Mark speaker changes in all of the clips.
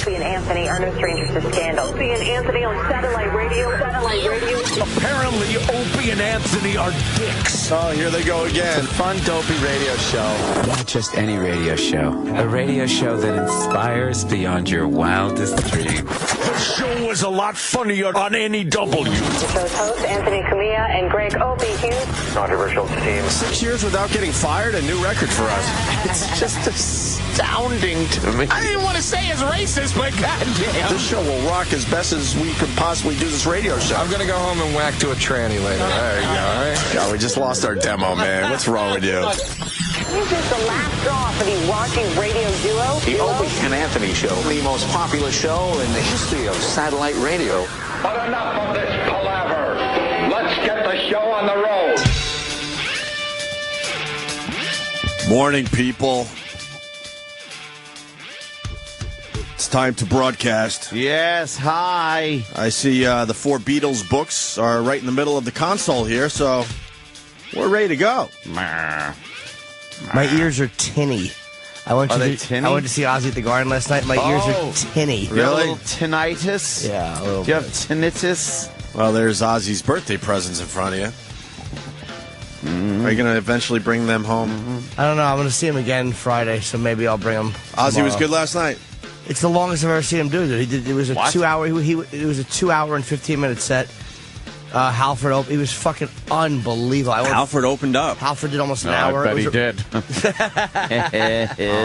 Speaker 1: Opie and Anthony are no strangers to scandal. Opie and Anthony on satellite radio.
Speaker 2: Apparently, Opie and Anthony are dicks.
Speaker 3: Oh, here they go again.
Speaker 4: It's a fun, dopey radio show.
Speaker 5: Not just any radio show. A radio show that inspires beyond your wildest dreams.
Speaker 2: The show was a lot funnier on NEW.
Speaker 1: The show's hosts, Anthony Cumia and Greg Opie Hughes.
Speaker 6: Controversial team.
Speaker 3: 6 years without getting fired, a new record for us.
Speaker 4: It's just astounding to me.
Speaker 2: I didn't want to say it's racist, but goddamn.
Speaker 3: This show will rock as best as we could possibly do this radio show.
Speaker 4: I'm going to go home and whack to a tranny later. There you go, all right?
Speaker 3: God, we just lost our demo, man. What's wrong with you?
Speaker 1: This is the last straw for the raunchy radio duo.
Speaker 4: The Opie and Anthony Show, the most popular show in the history of satellite radio.
Speaker 6: But enough of this palaver. Let's get the show on the road.
Speaker 3: Morning, people. It's time to broadcast.
Speaker 4: Yes, hi.
Speaker 3: I see the four Beatles books are right in the middle of the console here, so we're ready to go.
Speaker 7: My ears are tinny. I went to see Ozzy at the Garden last night. My ears are tinny.
Speaker 4: You have a little tinnitus?
Speaker 7: Yeah, a little
Speaker 4: Do you have
Speaker 7: bit.
Speaker 4: tinnitus?
Speaker 3: Well, there's Ozzy's birthday presents in front of you. Are you going to eventually bring them home?
Speaker 7: I don't know. I'm going to see him again Friday, so maybe I'll bring him.
Speaker 3: Ozzy was
Speaker 7: tomorrow.
Speaker 3: good last night.
Speaker 7: It's the longest I've ever seen him do it. He did. It was a 2 hour. It was a 2 hour and 15-minute set. Halford opened. He was fucking unbelievable.
Speaker 3: Halford opened up.
Speaker 7: Halford did almost an hour.
Speaker 4: I bet he did.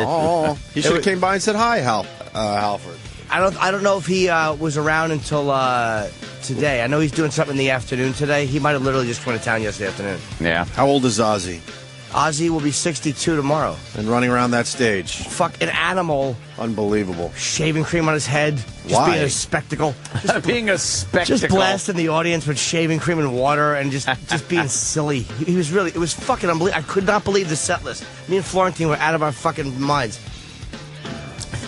Speaker 3: Oh, he should have came by and said hi, Halford.
Speaker 7: I don't know if he was around until today. I know he's doing something in the afternoon today. He might have literally just went to town yesterday afternoon.
Speaker 4: Yeah.
Speaker 3: How old is Ozzy?
Speaker 7: Ozzy will be 62 tomorrow.
Speaker 3: And running around that stage.
Speaker 7: Fuck, an animal.
Speaker 3: Unbelievable.
Speaker 7: Shaving cream on his head. Just
Speaker 3: Why?
Speaker 7: being a spectacle.
Speaker 4: Being a spectacle.
Speaker 7: Just blasting the audience with shaving cream and water and just being silly. He was really, it was fucking unbelievable. I could not believe the set list. Me and Florentine were out of our fucking minds.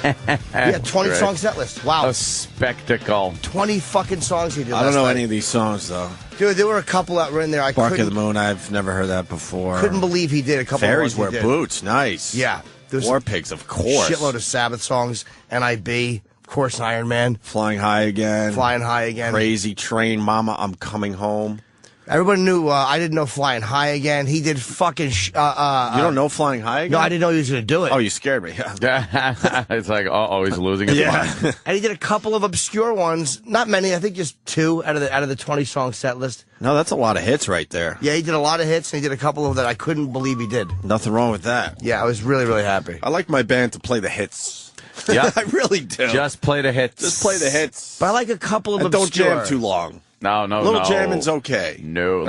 Speaker 7: Yeah, 20-song set list. Wow.
Speaker 4: A spectacle.
Speaker 7: 20 fucking songs he did
Speaker 3: I don't know
Speaker 7: last
Speaker 3: any
Speaker 7: night.
Speaker 3: of these songs, though.
Speaker 7: Dude, there were a couple that were in there. I
Speaker 3: Bark of
Speaker 7: couldn't,
Speaker 3: the Moon, I've never heard that before.
Speaker 7: couldn't believe he did a couple
Speaker 3: Fairies
Speaker 7: of
Speaker 3: Wear
Speaker 7: ones he did.
Speaker 3: Boots, nice.
Speaker 7: Yeah. There was
Speaker 3: War Pigs, of course.
Speaker 7: shitload of Sabbath songs. N.I.B., of course, Iron Man.
Speaker 3: Flying High Again.
Speaker 7: Flying High Again.
Speaker 3: Crazy Train, Mama, I'm Coming Home.
Speaker 7: Everyone knew, I didn't know Flying High Again. He did fucking...
Speaker 3: You don't know Flying High Again?
Speaker 7: No, I didn't know he was going to do it.
Speaker 3: Oh, you scared me.
Speaker 4: It's like, he's losing his mind.
Speaker 7: And he did a couple of obscure ones. Not many. I think just 2 out of the 20-song set list.
Speaker 3: No, that's a lot of hits right there.
Speaker 7: Yeah, he did a lot of hits, and he did a couple of that I couldn't believe he did.
Speaker 3: Nothing wrong with that.
Speaker 7: Yeah, I was really, really happy.
Speaker 3: I like my band to play the hits.
Speaker 4: Yeah.
Speaker 3: I really do.
Speaker 4: Just play the hits.
Speaker 3: Just play the hits.
Speaker 7: But I like a couple of
Speaker 3: And don't
Speaker 7: obscure.
Speaker 3: jam too long.
Speaker 4: No.
Speaker 3: Little jamming's okay.
Speaker 4: No,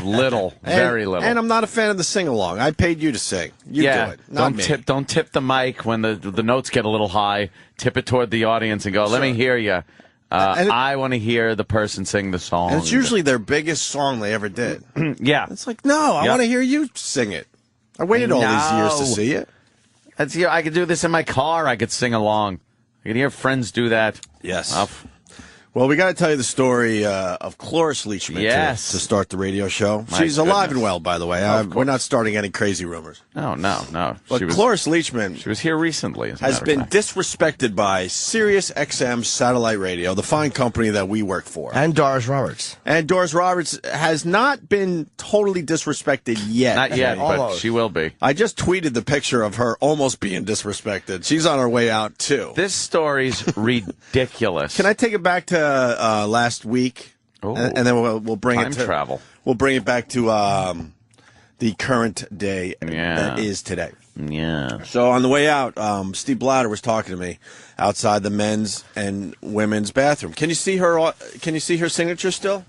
Speaker 4: little, very little.
Speaker 3: And I'm not a fan of the sing-along. I paid you to sing. You do it, not me.
Speaker 4: Don't tip the mic when the notes get a little high. Tip it toward the audience and go, let me hear you. I want to hear the person sing the song.
Speaker 3: And it's usually their biggest song they ever did.
Speaker 4: Yeah.
Speaker 3: It's like, no, I want to hear you sing it. I waited all these years to see it.
Speaker 4: I could do this in my car. I could sing along. I could hear friends do that.
Speaker 3: Yes.
Speaker 4: Oh,
Speaker 3: Well, we got to tell you the story of Cloris Leachman to start the radio show. She's alive and well, by the way. We're not starting any crazy rumors.
Speaker 4: No.
Speaker 3: But Cloris Leachman
Speaker 4: she was here recently.
Speaker 3: has been disrespected by Sirius XM satellite radio, the fine company that we work for.
Speaker 7: And Doris Roberts.
Speaker 3: And Doris Roberts has not been totally disrespected yet.
Speaker 4: Not yet, but
Speaker 7: Almost.
Speaker 4: she will be.
Speaker 3: I just tweeted the picture of her almost being disrespected. She's on her way out, too.
Speaker 4: This story's ridiculous.
Speaker 3: Can I take it back to last week?
Speaker 4: Oh.
Speaker 3: And then we'll bring
Speaker 4: Time
Speaker 3: it to
Speaker 4: travel.
Speaker 3: We'll bring it back to the current day that is today.
Speaker 4: Yeah.
Speaker 3: So on the way out, Steve Blatter was talking to me outside the men's and women's bathroom. Can you see her? Can you see her signature still?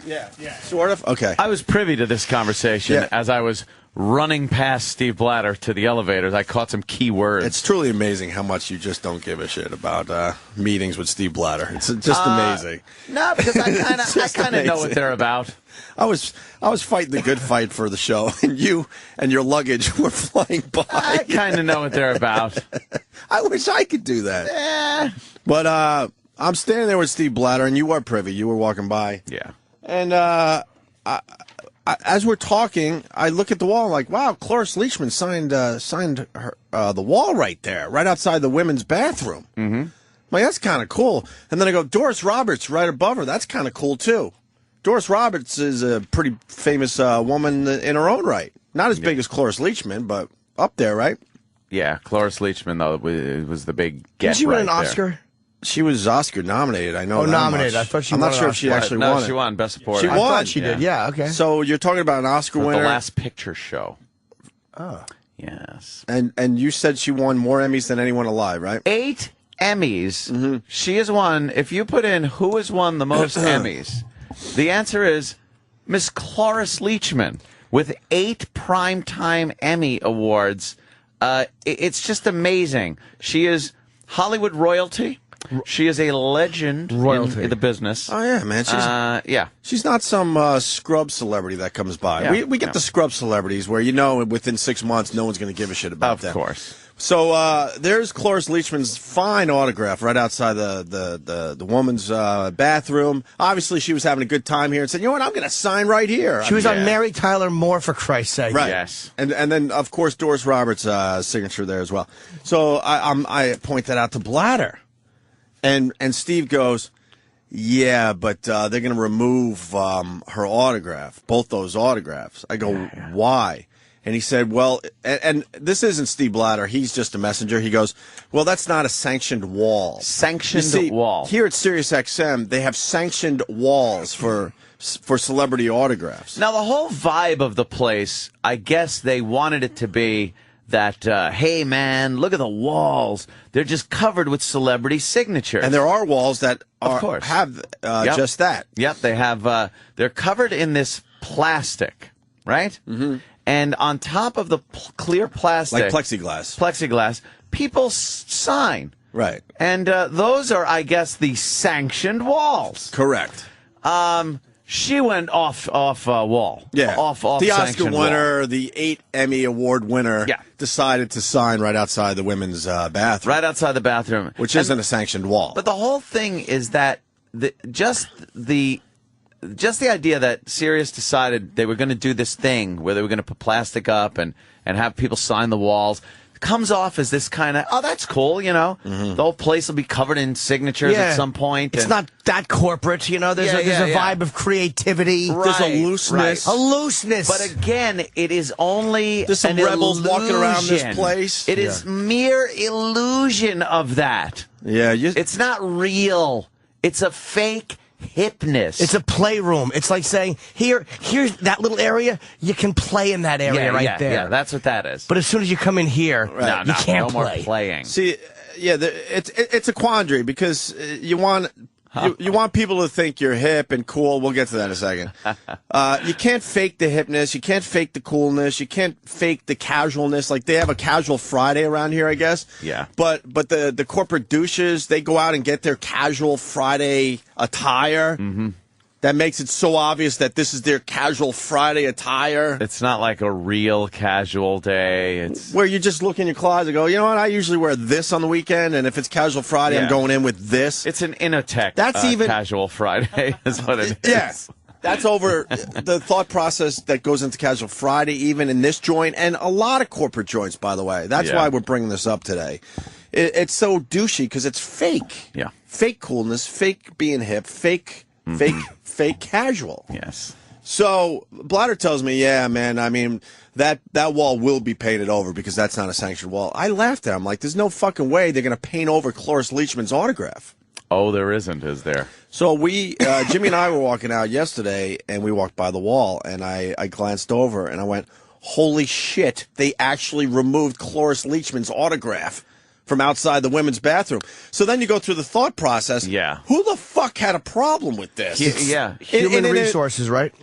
Speaker 3: Yeah. Sort of. Okay.
Speaker 4: I was privy to this conversation as I was running past Steve Blatter to the elevators. I caught some key words.
Speaker 3: It's truly amazing how much you just don't give a shit about meetings with Steve Blatter. It's just amazing.
Speaker 4: No, because I kind of know what they're about.
Speaker 3: I was fighting the good fight for the show, and you and your luggage were flying by.
Speaker 4: I kind of know what they're about.
Speaker 3: I wish I could do that. But I'm standing there with Steve Blatter, and you are privy. You were walking by.
Speaker 4: Yeah.
Speaker 3: And as we're talking, I look at the wall. I'm like, wow, Cloris Leachman signed her, the wall right there, right outside the women's bathroom. Mm-hmm. like, that's kind of cool. And then I go, Doris Roberts right above her. That's kind of cool, too. Doris Roberts is a pretty famous woman in her own right. Not as big as Cloris Leachman, but up there, right?
Speaker 4: Yeah, Cloris Leachman, though, was the big get.
Speaker 7: Did she win
Speaker 4: right
Speaker 7: an Oscar?
Speaker 4: There.
Speaker 3: She was Oscar nominated. I know.
Speaker 7: Oh,
Speaker 3: that
Speaker 7: nominated.
Speaker 3: much.
Speaker 7: I thought she
Speaker 3: I'm
Speaker 7: won
Speaker 3: not
Speaker 7: an
Speaker 3: sure if she
Speaker 7: Oscar.
Speaker 3: actually
Speaker 4: No,
Speaker 3: won.
Speaker 4: she won Best Supporting.
Speaker 3: She
Speaker 7: I
Speaker 3: won.
Speaker 7: thought she did. Yeah. Okay.
Speaker 3: So you're talking about an Oscar
Speaker 4: For
Speaker 3: winner.
Speaker 4: the Last Picture Show.
Speaker 7: Oh.
Speaker 4: Yes.
Speaker 3: And you said she won more Emmys than anyone alive, right?
Speaker 4: 8 Emmys. She has won. If you put in who has won the most Emmys, the answer is Miss Cloris Leachman with 8 Primetime Emmy Awards. It's just amazing. She is Hollywood royalty. She is a legend in the business.
Speaker 3: Oh yeah, man. She's not some scrub celebrity that comes by.
Speaker 4: Yeah,
Speaker 3: we get the scrub celebrities where within 6 months no one's going to give a shit about them.
Speaker 4: Of course.
Speaker 3: So there's Cloris Leachman's fine autograph right outside the woman's bathroom. Obviously, she was having a good time here and said, "You know what? I'm going to sign right here."
Speaker 7: She was on Mary Tyler Moore, for Christ's sake.
Speaker 3: Right.
Speaker 4: Yes.
Speaker 3: And then of course Doris Roberts' signature there as well. So I point that out to Blatter, and Steve goes, "Yeah, but they're going to remove her autograph, both those autographs." I go, "Why?" And he said, well, and this isn't Steve Blatter. He's just a messenger. He goes, well, that's not a sanctioned wall.
Speaker 4: Sanctioned wall.
Speaker 3: Here at Sirius XM, they have sanctioned walls for celebrity autographs.
Speaker 4: Now, the whole vibe of the place, I guess they wanted it to be that, hey, man, look at the walls. They're just covered with celebrity signatures.
Speaker 3: And there are walls that have just that.
Speaker 4: Yep, they have. They're covered in this plastic, right? Mm-hmm. And on top of the clear plastic,
Speaker 3: like plexiglass,
Speaker 4: people sign.
Speaker 3: Right.
Speaker 4: And those are, I guess, the sanctioned walls.
Speaker 3: Correct.
Speaker 4: She went off wall.
Speaker 3: Yeah.
Speaker 4: Off
Speaker 3: the Oscar winner,
Speaker 4: wall.
Speaker 3: the 8 Emmy Award winner, decided to sign right outside the women's bathroom.
Speaker 4: Right outside the bathroom.
Speaker 3: Which isn't a sanctioned wall.
Speaker 4: But the whole thing is that just the idea that Sirius decided they were going to do this thing where they were going to put plastic up and have people sign the walls comes off as this kind of, oh, that's cool, you know. Mm-hmm. The whole place will be covered in signatures at some point.
Speaker 7: It's not that corporate, you know. There's a vibe of creativity.
Speaker 4: Right,
Speaker 7: there's a looseness.
Speaker 4: Right.
Speaker 7: A looseness.
Speaker 4: But again, it is only
Speaker 3: there's some rebels walking around this place.
Speaker 4: It is mere illusion of that.
Speaker 3: Yeah.
Speaker 4: It's not real. It's a fake hipness.
Speaker 7: It's a playroom. It's like saying, here's that little area. You can play in that area there.
Speaker 4: Yeah, that's what that is.
Speaker 7: But as soon as you come in here, you can't
Speaker 4: play. No more playing.
Speaker 3: See, it's a quandary because you want people to think you're hip and cool. We'll get to that in a second. You can't fake the hipness. You can't fake the coolness. You can't fake the casualness. Like they have a casual Friday around here, I guess.
Speaker 4: Yeah.
Speaker 3: But the corporate douches, they go out and get their casual Friday attire. Mm-hmm. That makes it so obvious that this is their casual Friday attire.
Speaker 4: It's not like a real casual day. It's
Speaker 3: where you just look in your closet and go, you know what, I usually wear this on the weekend, and if it's casual Friday, I'm going in with this.
Speaker 4: It's an Innotech casual Friday is what it is.
Speaker 3: Yeah. That's over the thought process that goes into casual Friday, even in this joint, and a lot of corporate joints, by the way. That's why we're bringing this up today. It's so douchey because it's fake.
Speaker 4: Yeah.
Speaker 3: Fake coolness, fake being hip, fake casual.
Speaker 4: Yes.
Speaker 3: So Blatter tells me, yeah, man, I mean, that wall will be painted over because that's not a sanctioned wall. I laughed at him like, there's no fucking way they're going to paint over Cloris Leachman's autograph.
Speaker 4: Oh, there isn't, is there?
Speaker 3: So Jimmy and I were walking out yesterday, and we walked by the wall, and I glanced over, and I went, holy shit, they actually removed Cloris Leachman's autograph from outside the women's bathroom. So then you go through the thought process.
Speaker 4: Yeah.
Speaker 3: Who the fuck had a problem with this?
Speaker 7: Human resources, right?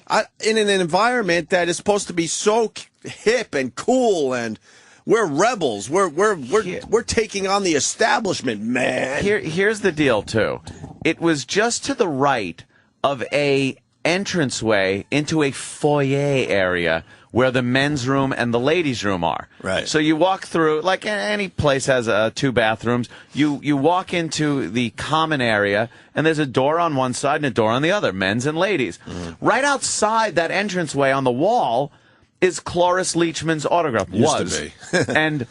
Speaker 3: In an environment that is supposed to be so hip and cool, and we're rebels. We're taking on the establishment, man.
Speaker 4: Here's the deal, too. It was just to the right of a entranceway into a foyer area where the men's room and the ladies' room are.
Speaker 3: Right.
Speaker 4: So you walk through, like any place has 2 bathrooms, you walk into the common area, and there's a door on one side and a door on the other, men's and ladies. Mm-hmm. Right outside that entranceway on the wall is Cloris Leachman's autograph.
Speaker 3: Used to
Speaker 4: was.
Speaker 3: be.
Speaker 4: And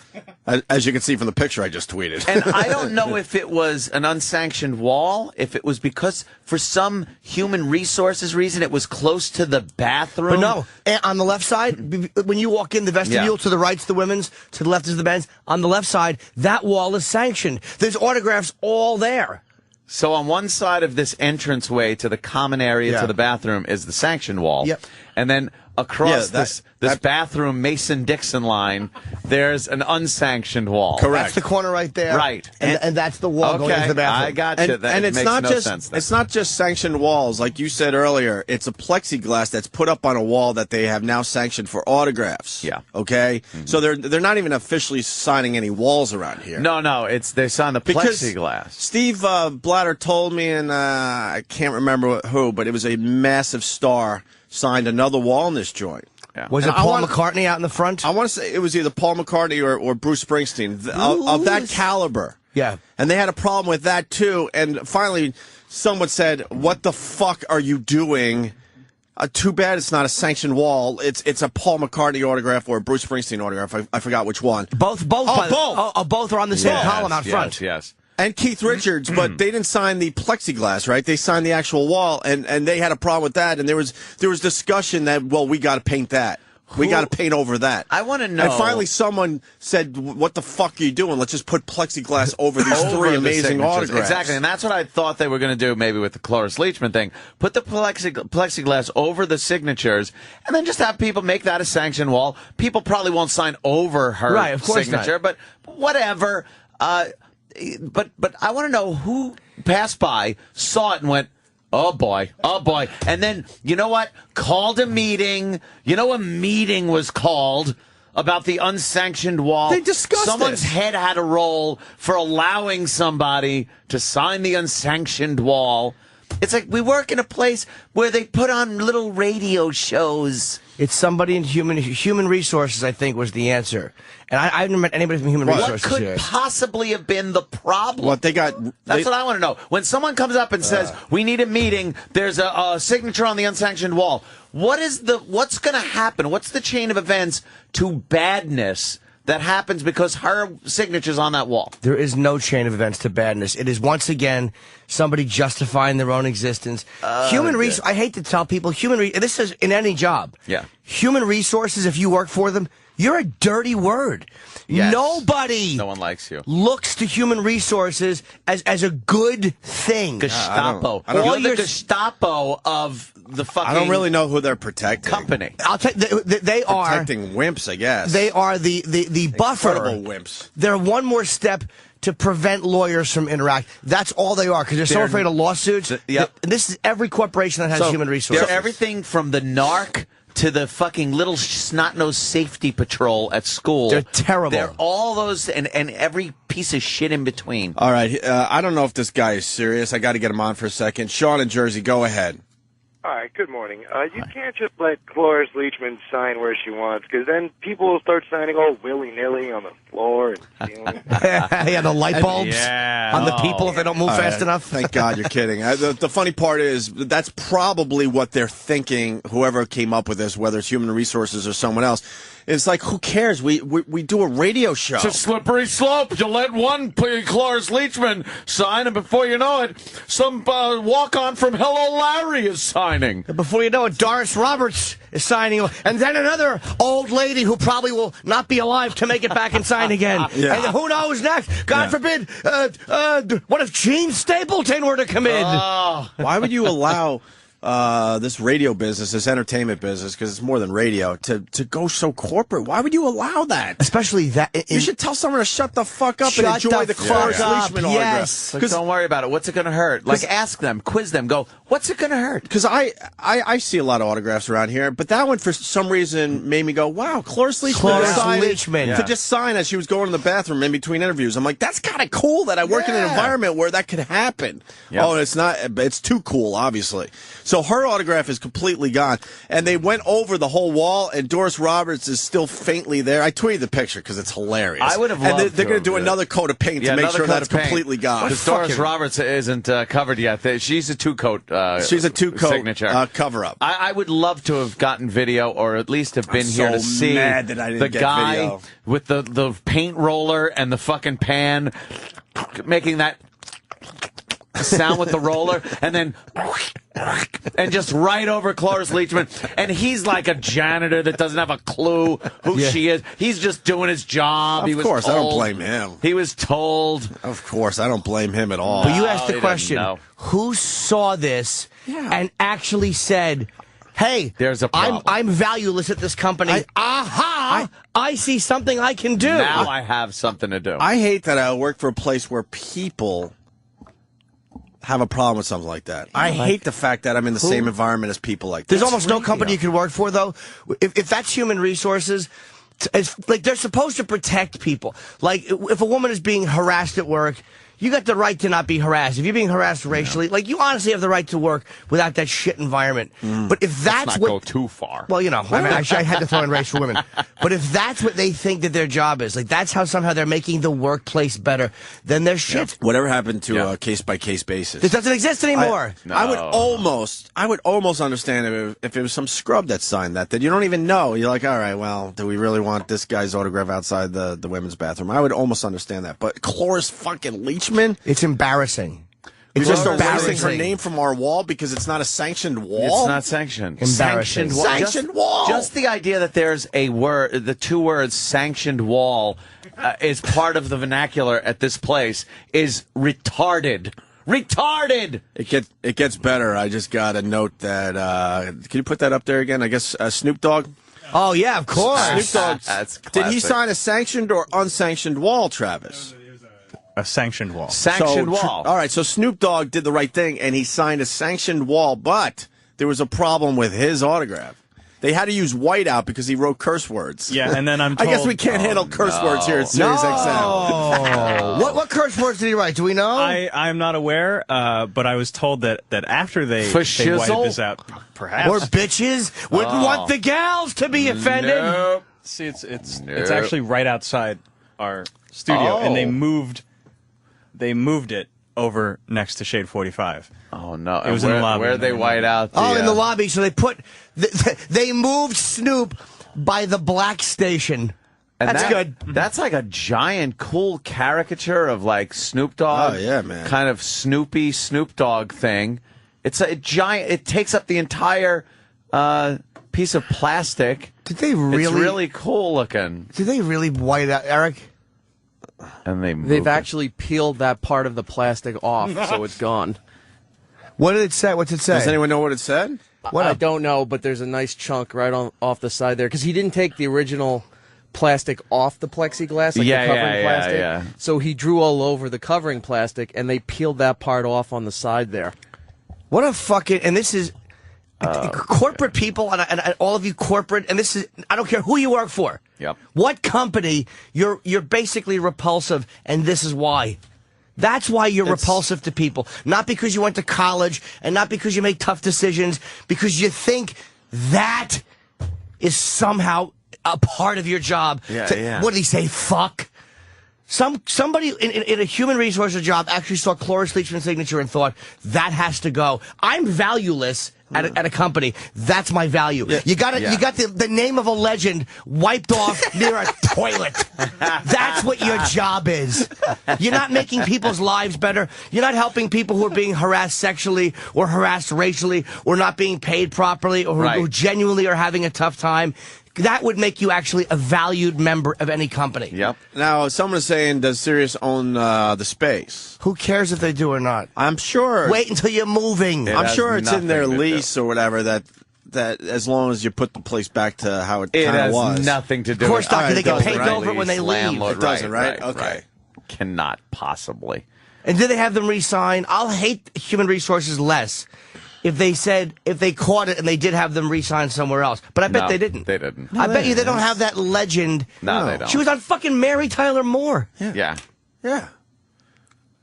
Speaker 3: As you can see from the picture I just tweeted.
Speaker 4: and I don't know if it was an unsanctioned wall, if it was because for some human resources reason it was close to the bathroom.
Speaker 7: But no, and on the left side, when you walk in the vestibule,
Speaker 4: Yeah.
Speaker 7: to the right's the women's, to the left is the men's. On the left side, that wall is sanctioned. There's autographs all there.
Speaker 4: So on one side of this entranceway to the common area
Speaker 3: Yeah.
Speaker 4: to the bathroom is the sanctioned wall.
Speaker 7: Yep.
Speaker 4: And then across
Speaker 3: Yeah,
Speaker 4: this bathroom Mason-Dixon line, there's an unsanctioned wall.
Speaker 3: Correct.
Speaker 7: That's the corner right there.
Speaker 4: Right.
Speaker 7: And that's the wall going into the bathroom.
Speaker 4: I got you. That
Speaker 3: and it's
Speaker 4: makes
Speaker 3: not
Speaker 4: no
Speaker 3: just
Speaker 4: sense then.
Speaker 3: it's not just sanctioned walls, like you said earlier. It's a plexiglass that's put up on a wall that they have now sanctioned for autographs.
Speaker 4: Yeah.
Speaker 3: Okay. So they're not even officially signing any walls around here.
Speaker 4: No, they signed the
Speaker 3: Because
Speaker 4: plexiglass.
Speaker 3: Steve Blatter told me, and I can't remember who, but it was a massive star signed another wall in this joint.
Speaker 4: Yeah.
Speaker 7: Was it
Speaker 3: And I
Speaker 7: Paul
Speaker 3: want-
Speaker 7: McCartney out in the front?
Speaker 3: I want to say it was either Paul McCartney or Bruce Springsteen of that caliber.
Speaker 7: Yeah.
Speaker 3: And they had a problem with that too. And finally, someone said, "What the fuck are you doing?" Too bad it's not a sanctioned wall. It's a Paul McCartney autograph or a Bruce Springsteen autograph. I forgot which one.
Speaker 7: Both. Both are on the same column out front.
Speaker 4: Yes.
Speaker 3: And Keith Richards, but they didn't sign the plexiglass, right? They signed the actual wall, and they had a problem with that. And there was discussion that, well, we got to paint that. We got to paint over that.
Speaker 4: I want to know.
Speaker 3: And finally, someone said, "What the fuck are you doing? Let's just put plexiglass over these three
Speaker 4: the
Speaker 3: amazing
Speaker 4: signatures.
Speaker 3: autographs."
Speaker 4: Exactly, and that's what I thought they were going to do maybe with the Cloris Leachman thing. Put the plexiglass over the signatures, and then just have people make that a sanctioned wall. People probably won't sign over her
Speaker 7: Right, of course
Speaker 4: signature,
Speaker 7: not.
Speaker 4: but whatever. But I want to know who passed by, saw it, and went, "Oh boy, oh boy," and then you know what? Called a meeting. You know, a meeting was called about the unsanctioned wall.
Speaker 3: They discussed
Speaker 4: Someone's
Speaker 3: it.
Speaker 4: head had a roll for allowing somebody to sign the unsanctioned wall. It's like we work in a place where they put on little radio shows.
Speaker 7: It's somebody in human resources, I think, was the answer. And I haven't met anybody from human
Speaker 4: What
Speaker 7: resources
Speaker 4: could
Speaker 7: here.
Speaker 4: possibly have been the problem?
Speaker 3: What they got?
Speaker 4: That's what I want to know. When someone comes up and says, "We need a meeting," there's a signature on the unsanctioned wall. What's going to happen? What's the chain of events to badness that happens because her signature's on that wall?
Speaker 7: There is no chain of events to badness. It is once again somebody justifying their own existence. Human resources. I hate to tell people this is in any job.
Speaker 4: Yeah.
Speaker 7: Human resources. If you work for them, you're a dirty word.
Speaker 4: Yes.
Speaker 7: Nobody.
Speaker 4: No one likes you.
Speaker 7: Looks to human resources as a good thing.
Speaker 4: Gestapo.
Speaker 3: I don't-
Speaker 4: You're
Speaker 7: All
Speaker 4: the
Speaker 7: your-
Speaker 4: Gestapo of the fucking
Speaker 3: I don't really know who they're protecting.
Speaker 4: company.
Speaker 7: I'll tell you, they are.
Speaker 3: Protecting wimps, I guess.
Speaker 7: They are the buffer.
Speaker 3: Incredible wimps.
Speaker 7: They're one more step to prevent lawyers from interact. That's all they are because they're so
Speaker 4: They're-
Speaker 7: afraid of lawsuits.
Speaker 4: Yep.
Speaker 7: And this is every corporation that has
Speaker 3: So,
Speaker 7: human resources.
Speaker 4: They're everything from the narc to the fucking little snot-nosed safety patrol at school.
Speaker 7: They're terrible.
Speaker 4: They're all those and every piece of shit in between.
Speaker 3: All right, I don't know if this guy is serious. I got to get him on for a second. Sean in Jersey, go ahead.
Speaker 8: All right, good morning. You can't just let Cloris Leachman sign where she wants, because then people will start signing all willy-nilly on the floor. And,
Speaker 7: yeah, the light bulbs
Speaker 4: Yeah.
Speaker 7: on the people if they don't move fast enough.
Speaker 3: Thank God you're kidding. The funny part is that's probably what they're thinking, whoever came up with this, whether it's human resources or someone else. It's like, who cares? We do a radio show.
Speaker 2: It's a slippery slope. You let one Cloris Leachman sign, and before you know it, some walk-on from Hello Larry is signing.
Speaker 7: Before you know it, Doris Roberts is signing, and then another old lady who probably will not be alive to make it back and sign again.
Speaker 3: Yeah.
Speaker 7: And who knows next? God forbid, what if Gene Stapleton were to come in?
Speaker 3: Why would you allow this radio business, this entertainment business, because it's more than radio, to go so corporate? Why would you allow that?
Speaker 7: Especially that.
Speaker 3: You should tell someone to shut the fuck up and
Speaker 7: Shut
Speaker 3: enjoy
Speaker 7: the
Speaker 3: the Cloris
Speaker 7: fuck up,
Speaker 3: Leachman
Speaker 7: yes.
Speaker 3: autograph.
Speaker 4: Like, don't worry about it. What's it going to hurt? Like, ask them, quiz them, go, what's it going to hurt?
Speaker 3: Because I see a lot of autographs around here, but that one for some reason made me go, wow, Cloris Leachman
Speaker 7: Cloris
Speaker 3: decided
Speaker 7: Leachman.
Speaker 3: to just sign as she was going to the bathroom in between interviews. I'm like, that's kind of cool that I work in an environment where that could happen.
Speaker 4: Yep.
Speaker 3: Oh, and it's not. It's too cool, obviously. So her autograph is completely gone. And they went over the whole wall, and Doris Roberts is still faintly there. I tweeted the picture because it's hilarious.
Speaker 4: I would have
Speaker 3: and
Speaker 4: loved
Speaker 3: they're going to do
Speaker 4: have
Speaker 3: another coat of paint to make sure that's completely gone.
Speaker 4: Because Doris Roberts isn't covered yet. She's a two-coat
Speaker 3: She's a two-coat
Speaker 4: signature.
Speaker 3: cover-up.
Speaker 4: I would love to have gotten video, or at least have been here to see
Speaker 3: mad that I didn't
Speaker 4: the
Speaker 3: get
Speaker 4: guy
Speaker 3: video.
Speaker 4: with the paint roller and the fucking pan making that sound with the roller, and then and just right over Cloris Leachman, and he's like a janitor that doesn't have a clue who she is. He's just doing his job.
Speaker 3: Of course, I don't blame him.
Speaker 4: He was told.
Speaker 3: Of course, I don't blame him at all.
Speaker 7: But you asked the
Speaker 4: he
Speaker 7: question,
Speaker 4: doesn't know.
Speaker 7: who saw this and actually said, hey,
Speaker 4: there's a problem.
Speaker 7: I'm valueless at this company. I see something I can do.
Speaker 4: Now I have something to do.
Speaker 3: I hate that I work for a place where people have a problem with something like that. I hate the fact that I'm in the same environment as people like that.
Speaker 7: There's almost no company you could work for, though. If that's human resources, like they're supposed to protect people. Like if a woman is being harassed at work, you got the right to not be harassed. If you're being harassed racially, like you honestly have the right to work without that shit environment. But if that's
Speaker 4: Let's not go too far.
Speaker 7: Well, you know, I mean, actually, I had to throw in race for women. But if that's what they think that their job is, like that's how somehow they're making the workplace better, then they're shit.
Speaker 3: Whatever happened to a case-by-case basis?
Speaker 7: This doesn't exist anymore.
Speaker 3: I would almost understand if it was some scrub that signed that you don't even know. You're like, all right, well, do we really want this guy's autograph outside the women's bathroom? I would almost understand that. But Cloris fucking Leachman?
Speaker 7: It's embarrassing.
Speaker 3: It's just erasing
Speaker 7: embarrassing.
Speaker 3: her name from our wall because it's not a sanctioned wall?
Speaker 4: It's not sanctioned.
Speaker 7: Embarrassing.
Speaker 3: Sanctioned wall.
Speaker 4: Just the idea that there's a word, the two words sanctioned wall is part of the vernacular at this place is retarded. Retarded!
Speaker 3: It gets better. I just got a note that, can you put that up there again? I guess Snoop Dogg?
Speaker 7: Oh, yeah, of course.
Speaker 3: Snoop Dogg.
Speaker 4: That's
Speaker 3: Did he
Speaker 4: classic.
Speaker 3: sign a sanctioned or unsanctioned wall, Travis?
Speaker 9: A sanctioned wall.
Speaker 4: Sanctioned wall.
Speaker 3: All right, so Snoop Dogg did the right thing, and he signed a sanctioned wall, but there was a problem with his autograph. They had to use whiteout because he wrote curse words.
Speaker 9: Yeah, and then I'm
Speaker 3: I
Speaker 9: told...
Speaker 3: guess we can't handle curse words here at Sirius XM.
Speaker 7: Oh. What curse words did he write? Do we know?
Speaker 9: I'm not aware, but I was told that after they wiped this out, perhaps.
Speaker 7: Or bitches? Wouldn't want the gals to be offended.
Speaker 4: Nope.
Speaker 9: See, it's actually right outside our studio, and they moved it over next to Shade 45.
Speaker 4: Oh, no.
Speaker 9: It was in the lobby.
Speaker 4: Where they white out
Speaker 7: In the lobby. So they moved Snoop by the black station.
Speaker 4: And
Speaker 7: That's good.
Speaker 4: That's like a giant, cool caricature of like Snoop Dogg.
Speaker 3: Oh, yeah, man.
Speaker 4: Kind of Snoopy Snoop Dogg thing. It's a giant. It takes up the entire piece of plastic.
Speaker 7: Did they really?
Speaker 4: It's really cool looking.
Speaker 7: Did they really white out, Eric?
Speaker 4: And
Speaker 10: they've actually peeled that part of the plastic off, so it's gone.
Speaker 7: What did it say? What's it say?
Speaker 3: Does anyone know what it said?
Speaker 10: I don't know, but there's a nice chunk right off the side there because he didn't take the original plastic off the plexiglass, like the covering plastic.
Speaker 4: Yeah.
Speaker 10: So he drew all over the covering plastic, and they peeled that part off on the side there.
Speaker 7: What a fucking... And this is... corporate people, and all of you corporate, and this is... I don't care who you work for.
Speaker 4: Yep.
Speaker 7: What company, you're basically repulsive, and this is why. That's why you're repulsive to people. Not because you went to college, and not because you make tough decisions, because you think that is somehow a part of your job.
Speaker 4: Yeah.
Speaker 7: What did he say? Fuck? Somebody in a human resources job actually saw Cloris Leachman's signature and thought, that has to go. I'm valueless at a company. That's my value. Yeah. You got the name of a legend wiped off near a toilet. That's what your job is. You're not making people's lives better. You're not helping people who are being harassed sexually or harassed racially or not being paid properly or who genuinely are having a tough time. That would make you actually a valued member of any company.
Speaker 4: Yep.
Speaker 3: Now, someone is saying, does Sirius own the space?
Speaker 7: Who cares if they do or not?
Speaker 3: I'm sure.
Speaker 7: Wait until you're moving.
Speaker 3: I'm sure it's in their
Speaker 4: nothing to
Speaker 3: lease or whatever that as long as you put the place back to how it kind of was.
Speaker 4: It has nothing to do
Speaker 7: Of course,
Speaker 4: with
Speaker 7: Doctor, they get
Speaker 3: doesn't,
Speaker 7: paid
Speaker 3: right?
Speaker 7: over it when they leave.
Speaker 4: Landlord,
Speaker 3: It doesn't, right? Okay.
Speaker 4: Cannot possibly.
Speaker 7: And did they have them re-sign? I'll hate human resources less if they caught it and they did have them re-sign somewhere else. But I bet they didn't.
Speaker 4: They didn't.
Speaker 7: I bet you they don't have that legend.
Speaker 4: No, they don't.
Speaker 7: She was on fucking Mary Tyler Moore.
Speaker 4: Yeah.
Speaker 3: Yeah.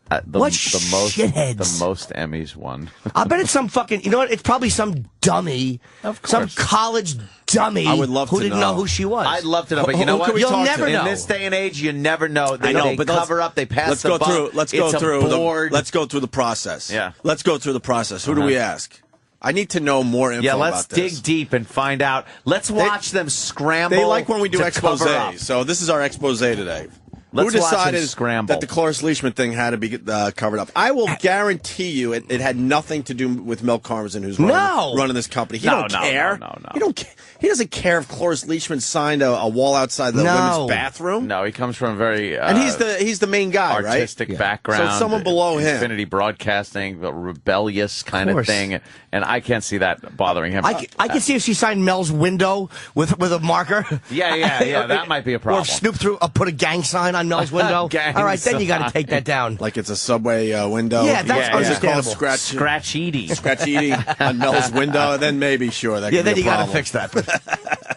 Speaker 7: What shitheads?
Speaker 4: The most Emmys won.
Speaker 7: I bet it's some fucking, you know what? It's probably some dummy, some college dummy
Speaker 3: I would love
Speaker 7: who
Speaker 3: to
Speaker 7: didn't know who she was.
Speaker 4: I'd love to know, but you know what?
Speaker 7: You'll never know.
Speaker 4: In this day and age, you never know. They,
Speaker 3: I know,
Speaker 4: they
Speaker 3: but
Speaker 4: cover up, they pass
Speaker 3: let's
Speaker 4: the
Speaker 3: go
Speaker 4: buck.
Speaker 3: through. Let's go
Speaker 4: It's a
Speaker 3: through.
Speaker 4: board.
Speaker 3: Let's go through the process.
Speaker 4: Yeah.
Speaker 3: Let's go through the process. Who do we ask? I need to know more info
Speaker 4: Yeah,
Speaker 3: about
Speaker 4: let's
Speaker 3: this.
Speaker 4: dig deep and find out. Let's watch them scramble.
Speaker 3: They like when we do
Speaker 4: to cover up.
Speaker 3: expose. So this is our expose today.
Speaker 4: Let's
Speaker 3: Who
Speaker 4: watch them
Speaker 3: decided
Speaker 4: scramble.
Speaker 3: that the Cloris Leachman thing had to be covered up? I will guarantee you it had nothing to do with Mel Karmazin, who's running this company. He don't care.
Speaker 4: No.
Speaker 3: He don't. He doesn't care if Cloris Leachman signed a wall outside the women's bathroom.
Speaker 4: No, he comes from a very
Speaker 3: and he's the main guy,
Speaker 4: artistic background.
Speaker 3: So someone below him,
Speaker 4: Infinity Broadcasting, the rebellious kind of thing, and I can't see that bothering him.
Speaker 7: I can see if she signed Mel's window with a marker.
Speaker 4: Yeah, that might be a problem.
Speaker 7: Or Snoop put a gang sign on Mel's window. All right, then you got to take that down.
Speaker 3: Like it's a subway window.
Speaker 7: Yeah, that's understandable.
Speaker 4: Scratch-eaty
Speaker 3: on Mel's window. Then maybe
Speaker 7: then you got to fix that.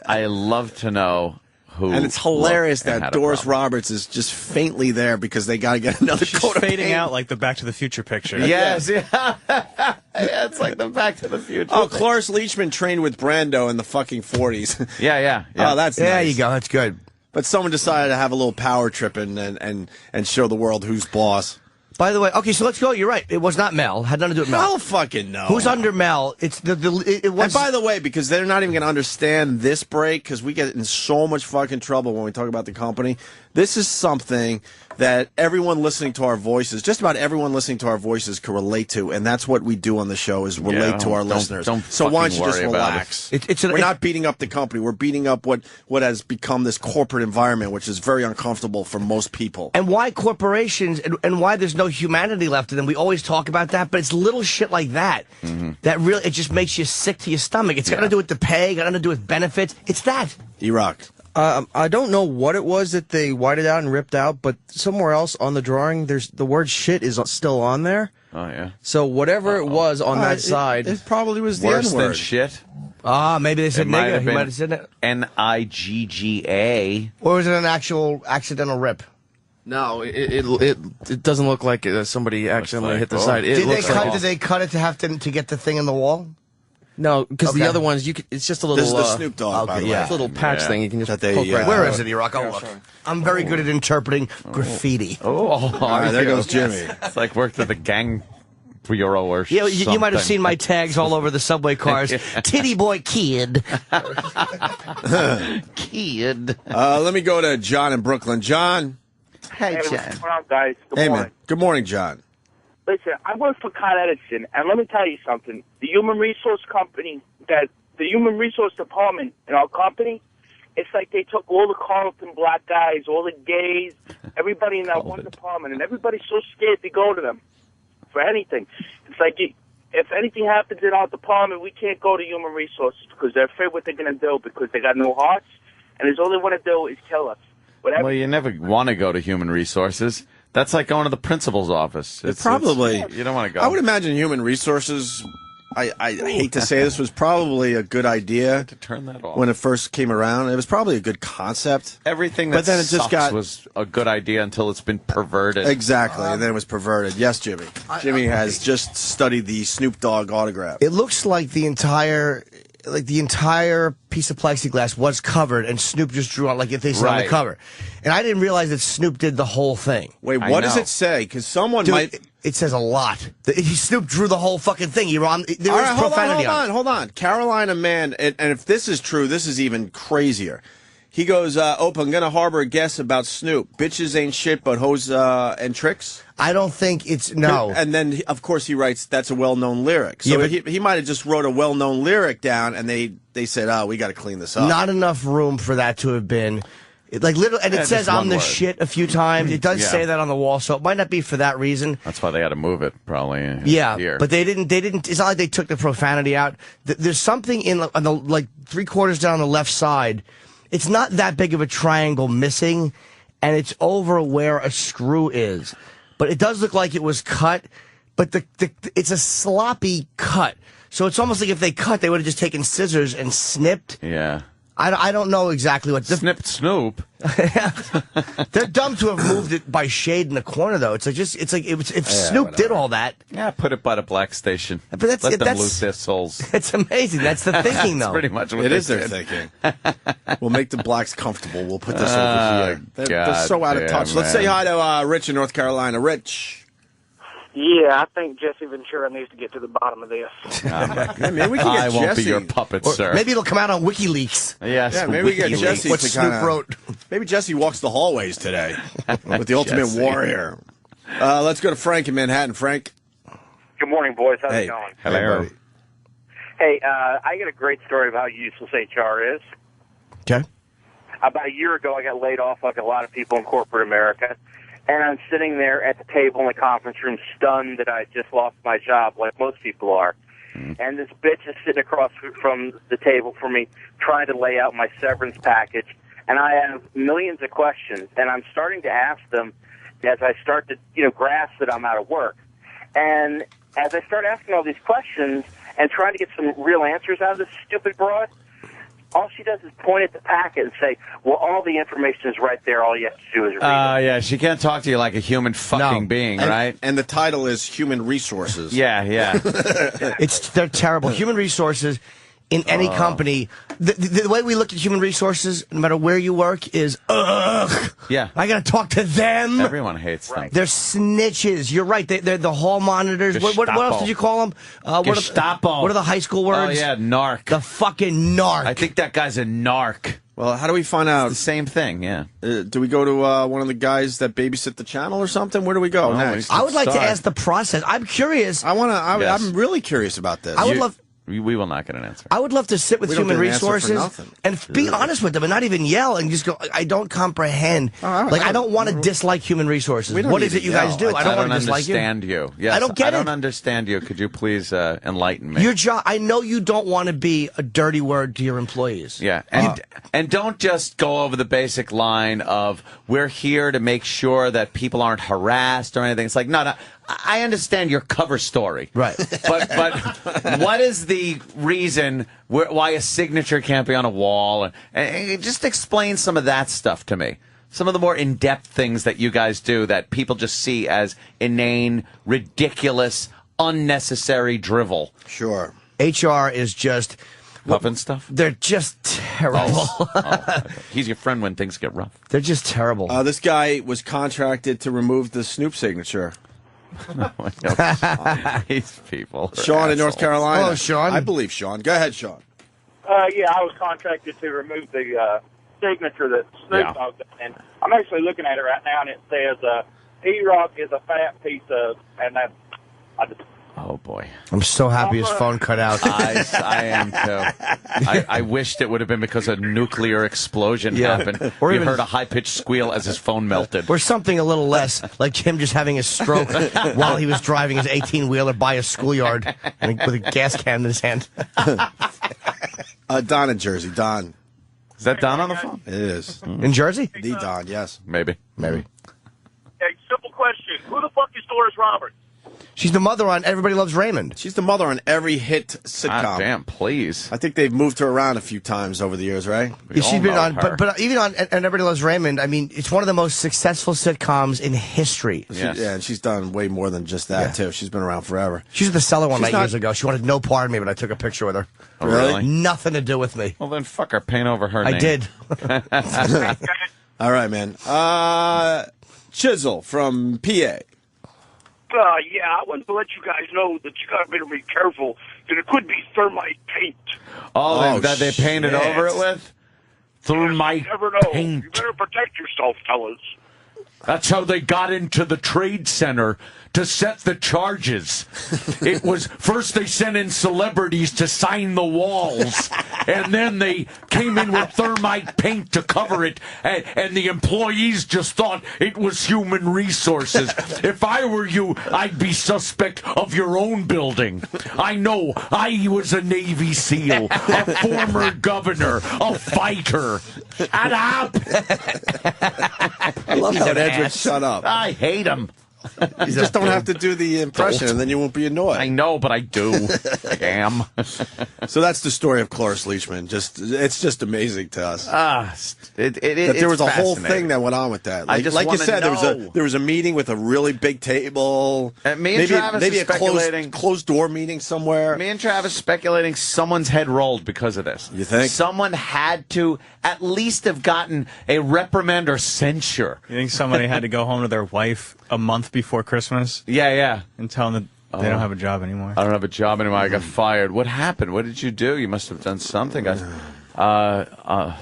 Speaker 4: I love to know who.
Speaker 3: And it's hilarious that Doris Roberts is just faintly there because they got to get another coat of
Speaker 9: fading
Speaker 3: paint.
Speaker 9: out like the Back to the Future picture.
Speaker 4: Yes, yeah. It's like the Back to the Future.
Speaker 3: Oh, Cloris Leachman trained with Brando in the fucking 40s.
Speaker 4: Yeah.
Speaker 3: Oh, that's
Speaker 7: there
Speaker 3: nice.
Speaker 7: you go. That's good.
Speaker 3: But someone decided to have a little power trip and show the world who's boss.
Speaker 7: By the way, okay, so let's go. You're right. It was not Mel. Had nothing to do with Mel.
Speaker 3: Hell fucking no.
Speaker 7: Who's under Mel? It's it was.
Speaker 3: And by the way, because they're not even going to understand this break, because we get in so much fucking trouble when we talk about the company. This is something that everyone listening to our voices, just about everyone listening to our voices, can relate to, and that's what we do on the show is relate to our listeners. So why don't you just relax?
Speaker 7: We're
Speaker 3: not beating up the company. We're beating up what has become this corporate environment, which is very uncomfortable for most people.
Speaker 7: And why corporations and why there's no humanity left in them. We always talk about that, but it's little shit like that that really it just makes you sick to your stomach. It's got to do with the pay, got to do with benefits. It's that.
Speaker 3: E-Rock.
Speaker 10: I don't know what it was that they whited out and ripped out, but somewhere else on the drawing, the word shit is still on there.
Speaker 4: Oh, yeah.
Speaker 10: So whatever it was on that side.
Speaker 3: It probably was the
Speaker 4: Worse
Speaker 3: N-word.
Speaker 4: than shit.
Speaker 7: Maybe they said nigga. He might have said it.
Speaker 4: N-I-G-G-A.
Speaker 7: Or was it an actual accidental rip?
Speaker 10: No, it doesn't look like somebody accidentally hit the side.
Speaker 7: Did they cut it to have to get the thing in the wall?
Speaker 10: No, because the other ones, it's just a little.
Speaker 3: This is the Snoop Dogg, by the way.
Speaker 10: It's a little patch thing. You can just poke right
Speaker 7: Where
Speaker 10: through
Speaker 7: is it, E-Rock? I'll look. I'm very good at interpreting graffiti.
Speaker 3: All right, there goes Jimmy.
Speaker 4: It's like worked at the gang bureau or
Speaker 7: Yeah,
Speaker 4: something.
Speaker 7: you might have seen my tags all over the subway cars. Titty boy kid.
Speaker 4: Kid.
Speaker 3: Let me go to John in Brooklyn. John.
Speaker 4: Hey,
Speaker 8: what's
Speaker 4: John.
Speaker 8: going on, guys? Good
Speaker 3: Hey,
Speaker 8: morning.
Speaker 3: man. Good morning, John.
Speaker 8: Listen, I work for Con Edison, and let me tell you something. The human resource department in our company, it's like they took all the Carlton black guys, all the gays, everybody in that one department, and everybody's so scared to go to them for anything. It's like if anything happens in our department, we can't go to human resources because they're afraid what they're going to do because they got no hearts, and all they want to do is kill us.
Speaker 4: Well, you never want to go to human resources. That's like going to the principal's office. You don't want to go.
Speaker 3: I would imagine human resources. I hate to say this was probably a good idea
Speaker 4: to turn that off
Speaker 3: when it first came around. It was probably a good concept.
Speaker 4: Everything that was a good idea until it's been perverted.
Speaker 3: Exactly, and then it was perverted. Yes, Jimmy. Jimmy has just studied the Snoop Dogg autograph.
Speaker 7: It looks like the entire piece of plexiglass was covered, and Snoop just drew on like if they said on the cover. And I didn't realize that Snoop did the whole thing.
Speaker 3: Wait, what does it say? Because someone might.
Speaker 7: It says a lot. Snoop drew the whole fucking thing. There is profanity on it.
Speaker 3: Hold on. Carolina man, and if this is true, this is even crazier. He goes, Opie, I'm going to harbor a guess about Snoop. Bitches ain't shit but hoes and tricks.
Speaker 7: I don't think it's, no.
Speaker 3: And then, of course, he writes, that's a well-known lyric. So he might have just wrote a well-known lyric down, and they said, we got to clean this up.
Speaker 7: Not enough room for that to have been. It says I'm the shit a few times. It does say that on the wall, so it might not be for that reason.
Speaker 4: That's why they had to move it, probably.
Speaker 7: But they didn't. It's not like they took the profanity out. There's something on the 3/4 down the left side. It's not that big of a triangle missing, and it's over where a screw is. But it does look like it was cut. But it's a sloppy cut. So it's almost like if they cut, they would have just taken scissors and snipped.
Speaker 4: Yeah.
Speaker 7: I don't know exactly what.
Speaker 4: Snip Snoop.
Speaker 7: They're dumb to have moved it by shade in the corner, though. It's like if Snoop did all that.
Speaker 4: Yeah, put it by the black station.
Speaker 7: But let them
Speaker 4: lose their souls.
Speaker 7: It's amazing. That's the thinking,
Speaker 4: That's
Speaker 7: though.
Speaker 4: pretty much what
Speaker 3: It
Speaker 4: they
Speaker 3: is their
Speaker 4: did.
Speaker 3: thinking. We'll make the blacks comfortable. We'll put this over here. They're so out of
Speaker 4: goddamn,
Speaker 3: touch. Let's say hi to Rich in North Carolina. Rich.
Speaker 11: Yeah, I think Jesse Ventura needs to get to the bottom of this.
Speaker 3: Maybe we can get
Speaker 4: I won't
Speaker 3: Jesse.
Speaker 4: be your puppet,
Speaker 7: Or
Speaker 4: sir.
Speaker 7: maybe it'll come out on WikiLeaks.
Speaker 4: Yes,
Speaker 3: Yeah, maybe we get
Speaker 4: WikiLeaks.
Speaker 3: Jesse
Speaker 7: What
Speaker 3: to
Speaker 7: Snoop
Speaker 3: kinda,
Speaker 7: wrote.
Speaker 3: Maybe Jesse walks the hallways today with the Ultimate
Speaker 4: Jesse.
Speaker 3: Warrior. Let's go to Frank in Manhattan. Frank.
Speaker 12: Good morning, boys. How's
Speaker 3: Hey.
Speaker 12: it going?
Speaker 4: Hello.
Speaker 3: buddy.
Speaker 12: Hey, I got a great story of how useless HR is.
Speaker 7: Okay.
Speaker 12: About a year ago, I got laid off like a lot of people in corporate America. And I'm sitting there at the table in the conference room stunned that I just lost my job like most people are. And this bitch is sitting across from the table from me trying to lay out my severance package. And I have millions of questions. And I'm starting to ask them as I start to, grasp that I'm out of work. And as I start asking all these questions and trying to get some real answers out of this stupid broad, all she does is point at the packet and say, well, all the information is right there. All you have to do is read it.
Speaker 4: Yeah, she can't talk to you like a human fucking being, right?
Speaker 3: And the title is Human Resources.
Speaker 4: Yeah.
Speaker 7: They're terrible. Human resources in any company. The way we look at human resources, no matter where you work, is ugh.
Speaker 4: Yeah.
Speaker 7: I got to talk to them.
Speaker 4: Everyone hates them.
Speaker 7: They're snitches. You're right. They're the hall monitors. What else did you call them?
Speaker 4: Gestapo.
Speaker 7: What are the high school words?
Speaker 4: Oh, yeah, narc.
Speaker 7: The fucking narc.
Speaker 4: I think that guy's a narc.
Speaker 3: Well, how do we find out?
Speaker 4: The same thing, yeah.
Speaker 3: Do we go to one of the guys that babysit the channel or something? Where do we go next?
Speaker 7: I would like to ask the process. I'm curious.
Speaker 4: Yes.
Speaker 3: I'm really curious about this.
Speaker 7: I would love.
Speaker 4: We will not get an answer.
Speaker 7: I would love to sit with
Speaker 3: We don't
Speaker 7: human
Speaker 3: get an answer for
Speaker 7: resources
Speaker 3: nothing.
Speaker 7: and be honest with them and not even yell and just go, I don't comprehend. I don't want to dislike human resources.
Speaker 3: We don't
Speaker 7: What
Speaker 3: need
Speaker 7: is it
Speaker 3: to
Speaker 7: you guys
Speaker 3: yell.
Speaker 7: do? I don't want to dislike you.
Speaker 4: understand you. Yes,
Speaker 7: I don't get
Speaker 4: I don't
Speaker 7: it.
Speaker 4: understand you. Could you please enlighten me?
Speaker 7: Your job. I know you don't want to be a dirty word to your employees.
Speaker 4: Yeah, and don't just go over the basic line of we're here to make sure that people aren't harassed or anything. It's like, no. I understand your cover story,
Speaker 7: Right?
Speaker 4: But what is the reason why a signature can't be on a wall? And just explain some of that stuff to me. Some of the more in-depth things that you guys do that people just see as inane, ridiculous, unnecessary drivel.
Speaker 3: Sure.
Speaker 7: HR is just
Speaker 4: puffing stuff.
Speaker 7: They're just terrible.
Speaker 4: He's your friend when things get rough.
Speaker 7: They're just terrible.
Speaker 3: This guy was contracted to remove the Snoop signature.
Speaker 4: These people.
Speaker 3: Sean in North Carolina.
Speaker 7: Hello, Sean.
Speaker 3: I believe Sean. Go ahead, Sean.
Speaker 11: Yeah, I was contracted to remove the signature that Snoop Dogg done. And I'm actually looking at it right now, and it says, E-Rock is a fat piece of, and that,
Speaker 4: Oh, boy.
Speaker 7: I'm so happy his phone cut out.
Speaker 4: I am, too. I wished it would have been because a nuclear explosion happened.
Speaker 7: Or
Speaker 4: You
Speaker 7: even-
Speaker 4: heard a high-pitched squeal as his phone melted.
Speaker 7: Or something a little less, like him just having a stroke while he was driving his 18-wheeler by a schoolyard with a gas can in his hand.
Speaker 3: Don in Jersey. Don.
Speaker 4: Is that Don on the phone?
Speaker 3: It is.
Speaker 7: In Jersey?
Speaker 3: The Don, yes.
Speaker 4: Maybe.
Speaker 7: Maybe.
Speaker 13: Hey, simple question. Who the fuck is Doris Roberts?
Speaker 7: She's the mother on Everybody Loves Raymond.
Speaker 3: She's the mother on every hit sitcom.
Speaker 4: Ah, damn, please.
Speaker 3: I think they've moved her around a few times over the years, right?
Speaker 7: Yeah, she's been on, but even on and Everybody Loves Raymond. I mean, it's one of the most successful sitcoms in history.
Speaker 3: Yeah, and she's done way more than just that, too. She's been around forever.
Speaker 7: She was at the Cellar one
Speaker 3: She's
Speaker 7: night
Speaker 3: not-
Speaker 7: years ago. She wanted no part of me, but I took a picture with her.
Speaker 4: Oh, really?
Speaker 7: Nothing to do with me.
Speaker 4: Well, then fuck her. Paint over her name.
Speaker 7: I did.
Speaker 3: All right, man. Chisel from PA.
Speaker 13: Yeah, I wanted to let you guys know that you got to be careful that it could be thermite paint.
Speaker 4: Oh, that they painted
Speaker 3: shit.
Speaker 4: over it with? Thermite
Speaker 13: You never know.
Speaker 4: paint.
Speaker 13: You better protect yourself, fellas.
Speaker 2: That's how they got into the trade center to set the charges. It was first they sent in celebrities to sign the walls, and then they came in with thermite paint to cover it, and the employees just thought it was human resources. If I were you, I'd be suspect of your own building. I know I was a Navy SEAL, a former governor, a fighter. Shut up!
Speaker 3: I love how Edward shut up.
Speaker 2: I hate him.
Speaker 3: You just don't have to do the impression, and then you won't be annoyed.
Speaker 2: I know, but I do. I am.
Speaker 3: So that's the story of Cloris Leachman. It's just amazing to us.
Speaker 4: That
Speaker 3: there was a whole thing that went on with that. Like you said, there was a meeting with a really big table.
Speaker 4: Me and Travis
Speaker 3: maybe
Speaker 4: speculating
Speaker 3: closed door meeting somewhere.
Speaker 4: Me and Travis speculating someone's head rolled because of this.
Speaker 3: You think?
Speaker 4: Someone had to at least have gotten a reprimand or censure.
Speaker 9: You think somebody had to go home to their wife a month before Christmas?
Speaker 4: Yeah.
Speaker 9: And tell them that they don't have a job anymore.
Speaker 2: I don't have a job anymore. I got fired. What happened? What did you do? You must have done something, guys. Cloris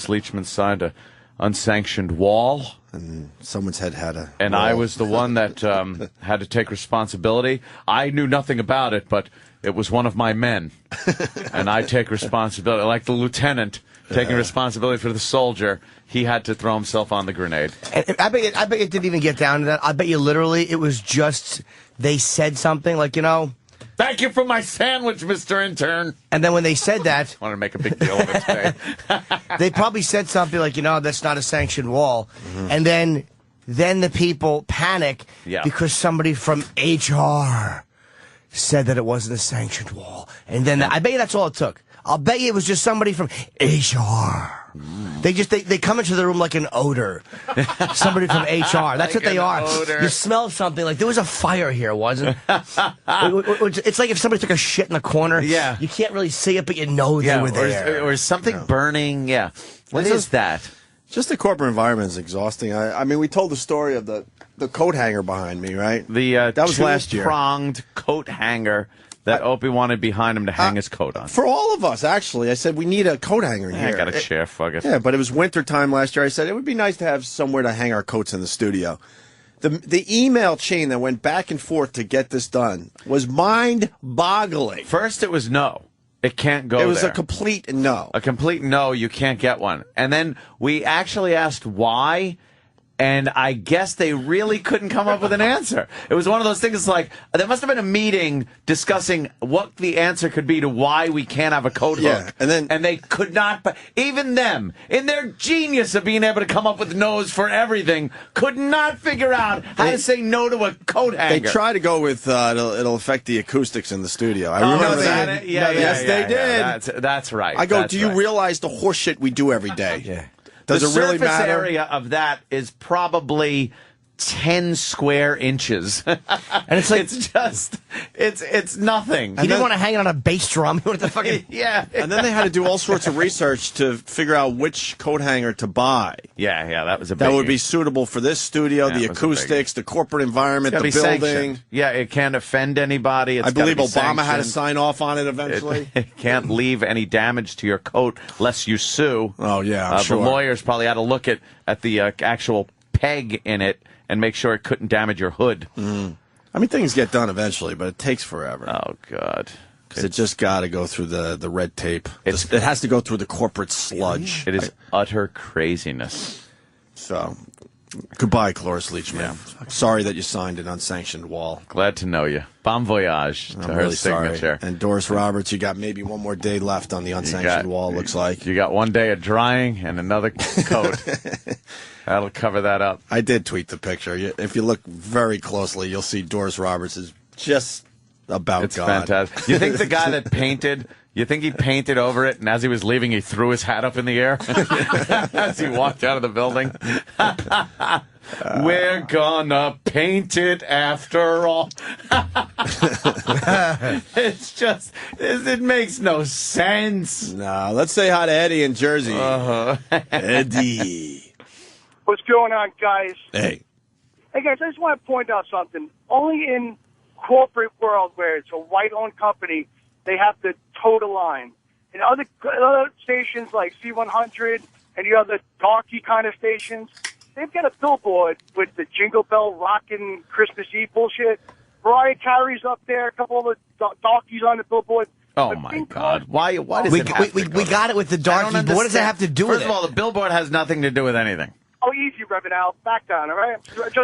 Speaker 2: Leachman signed a unsanctioned wall.
Speaker 3: And someone's head had a
Speaker 2: And
Speaker 3: wall.
Speaker 2: I was the one that had to take responsibility. I knew nothing about it, but it was one of my men. And I take responsibility. Like the lieutenant taking responsibility for the soldier, he had to throw himself on the grenade.
Speaker 7: And I bet it didn't even get down to that. I bet you literally it was just they said something like,
Speaker 2: Thank you for my sandwich, Mr. Intern.
Speaker 7: And then when they said that,
Speaker 2: I want to make a big deal of it today.
Speaker 7: They probably said something like, that's not a sanctioned wall. And then the people panic because somebody from HR said that it wasn't a sanctioned wall. And then I bet you that's all it took. I'll bet you it was just somebody from HR. They come into the room like an odor. Somebody from HR. That's what they are.
Speaker 4: Odor.
Speaker 7: You smell something like there was a fire here, wasn't it? It's like if somebody took a shit in the corner.
Speaker 4: Yeah.
Speaker 7: You can't really see it, but you know they were there.
Speaker 4: Or something burning. Yeah. What is that?
Speaker 3: Just the corporate environment is exhausting. I mean, we told the story of the coat hanger behind me, right?
Speaker 4: That
Speaker 3: was last year.
Speaker 4: Two-pronged coat hanger that Opie wanted behind him to hang his coat on.
Speaker 3: For all of us, actually. I said, we need a coat hanger here.
Speaker 4: I got a chair, fuck it.
Speaker 3: Yeah, but it was winter time last year. I said, it would be nice to have somewhere to hang our coats in the studio. The email chain that went back and forth to get this done was mind-boggling.
Speaker 4: First, it was no. It can't go there.
Speaker 3: It was a complete no.
Speaker 4: A complete no, you can't get one. And then we actually asked why, and I guess they really couldn't come up with an answer. It was one of those things like, there must have been a meeting discussing what the answer could be to why we can't have a coat hook. And they could not, but even them, in their genius of being able to come up with no's for everything, could not figure out how to say no to a coat hanger.
Speaker 3: They try to go with, it'll affect the acoustics in the studio. I remember that.
Speaker 4: Yes,
Speaker 3: they did.
Speaker 4: That's right.
Speaker 3: I go, do you realize the horse shit we do every day?
Speaker 7: Yeah.
Speaker 3: Does it really matter?
Speaker 4: The surface area of that is probably 10 square inches. And
Speaker 7: it's like
Speaker 4: it's nothing.
Speaker 7: You didn't want to hang it on a bass drum. You wanted to fucking
Speaker 3: And then they had to do all sorts of research to figure out which coat hanger to buy.
Speaker 4: Yeah, that was a big
Speaker 3: that would be suitable for this studio, the
Speaker 4: that was a
Speaker 3: acoustics, the corporate environment, the building.
Speaker 4: Sanctioned. Yeah, it can't offend anybody.
Speaker 3: I believe Obama had to sign off on it eventually.
Speaker 4: It can't leave any damage to your coat lest you sue.
Speaker 3: Oh yeah, I'm sure.
Speaker 4: The lawyers probably had to look at the actual peg in it and make sure it couldn't damage your hood.
Speaker 3: I mean, things get done eventually, but it takes forever.
Speaker 4: Oh, God.
Speaker 3: Because it just got to go through the red tape. It has to go through the corporate sludge.
Speaker 4: It is utter craziness.
Speaker 3: So, goodbye, Cloris Leachman. Yeah. Sorry that you signed an unsanctioned wall.
Speaker 4: Glad to know you. Bon voyage to her
Speaker 3: really
Speaker 4: signature.
Speaker 3: Sorry. And Doris Roberts, you got maybe one more day left on the unsanctioned wall, looks like.
Speaker 4: You got one day of drying and another coat. That'll cover that up.
Speaker 3: I did tweet the picture. If you look very closely, you'll see Doris Roberts is just about
Speaker 4: it's
Speaker 3: God.
Speaker 4: It's fantastic. You think the guy that painted, you think he painted over it, and as he was leaving, he threw his hat up in the air as he walked out of the building? We're gonna paint it after all. It's just, it makes no sense.
Speaker 3: No, let's say hi to Eddie in Jersey. Eddie.
Speaker 11: What's going on, guys?
Speaker 3: Hey.
Speaker 11: Hey, guys, I just want to point out something. Only in corporate world where it's a white-owned company, they have to toe the line. In other stations like C100 and the other darky kind of stations, they've got a billboard with the Jingle Bell rockin' Christmas Eve bullshit. Mariah Carey's up there, a couple of the darkies on the billboard.
Speaker 4: Oh, my God. Why does
Speaker 7: we,
Speaker 4: it have
Speaker 7: we,
Speaker 4: to
Speaker 7: we got it with the darkies, but what does that have to do with it?
Speaker 4: First of all, the billboard has nothing to do with anything.
Speaker 11: Oh, easy, Reverend Al. Back down, all right?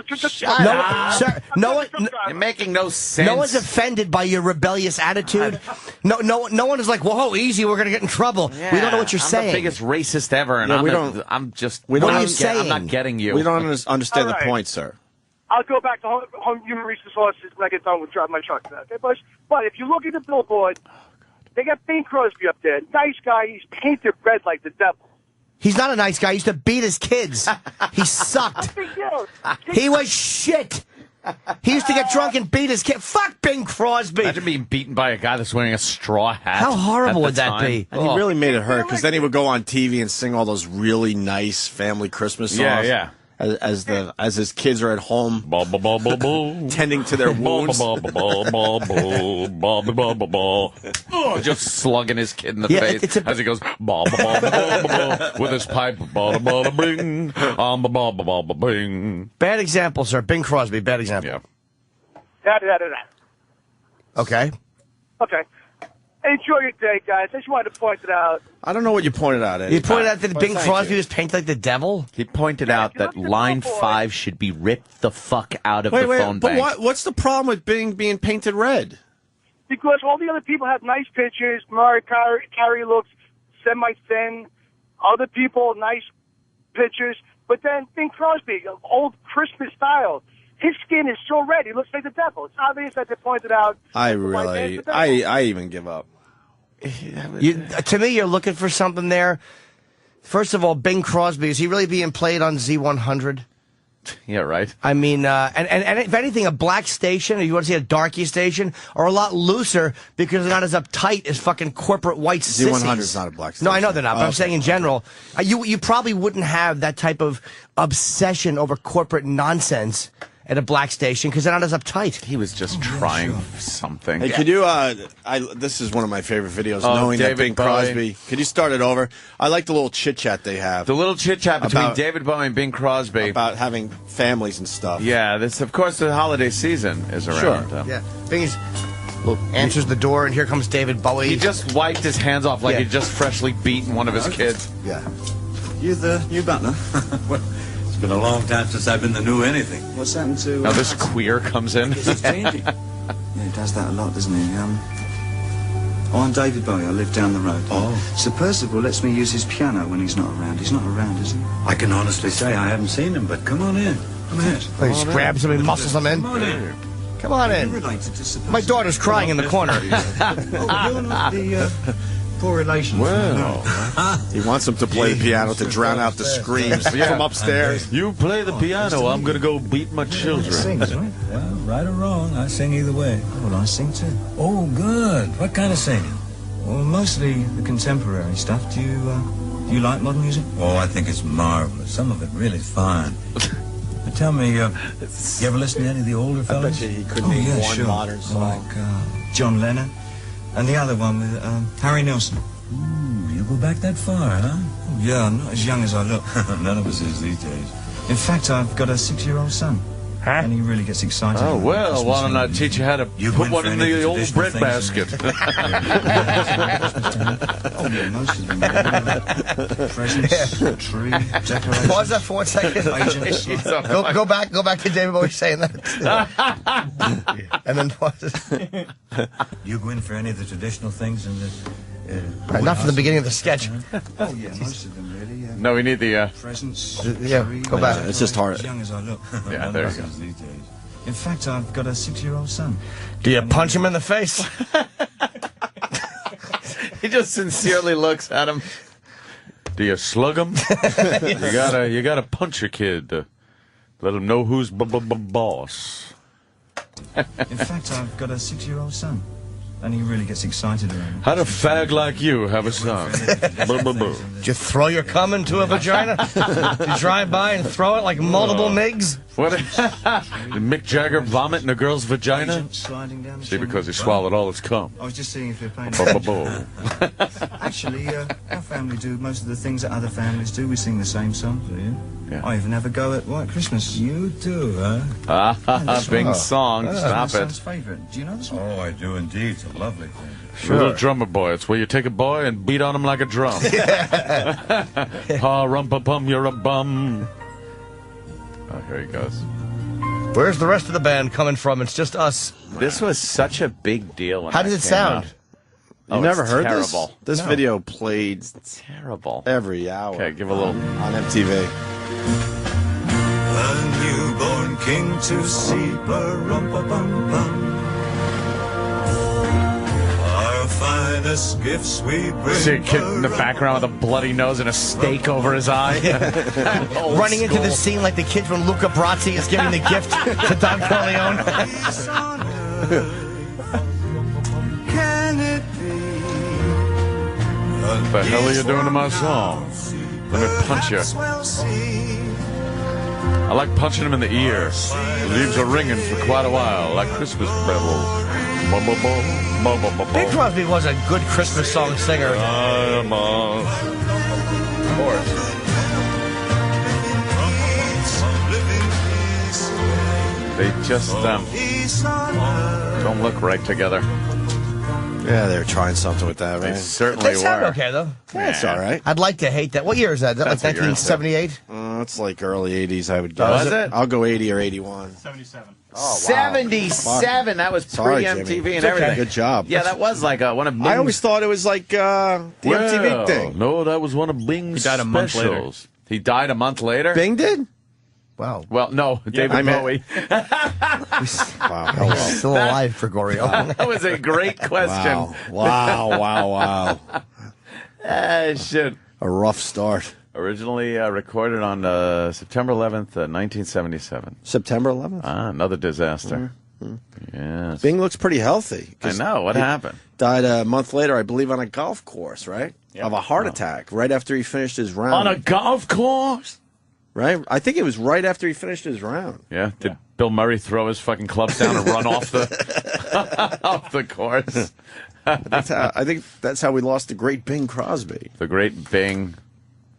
Speaker 11: Just
Speaker 7: Shut up. Sir,
Speaker 4: you're making no sense.
Speaker 7: No one's offended by your rebellious attitude. No one is like, whoa, easy, we're going to get in trouble.
Speaker 4: Yeah,
Speaker 7: we don't know what you're saying.
Speaker 4: I'm the biggest racist ever, and
Speaker 3: Yeah,
Speaker 4: I'm
Speaker 3: what are you saying?
Speaker 4: I'm not getting you.
Speaker 3: We don't understand the point, sir.
Speaker 11: I'll go back to home human resources when I get done with driving my truck. Okay, but if you look at the billboard, they got Bing Crosby up there. Nice guy. He's painted red like the devil.
Speaker 7: He's not a nice guy. He used to beat his kids. He sucked. He was shit. He used to get drunk and beat his kid. Fuck Bing Crosby.
Speaker 2: Imagine being beaten by a guy that's wearing a straw hat.
Speaker 7: How horrible would that be?
Speaker 3: And he really made it hurt because then he would go on TV and sing all those really nice family Christmas songs.
Speaker 2: Yeah.
Speaker 3: As his kids are at home tending to their wounds.
Speaker 2: Just slugging his kid in the face as he goes with his pipe.
Speaker 7: Bad example, sir. Bing Crosby, bad example. Okay.
Speaker 11: Enjoy your day, guys. I just wanted to point it out.
Speaker 3: I don't know what you pointed out, Eddie.
Speaker 7: You pointed out that Bing Crosby was painted like the devil?
Speaker 4: He pointed out that line 5 should be ripped the fuck out of the phone
Speaker 3: but
Speaker 4: bank.
Speaker 3: what's the problem with Bing being painted red?
Speaker 11: Because all the other people have nice pictures. Mariah Carey looks semi-thin. Other people, nice pictures. But then Bing Crosby, old Christmas style, his skin is so red, he looks like the devil. It's obvious that they pointed out.
Speaker 3: I even give up.
Speaker 7: To me, you're looking for something there. First of all, Bing Crosby, is he really being played on Z100?
Speaker 2: Yeah, right.
Speaker 7: I mean, and if anything, a black station, or you want to see a darky station, are a lot looser because they're not as uptight as fucking corporate white sissies.
Speaker 3: Z100 is not a black station.
Speaker 7: No, I know they're not, but I'm saying in general, you probably wouldn't have that type of obsession over corporate nonsense at a black station because they're not as uptight.
Speaker 2: He was just trying something.
Speaker 3: Hey, could you, this is one of my favorite videos, knowing
Speaker 2: David
Speaker 3: that Bing Crosby. Could you start it over? I like the little chit-chat they have.
Speaker 2: The little chit-chat between David Bowie and Bing Crosby.
Speaker 3: About having families and stuff.
Speaker 2: Yeah, this, of course, the holiday season is around.
Speaker 3: Sure.
Speaker 7: Yeah. Bing answers the door, and here comes David Bowie.
Speaker 2: He just wiped his hands off like he'd just freshly beaten one of his kids.
Speaker 3: Yeah.
Speaker 14: You the new butler? Well, it's been a long time since I've been the new anything. What's happened to...
Speaker 2: Now this queer comes in.
Speaker 14: It's changing. Yeah, he does that a lot, doesn't he? I'm David Bowie. I live down the road. Oh. Sir Percival lets me use his piano when he's not around. He's not around, is he? I can honestly say I haven't seen him, but come on in. Come in.
Speaker 7: He just grabs him and muscles him in.
Speaker 14: Come on in.
Speaker 7: Come on in. My daughter's crying in the corner.
Speaker 14: You're not the poor relation.
Speaker 3: Well, he wants him to play the piano to drown out the screams from upstairs.
Speaker 2: You play the piano, I'm going to go beat my children.
Speaker 14: Sings, right? Well, right or wrong, I sing either way. Well, I sing too. Oh, good. What kind of singing? Well, mostly the contemporary stuff. Do you like modern music? Oh, I think it's marvelous. Some of it really fine. Tell me, you ever listen to any of the older fellas?
Speaker 3: I bet you he could name one modern song.
Speaker 14: Like John Lennon, and the other one with Harry Nilsson. Ooh, you go back that far, huh? Oh, yeah, I'm not as young as I look. None of us is these days. In fact, I've got a 6-year-old son. Huh? And he really gets excited.
Speaker 2: Oh, well, why don't I teach you how to put one in the old bread basket?
Speaker 14: Oh, yeah, most of them. Presents, tree, decorations.
Speaker 7: Pause that for 1 second. Go back to David Bowie saying that. And then pause.
Speaker 14: You go in for any of the traditional things in the...
Speaker 7: not from the beginning of the sketch.
Speaker 14: Oh, yeah, most of them, really. Yeah.
Speaker 2: No, we need the...
Speaker 14: Presents.
Speaker 7: Yeah, go back.
Speaker 3: It's just hard.
Speaker 14: As young as I look.
Speaker 2: Yeah, there you go.
Speaker 14: These days. In fact, I've got a 6-year-old son.
Speaker 7: Do you punch him in the face?
Speaker 2: He just sincerely looks at him. Do you slug him? You gotta punch your kid to let him know who's boss.
Speaker 14: In fact, I've got a 6-year-old son. And he really gets excited around it.
Speaker 2: How'd a fag like you have a son?
Speaker 7: Did you throw your cum into a vagina? Did you drive by and throw it like multiple MIGs?
Speaker 2: What? Did Mick Jagger vomit in a girl's vagina? See, because he swallowed all his cum.
Speaker 14: I was just seeing if they're paying attention. Actually, our family do most of the things that other families do. We sing the same songs, do you?
Speaker 2: Yeah.
Speaker 14: I even have a go at White Christmas. You do, huh?
Speaker 2: Bing song. Stop
Speaker 14: my
Speaker 2: it.
Speaker 14: son's favorite. Do you know this one? Oh, I do indeed. It's a lovely thing.
Speaker 2: Sure. Little drummer boy. It's where you take a boy and beat on him like a drum. Ha, rum-pa-pum, you're a bum. Oh, here he goes.
Speaker 7: Where's the rest of the band coming from? It's just us.
Speaker 4: This was such a big deal. When
Speaker 7: How does it sound?
Speaker 3: You never heard
Speaker 4: terrible.
Speaker 3: this? This video played
Speaker 4: terrible
Speaker 3: every hour.
Speaker 2: Okay, give a little
Speaker 3: on MTV.
Speaker 14: A newborn king to see, ba-rum-pa-bum-bum. Our finest gifts we bring.
Speaker 2: See a kid in the background with a bloody nose and a steak over his eye.
Speaker 7: Running into the scene like the kid from Luca Brasi is giving the gift to Don Corleone.
Speaker 14: Can it be?
Speaker 2: What the hell are you doing to my song? Let me punch you. I like punching him in the ear. It leaves a ringing for quite a while, like Christmas bells.
Speaker 7: Bing Crosby was a good Christmas song singer.
Speaker 2: Of course. They just don't look right together.
Speaker 3: Yeah, they were trying something with that, right?
Speaker 2: They certainly
Speaker 7: They sound
Speaker 2: were.
Speaker 7: okay, though.
Speaker 3: Yeah, it's all right.
Speaker 7: I'd like to hate that. What year is that? Is that like
Speaker 2: That's what you're into.
Speaker 7: 1978?
Speaker 3: It's like early 80s, I would guess.
Speaker 2: Was it?
Speaker 3: I'll go 80 or 81.
Speaker 9: 77.
Speaker 3: Oh, wow.
Speaker 4: 77. That was
Speaker 3: Sorry,
Speaker 4: pre-MTV
Speaker 3: Jimmy.
Speaker 4: and everything.
Speaker 3: Good job.
Speaker 4: Yeah, that was like one of Bing's.
Speaker 3: I always thought it was like the MTV thing.
Speaker 2: No, that was one of Bing's
Speaker 9: He died a month later.
Speaker 2: specials. He died a month later?
Speaker 3: Bing did?
Speaker 7: Wow.
Speaker 2: Well, no, David
Speaker 3: I meant-
Speaker 2: Bowie.
Speaker 3: Wow.
Speaker 7: He's still alive, Gregorio.
Speaker 2: That was a great question.
Speaker 3: Wow.
Speaker 2: Shit.
Speaker 3: A rough start.
Speaker 2: Originally recorded on September 11th, 1977.
Speaker 3: September 11th?
Speaker 2: Another disaster. Yes.
Speaker 3: Bing looks pretty healthy.
Speaker 2: I know. What happened?
Speaker 3: Died a month later, I believe, on a golf course, right? Of a heart attack right after he finished his round.
Speaker 2: On a golf course?
Speaker 3: Right? I think it was right after he finished his round.
Speaker 2: Yeah. Did Bill Murray throw his fucking clubs down and run off the off the course?
Speaker 3: I think that's how we lost the great Bing Crosby.
Speaker 2: The great Bing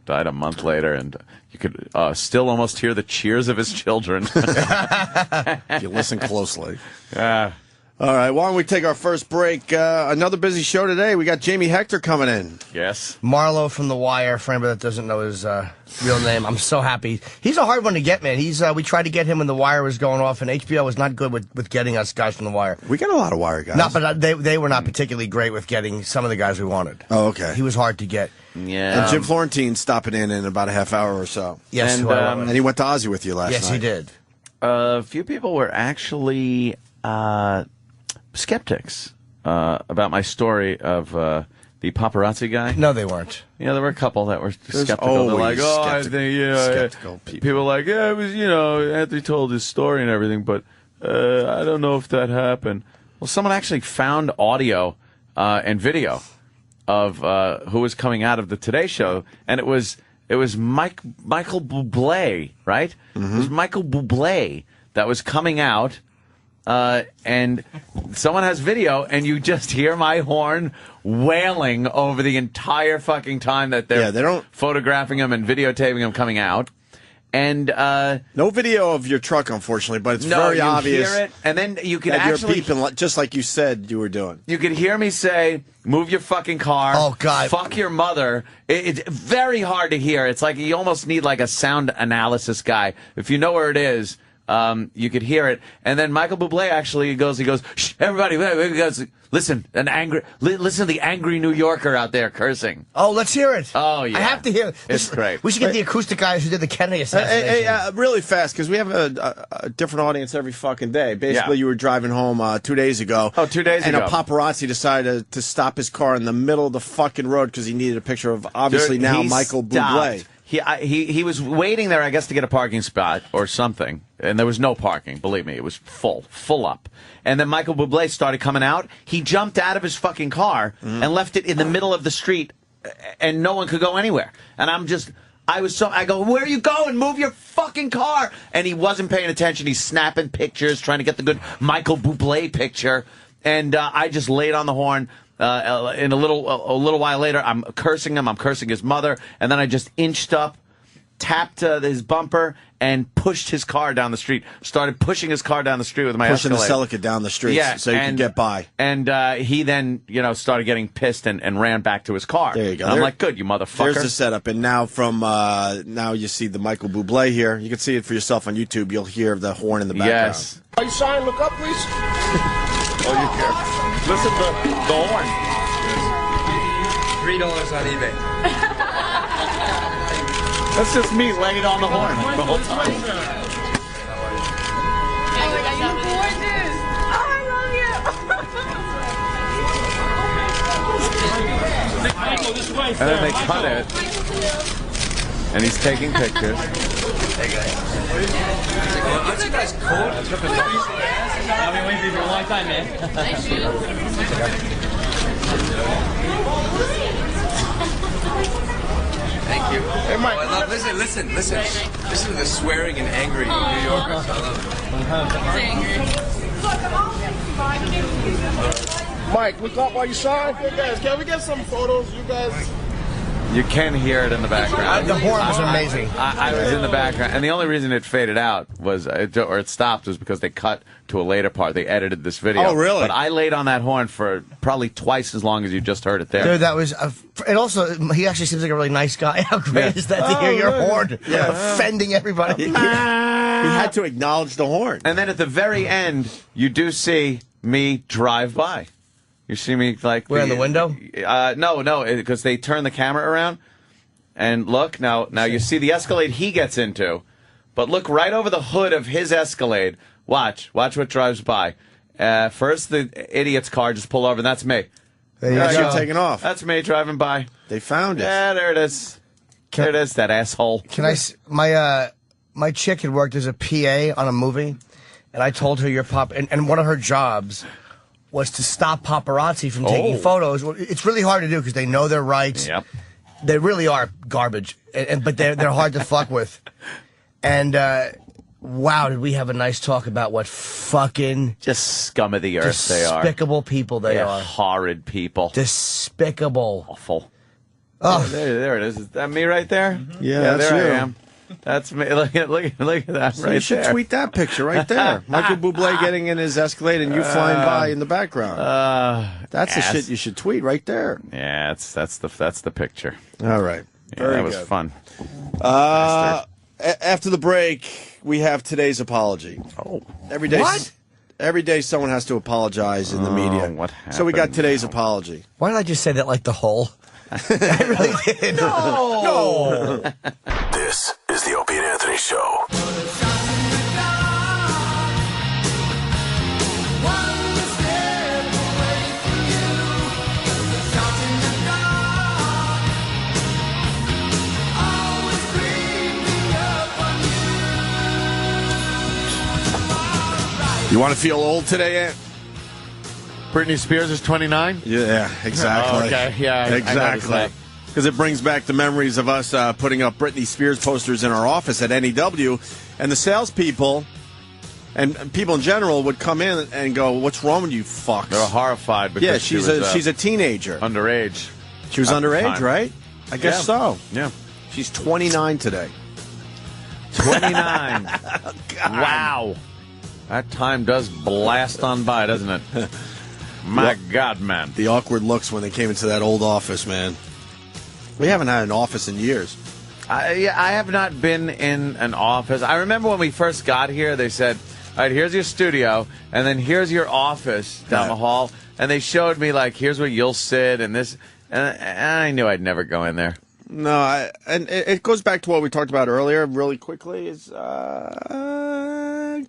Speaker 2: died a month later, and you could still almost hear the cheers of his children.
Speaker 3: If you listen closely.
Speaker 2: Yeah.
Speaker 3: All right, why don't we take our first break? Another busy show today. We got Jamie Hector coming in.
Speaker 2: Yes.
Speaker 7: Marlo from The Wire, for anybody that doesn't know his real name. I'm so happy. He's a hard one to get, man. We tried to get him when The Wire was going off, and HBO was not good with getting us guys from The Wire.
Speaker 3: We got a lot of Wire guys.
Speaker 7: No, but they were not particularly great with getting some of the guys we wanted.
Speaker 3: Oh, okay.
Speaker 7: He was hard to get.
Speaker 2: Yeah.
Speaker 3: And Jim Florentine's stopping in about a half hour or so.
Speaker 7: Yes,
Speaker 3: And he went to Ozzy with you last night.
Speaker 7: Yes, he did.
Speaker 2: A few people were actually skeptics about my story of the paparazzi guy.
Speaker 7: No, they weren't.
Speaker 2: Yeah, there were a couple that were skeptical.
Speaker 3: always
Speaker 2: They're like, I think,
Speaker 3: skeptical
Speaker 2: people were like, yeah, it was, Anthony told his story and everything, but I don't know if that happened. Well, someone actually found audio and video of who was coming out of the Today Show, and it was Michael Bublé, right?
Speaker 3: Mm-hmm.
Speaker 2: It was Michael Bublé that was coming out. And someone has video, and you just hear my horn wailing over the entire fucking time that they're photographing him and videotaping him coming out. And
Speaker 3: no video of your truck, unfortunately, but it's
Speaker 2: no,
Speaker 3: very
Speaker 2: you
Speaker 3: obvious.
Speaker 2: Hear it, and then you can
Speaker 3: that
Speaker 2: actually
Speaker 3: you're beeping just like you said you were doing.
Speaker 2: You could hear me say, "Move your fucking car."
Speaker 7: Oh God!
Speaker 2: Fuck your mother. It's very hard to hear. It's like you almost need like a sound analysis guy. If you know where it is. You could hear it, and then Michael Bublé actually he goes, "Shh, everybody, listen, listen to the angry New Yorker out there cursing."
Speaker 7: Oh, let's hear it.
Speaker 2: Oh yeah,
Speaker 7: I have to hear it.
Speaker 2: It's great.
Speaker 7: We should get the acoustic guys who did the Kennedy assassination.
Speaker 3: Hey, really fast, because we have a different audience every fucking day. Basically, you were driving home 2 days ago.
Speaker 2: Oh, 2 days
Speaker 3: and
Speaker 2: ago.
Speaker 3: And a paparazzi decided to stop his car in the middle of the fucking road because he needed a picture of, obviously, now Michael Bublé.
Speaker 2: He was waiting there, I guess, to get a parking spot or something, and there was no parking. Believe me, it was full up. And then Michael Bublé started coming out. He jumped out of his fucking car and left it in the middle of the street, and no one could go anywhere. And I go, where are you going? Move your fucking car! And he wasn't paying attention. He's snapping pictures, trying to get the good Michael Bublé picture. And I just laid on the horn. In a little while later, I'm cursing him. I'm cursing his mother, and then I just inched up, tapped his bumper, and pushed his car down the street. Started pushing his car down the street with my
Speaker 3: pushing
Speaker 2: Escalade.
Speaker 3: the Celica down the street, so you could get by.
Speaker 2: And he then, started getting pissed and ran back to his car.
Speaker 3: There you go.
Speaker 2: And I'm like, good, you motherfucker.
Speaker 3: There's the setup, and now now you see the Michael Bublé here. You can see it for yourself on YouTube. You'll hear the horn in the background.
Speaker 2: Yes.
Speaker 13: Hey, sign, look up, please.
Speaker 2: Oh, you care. Listen to the horn.
Speaker 10: $3 on eBay.
Speaker 2: That's just me laying on the horn the whole time.
Speaker 4: And then they cut it. And he's taking pictures.
Speaker 15: Hey guys. Aren't you guys cold? I've been waiting for you for a long time, man. Nice shoes. Thank you. Hey, Mike. Oh, listen. Listen to the swearing and angry New Yorkers. I love it.
Speaker 16: Mike, look up while you sign. Hey guys, can we get some photos? You guys.
Speaker 4: You can hear it in the background.
Speaker 7: The horn was amazing.
Speaker 4: I was in the background, and the only reason it faded out was, or it stopped, was because they cut to a later part. They edited this video.
Speaker 3: Oh, really?
Speaker 4: But I laid on that horn for probably twice as long as you just heard it there.
Speaker 7: Dude, that was, and also, he actually seems like a really nice guy. How great is that to hear your horn offending everybody?
Speaker 3: He had to acknowledge the horn.
Speaker 4: And then at the very end, you do see me drive by. You see me like...
Speaker 7: We're in the window?
Speaker 4: No, because they turn the camera around. And look, now you see the Escalade he gets into. But look right over the hood of his Escalade. Watch what drives by. First, the idiot's car just pulled over, and that's me.
Speaker 3: There you go. Taking off.
Speaker 4: That's me driving by.
Speaker 3: They found it.
Speaker 4: Yeah, there it is. There it is, that asshole.
Speaker 7: Can I... My chick had worked as a PA on a movie, and I told her your pop... And one of her jobs... was to stop paparazzi from taking photos. It's really hard to do because they know their rights.
Speaker 4: Yep.
Speaker 7: They really are garbage, but they're hard to fuck with. And wow, did we have a nice talk about what fucking
Speaker 4: just scum of the earth they are.
Speaker 7: Despicable people they are.
Speaker 4: Horrid people.
Speaker 7: Despicable.
Speaker 4: Awful.
Speaker 7: Oh,
Speaker 4: there it is. Is that me right there?
Speaker 3: Yeah, that's
Speaker 4: there
Speaker 3: you.
Speaker 4: I am. That's me. Look at that
Speaker 3: So
Speaker 4: right there.
Speaker 3: you should tweet that picture right there. Michael Bublé getting in his Escalade and you flying by in the background. That's the shit you should tweet right there.
Speaker 4: Yeah, that's the picture.
Speaker 3: All right.
Speaker 4: Yeah,
Speaker 3: Very
Speaker 4: that was
Speaker 3: good.
Speaker 4: fun.
Speaker 3: After the break, we have today's apology.
Speaker 4: Oh.
Speaker 3: Every day.
Speaker 7: What?
Speaker 3: Every day someone has to apologize in the media.
Speaker 4: What
Speaker 3: So we got
Speaker 4: happened
Speaker 3: today's
Speaker 4: now?
Speaker 3: apology.
Speaker 7: why did I just say that like the whole? I really did. No.
Speaker 17: This is the Opie and Anthony Show.
Speaker 3: You want to feel old today, Ant?
Speaker 2: Britney Spears is 29?
Speaker 3: Yeah, exactly.
Speaker 2: Oh, okay, yeah.
Speaker 3: Exactly. Because it brings back the memories of us putting up Britney Spears posters in our office at NEW, and the salespeople and people in general would come in and go, "What's wrong with you fucks?"
Speaker 4: They're horrified because
Speaker 3: yeah, she's a teenager.
Speaker 4: Underage.
Speaker 3: She was underage, right? I guess so.
Speaker 4: Yeah.
Speaker 3: She's 29 today.
Speaker 4: 29. Wow. That time does blast on by, doesn't it? My God, man.
Speaker 3: The awkward looks when they came into that old office, man. We haven't had an office in years.
Speaker 4: I have not been in an office. I remember when we first got here, they said, all right, here's your studio, and then here's your office down the hall. And they showed me, like, here's where you'll sit, and this. And I knew I'd never go in there.
Speaker 3: No, and it goes back to what we talked about earlier really quickly, is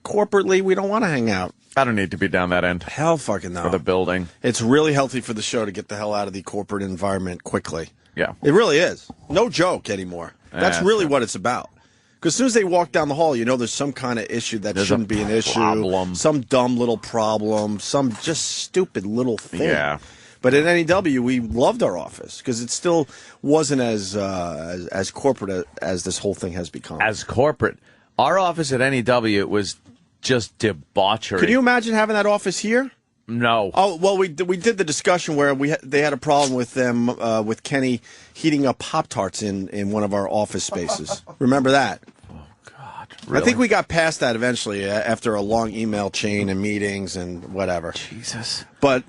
Speaker 3: corporately, we don't want to hang out.
Speaker 4: I don't need to be down that end.
Speaker 3: Hell fucking no.
Speaker 4: For the building.
Speaker 3: It's really healthy for the show to get the hell out of the corporate environment quickly.
Speaker 4: Yeah.
Speaker 3: It really is. No joke anymore. That's really what it's about. Because as soon as they walk down the hall, you know there's some kind of issue that shouldn't be an issue. Some dumb little problem. Some just stupid little thing.
Speaker 4: Yeah.
Speaker 3: But at NEW, we loved our office because it still wasn't as corporate as this whole thing has become.
Speaker 4: As corporate. Our office at NEW was just debauchery.
Speaker 3: Could you imagine having that office here?
Speaker 4: No.
Speaker 3: Oh, well, we did the discussion where they had a problem with them, with Kenny heating up Pop-Tarts in one of our office spaces. Remember that?
Speaker 4: Oh, God. Really?
Speaker 3: I think we got past that eventually after a long email chain and meetings and whatever.
Speaker 4: Jesus.
Speaker 3: But,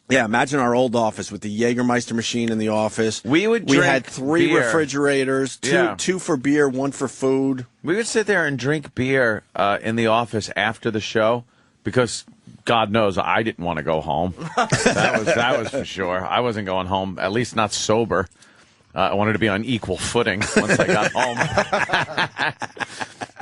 Speaker 3: yeah, imagine our old office with the Jägermeister machine in the office.
Speaker 4: We
Speaker 3: had 3
Speaker 4: beer.
Speaker 3: refrigerators, two for beer, 1 for food.
Speaker 4: We would sit there and drink beer in the office after the show because God knows I didn't want to go home. That was for sure. I wasn't going home, at least not sober. I wanted to be on equal footing once I got home.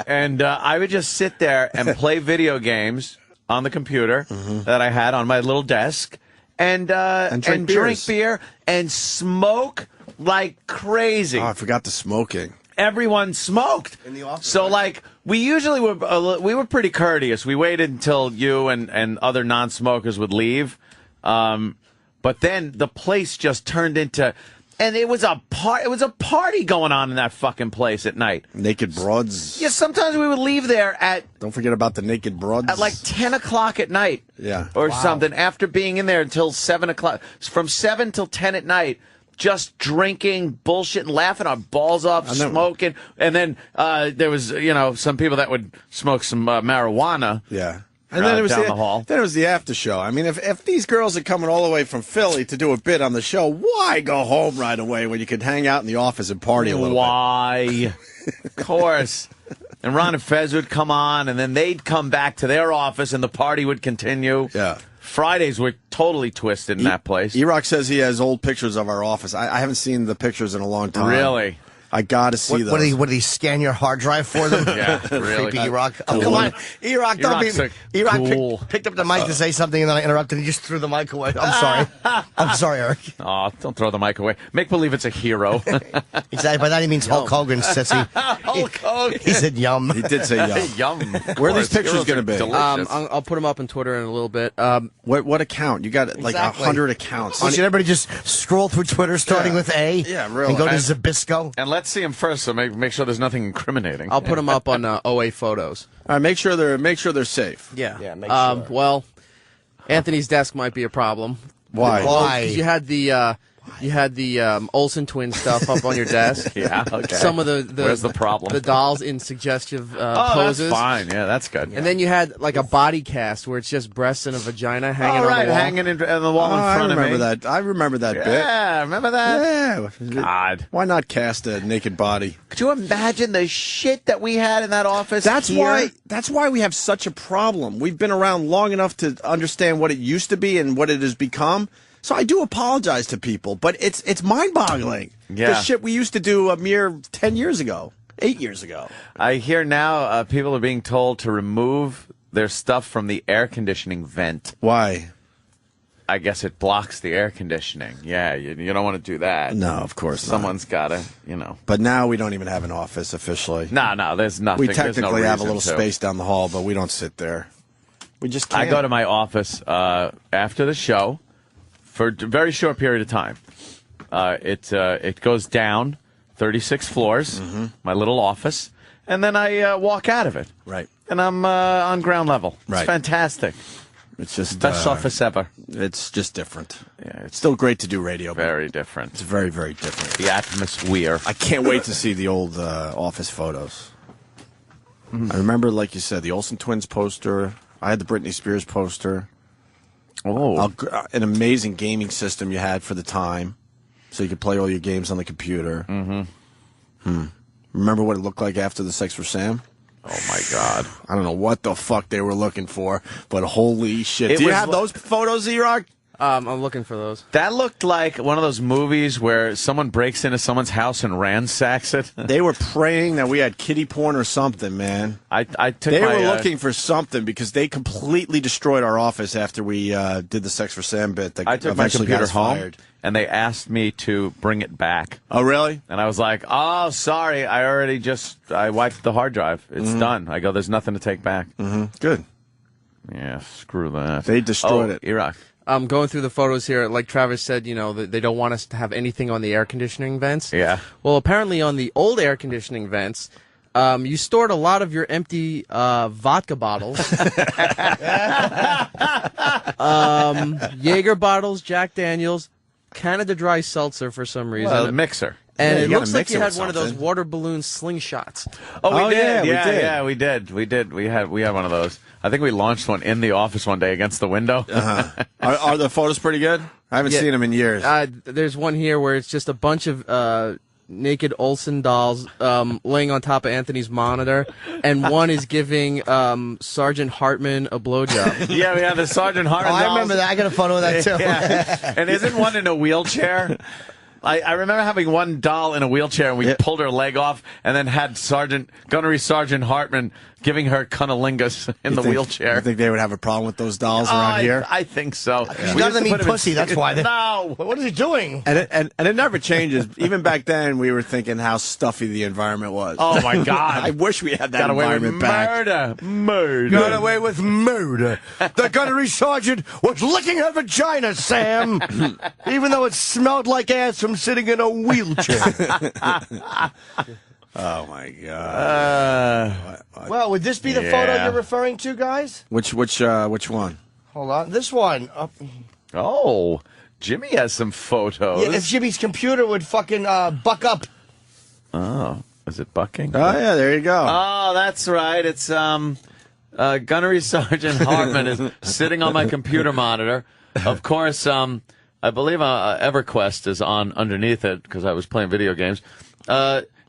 Speaker 4: And I would just sit there and play video games on the computer that I had on my little desk. and drink beer and smoke like crazy.
Speaker 3: Oh, I forgot the smoking.
Speaker 4: Everyone smoked
Speaker 3: in the office.
Speaker 4: So, like, we were pretty courteous. We waited until you and other non-smokers would leave, but then the place just turned into, and it was a party going on in that fucking place at night.
Speaker 3: Naked broads.
Speaker 4: Yeah, sometimes we would leave there at.
Speaker 3: Don't forget about the naked broads.
Speaker 4: At like 10 o'clock at night.
Speaker 3: Yeah.
Speaker 4: Or something. After being in there until 7 o'clock, from 7 till 10 at night. Just drinking bullshit and laughing our balls off, smoking. And then there was, some people that would smoke some marijuana.
Speaker 3: Yeah. And then it was
Speaker 4: down the hall.
Speaker 3: Then it was the after show. I mean, if these girls are coming all the way from Philly to do a bit on the show, why go home right away when you could hang out in the office and party a little
Speaker 4: bit? Of course. And Ron and Fez would come on, and then they'd come back to their office, and the party would continue.
Speaker 3: Yeah.
Speaker 4: Fridays were totally twisted in that place.
Speaker 3: E-Rock says he has old pictures of our office. I haven't seen the pictures in a long time.
Speaker 4: Really?
Speaker 3: I got to see those.
Speaker 7: What did he scan your hard drive for them?
Speaker 4: Yeah, really.
Speaker 7: Creepy E-Rock. Oh, come on. E-Rock, don't be... E-Rock picked up the mic to say something, and then I interrupted, and he just threw the mic away. I'm sorry. I'm sorry, Eric.
Speaker 4: Oh, don't throw the mic away. Make believe it's a hero.
Speaker 7: Exactly. By that he means Hulk Hogan, sissy.
Speaker 4: Hulk Hogan.
Speaker 7: He said yum.
Speaker 3: He did say yum.
Speaker 4: Yum.
Speaker 3: Where are these pictures going to be?
Speaker 10: I'll put them up on Twitter in a little bit.
Speaker 3: What account? You got like 100 accounts.
Speaker 7: So should everybody just scroll through Twitter starting with A?
Speaker 3: Yeah, really.
Speaker 7: And go to Zabisco?
Speaker 4: And let's see them first, so make sure there's nothing incriminating.
Speaker 10: I'll put them up on OA photos.
Speaker 3: All right, make sure they're safe.
Speaker 10: Yeah.
Speaker 7: Yeah, make sure.
Speaker 10: Well, Anthony's desk might be a problem.
Speaker 3: Why?
Speaker 7: Why?
Speaker 10: 'Cause you had the Olsen twin stuff up on your desk.
Speaker 4: Yeah, okay.
Speaker 10: Some of the
Speaker 4: Where's the problem?
Speaker 10: The dolls in suggestive
Speaker 4: Oh,
Speaker 10: poses.
Speaker 4: that's fine. Yeah, that's good.
Speaker 10: And then you had like a body cast where it's just breasts and a vagina hanging
Speaker 4: All right,
Speaker 10: on the wall.
Speaker 4: hanging on the wall in front of me.
Speaker 3: I remember that bit.
Speaker 4: Yeah, remember that?
Speaker 3: Yeah.
Speaker 4: God.
Speaker 3: Why not cast a naked body?
Speaker 4: Could you imagine the shit that we had in that office?
Speaker 3: That's
Speaker 4: here?
Speaker 3: why we have such a problem. We've been around long enough to understand what it used to be and what it has become. So I do apologize to people, but it's mind-boggling.
Speaker 4: Yeah.
Speaker 3: The shit we used to do a mere 10 years ago, 8 years ago.
Speaker 4: I hear now people are being told to remove their stuff from the air conditioning vent.
Speaker 3: Why?
Speaker 4: I guess it blocks the air conditioning. Yeah, you don't want to do that.
Speaker 3: No, of course not.
Speaker 4: Someone's got to,
Speaker 3: But now we don't even have an office officially.
Speaker 4: No, there's nothing.
Speaker 3: We
Speaker 4: There's no
Speaker 3: technically have a
Speaker 4: reason
Speaker 3: little
Speaker 4: to.
Speaker 3: space down the hall, but we don't sit there. We just can't.
Speaker 4: I go to my office after the show for a very short period of time. It goes down 36 floors, my little office, and then I walk out of it.
Speaker 3: Right.
Speaker 4: And I'm on ground level. It's
Speaker 3: Right.
Speaker 4: fantastic.
Speaker 3: It's just
Speaker 4: Best office ever.
Speaker 3: It's just different.
Speaker 4: Yeah,
Speaker 3: It's still great to do radio, but
Speaker 4: very different.
Speaker 3: it's very, very different.
Speaker 4: The atmosphere.
Speaker 3: I can't wait to see the old office photos. I remember, like you said, the Olsen twins poster. I had the Britney Spears poster.
Speaker 4: Oh.
Speaker 3: An amazing gaming system you had for the time, so you could play all your games on the computer. Remember what it looked like after the Sex for Sam?
Speaker 4: Oh, my God.
Speaker 3: I don't know what the fuck they were looking for, but holy shit.
Speaker 4: It
Speaker 3: Do you
Speaker 4: was
Speaker 3: have those photos, E-Rock?
Speaker 10: I'm looking for those.
Speaker 4: That looked like one of those movies where someone breaks into someone's house and ransacks it.
Speaker 3: They were praying that we had kiddie porn or something, man.
Speaker 4: I took
Speaker 3: They
Speaker 4: my,
Speaker 3: were looking for something because they completely destroyed our office after we did the Sex for Sam bit. That
Speaker 4: I took my
Speaker 3: eventually got
Speaker 4: computer
Speaker 3: us
Speaker 4: home,
Speaker 3: fired.
Speaker 4: and they asked me to bring it back.
Speaker 3: Oh, really?
Speaker 4: And I was like, oh, sorry, I wiped the hard drive. It's done. I go, there's nothing to take back.
Speaker 3: Good.
Speaker 4: Yeah, screw that.
Speaker 3: They destroyed it.
Speaker 4: Iraq.
Speaker 10: I'm going through the photos here. Like Travis said, they don't want us to have anything on the air conditioning vents.
Speaker 4: Yeah.
Speaker 10: Well, apparently on the old air conditioning vents, you stored a lot of your empty vodka bottles. Jaeger bottles, Jack Daniels, Canada Dry Seltzer for some reason.
Speaker 4: Well, a mixer.
Speaker 10: And
Speaker 3: Yeah,
Speaker 10: it
Speaker 3: you
Speaker 10: looks
Speaker 3: gotta
Speaker 10: like
Speaker 3: mix
Speaker 10: you
Speaker 3: it
Speaker 10: had
Speaker 3: with
Speaker 10: one of those
Speaker 3: something.
Speaker 10: water balloon slingshots.
Speaker 4: Oh, we did.
Speaker 3: we did.
Speaker 4: Yeah, we did. We did. We had one of those. I think we launched one in the office one day against the window.
Speaker 3: Are the photos pretty good? I haven't seen them in years.
Speaker 10: There's one here where it's just a bunch of naked Olsen dolls laying on top of Anthony's monitor, and one is giving Sergeant Hartman a blowjob.
Speaker 4: Yeah, we had the Sergeant Hartman.
Speaker 7: I remember that. I got a photo of that, too.
Speaker 4: Yeah. And isn't one in a wheelchair? I remember having one doll in a wheelchair, and we pulled her leg off, and then had Gunnery Sergeant Hartman giving her cunnilingus in the wheelchair.
Speaker 3: You think they would have a problem with those dolls around here?
Speaker 4: I think so.
Speaker 7: None of them eat pussy, that's why.
Speaker 4: No.
Speaker 7: What is he doing?
Speaker 3: And it never changes. Even back then, we were thinking how stuffy the environment was.
Speaker 4: Oh, my God.
Speaker 3: I wish we had that
Speaker 4: Got away with
Speaker 3: environment back.
Speaker 4: murder.
Speaker 7: Got away with murder. The gunnery sergeant was licking her vagina, Sam, even though it smelled like ass from sitting in a wheelchair.
Speaker 3: Oh, my God.
Speaker 7: Well, would this be the photo you're referring to, guys?
Speaker 3: Which one?
Speaker 7: Hold on. This one.
Speaker 4: Oh, Jimmy has some photos.
Speaker 7: Yeah, if Jimmy's computer would fucking buck up.
Speaker 4: Oh, is it bucking?
Speaker 3: Oh, yeah, there you go.
Speaker 4: Oh, that's right. It's Gunnery Sergeant Hartman is sitting on my computer monitor. Of course, I believe EverQuest is on underneath it because I was playing video games.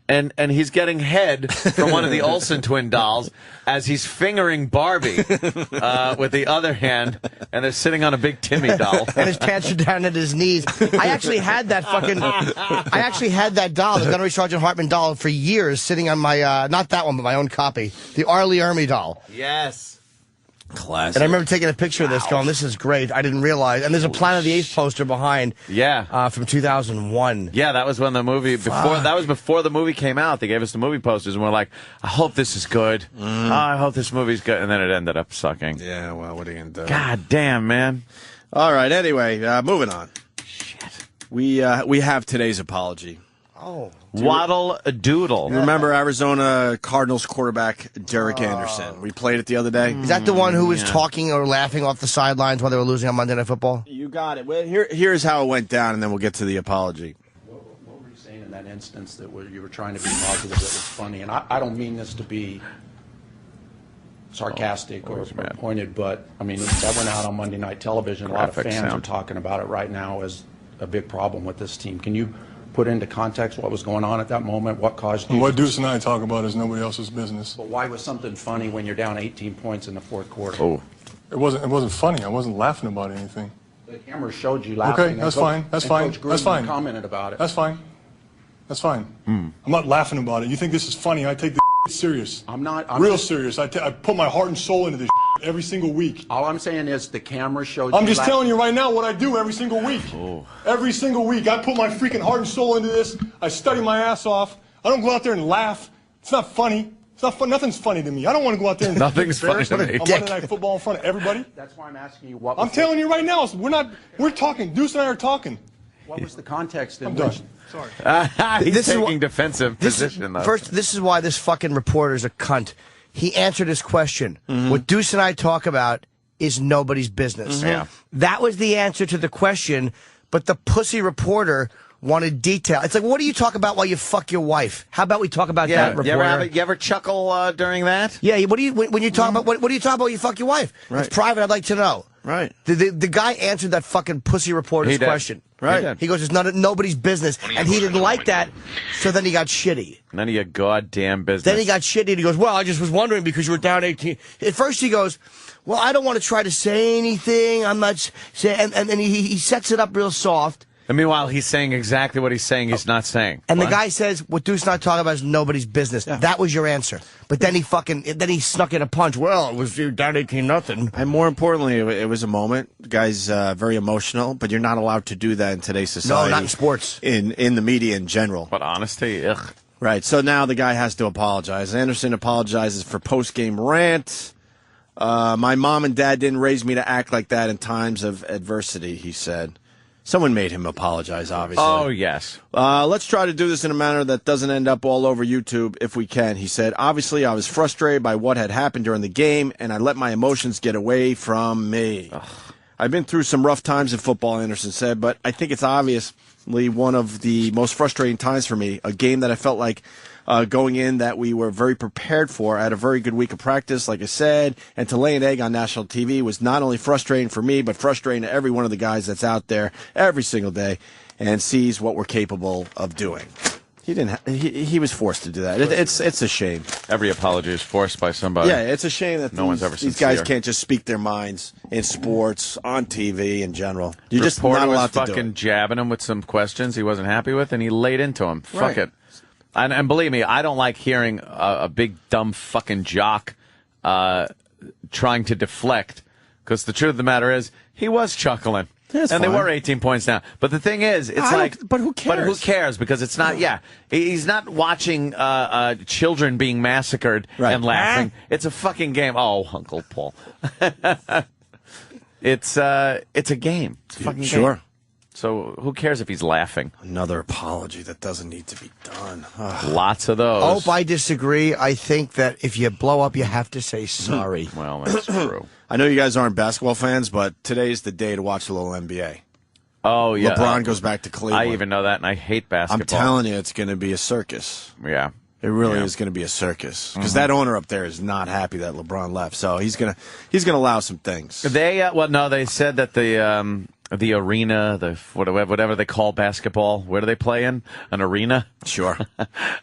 Speaker 4: And he's getting head from one of the Olsen twin dolls as he's fingering Barbie with the other hand, and they're sitting on a big Timmy doll.
Speaker 7: And his pants are down at his knees. I actually had that doll, the Gunnery Sergeant Hartman doll, for years, sitting on my, not that one, but my own copy, the Arlie Ermy doll.
Speaker 4: Yes.
Speaker 3: Classic.
Speaker 7: And I remember taking a picture of this going, this is great. I didn't realize. And there's a Planet of the Apes poster behind.
Speaker 4: Yeah.
Speaker 7: From 2001.
Speaker 4: Yeah, that was when the movie, before the movie came out. They gave us the movie posters, and we're like, I hope this is good. Oh, I hope this movie's good. And then it ended up sucking.
Speaker 3: Yeah, well, what are you going to do?
Speaker 4: God damn, man.
Speaker 3: All right, anyway, moving on. Shit. We have today's apology.
Speaker 7: Oh.
Speaker 4: Waddle a doodle.
Speaker 3: You remember Arizona Cardinals quarterback Derek Anderson? We played it the other day.
Speaker 7: Is that the one who was talking or laughing off the sidelines while they were losing on Monday Night Football?
Speaker 3: You got it. Well, here's how it went down, and then we'll get to the apology.
Speaker 18: What were you saying in that instance that you were trying to be positive that was funny? And I don't mean this to be sarcastic or pointed, but, I mean, that went out on Monday Night Television. A lot of fans are talking about it right now as a big problem with this team. Can you put into context what was going on at that moment? What caused you?
Speaker 16: What Deuce and I talk about is nobody else's business.
Speaker 18: But why was something funny when you're down 18 points in the fourth quarter?
Speaker 16: Oh, it wasn't funny. I wasn't laughing about anything.
Speaker 18: The camera showed you laughing.
Speaker 16: Okay, that's fine. That's fine.
Speaker 18: Coach Gruden
Speaker 16: That's fine.
Speaker 18: commented about it.
Speaker 16: That's fine. That's fine. I'm not laughing about it. You think this is funny? I take this serious.
Speaker 18: I'm not.
Speaker 16: Real serious. I put my heart and soul into this every single week.
Speaker 18: All I'm saying is the camera showed you.
Speaker 16: I'm just telling you right now what I do every single week. Every single week. I put my freaking heart and soul into this. I study my ass off. I don't go out there and laugh. It's not funny. It's not fun. Nothing's funny to me. I don't want to go out there and
Speaker 4: nothing's funny to me.
Speaker 16: On Monday Night Football in front of everybody.
Speaker 18: That's why I'm asking you what.
Speaker 16: I'm telling you right now. We're talking. Deuce and I are talking.
Speaker 18: What was the context in
Speaker 16: I'm
Speaker 18: which?
Speaker 16: done. Sorry.
Speaker 4: He's taking defensive position, though.
Speaker 7: First, this is why this fucking reporter's a cunt. He answered his question. What Deuce and I talk about is nobody's business.
Speaker 4: Yeah.
Speaker 7: That was the answer to the question, but the pussy reporter wanted detail. It's like, what do you talk about while you fuck your wife? How about we talk about that, reporter?
Speaker 4: You ever chuckle during that?
Speaker 7: Yeah, what do you when you talk about what do you talk about when you fuck your wife?
Speaker 3: Right.
Speaker 7: It's private, I'd like to know.
Speaker 3: Right.
Speaker 7: The guy answered that fucking pussy reporter's question.
Speaker 3: Right.
Speaker 7: He goes, it's nobody's business. And he didn't like that, so then he got shitty.
Speaker 4: None of your goddamn business.
Speaker 7: Then he got shitty, and he goes, well, I just was wondering because you were down 18. At first he goes, well, I don't want to try to say anything. I'm not saying, and he sets it up real soft.
Speaker 4: And meanwhile, he's saying exactly what he's saying he's not saying.
Speaker 7: And the guy says, what Deuce and I talk about is nobody's business. Yeah. That was your answer. But then he snuck in a punch. Well, it was down 18-0.
Speaker 3: And more importantly, it was a moment. The guy's very emotional, but you're not allowed to do that in today's society.
Speaker 7: No, not in sports.
Speaker 3: In the media in general.
Speaker 4: But honesty, ugh.
Speaker 3: Right, so now the guy has to apologize. Anderson apologizes for post-game rant. My mom and dad didn't raise me to act like that in times of adversity, he said. Someone made him apologize, obviously.
Speaker 4: Oh, yes.
Speaker 3: Let's try to do this in a manner that doesn't end up all over YouTube if we can, he said. Obviously, I was frustrated by what had happened during the game, and I let my emotions get away from me. Ugh. I've been through some rough times in football, Anderson said, but I think it's obviously one of the most frustrating times for me, a game that I felt like going in that we were very prepared for. I had a very good week of practice, like I said, and to lay an egg on national TV was not only frustrating for me, but frustrating to every one of the guys that's out there every single day and sees what we're capable of doing. He was forced to do that. It's a shame.
Speaker 4: Every apology is forced by somebody.
Speaker 3: Yeah, it's a shame that
Speaker 4: no one's ever
Speaker 3: these
Speaker 4: sincere.
Speaker 3: guys can't just speak their minds in sports, on TV, in general. You're just
Speaker 4: Reporter
Speaker 3: not allowed
Speaker 4: was
Speaker 3: to do
Speaker 4: fucking
Speaker 3: it.
Speaker 4: jabbing him with some questions he wasn't happy with, and he laid into him.
Speaker 3: Right.
Speaker 4: Fuck it. And believe me, I don't like hearing a big, dumb fucking jock trying to deflect, because the truth of the matter is he was chuckling.
Speaker 3: That's
Speaker 4: and
Speaker 3: fine.
Speaker 4: they were 18 points down. But the thing is,
Speaker 3: but who cares?
Speaker 4: But who cares? Because it's not. Yeah, he's not watching children being massacred and laughing. It's a fucking game. Oh, Uncle Paul. It's a game. It's a fucking game. So who cares if he's laughing?
Speaker 3: Another apology that doesn't need to be done.
Speaker 4: Lots of those.
Speaker 7: I disagree. I think that if you blow up, you have to say sorry.
Speaker 4: Well, that's true.
Speaker 3: I know you guys aren't basketball fans, but today's the day to watch a little NBA.
Speaker 4: Oh, yeah.
Speaker 3: LeBron goes back to Cleveland.
Speaker 4: I even know that, and I hate basketball.
Speaker 3: I'm telling you, it's going to be a circus.
Speaker 4: Yeah.
Speaker 3: It really is going to be a circus. Because that owner up there is not happy that LeBron left. So he's gonna allow some things.
Speaker 4: They said that the arena, whatever they call basketball, where do they play in? An arena?
Speaker 3: Sure.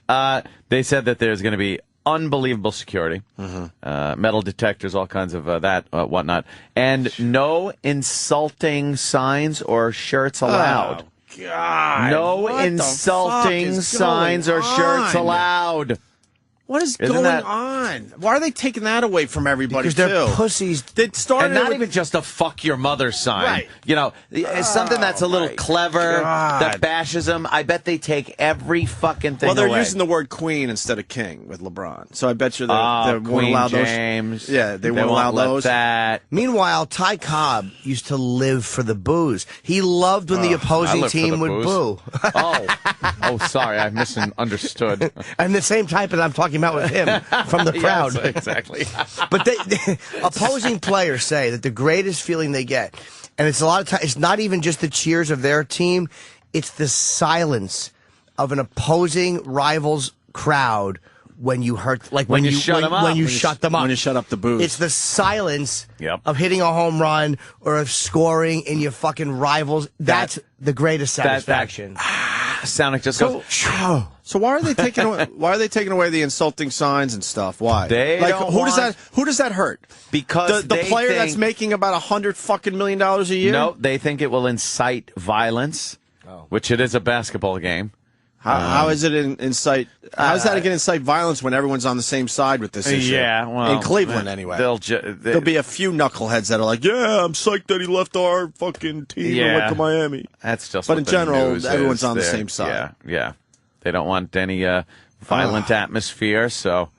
Speaker 4: They said that there's going to be unbelievable security, metal detectors, all kinds of whatnot, and no insulting signs or shirts allowed.
Speaker 3: Oh, God.
Speaker 4: No insulting signs or shirts allowed.
Speaker 3: What is going on? Why are they taking that away from everybody?
Speaker 7: Because they're pussies.
Speaker 3: They started
Speaker 4: and not even just a fuck your mother sign.
Speaker 3: Right.
Speaker 4: You know, it's something that's a little clever, that bashes them. I bet they take every fucking thing
Speaker 3: they're
Speaker 4: away.
Speaker 3: using the word queen instead of king with LeBron. So I bet you they won't
Speaker 4: Queen
Speaker 3: allow those.
Speaker 4: James.
Speaker 3: Yeah, they won't allow those.
Speaker 4: That.
Speaker 7: Meanwhile, Ty Cobb used to live for the booze. He loved when the opposing team would boo.
Speaker 4: Oh, sorry, I misunderstood.
Speaker 7: And the same type that I'm talking about with him from the crowd.
Speaker 4: Yes, exactly.
Speaker 7: But opposing players say that the greatest feeling they get, and it's a lot of times, it's not even just the cheers of their team, it's the silence of an opposing rival's crowd when you hurt, like when you shut them up. When you shut up
Speaker 3: the booze.
Speaker 7: It's the silence of hitting a home run or of scoring in your fucking rivals. That's the greatest satisfaction.
Speaker 4: Sonic just goes.
Speaker 3: So why are they taking away? Why are they taking away the insulting signs and stuff? Why? Who does that hurt?
Speaker 4: Because
Speaker 3: the player that's making about $100 million a year.
Speaker 4: No, they think it will incite violence, which it is a basketball game.
Speaker 3: How is it incite? How is that going to incite violence when everyone's on the same side with this issue?
Speaker 4: Yeah, well,
Speaker 3: in Cleveland anyway. There'll be a few knuckleheads that are like, "Yeah, I'm psyched that he left our fucking team and went to Miami."
Speaker 4: That's just.
Speaker 3: But in
Speaker 4: what the
Speaker 3: general,
Speaker 4: news
Speaker 3: everyone's
Speaker 4: is.
Speaker 3: on the same side.
Speaker 4: Yeah. They don't want any violent atmosphere, so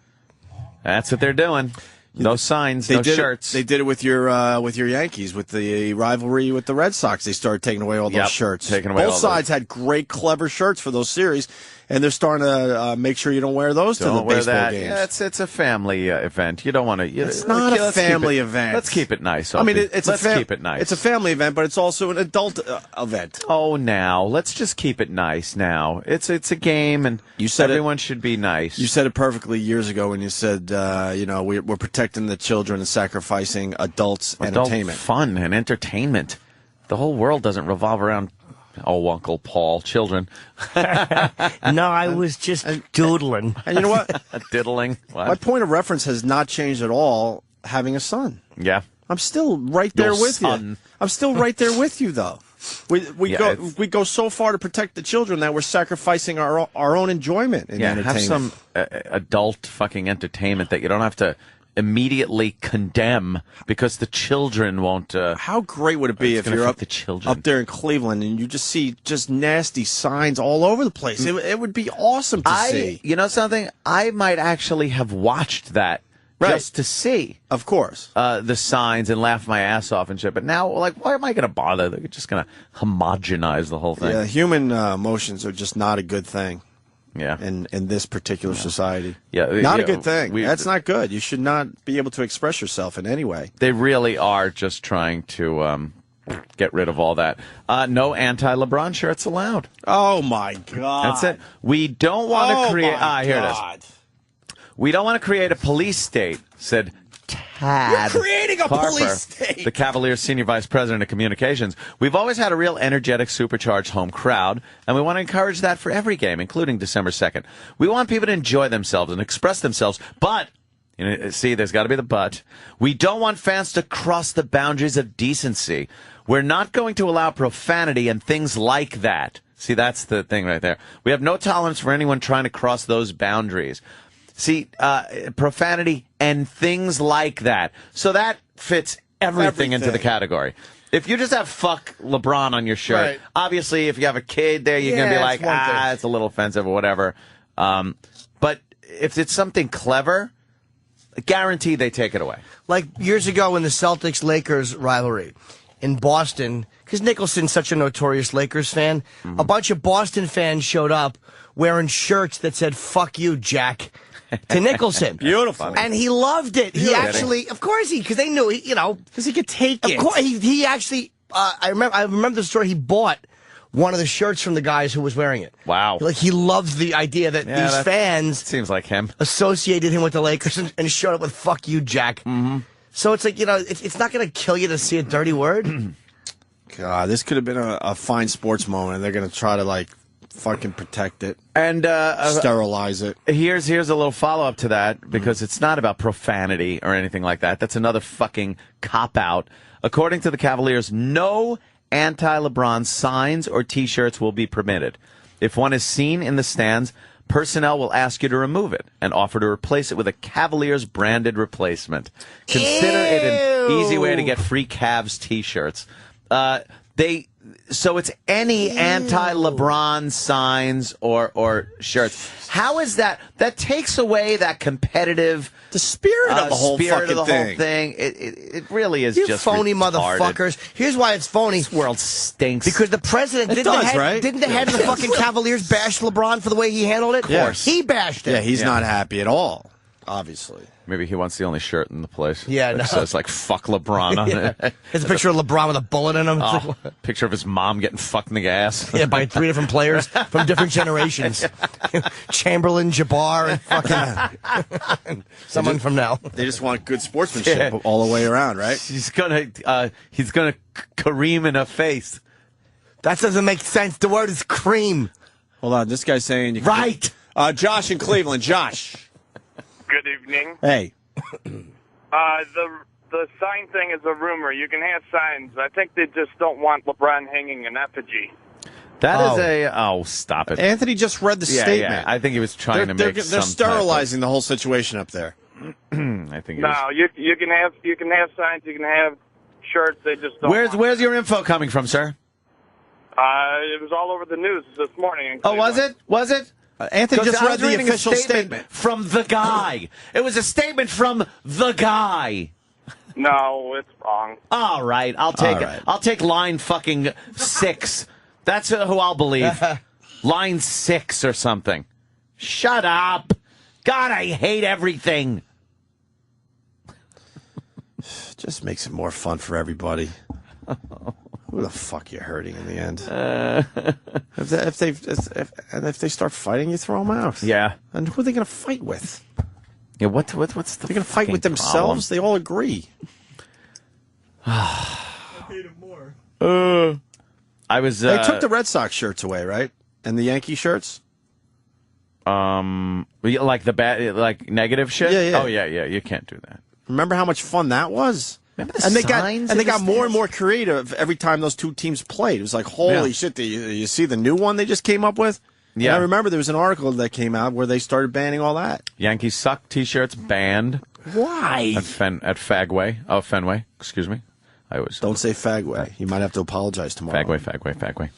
Speaker 4: that's what they're doing. No signs, no shirts.
Speaker 3: They did it with your Yankees, with the rivalry with the Red Sox. They started taking away all those shirts. Both sides had great, clever shirts for those series, and they're starting to make sure you don't wear those to the baseball games.
Speaker 4: Yeah, it's a family event. You don't want to.
Speaker 3: It's not a family event.
Speaker 4: Let's keep it nice.
Speaker 3: I mean,
Speaker 4: let's keep it nice.
Speaker 3: It's a family event, but it's also an adult event.
Speaker 4: Oh, now let's just keep it nice. Now it's a game, and everyone should be nice.
Speaker 3: You said it perfectly years ago when you said, we're protecting the children and sacrificing adult entertainment,
Speaker 4: fun, and entertainment. The whole world doesn't revolve around. Oh, Uncle Paul, children.
Speaker 7: No, I was just doodling.
Speaker 3: And you know what?
Speaker 4: Diddling. What?
Speaker 3: My point of reference has not changed at all, having a son.
Speaker 4: Yeah.
Speaker 3: I'm still right there with you. I'm still right there with you, though. We go so far to protect the children that we're sacrificing our own enjoyment in entertainment.
Speaker 4: Have some adult fucking entertainment that you don't have to immediately condemn because the children won't.
Speaker 3: How great would it be if you're up there in Cleveland and you just see just nasty signs all over the place? It would be awesome to see.
Speaker 4: You know something? I might actually have watched that just to see.
Speaker 3: Of course.
Speaker 4: The signs and laugh my ass off and shit. But now, why am I going to bother? They're just going to homogenize the whole thing.
Speaker 3: Yeah, human emotions are just not a good thing.
Speaker 4: Yeah.
Speaker 3: In this particular society.
Speaker 4: Yeah.
Speaker 3: Not a good thing. That's not good. You should not be able to express yourself in any way.
Speaker 4: They really are just trying to get rid of all that. No anti-LeBron shirts allowed.
Speaker 3: Oh, my God.
Speaker 4: That's it. We don't want to create... here it is. We don't want to create a police state, said Tad
Speaker 3: You're creating a
Speaker 4: Harper,
Speaker 3: police state.
Speaker 4: the Cavaliers' senior vice president of communications. We've always had a real energetic, supercharged home crowd, and we want to encourage that for every game, including December 2nd. We want people to enjoy themselves and express themselves, but, see, there's got to be the but. We don't want fans to cross the boundaries of decency. We're not going to allow profanity and things like that. See, that's the thing right there. We have no tolerance for anyone trying to cross those boundaries. See, profanity and things like that. So that fits everything into the category. If you just have fuck LeBron on your shirt,
Speaker 7: Right.
Speaker 4: obviously if you have a kid there, you're going to be like,
Speaker 7: it's one thing.
Speaker 4: it's a little offensive or whatever. But if it's something clever, guaranteed they take it away.
Speaker 7: Like years ago in the Celtics-Lakers rivalry in Boston, because Nicholson's such a notorious Lakers fan, a bunch of Boston fans showed up wearing shirts that said, "Fuck you, Jack," to Nicholson.
Speaker 3: Beautiful.
Speaker 7: And he loved it. He actually, of course because they knew, because he could take it. Of course, he actually, I remember the story, he bought one of the shirts from the guys who was wearing it.
Speaker 4: Wow.
Speaker 7: Like, he loved the idea that these fans
Speaker 4: seems like him
Speaker 7: associated him with the Lakers and showed up with "Fuck you, Jack." Mm-hmm. So it's like, it's not going to kill you to see a dirty word.
Speaker 3: God, this could have been a fine sports moment, and they're going to try to, fucking protect it.
Speaker 4: And
Speaker 3: sterilize it.
Speaker 4: Here's a little follow-up to that, because it's not about profanity or anything like that. That's another fucking cop-out. According to the Cavaliers, no anti-LeBron signs or T-shirts will be permitted. If one is seen in the stands, personnel will ask you to remove it and offer to replace it with a Cavaliers branded replacement. Consider it an easy way to get free Cavs T-shirts. So it's any anti-LeBron signs or shirts. How is that? That takes away that competitive,
Speaker 3: the spirit of the whole
Speaker 4: spirit
Speaker 3: fucking
Speaker 4: of the whole thing. It really is
Speaker 7: You
Speaker 4: just
Speaker 7: phony
Speaker 4: retarded.
Speaker 7: motherfuckers. Here's why it's phony.
Speaker 4: This world stinks.
Speaker 7: Because the president didn't the head of the fucking Cavaliers bash LeBron for the way he handled it?
Speaker 3: Of course.
Speaker 7: He bashed it.
Speaker 3: Yeah, he's not happy at all, obviously.
Speaker 4: Maybe he wants the only shirt in the place.
Speaker 7: Yeah,
Speaker 4: It
Speaker 7: no.
Speaker 4: says "fuck LeBron" on it.
Speaker 7: There's a picture of LeBron with a bullet in him. It's like,
Speaker 4: Picture of his mom getting fucked in the ass.
Speaker 7: yeah, by 3 different players from different generations. Chamberlain, Jabbar, and fucking someone from now.
Speaker 3: They just want good sportsmanship all the way around, right?
Speaker 4: He's gonna Kareem in her face.
Speaker 7: That doesn't make sense. The word is cream.
Speaker 3: Hold on, this guy's saying you
Speaker 7: right.
Speaker 3: Josh in Cleveland. Josh.
Speaker 19: Good evening.
Speaker 3: Hey.
Speaker 19: The sign thing is a rumor. You can have signs. I think they just don't want LeBron hanging an effigy.
Speaker 4: That is stop it.
Speaker 3: Anthony just read the statement.
Speaker 4: Yeah, I think he was trying to make
Speaker 3: they're sterilizing the whole situation up there.
Speaker 4: I think.
Speaker 19: You can have signs. You can have shirts. They just don't.
Speaker 4: Where's your info coming from, sir?
Speaker 19: It was all over the news this morning.
Speaker 4: Oh, was it? Was it?
Speaker 3: Anthony just read the official statement
Speaker 4: from the guy. It was a statement from the guy.
Speaker 19: No, it's wrong.
Speaker 4: All right, I'll take it.
Speaker 3: right.
Speaker 4: I'll take line fucking 6. That's who I'll believe. Line 6 or something. Shut up. God, I hate everything.
Speaker 3: Just makes it more fun for everybody. Who the fuck you hurting in the end? If they start fighting, you throw them out.
Speaker 4: Yeah.
Speaker 3: And who are they going to fight with?
Speaker 4: Yeah. What's the?
Speaker 3: They're going to fight with themselves. They all agree.
Speaker 4: I was.
Speaker 3: They took the Red Sox shirts away, right? And the Yankee shirts.
Speaker 4: Like the bad, like negative shit.
Speaker 3: Yeah.
Speaker 4: Oh yeah. You can't do that.
Speaker 3: Remember how much fun that was?
Speaker 4: Remember the
Speaker 3: and they got more and
Speaker 4: stands?
Speaker 3: more creative every time those two teams played. It was like, holy shit! You see the new one they just came up with?
Speaker 4: Yeah.
Speaker 3: And I remember there was an article that came out where they started banning all that.
Speaker 4: Yankees suck T-shirts banned.
Speaker 3: Why?
Speaker 4: At Fenway. Excuse me. I always
Speaker 3: Don't say Fagway. You might have to apologize tomorrow.
Speaker 4: Fagway.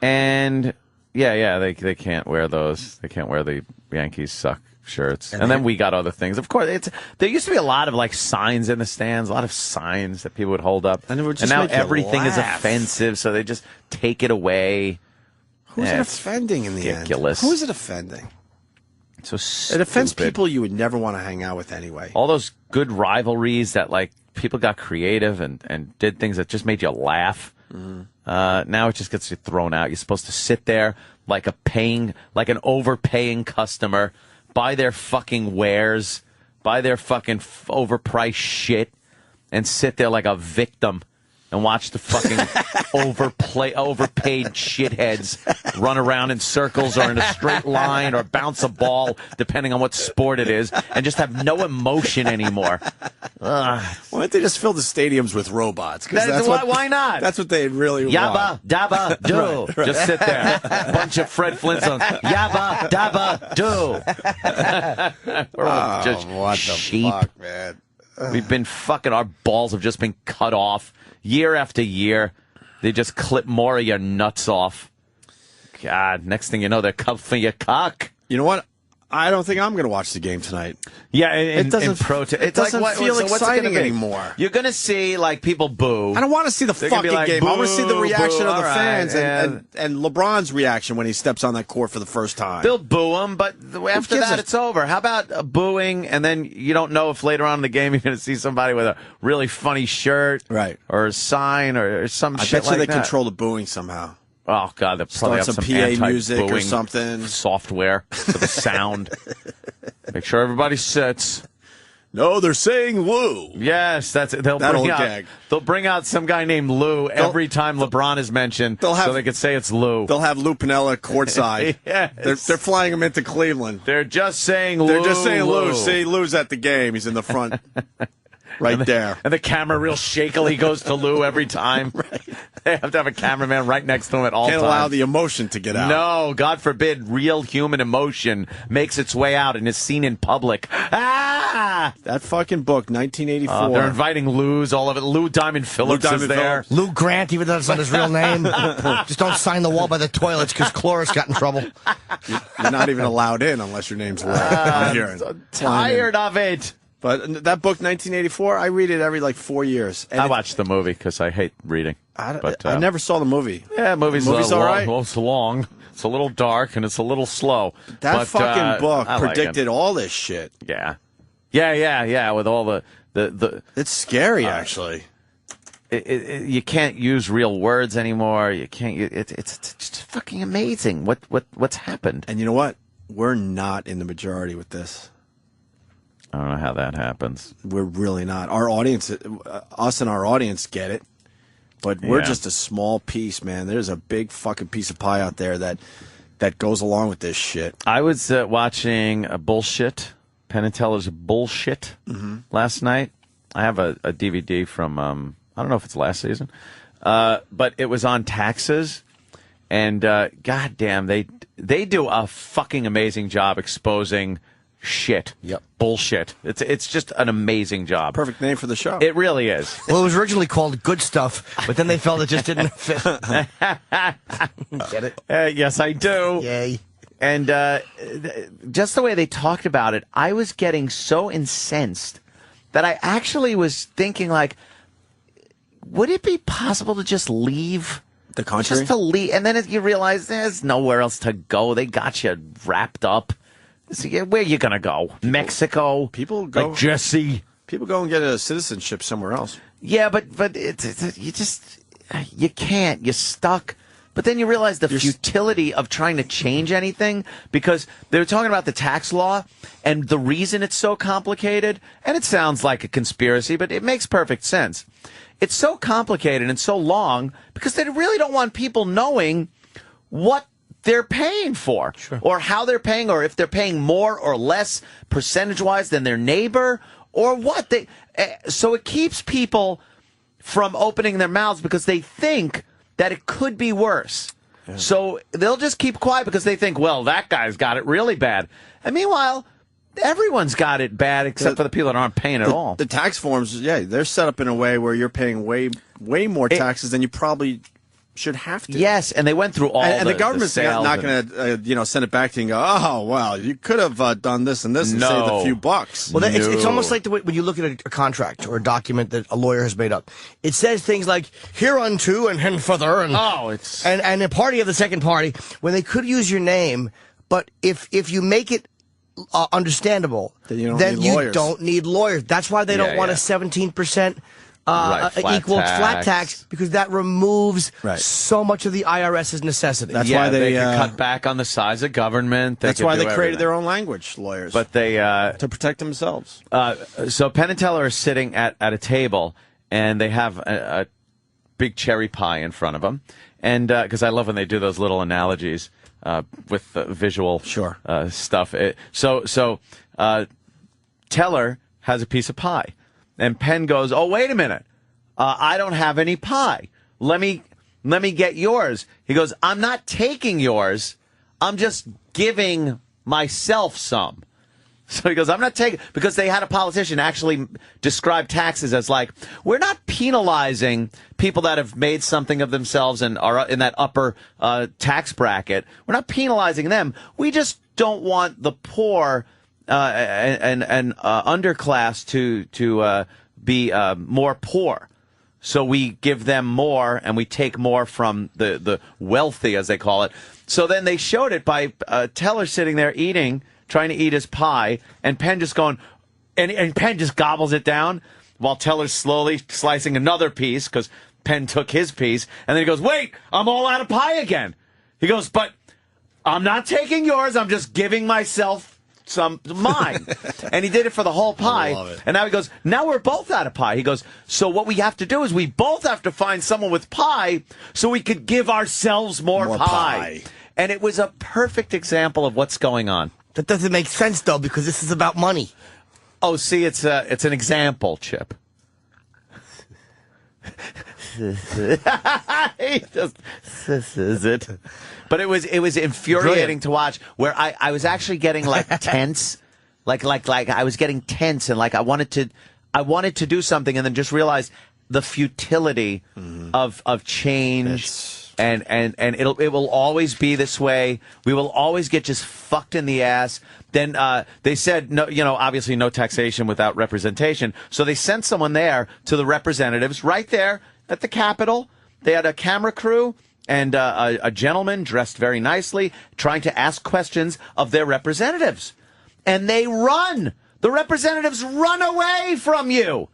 Speaker 4: And they can't wear those. They can't wear the Yankees suck shirts. And then we got other things. Of course, there used to be a lot of like signs in the stands, a lot of signs that people would hold up.
Speaker 3: And it would just
Speaker 4: now
Speaker 3: make you
Speaker 4: everything is
Speaker 3: laugh.
Speaker 4: offensive, so they just take it away.
Speaker 3: Who's it offending in the
Speaker 4: ridiculous.
Speaker 3: end? Who is it offending?
Speaker 4: So
Speaker 3: It offends
Speaker 4: stupid.
Speaker 3: people you would never want to hang out with anyway.
Speaker 4: All those good rivalries that like people got creative and did things that just made you laugh. Now it just gets you thrown out. You're supposed to sit there like an overpaying customer, buy their fucking wares, buy their fucking overpriced shit, and sit there like a victim and watch the fucking overpaid shitheads run around in circles or in a straight line or bounce a ball, depending on what sport it is, and just have no emotion anymore.
Speaker 3: Why don't they just fill the stadiums with robots? 'Cause
Speaker 4: Why not?
Speaker 3: That's what they really
Speaker 4: Yabba,
Speaker 3: want.
Speaker 4: dabba, do.
Speaker 3: Right.
Speaker 4: Just sit there. Bunch of Fred Flintstones. Yabba, dabba, do. We're all just
Speaker 3: what
Speaker 4: sheep.
Speaker 3: the fuck, man?
Speaker 4: We've been fucking, our balls have just been cut off year after year. They just clip more of your nuts off. God, next thing you know, they're cuffing your cock.
Speaker 3: You know what? I don't think I'm going to watch the game tonight.
Speaker 4: Yeah,
Speaker 3: it doesn't feel exciting anymore.
Speaker 4: You're going to see, like, people boo.
Speaker 3: I don't want to see the fucking
Speaker 4: like,
Speaker 3: game. I want to see the reaction of the
Speaker 4: right,
Speaker 3: fans and LeBron's reaction when he steps on that court for the first time.
Speaker 4: They'll boo him, but after that, it's over. How about booing, and then you don't know if later on in the game you're going to see somebody with a really funny shirt,
Speaker 3: right,
Speaker 4: or a sign, or some shit like that.
Speaker 3: I bet you they control the booing somehow.
Speaker 4: Oh, God, they'll probably
Speaker 3: Start
Speaker 4: have
Speaker 3: some PA music or something.
Speaker 4: Software for the sound. Make sure everybody sits.
Speaker 3: No, they're saying Lou.
Speaker 4: Yes, that's it. They'll bring out some guy named Lou every time LeBron is mentioned, so they could say it's Lou.
Speaker 3: They'll have Lou Piniella courtside.
Speaker 4: Yes.
Speaker 3: They're flying him into Cleveland.
Speaker 4: They're just saying Lou.
Speaker 3: They're just saying Lou. See, Lou's at the game. He's in the front. Right there.
Speaker 4: And the camera real shakily goes to Lou every time. Right. They have to have a cameraman right next to him at all times.
Speaker 3: Can't allow the emotion to get out.
Speaker 4: No, God forbid real human emotion makes its way out and is seen in public. Ah!
Speaker 3: That fucking book, 1984.
Speaker 4: They're inviting Lou's all of it. Lou Diamond Phillips is there.
Speaker 7: Lou Grant, even though that's not his real name. Just don't sign the wall by the toilets because Cloris got in trouble.
Speaker 3: You're not even allowed in unless your name's Lou. I'm hearing.
Speaker 4: So tired of it.
Speaker 3: But that book, 1984, I read it every 4 years. And
Speaker 4: I watched the movie because I hate reading.
Speaker 3: I never saw the movie.
Speaker 4: Yeah, movie's
Speaker 3: all
Speaker 4: long.
Speaker 3: right.
Speaker 4: Well, it's long. It's a little dark and it's a little slow.
Speaker 3: That fucking book predicted
Speaker 4: like
Speaker 3: all this shit.
Speaker 4: Yeah. With all the
Speaker 3: it's scary, actually.
Speaker 4: You can't use real words anymore. You can't. It's just fucking amazing what's happened.
Speaker 3: And you know what? We're not in the majority with this.
Speaker 4: I don't know how that happens.
Speaker 3: We're really not. Our audience, us and our audience get it, but we're just a small piece, man. There's a big fucking piece of pie out there that goes along with this shit.
Speaker 4: I was watching a bullshit, Penn and Teller's Bullshit last night. I have a DVD from, I don't know if it's last season, but it was on taxes, and goddamn, they do a fucking amazing job exposing shit.
Speaker 3: Yep.
Speaker 4: Bullshit. It's just an amazing job.
Speaker 3: Perfect name for the show.
Speaker 4: It really is.
Speaker 7: Well, it was originally called Good Stuff, but then they felt it just didn't fit. Get it?
Speaker 4: Yes, I do.
Speaker 7: Yay.
Speaker 4: And just the way they talked about it, I was getting so incensed that I actually was thinking, would it be possible to just leave
Speaker 3: the country?
Speaker 4: Just to leave. And then you realize there's nowhere else to go. They got you wrapped up. So, where are you going to go? Mexico?
Speaker 3: People go.
Speaker 4: Like Jesse?
Speaker 3: People go and get a citizenship somewhere else.
Speaker 4: Yeah, but you can't. You're stuck. But then you realize the futility of trying to change anything, because they were talking about the tax law and the reason it's so complicated, and it sounds like a conspiracy, but it makes perfect sense. It's so complicated and so long because they really don't want people knowing what they're paying for, or how they're paying, or if they're paying more or less percentage-wise than their neighbor, or what. So it keeps people from opening their mouths because they think that it could be worse. Yeah. So they'll just keep quiet because they think, well, that guy's got it really bad. And meanwhile, everyone's got it bad except for the people that aren't paying at all.
Speaker 3: The tax forms, they're set up in a way where you're paying way more taxes than you probably should have to.
Speaker 4: Yes, and they went through all
Speaker 3: and the government's not going to send it back to you and go, oh, well, you could have done this and this and saved a few bucks.
Speaker 7: Well, it's almost like the way when you look at a contract or a document that a lawyer has made up. It says things like, hereunto and henfurther, and and a party of the second party, when they could use your name, but if you make it understandable, then you don't need lawyers. That's why they don't want a 17%. Equal flat tax, because that removes so much of the IRS's necessity.
Speaker 3: That's why they
Speaker 4: can cut back on the size of government.
Speaker 3: That's why they created their own language, lawyers.
Speaker 4: But they
Speaker 3: to protect themselves.
Speaker 4: So Penn and Teller are sitting at a table, and they have a big cherry pie in front of them. And because I love when they do those little analogies with visual stuff. So Teller has a piece of pie. And Penn goes, oh, wait a minute. I don't have any pie. Let me get yours. He goes, I'm not taking yours. I'm just giving myself some. So he goes, I'm not taking, because they had a politician actually describe taxes as like, we're not penalizing people that have made something of themselves and are in that upper tax bracket. We're not penalizing them. We just don't want the poor and underclass to be more poor. So we give them more and we take more from the wealthy, as they call it. So then they showed it by Teller sitting there trying to eat his pie, and Penn just going, and Penn just gobbles it down while Teller's slowly slicing another piece because Penn took his piece, and then he goes, wait, I'm all out of pie again. He goes, but I'm not taking yours, I'm just giving myself mine. And he did it for the whole pie. And now he goes, now we're both out of pie. He goes, so what we have to do is we both have to find someone with pie so we could give ourselves more pie. And it was a perfect example of what's going on.
Speaker 7: That doesn't make sense, though, because this is about money.
Speaker 4: Oh, see, it's an example, Chip. He just, this is it. But it was infuriating to watch, where I was actually getting like tense, like I was getting tense, and like I wanted to do something, and then just realize the futility of change. And it will always be this way. We will always get just fucked in the ass. Then they said, no, obviously no taxation without representation. So they sent someone there to the representatives right there at the Capitol. They had a camera crew and a gentleman dressed very nicely trying to ask questions of their representatives. And they run. The representatives run away from you.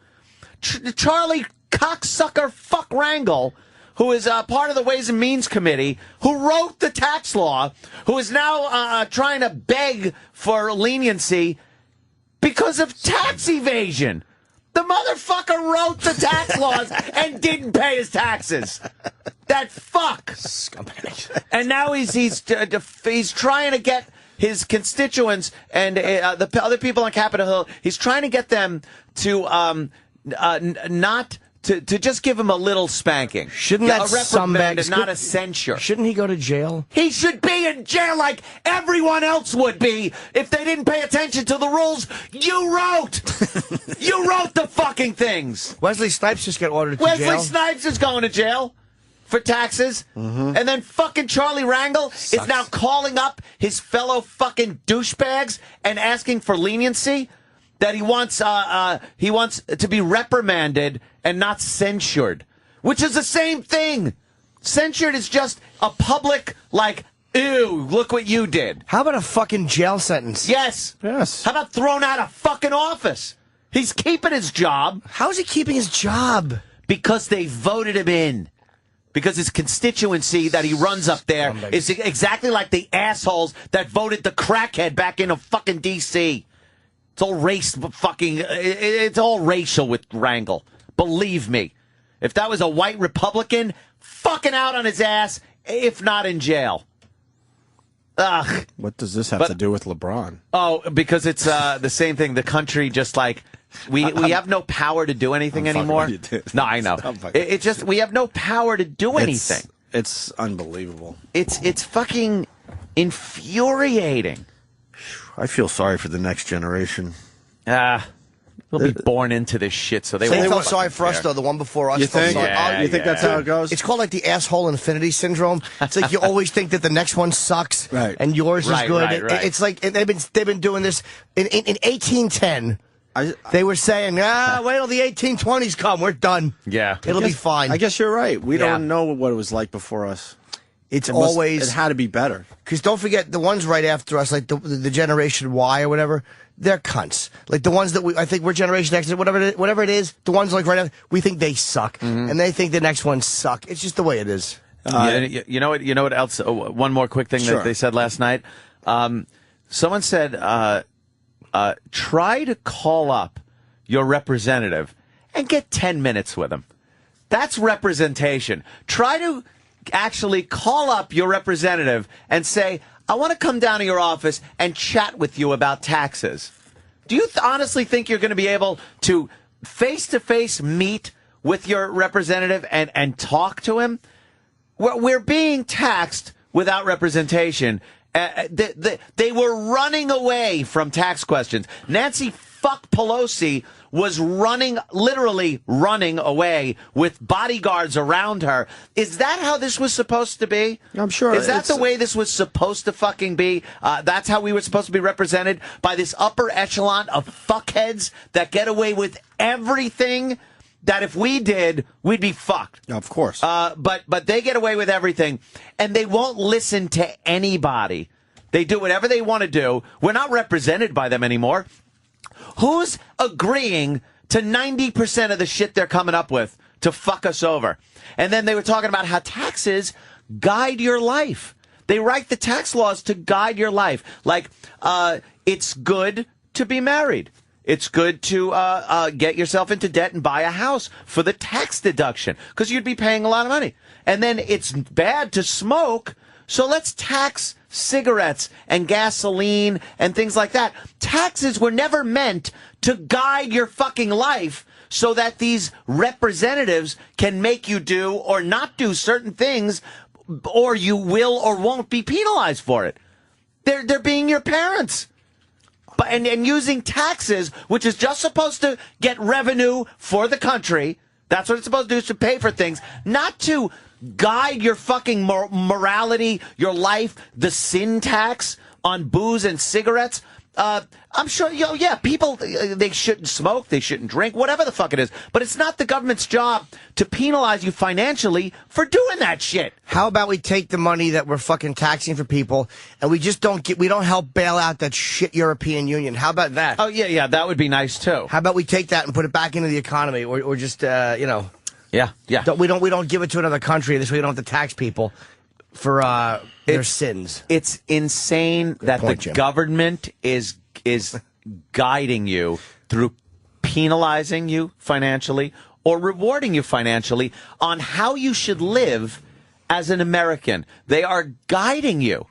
Speaker 4: Charlie cocksucker fuck Rangel, who is part of the Ways and Means Committee, who wrote the tax law, who is now trying to beg for leniency because of tax evasion. The motherfucker wrote the tax laws and didn't pay his taxes. That fuck. Scumbag. And now he's trying to get his constituents and the other people on Capitol Hill, he's trying to get them to not... To just give him a little spanking.
Speaker 7: Shouldn't that
Speaker 4: a reprimand and not a censure.
Speaker 7: Shouldn't he go to jail?
Speaker 4: He should be in jail like everyone else would be if they didn't pay attention to the rules you wrote. You wrote the fucking things.
Speaker 7: Wesley Snipes just got ordered to jail.
Speaker 4: Wesley Snipes is going to jail for taxes. And then fucking Charlie Rangel is now calling up his fellow fucking douchebags and asking for leniency. That he wants to be reprimanded and not censured, which is the same thing. Censured is just a public, like, ew, look what you did.
Speaker 7: How about a fucking jail sentence?
Speaker 4: Yes. How about thrown out of fucking office? He's keeping his job.
Speaker 7: How is he keeping his job?
Speaker 4: Because they voted him in. Because his constituency that he runs up there is exactly like the assholes that voted the crackhead back into fucking D.C. It's all racial with Rangel. Believe me. If that was a white Republican, fucking out on his ass, if not in jail. Ugh.
Speaker 3: What does this have to do with LeBron?
Speaker 4: Oh, because it's the same thing. The country just like, we have no power to do anything anymore. No, I know. It's just, we have no power to do anything.
Speaker 3: It's unbelievable.
Speaker 4: It's fucking infuriating.
Speaker 3: I feel sorry for the next generation.
Speaker 4: They'll be born into this shit, so they won't.
Speaker 7: They felt sorry for us, though. The one before us.
Speaker 3: You think?
Speaker 7: You
Speaker 3: think that's how it goes?
Speaker 7: It's called like the asshole infinity syndrome. It's like you always think that the next one sucks, and yours is good. It's like they've been doing this in 1810. They were saying, wait till the 1820s come. We're done.
Speaker 4: Yeah,
Speaker 7: it'll be fine.
Speaker 3: I guess you're right. We don't know what it was like before us.
Speaker 7: It
Speaker 3: had to be better.
Speaker 7: Because don't forget, the ones right after us, like the Generation Y or whatever, they're cunts. Like the ones that I think we're Generation X, whatever it is, the ones like right after, we think they suck. And they think the next ones suck. It's just the way it is.
Speaker 4: You know what else? One more quick thing that they said last night. Someone said, try to call up your representative and get 10 minutes with him. That's representation. Try to actually call up your representative and say, I want to come down to your office and chat with you about taxes. Do you honestly think you're going to be able to face-to-face meet with your representative and talk to him. We're being taxed without representation. They were running away from tax questions. Nancy fuck Pelosi was literally running away with bodyguards around her. Is that how this was supposed to be?
Speaker 3: I'm sure.
Speaker 4: Is that the way this was supposed to fucking be? That's how we were supposed to be represented by this upper echelon of fuckheads that get away with everything that if we did, we'd be fucked.
Speaker 3: Of course.
Speaker 4: But they get away with everything, and they won't listen to anybody. They do whatever they want to do. We're not represented by them anymore. Who's agreeing to 90% of the shit they're coming up with to fuck us over? And then they were talking about how taxes guide your life. They write the tax laws to guide your life. Like, it's good to be married. It's good to get yourself into debt and buy a house for the tax deduction because you'd be paying a lot of money. And then it's bad to smoke, so let's tax cigarettes and gasoline and things like that. Taxes were never meant to guide your fucking life so that these representatives can make you do or not do certain things, or you will or won't be penalized for it. They're being your parents. But and using taxes, which is just supposed to get revenue for the country. That's what it's supposed to do, is to pay for things, not to guide your fucking morality, your life, the sin tax on booze and cigarettes. I'm sure, people, they shouldn't smoke, they shouldn't drink, whatever the fuck it is. But it's not the government's job to penalize you financially for doing that shit.
Speaker 7: How about we take the money that we're fucking taxing for people and we just don't help bail out that shit European Union? How about that?
Speaker 4: Oh, yeah, that would be nice too.
Speaker 7: How about we take that and put it back into the economy or just,
Speaker 4: Yeah.
Speaker 7: We don't give it to another country. This way we don't have to tax people for their sins.
Speaker 4: It's insane that the
Speaker 7: Jim.
Speaker 4: government is guiding you through penalizing you financially or rewarding you financially on how you should live as an American. They are guiding you.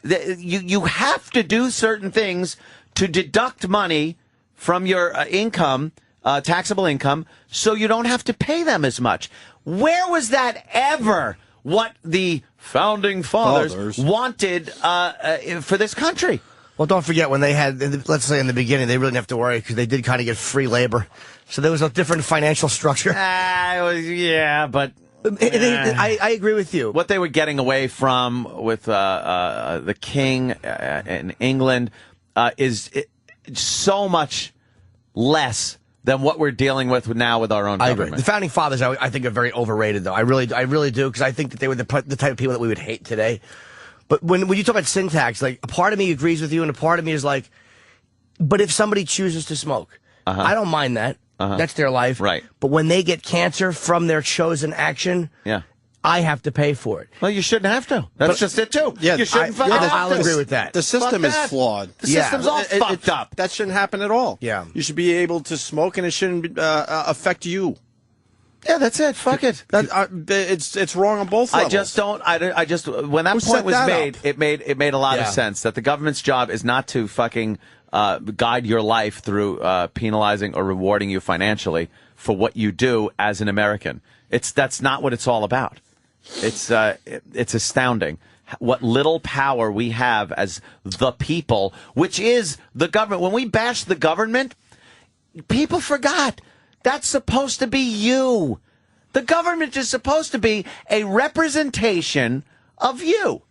Speaker 4: You have to do certain things to deduct money from your income, taxable income, so you don't have to pay them as much. Where was that ever what the founding fathers wanted for this country?
Speaker 7: Well, don't forget when they had, let's say in the beginning, they really didn't have to worry because they did kind of get free labor. So there was a different financial structure.
Speaker 4: But
Speaker 7: I agree with you.
Speaker 4: What they were getting away from with the king in England is so much less than what we're dealing with now with our own government.
Speaker 7: I agree. The founding fathers, I think, are very overrated, though. I really do, because I think that they were the type of people that we would hate today. But when you talk about sin tax, like, a part of me agrees with you, and a part of me is like, but if somebody chooses to smoke, I don't mind that. That's their life.
Speaker 4: Right.
Speaker 7: But when they get cancer from their chosen action, I have to pay for it.
Speaker 4: Well, you shouldn't have to. That's just it, too.
Speaker 3: Yeah,
Speaker 4: you shouldn't fucking have to.
Speaker 7: I'll agree with that.
Speaker 3: The system is flawed.
Speaker 4: The system's all fucked up.
Speaker 3: That shouldn't happen at all.
Speaker 7: Yeah.
Speaker 3: You should be able to smoke, and it shouldn't affect you.
Speaker 4: Yeah, that's it. Fuck it.
Speaker 3: It's wrong on both levels.
Speaker 4: I just when that point was made, it made a lot of sense that the government's job is not to fucking guide your life through penalizing or rewarding you financially for what you do as an American. That's not what it's all about. It's astounding what little power we have as the people, which is the government. When we bash the government, people forgot. That's supposed to be you. The government is supposed to be a representation of you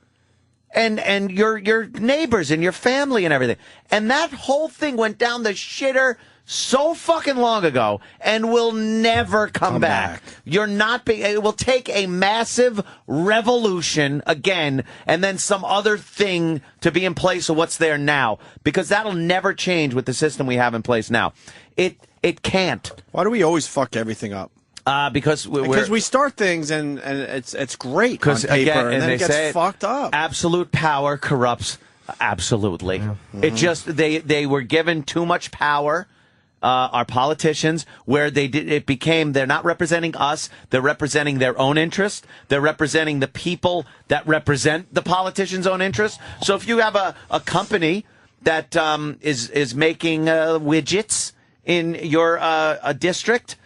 Speaker 4: and your neighbors and your family and everything. And that whole thing went down the shitter so fucking long ago and will never come back. It will take a massive revolution again and then some other thing to be in place of what's there now, because that'll never change with the system we have in place now. It can't.
Speaker 3: Why do we always fuck everything up?
Speaker 4: Because
Speaker 3: we start things and it's great on paper,
Speaker 4: again,
Speaker 3: and then it gets fucked up.
Speaker 4: Absolute power corrupts absolutely.
Speaker 3: Mm-hmm.
Speaker 4: It just they were given too much power. Our politicians, where it became they're not representing us, they're representing their own interest, they're representing the people that represent the politicians' own interest. So if you have a company that is making widgets in your a district,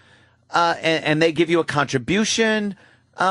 Speaker 4: and they give you a contribution,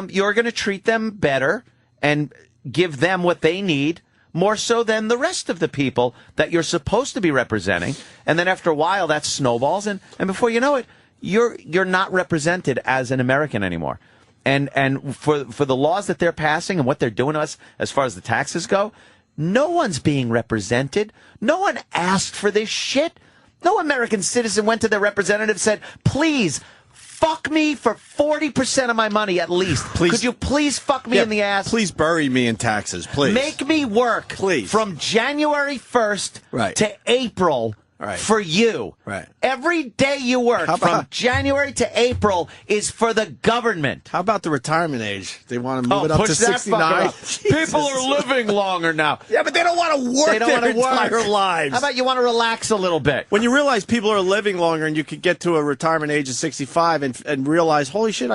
Speaker 4: you're going to treat them better and give them what they need, more so than the rest of the people that you're supposed to be representing. And then after a while, that snowballs, and before you know it, you're not represented as an American anymore. And for the laws that they're passing and what they're doing to us as far as the taxes go, no one's being represented. No one asked for this shit. No American citizen went to their representative and said, please, fuck me for 40% of my money at least.
Speaker 3: Please.
Speaker 4: Could you please fuck me in the ass?
Speaker 3: Please bury me in taxes, please.
Speaker 4: Make me work from January 1st to April for you.
Speaker 3: Right.
Speaker 4: Every day you work from January to April is for the government.
Speaker 3: How about the retirement age? They want to move it up
Speaker 4: push
Speaker 3: to
Speaker 4: that
Speaker 3: 69.
Speaker 4: People are living longer now.
Speaker 3: Yeah, but they don't want to work their entire lives.
Speaker 4: How about you want to relax a little bit?
Speaker 3: When you realize people are living longer and you could get to a retirement age of 65 and realize, holy shit,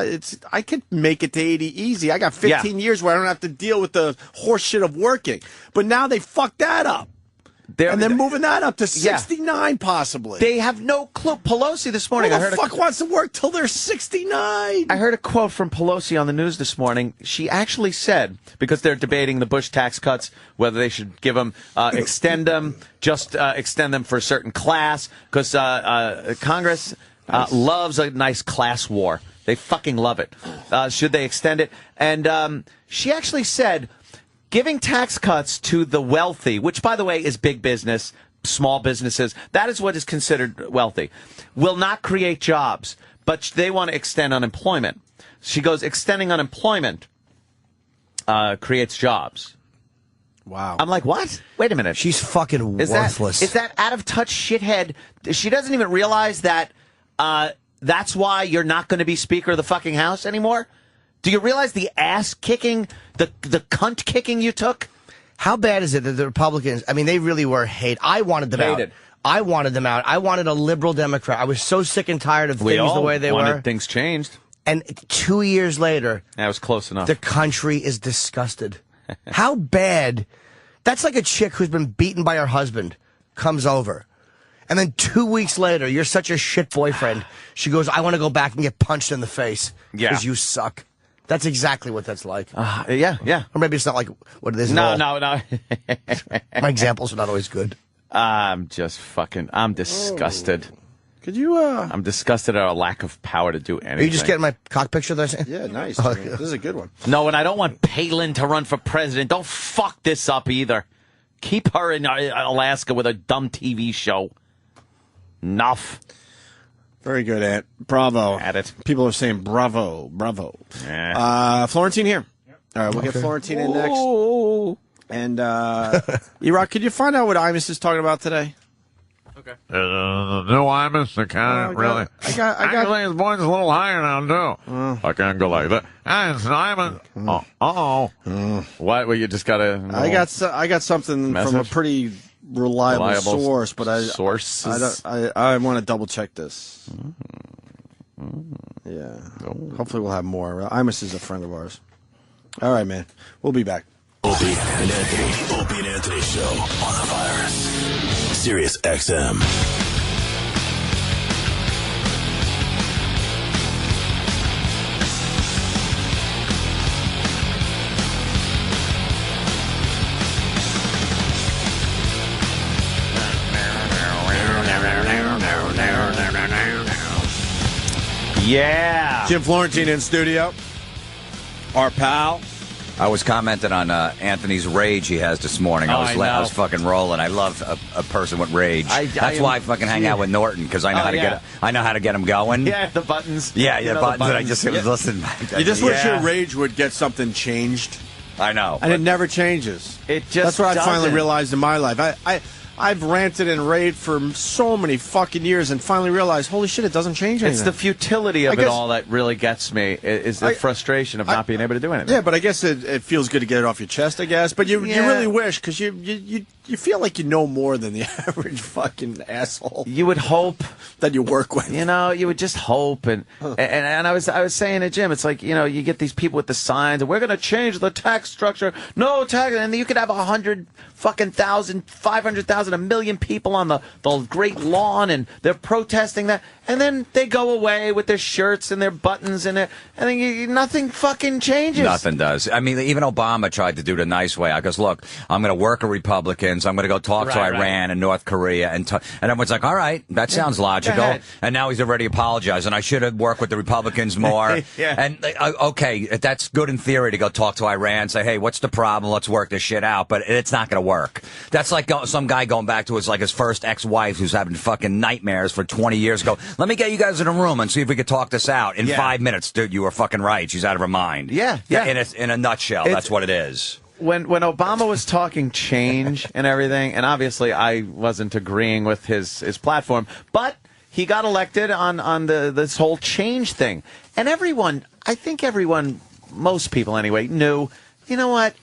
Speaker 3: I could make it to 80 easy. I got 15 years where I don't have to deal with the horse shit of working. But now they fucked that up. And they're moving that up to 69 possibly.
Speaker 4: They have no clue. Pelosi this morning.
Speaker 3: Who the fuck wants to work till they're 69?
Speaker 4: I heard a quote from Pelosi on the news this morning. She actually said, because they're debating the Bush tax cuts, whether they should give them, extend them, just extend them for a certain class, because Congress loves a nice class war. They fucking love it. Should they extend it? And she actually said, giving tax cuts to the wealthy, which, by the way, is big business, small businesses, that is what is considered wealthy, will not create jobs, but they want to extend unemployment. She goes, extending unemployment creates jobs.
Speaker 3: Wow.
Speaker 4: I'm like, what? Wait a minute.
Speaker 7: She's fucking worthless.
Speaker 4: Is that out-of-touch shithead? She doesn't even realize that that's why you're not going to be Speaker of the fucking House anymore? Do you realize the ass kicking, the cunt kicking you took?
Speaker 7: How bad is it that the Republicans, I mean, they really were I wanted them out. I wanted them out. I wanted a liberal Democrat. I was so sick and tired of things the way they were.
Speaker 4: Things changed.
Speaker 7: And 2 years later,
Speaker 4: that was close enough.
Speaker 7: The country is disgusted. How bad? That's like a chick who's been beaten by her husband comes over. And then 2 weeks later, you're such a shit boyfriend. She goes, I want to go back and get punched in the face.
Speaker 4: Yeah.
Speaker 7: Because you suck. That's exactly what that's like.
Speaker 4: Yeah.
Speaker 7: Or maybe it's not like what it is
Speaker 4: No.
Speaker 7: My examples are not always good.
Speaker 4: I'm disgusted.
Speaker 3: Could you,
Speaker 4: I'm disgusted at our lack of power to do anything.
Speaker 7: Are you just getting my cock picture that I sent?
Speaker 3: Yeah, nice. This is a good one.
Speaker 4: No, and I don't want Palin to run for president. Don't fuck this up either. Keep her in Alaska with a dumb TV show. Enough.
Speaker 3: Very good, Ant. Bravo.
Speaker 4: At it.
Speaker 3: People are saying bravo.
Speaker 4: Yeah.
Speaker 3: Florentine here. All right, we'll get Florentine in next. And, E-Rock, could you find out what Imus is talking about today?
Speaker 2: Okay. No Imus, I can't really.
Speaker 3: I got.
Speaker 2: Actually, his voice is a little higher now, too. I can't go like that. Hey, it's Imus. What? Well, you just got to...
Speaker 3: I got something from a pretty... reliable source, but I want to double check this. Yeah. Hopefully we'll have more. Imus is a friend of ours. All right, man. We'll be back.
Speaker 17: Opie and Anthony. Opie and Anthony Show on the virus. Sirius XM.
Speaker 4: Yeah.
Speaker 3: Jim Florentine in studio. Our pal.
Speaker 20: I was commenting on Anthony's rage he has this morning. I was fucking rolling. I love a person with rage. That's why I fucking hang out with Norton, because I know how to get him going.
Speaker 4: Yeah, the buttons.
Speaker 20: Yeah, the buttons. And I just was listening.
Speaker 3: You just wish your rage would get something changed.
Speaker 20: I know.
Speaker 3: And it never changes. That's what I finally realized in my life. I've ranted and raved for so many fucking years and finally realized, holy shit, it doesn't change anything.
Speaker 4: It's the futility of it all that really gets me, is the frustration of not being able to do anything.
Speaker 3: Yeah, but I guess it feels good to get it off your chest, I guess. But you really wish, because you You feel like you know more than the average fucking asshole.
Speaker 4: You would hope
Speaker 3: that you work with.
Speaker 4: You know, you would just hope. And I was saying to Jim, it's like, you know, you get these people with the signs, and we're going to change the tax structure. No tax. And you could have 100,000, 500,000, 1 million people on the great lawn, and they're protesting that. And then they go away with their shirts and their buttons, and then nothing fucking changes.
Speaker 20: Nothing does. I mean, even Obama tried to do it a nice way. I goes, look, I'm going to work with Republicans. I'm going to go talk to Iran and North Korea. And everyone's like, all right, that sounds logical. And now he's already apologized. And I should have worked with the Republicans more. And, okay, that's good in theory to go talk to Iran, say, hey, what's the problem? Let's work this shit out. But it's not going to work. That's like some guy going back to his first ex-wife who's having fucking nightmares for 20 years ago. Let me get you guys in a room and see if we could talk this out. In 5 minutes, dude, you were fucking right. She's out of her mind.
Speaker 4: Yeah.
Speaker 20: In a nutshell, that's what it is.
Speaker 4: When Obama was talking change and everything, and obviously I wasn't agreeing with his platform, but he got elected on this whole change thing. And I think everyone, most people anyway, knew, you know what?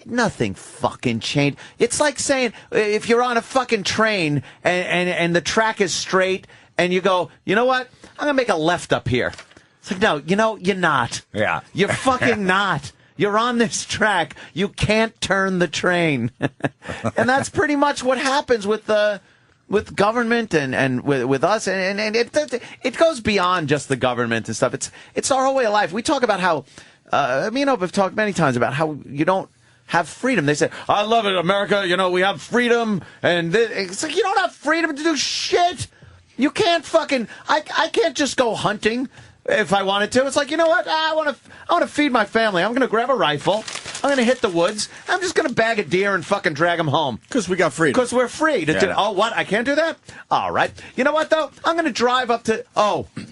Speaker 4: Nothing fucking changed. It's like saying, if you're on a fucking train and the track is straight, and you go, you know what? I'm going to make a left up here. It's like, no, you're not.
Speaker 20: Yeah.
Speaker 4: You're fucking not. You're on this track. You can't turn the train. And that's pretty much what happens with government and with us. And it goes beyond just the government and stuff. It's our whole way of life. We talk about how, we've talked many times about how you don't have freedom. They say, I love it, America. You know, we have freedom. And it's like, you don't have freedom to do shit. You can't fucking, I can't just go hunting if I wanted to. It's like, you know what? I want to feed my family. I'm going to grab a rifle. I'm going to hit the woods. I'm just going to bag a deer and fucking drag them home.
Speaker 3: Because we got freedom.
Speaker 4: Because we're free. Oh, what? I can't do that? All right. You know what, though? I'm going to drive up to...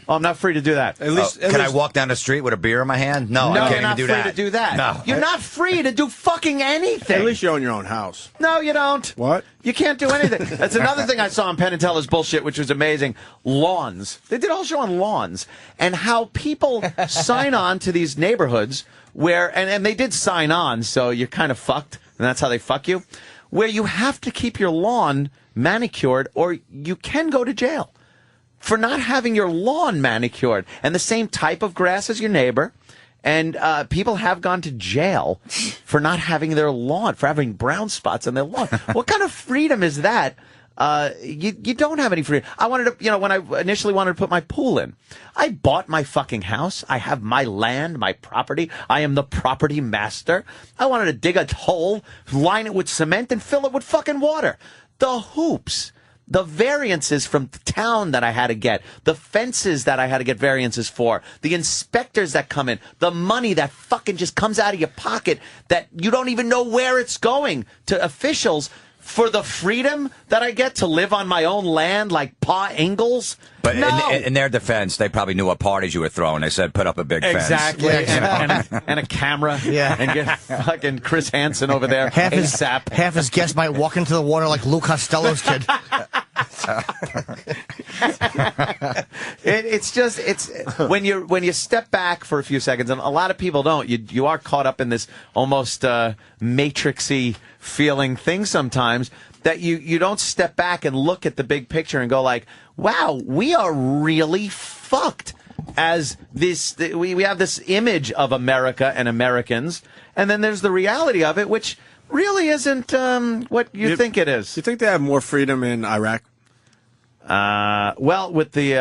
Speaker 4: I'm not free to do that.
Speaker 20: At least I walk down the street with a beer in my hand? No, I can't even do that.
Speaker 4: You're not free to do that.
Speaker 20: No.
Speaker 4: You're not free to do fucking anything.
Speaker 3: At least you own your own house.
Speaker 4: No, you don't.
Speaker 3: What?
Speaker 4: You can't do anything. That's another thing I saw on Penn and Teller's bullshit, which was amazing. Lawns. They did a whole show on lawns and how people sign on to these neighborhoods where, and they did sign on, so you're kind of fucked, and that's how they fuck you, where you have to keep your lawn manicured or you can go to jail for not having your lawn manicured. And the same type of grass as your neighbor. And people have gone to jail for not having their lawn, for having brown spots on their lawn. What kind of freedom is that? You don't have any freedom. I wanted to, when I initially wanted to put my pool in, I bought my fucking house. I have my land, my property. I am the property master. I wanted to dig a hole, line it with cement, and fill it with fucking water. The hoops. The variances from town that I had to get, the fences that I had to get variances for, the inspectors that come in, the money that fucking just comes out of your pocket that you don't even know where it's going to officials for the freedom that I get to live on my own land like Pa Ingalls.
Speaker 20: But
Speaker 4: no.
Speaker 20: in their defense, they probably knew what parties you were throwing. They said, put up a big fence.
Speaker 4: Exactly. And a camera.
Speaker 7: Yeah.
Speaker 4: And get fucking Chris Hansen over there.
Speaker 7: Half his guests might walk into the water like Lou Costello's kid.
Speaker 4: It's when you step back for a few seconds, and a lot of people don't. You are caught up in this almost matrixy feeling thing sometimes that you don't step back and look at the big picture and go like, wow, we are really fucked as this. We have this image of America and Americans, and then there's the reality of it, which really isn't what you think it is.
Speaker 3: You think they have more freedom in Iraq?
Speaker 4: Well, with the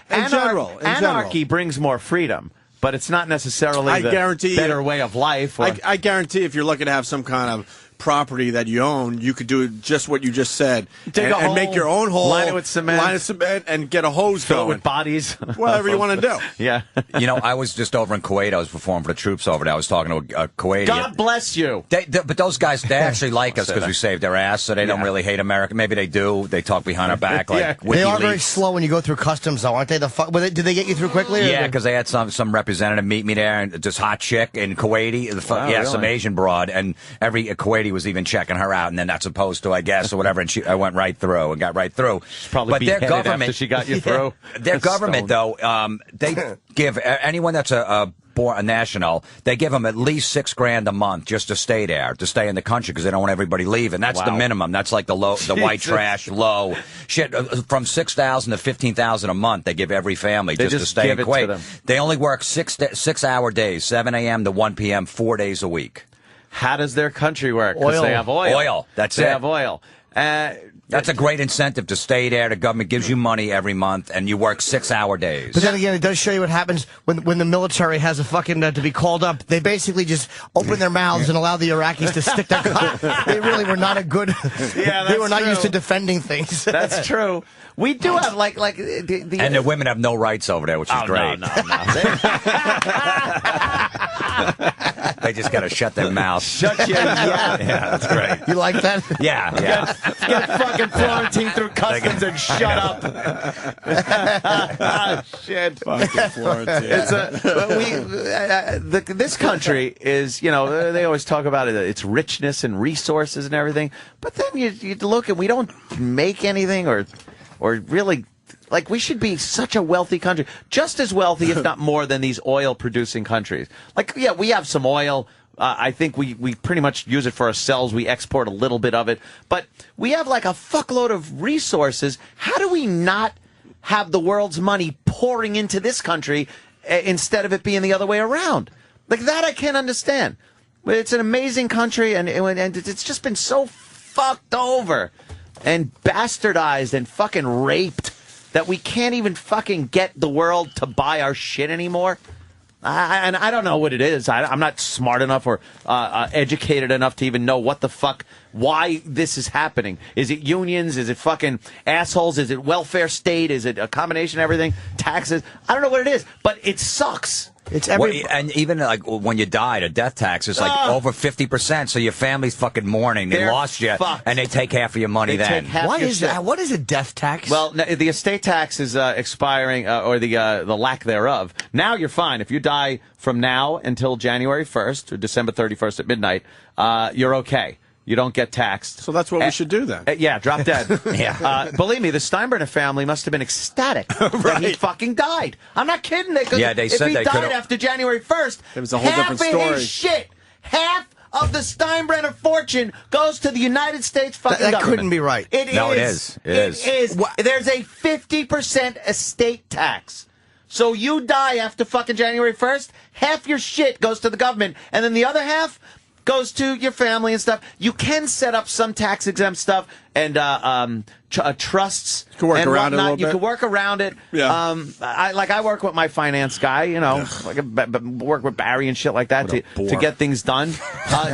Speaker 4: anarchy brings more freedom, but it's not necessarily the better way of life.
Speaker 3: I guarantee if you're looking to have some kind of property that you own, you could do just what you just said and make your own hole,
Speaker 4: line it with cement,
Speaker 3: and get a hose
Speaker 4: fill
Speaker 3: going
Speaker 4: it with bodies,
Speaker 3: whatever you want to do.
Speaker 4: Yeah.
Speaker 20: I was just over in Kuwait. I was performing for the troops over there. I was talking to a Kuwaiti.
Speaker 4: God bless you.
Speaker 20: But those guys, they actually like us because we saved their ass, so they don't really hate America. Maybe they do. They talk behind our back like
Speaker 7: They are very slow when you go through customs, though, aren't they? Did they get you through quickly?
Speaker 20: Yeah, because they had some representative meet me there, and just hot chick in Kuwaiti,
Speaker 4: really?
Speaker 20: Some Asian broad, and every Kuwaiti was even checking her out, and then not supposed to, I guess, or whatever. And I went right through and got right through.
Speaker 4: Probably their government after she got you through.
Speaker 20: Their government, though, they give anyone that's a national, they give them at least $6,000 a month just to stay there, to stay in the country, because they don't want everybody leaving. That's the minimum. That's like the white trash low shit. From $6,000 to $15,000 a month, they give every family just to stay in Kuwait. They only work 6-hour days, 7 a.m. to 1 p.m., 4 days a week.
Speaker 4: How does their country work? Because they have oil.
Speaker 20: Oil. That's it.
Speaker 4: They have oil.
Speaker 20: That's a great incentive to stay there. The government gives you money every month, and you work 6-hour days.
Speaker 7: But then again, it does show you what happens when the military has a fucking to be called up. They basically just open their mouths and allow the Iraqis to stick their gun. They really were not a good.
Speaker 4: Yeah,
Speaker 7: they were not used to defending things.
Speaker 4: That's true. We do have like the
Speaker 20: and the women have no rights over there, which is great.
Speaker 4: No.
Speaker 20: They just got to shut their mouth.
Speaker 4: Shut your yeah.
Speaker 20: Yeah, that's great.
Speaker 7: You like that?
Speaker 20: Yeah.
Speaker 4: Get fucking Florentine through customs and shut up. Shit.
Speaker 3: Fucking Florentine.
Speaker 4: This country is, they always talk about its richness and resources and everything, but then you look and we don't make anything or really. Like, we should be such a wealthy country, just as wealthy, if not more, than these oil-producing countries. Like, yeah, we have some oil. I think we pretty much use it for ourselves. We export a little bit of it. But we have, like, a fuckload of resources. How do we not have the world's money pouring into this country instead of it being the other way around? Like, that I can't understand. But it's an amazing country, and it's just been so fucked over and bastardized and fucking raped that we can't even fucking get the world to buy our shit anymore. And I don't know what it is. I'm not smart enough or educated enough to even know what the fuck, why this is happening. Is it unions? Is it fucking assholes? Is it welfare state? Is it a combination of everything? Taxes? I don't know what it is, but it sucks.
Speaker 7: It's
Speaker 20: and even like when you died, a death tax is like over 50%. So your family's fucking mourning. They lost you, and they take half of your money then.
Speaker 7: Why is that? What is a death tax?
Speaker 4: Well, the estate tax is expiring, or the lack thereof. Now you're fine. If you die from now until January 1st or December 31st at midnight, you're okay. You don't get taxed.
Speaker 3: So that's what we should do then.
Speaker 4: Yeah, drop dead.
Speaker 20: Yeah.
Speaker 4: Believe me, the Steinbrenner family must have been ecstatic that he fucking died. I'm not kidding. They
Speaker 20: said
Speaker 4: if he
Speaker 20: they
Speaker 4: died after January 1st,
Speaker 3: it was a whole different story.
Speaker 4: Half of his shit, half of the Steinbrenner fortune goes to the United States fucking government.
Speaker 7: That couldn't be right.
Speaker 20: It is.
Speaker 4: There's a 50% estate tax. So you die after fucking January 1st, half your shit goes to the government, and then the other half goes to your family and stuff. You can set up some tax-exempt stuff and trusts.
Speaker 3: You can work
Speaker 4: and
Speaker 3: around
Speaker 4: whatnot.
Speaker 3: it a little bit.
Speaker 4: You can work around it.
Speaker 3: Yeah.
Speaker 4: I work with my finance guy, work with Barry and shit like that to get things done.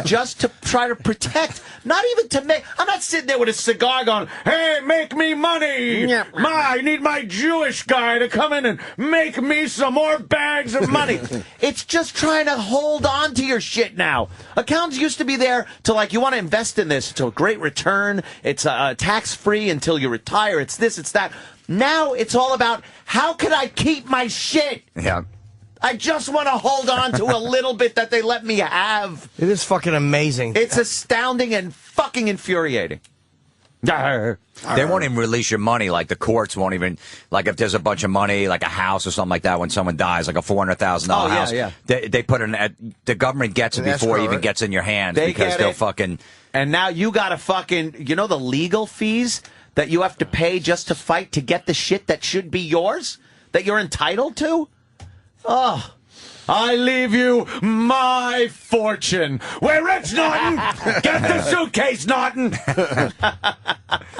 Speaker 4: Just to try to protect, not even to make. I'm not sitting there with a cigar going, hey, make me money. I need my Jewish guy to come in and make me some more bags of money. It's just trying to hold on to your shit now. Accounts used to be there to you want to invest in this. It's a great return. It's tax-free until you retire. It's this, it's that. Now it's all about how can I keep my shit?
Speaker 20: Yeah.
Speaker 4: I just want to hold on to a little bit that they let me have.
Speaker 7: It is fucking amazing.
Speaker 4: It's astounding and fucking infuriating.
Speaker 20: They won't even release your money. Like the courts won't even, if there's a bunch of money, like a house or something like that, when someone dies, like a $400,000 house.
Speaker 4: Yeah.
Speaker 20: They put the government gets it before it even gets in your hands because they'll fucking.
Speaker 4: And now you got to fucking, the legal fees that you have to pay just to fight to get the shit that should be yours, that you're entitled to? Oh. I leave you my fortune. We're rich, Norton. Get the suitcase, Norton.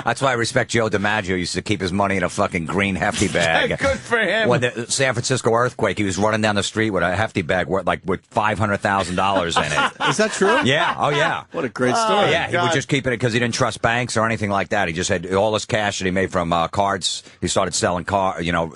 Speaker 20: That's why I respect Joe DiMaggio. Used to keep his money in a fucking green hefty bag.
Speaker 4: Good for him.
Speaker 20: When the San Francisco earthquake, he was running down the street with a hefty bag with $500,000 in it.
Speaker 3: Is that true?
Speaker 20: Yeah. Oh, yeah.
Speaker 3: What a great story.
Speaker 20: Yeah, he would just keep it because he didn't trust banks or anything like that. He just had all his cash that he made from cards. He started selling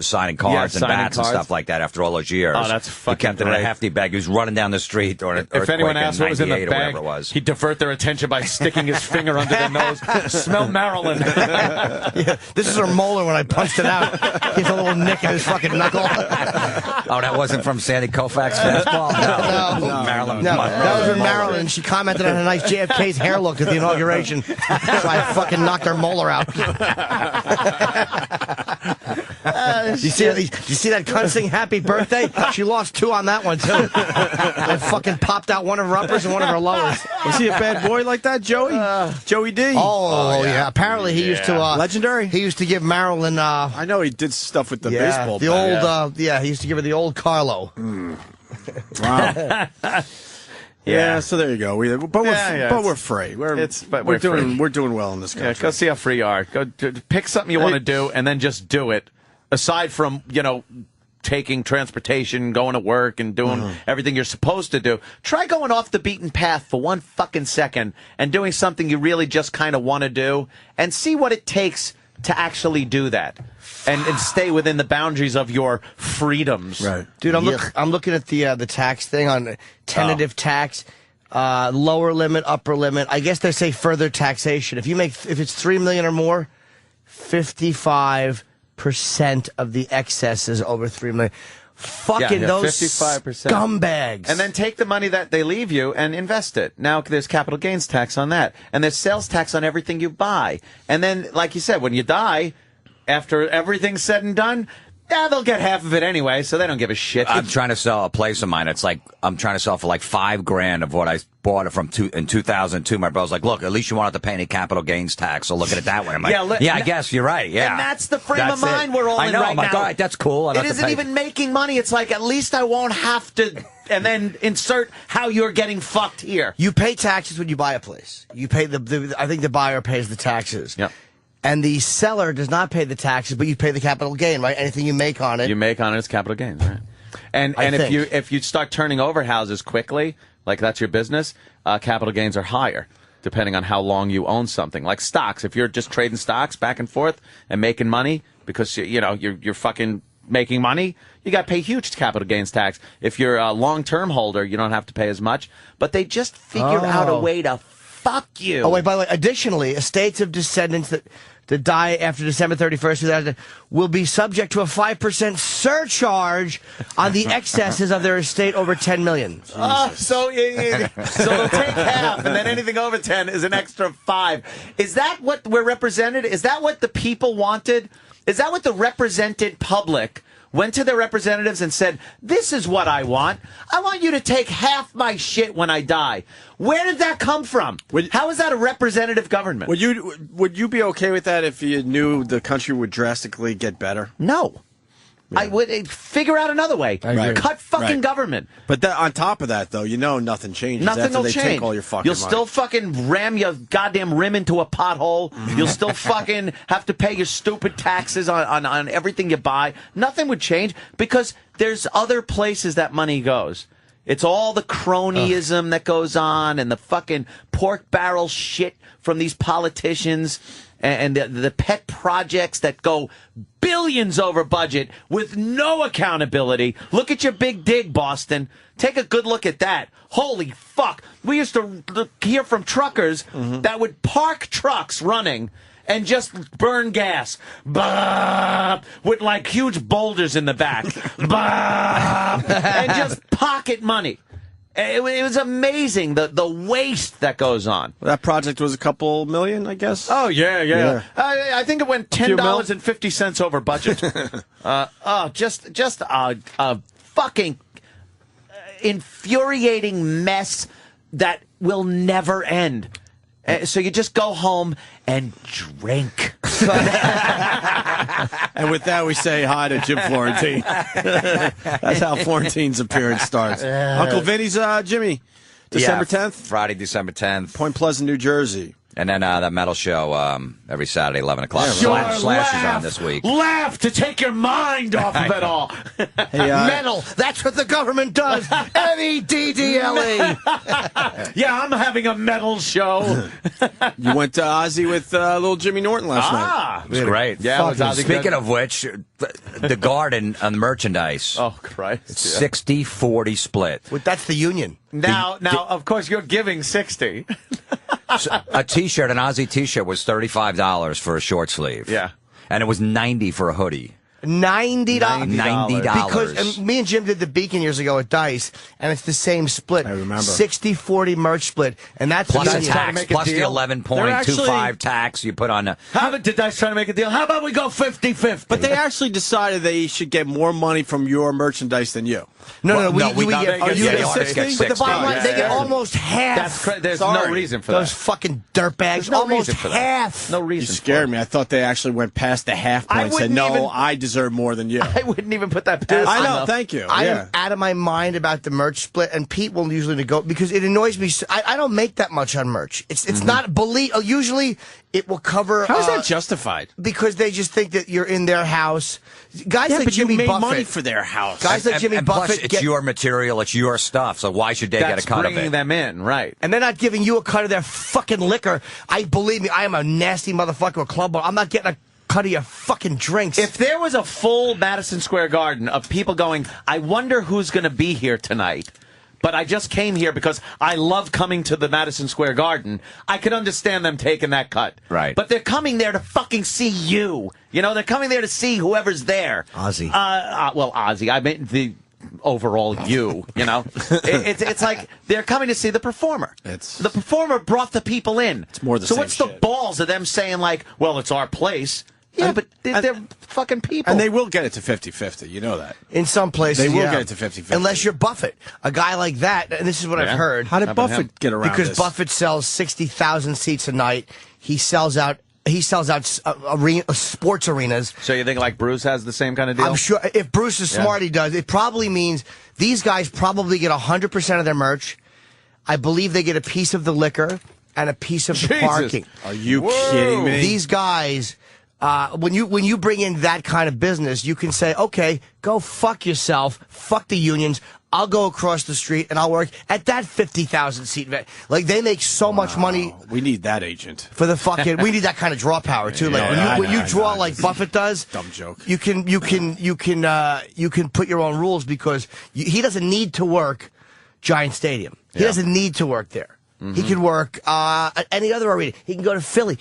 Speaker 20: signing cards and bats and stuff like that after all those years.
Speaker 4: Oh, that's fucking
Speaker 20: He kept it in a hefty bag. He was running down the street or an
Speaker 4: if anyone asked what was in the bag,
Speaker 20: he'd
Speaker 4: divert their attention by sticking his finger under their nose. Smell Maryland.
Speaker 7: Yeah, this is her molar when I punched it out. He has a little nick in his fucking knuckle.
Speaker 20: Oh, that wasn't from Sandy Koufax fastball? No. Maryland.
Speaker 7: No, that was in Maryland. She commented on a nice JFK's hair look at the inauguration. So I fucking knocked her molar out. You see that cunt sing Happy Birthday? She lost 2 on that one, too. I fucking popped out one of her uppers and one of her lowers.
Speaker 3: Was he a bad boy like that, Joey? Joey D?
Speaker 7: Oh, yeah. Apparently he used to...
Speaker 3: legendary?
Speaker 7: He used to give Marilyn...
Speaker 3: I know he did stuff with the baseball
Speaker 7: the
Speaker 3: bat.
Speaker 7: he used to give her the old Carlo.
Speaker 3: Wow. Yeah, so there you go. But we're free. We're doing well in this country.
Speaker 4: Yeah, go see how free you are. Go pick something you want to do, and then just do it. Aside from taking transportation, going to work, and doing everything you're supposed to do, try going off the beaten path for 1 fucking second and doing something you really just kind of want to do, and see what it takes to actually do that. And stay within the boundaries of your freedoms.
Speaker 3: Right.
Speaker 7: Dude, I'm looking at the tax thing on tentative tax, lower limit, upper limit. I guess they say further taxation. If it's $3 million or more, 55% of the excess is over $3 million. Fucking those 55%. Scumbags.
Speaker 4: And then take the money that they leave you and invest it. Now there's capital gains tax on that. And there's sales tax on everything you buy. And then, like you said, when you die, after everything's said and done, they'll get half of it anyway, so they don't give a shit.
Speaker 20: I'm trying to sell a place of mine. It's like I'm trying to sell for like $5,000 of what I bought it from in 2002. My brother's like, look, at least you won't have to pay any capital gains tax, so look at it that way. I'm like, I guess you're right. Yeah,
Speaker 4: and that's the frame of mind we're all in right now.
Speaker 20: I'm like, all right, that's cool.
Speaker 4: It isn't even making money. It's like, at least I won't have to. And then insert how you're getting fucked here.
Speaker 7: You pay taxes when you buy a place. You pay I think the buyer pays the taxes.
Speaker 4: Yep.
Speaker 7: And the seller does not pay the taxes, but you pay the capital gain, right? Anything you make on it.
Speaker 4: You make on it is capital gains, right? And if you start turning over houses quickly, like that's your business, capital gains are higher, depending on how long you own something. Like stocks, if you're just trading stocks back and forth and making money because you're fucking making money, you got to pay huge capital gains tax. If you're a long-term holder, you don't have to pay as much. But they just figured out a way to fuck you.
Speaker 7: Oh, wait, by the way, additionally, estates of descendants that die after December 31st, 2000, will be subject to a 5% surcharge on the excesses of their estate over $10 million.
Speaker 4: So they'll take half, and then anything over 10 is an extra 5. Is that what we're represented? Is that what the people wanted? Is that what the represented public went to their representatives and said, this is what I want. I want you to take half my shit when I die. Where did that come from? How is that a representative government?
Speaker 3: Would you be okay with that if you knew the country would drastically get better?
Speaker 4: No. Yeah. I would figure out another way. Cut fucking government.
Speaker 3: But on top of that, though, nothing changes.
Speaker 4: Nothing will
Speaker 3: change. Take all your fucking
Speaker 4: You'll
Speaker 3: money.
Speaker 4: still fucking ram your goddamn rim into a pothole. You'll still fucking have to pay your stupid taxes on everything you buy. Nothing would change because there's other places that money goes. It's all the cronyism that goes on and the fucking pork barrel shit from these politicians and the pet projects that go billions over budget with no accountability. Look at your big dig, Boston. Take a good look at that. Holy fuck. We used to hear from truckers that would park trucks running and just burn gas. Bah! With like huge boulders in the back. Bah! And just pocket money. It was amazing, the waste that goes on.
Speaker 3: Well, that project was a couple million, I guess.
Speaker 4: Oh, yeah. I think it went $10.50 over budget. Just a fucking infuriating mess that will never end. So you just go home and drink.
Speaker 3: And with that, we say hi to Jim Florentine. That's how Florentine's appearance starts. Uncle Vinny's Jimmy, December 10th?
Speaker 20: Friday, December 10th.
Speaker 3: Point Pleasant, New Jersey.
Speaker 20: And then that metal show every Saturday, 11 o'clock. Slash is on this week.
Speaker 2: Laugh to take your mind off of it all.
Speaker 7: Metal. That's what the government does. MEDDLE.
Speaker 2: Yeah, I'm having a metal show.
Speaker 3: You went to Ozzy with little Jimmy Norton last night.
Speaker 20: It was great.
Speaker 4: Yeah, was Ozzy
Speaker 20: Speaking
Speaker 4: good?
Speaker 20: of which, the Garden on the merchance.
Speaker 4: Oh, Christ.
Speaker 20: 60-40 split.
Speaker 7: Well, that's the union.
Speaker 4: Now, of course, you're giving 60.
Speaker 20: A T-shirt, an Ozzy T-shirt was $35 for a short sleeve.
Speaker 4: Yeah.
Speaker 20: And it was $90 for a hoodie.
Speaker 7: $90.
Speaker 20: $90.
Speaker 7: Because me and Jim did the Beacon years ago at Dice, and it's the same split. I
Speaker 3: remember.
Speaker 7: 60-40 merch split, and that's
Speaker 20: Plus
Speaker 7: the
Speaker 20: the tax, plus the 11.25 tax you put on the...
Speaker 2: Did Dice try to make a deal? How about we go 50-50?
Speaker 3: But they actually decided they should get more money from your merchandise than you.
Speaker 7: No, we
Speaker 20: get
Speaker 7: get
Speaker 20: 60.
Speaker 7: But the bottom line, they get almost half.
Speaker 2: There's no reason for that.
Speaker 7: Those fucking dirtbags,
Speaker 2: no
Speaker 7: almost
Speaker 2: reason for that.
Speaker 7: half.
Speaker 2: No reason.
Speaker 3: You scared me. I thought they actually went past the half point and said, no, I deserve more than you.
Speaker 2: I wouldn't even put that past.
Speaker 3: I know, thank you.
Speaker 7: I am out of my mind about the merch split, and Pete will usually go because it annoys me. I don't make that much on merch. It's not usually it will cover.
Speaker 3: How is that justified?
Speaker 7: Because they just think that you're in their house. Guys like
Speaker 3: but
Speaker 7: Jimmy
Speaker 3: you made
Speaker 7: Buffett,
Speaker 3: money for their house.
Speaker 7: Guys like Jimmy
Speaker 20: and
Speaker 7: Buffett,
Speaker 20: plus, it's your material, it's your stuff. So why should they get a cut of it?
Speaker 2: Bringing them in, right?
Speaker 7: And they're not giving you a cut of their fucking liquor. Believe me, I am a nasty motherfucker, a club owner. I'm not getting a cut of your fucking drinks.
Speaker 2: If there was a full Madison Square Garden of people going, I wonder who's going to be here tonight, but I just came here because I love coming to the Madison Square Garden, I could understand them taking that cut.
Speaker 20: Right.
Speaker 2: But they're coming there to fucking see you. You know, they're coming there to see whoever's there.
Speaker 7: Ozzy.
Speaker 2: Well, Ozzy. I mean, the overall you know. It's like they're coming to see the performer. The performer brought the people in.
Speaker 3: It's more the
Speaker 2: so
Speaker 3: same
Speaker 2: what's the balls of them saying, like, well, it's our place? Yeah, but they're fucking people.
Speaker 3: And they will get it to 50-50. You know that.
Speaker 7: In some places,
Speaker 3: they will get it to 50-50.
Speaker 7: Unless you're Buffett. A guy like that, and this is what I've heard.
Speaker 3: How did Buffett get around
Speaker 7: Because
Speaker 3: this?
Speaker 7: Buffett sells 60,000 seats a night. He sells out sports arenas.
Speaker 2: So you think like Bruce has the same kind of deal?
Speaker 7: I'm sure if Bruce is smart, he does. It probably means these guys probably get 100% of their merch. I believe they get a piece of the liquor and a piece of the parking.
Speaker 3: Are you kidding me?
Speaker 7: These guys, when you bring in that kind of business, you can say, okay, go fuck yourself, fuck the unions. I'll go across the street and I'll work at that 50,000 seat event. Like, they make so much money.
Speaker 3: We need that agent
Speaker 7: for the fucking. We need that kind of draw power too. Like when you draw like Buffett does.
Speaker 3: Dumb joke.
Speaker 7: You can put your own rules because he doesn't need to work Giant Stadium. He doesn't need to work there. He can work at any other arena. He can go to Philly.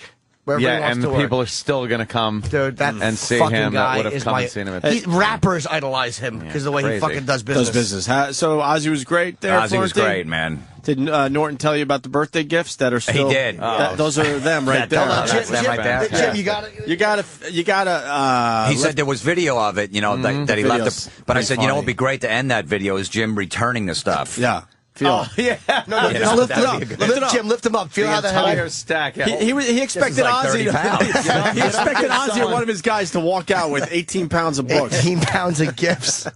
Speaker 2: And the people are still going to come and see him that would have come and seen him.
Speaker 7: Rappers idolize him because the way he fucking does business.
Speaker 3: So Ozzy was great there.
Speaker 20: Ozzy was great, man.
Speaker 3: Did Norton tell you about the birthday gifts that are still?
Speaker 20: He did.
Speaker 3: Those are them right there.
Speaker 7: Jim, you gotta.
Speaker 20: He said there was video of it. You know that he left. But I said, you know, it'd be great to end that video is Jim returning the stuff.
Speaker 3: Yeah.
Speaker 2: Oh, yeah.
Speaker 7: No, lift it up. Jim, lift him up. Feel how the
Speaker 2: entire stack. Yeah.
Speaker 3: He expected Ozzy. He expected Ozzy, one of his guys, to walk out with 18 pounds of books.
Speaker 7: 18 pounds of gifts.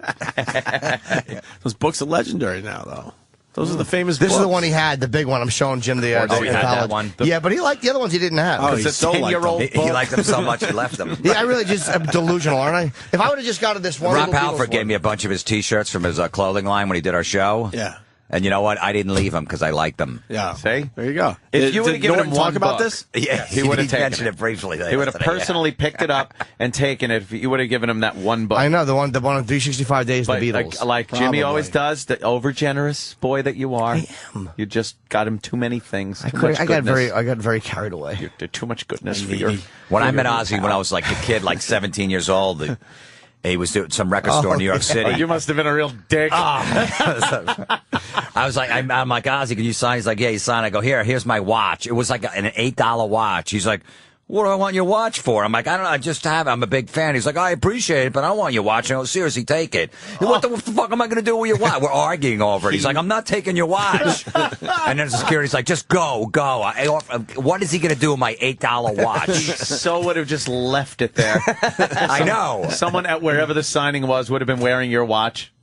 Speaker 3: Those books are legendary now, though. Those are the famous books.
Speaker 7: This is the one he had, the big one. I'm showing Jim the
Speaker 20: he had that one.
Speaker 7: Yeah, but he liked the other ones he didn't have.
Speaker 3: Oh, he's so
Speaker 2: 10-year-old
Speaker 20: he liked them so much he left them.
Speaker 7: Yeah, I really I'm delusional, aren't I? If I would have just gotten this one.
Speaker 20: Rob Halford gave me a bunch of his T-shirts from his clothing line when he did our show.
Speaker 3: Yeah.
Speaker 20: And you know what? I didn't leave them because I liked them.
Speaker 3: Yeah.
Speaker 2: See?
Speaker 3: There you go.
Speaker 2: If you would have given him one
Speaker 3: about
Speaker 2: book,
Speaker 3: this?
Speaker 20: Yeah,
Speaker 2: he would have
Speaker 20: mentioned it briefly.
Speaker 2: He would have personally picked it up and taken it if you would have given him that one book.
Speaker 7: I know, the one on 365 Days,
Speaker 2: but
Speaker 7: the Beatles.
Speaker 2: Like Jimmy always does, the over-generous boy that you are.
Speaker 7: I am.
Speaker 2: You just got him too many things.
Speaker 7: I got very carried away.
Speaker 2: Too much goodness for your...
Speaker 20: When I met Ozzy when I was like a kid, like 17 years old... He was doing some record store in New York City.
Speaker 2: Oh, you must have been a real dick.
Speaker 20: I was like, I'm like, Ozzy, can you sign? He's like, yeah, you sign. I go, here's my watch. It was like an $8 watch. He's like, what do I want your watch for? I'm like, I don't know. I just have it. I'm a big fan. He's like, I appreciate it, but I don't want your watch. I go, seriously, take it. What the fuck am I going to do with your watch? We're arguing over it. He's like, I'm not taking your watch. And then security's like, just go. What is he going to do with my $8 watch?
Speaker 2: So would have just left it there.
Speaker 20: I know.
Speaker 2: Someone at wherever the signing was would have been wearing your watch.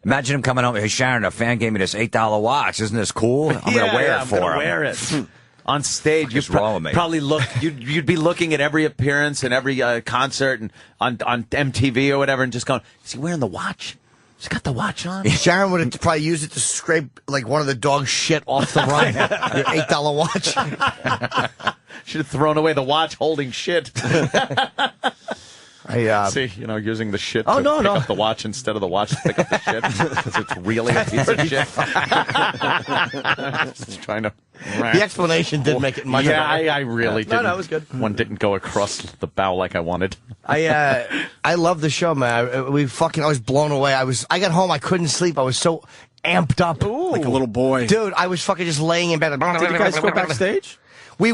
Speaker 20: Imagine him coming home. Hey, Sharon, a fan gave me this $8 watch. Isn't this cool? I'm going to wear it for him.
Speaker 2: I'm going to wear it. On stage, you'd probably look. You'd be looking at every appearance and every concert and on MTV or whatever, and just going, "Is he wearing the watch? He's got the watch on."
Speaker 7: Sharon would have probably used it to scrape like one of the dog's shit off the rug. Your $8 watch.
Speaker 2: Should have thrown away the watch holding shit. See, using the shit to pick up the watch instead of the watch to pick up the shit because it's really a piece of shit. Just trying to
Speaker 7: The explanation did make it much better.
Speaker 2: I really didn't.
Speaker 7: No, it was good.
Speaker 2: One didn't go across the bow like I wanted.
Speaker 7: I love the show, man. I was blown away. I got home, I couldn't sleep. I was so amped up.
Speaker 3: Like a little boy.
Speaker 7: Dude, I was fucking just laying in bed.
Speaker 3: Did you guys go backstage?
Speaker 7: We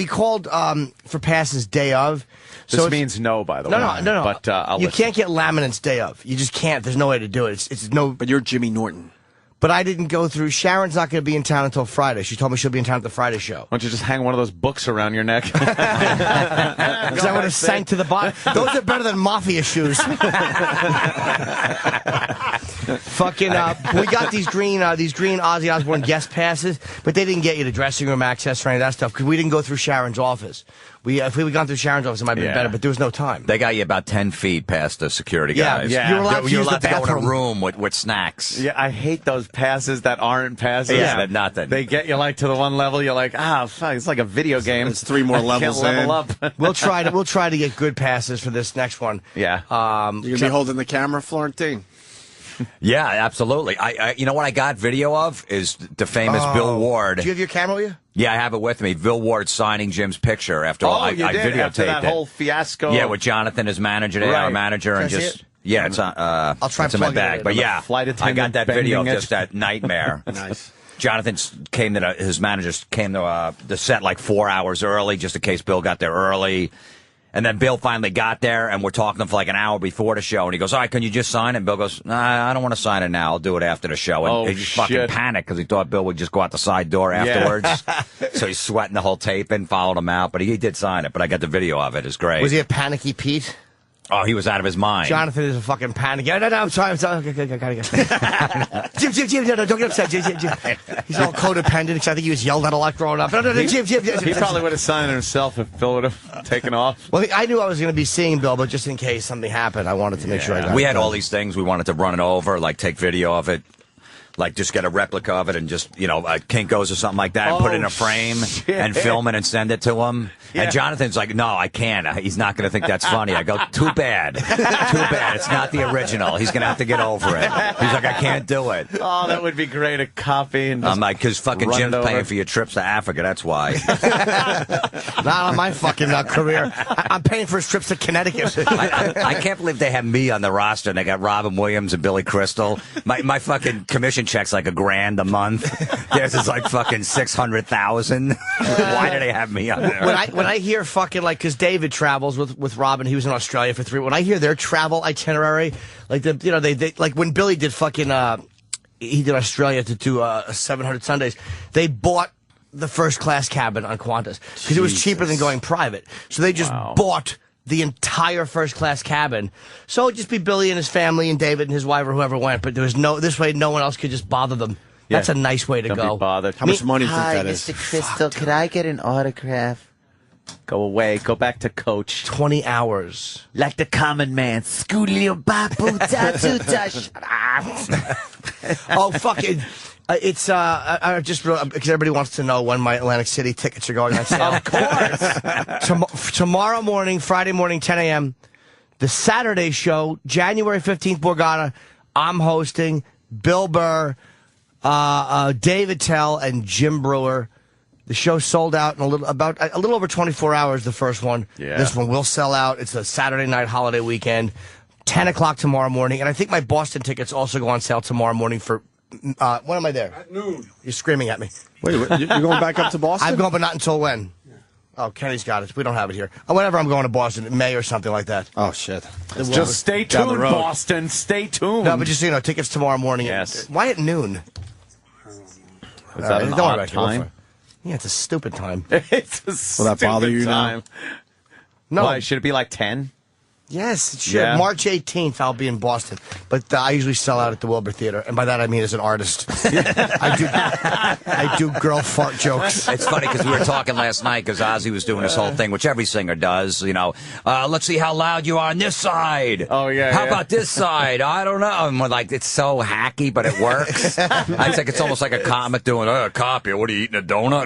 Speaker 7: called for passes day of.
Speaker 2: This means no, by the way.
Speaker 7: No.
Speaker 2: But I'll
Speaker 7: you
Speaker 2: listen.
Speaker 7: can't get laminates day of. You just can't. There's no way to do it. It's no.
Speaker 3: But you're Jimmy Norton.
Speaker 7: But I didn't go through. Sharon's not going to be in town until Friday. She told me she'll be in town at the Friday show.
Speaker 2: Why don't you just hang one of those books around your neck?
Speaker 7: Because I would have sank to the bottom. Those are better than mafia shoes. Fucking, we got these green Ozzy Osbourne guest passes, but they didn't get you the dressing room access or any of that stuff because we didn't go through Sharon's office. If we had gone through Sharon's office, it might have been better, but there was no time.
Speaker 20: They got you about 10 feet past the security guys.
Speaker 7: Yeah. You're allowed to use the
Speaker 20: to go in a
Speaker 7: bathroom.
Speaker 20: room with snacks.
Speaker 2: Yeah, I hate those passes that aren't passes.
Speaker 20: Yeah, they're nothing.
Speaker 2: They get you like to the one level. You're like, fuck, it's like a video game.
Speaker 3: It's 3 more levels.
Speaker 2: Can't level up.
Speaker 7: We'll try to get good passes for this next one.
Speaker 2: Yeah.
Speaker 3: You're gonna be holding the camera, Florentine.
Speaker 20: Yeah, absolutely. I you know what I got video of is the famous Bill Ward.
Speaker 7: Do you have your camera with you?
Speaker 20: Yeah, I have it with me. Bill Ward signing Jim's picture after I
Speaker 2: you did
Speaker 20: videotaped
Speaker 2: after that
Speaker 20: it.
Speaker 2: whole fiasco.
Speaker 20: Yeah, with Jonathan as manager, our manager,
Speaker 7: Can
Speaker 20: and
Speaker 7: I see
Speaker 20: just
Speaker 7: it?
Speaker 20: yeah, it's on.
Speaker 7: I'll try
Speaker 20: it's
Speaker 7: and
Speaker 20: in my
Speaker 7: plug it
Speaker 20: bag.
Speaker 7: in.
Speaker 20: But yeah,
Speaker 2: Flight
Speaker 20: I
Speaker 2: attendant
Speaker 20: got that video of
Speaker 2: bending it.
Speaker 20: just that nightmare.
Speaker 3: Nice.
Speaker 20: Jonathan came to his managers came to the set like 4 hours early, just in case Bill got there early. And then Bill finally got there, and we're talking to him for like an hour before the show. And he goes, all right, can you just sign it? And Bill goes, nah, I don't want to sign it now. I'll do it after the show. And he just fucking panicked because he thought Bill would just go out the side door afterwards. So he's sweating the whole tape and followed him out. But he did sign it. But I got the video of it. It's great.
Speaker 7: Was he a panicky Pete?
Speaker 20: Oh, he was out of his mind.
Speaker 7: Jonathan is a fucking panic. No, I'm sorry. Okay, gotta go. Jim, no, don't get upset. Jim. He's all codependent because I think he was yelled at a lot growing up. No, Jim.
Speaker 2: He probably would have signed it himself if Bill would have taken off.
Speaker 7: Well, I knew I was going to be seeing Bill, but just in case something happened, I wanted to make sure I got it.
Speaker 20: We had all these things. We wanted to run it over, like take video of it. Like, just get a replica of it and just, Kinko's or something like that, and put it in a frame and film it and send it to him. Yeah. And Jonathan's like, no, I can't. He's not going to think that's funny. I go, too bad. Too bad. It's not the original. He's going to have to get over it. He's like, I can't do it.
Speaker 2: Oh, that would be great. A copy. And
Speaker 20: I'm like, because fucking Jim's paying for your trips to Africa. That's why.
Speaker 7: Not on my fucking career. I'm paying for his trips to Connecticut.
Speaker 20: I can't believe they have me on the roster and they got Robin Williams and Billy Crystal. My fucking commission check's like $1,000 a month. Theirs is like fucking 600,000. Why do they have me on there?
Speaker 7: When I hear fucking because David travels with Robin, he was in Australia for 3. When I hear their travel itinerary, like they like when Billy did fucking he did Australia to do 700 Sundays. They bought the first class cabin on Qantas because it was cheaper than going private. So they just bought the entire first class cabin. So it'd just be Billy and his family and David and his wife or whoever went, but there was this way no one else could just bother them. Yeah. That's a nice way to
Speaker 2: Don't
Speaker 7: go.
Speaker 2: Be bothered.
Speaker 3: How much money do you think that is?
Speaker 4: Mr. Crystal, could I get an autograph?
Speaker 2: Go away. Go back to coach.
Speaker 7: 20 hours.
Speaker 4: Like the common man.
Speaker 7: Oh, fuck it. It's I just because everybody wants to know when my Atlantic City tickets are going on sale.
Speaker 2: Of course.
Speaker 7: Tomorrow morning, Friday morning, 10 a.m. The Saturday show, January 15th, Borgata. I'm hosting. Bill Burr, David Tell, and Jim Brewer. The show sold out in a little over 24 hours. The first one.
Speaker 2: Yeah.
Speaker 7: This one will sell out. It's a Saturday night holiday weekend. 10 o'clock tomorrow morning, and I think my Boston tickets also go on sale tomorrow morning for. When am I there?
Speaker 16: At noon.
Speaker 7: You're screaming at me.
Speaker 3: Wait, you're going back up to Boston?
Speaker 7: I'm going, but not until when? Yeah. Oh, Kenny's got it. We don't have it here. Whenever I'm going to Boston, in May or something like that.
Speaker 3: Oh, shit.
Speaker 2: Just stay tuned, Boston. Stay tuned.
Speaker 7: No, but just so you know, tickets tomorrow morning.
Speaker 2: Yes.
Speaker 7: Why at noon?
Speaker 2: Is that an odd time?
Speaker 7: Yeah, it's a stupid time.
Speaker 2: It's a stupid
Speaker 3: Will that bother you
Speaker 2: time.
Speaker 7: No.
Speaker 2: Why, should it be like 10?
Speaker 7: Yes, it should.
Speaker 2: Yeah.
Speaker 7: March 18th, I'll be in Boston. But I usually sell out at the Wilbur Theater. And by that, I mean as an artist. I do girl fart jokes.
Speaker 20: It's funny because we were talking last night because Ozzy was doing this whole thing, which every singer does, let's see how loud you are on this side.
Speaker 2: Oh, yeah.
Speaker 20: How about this side? I don't know. And we're like, it's so hacky, but it works. I think it's almost like a comic doing, copy, what are you eating, a donut?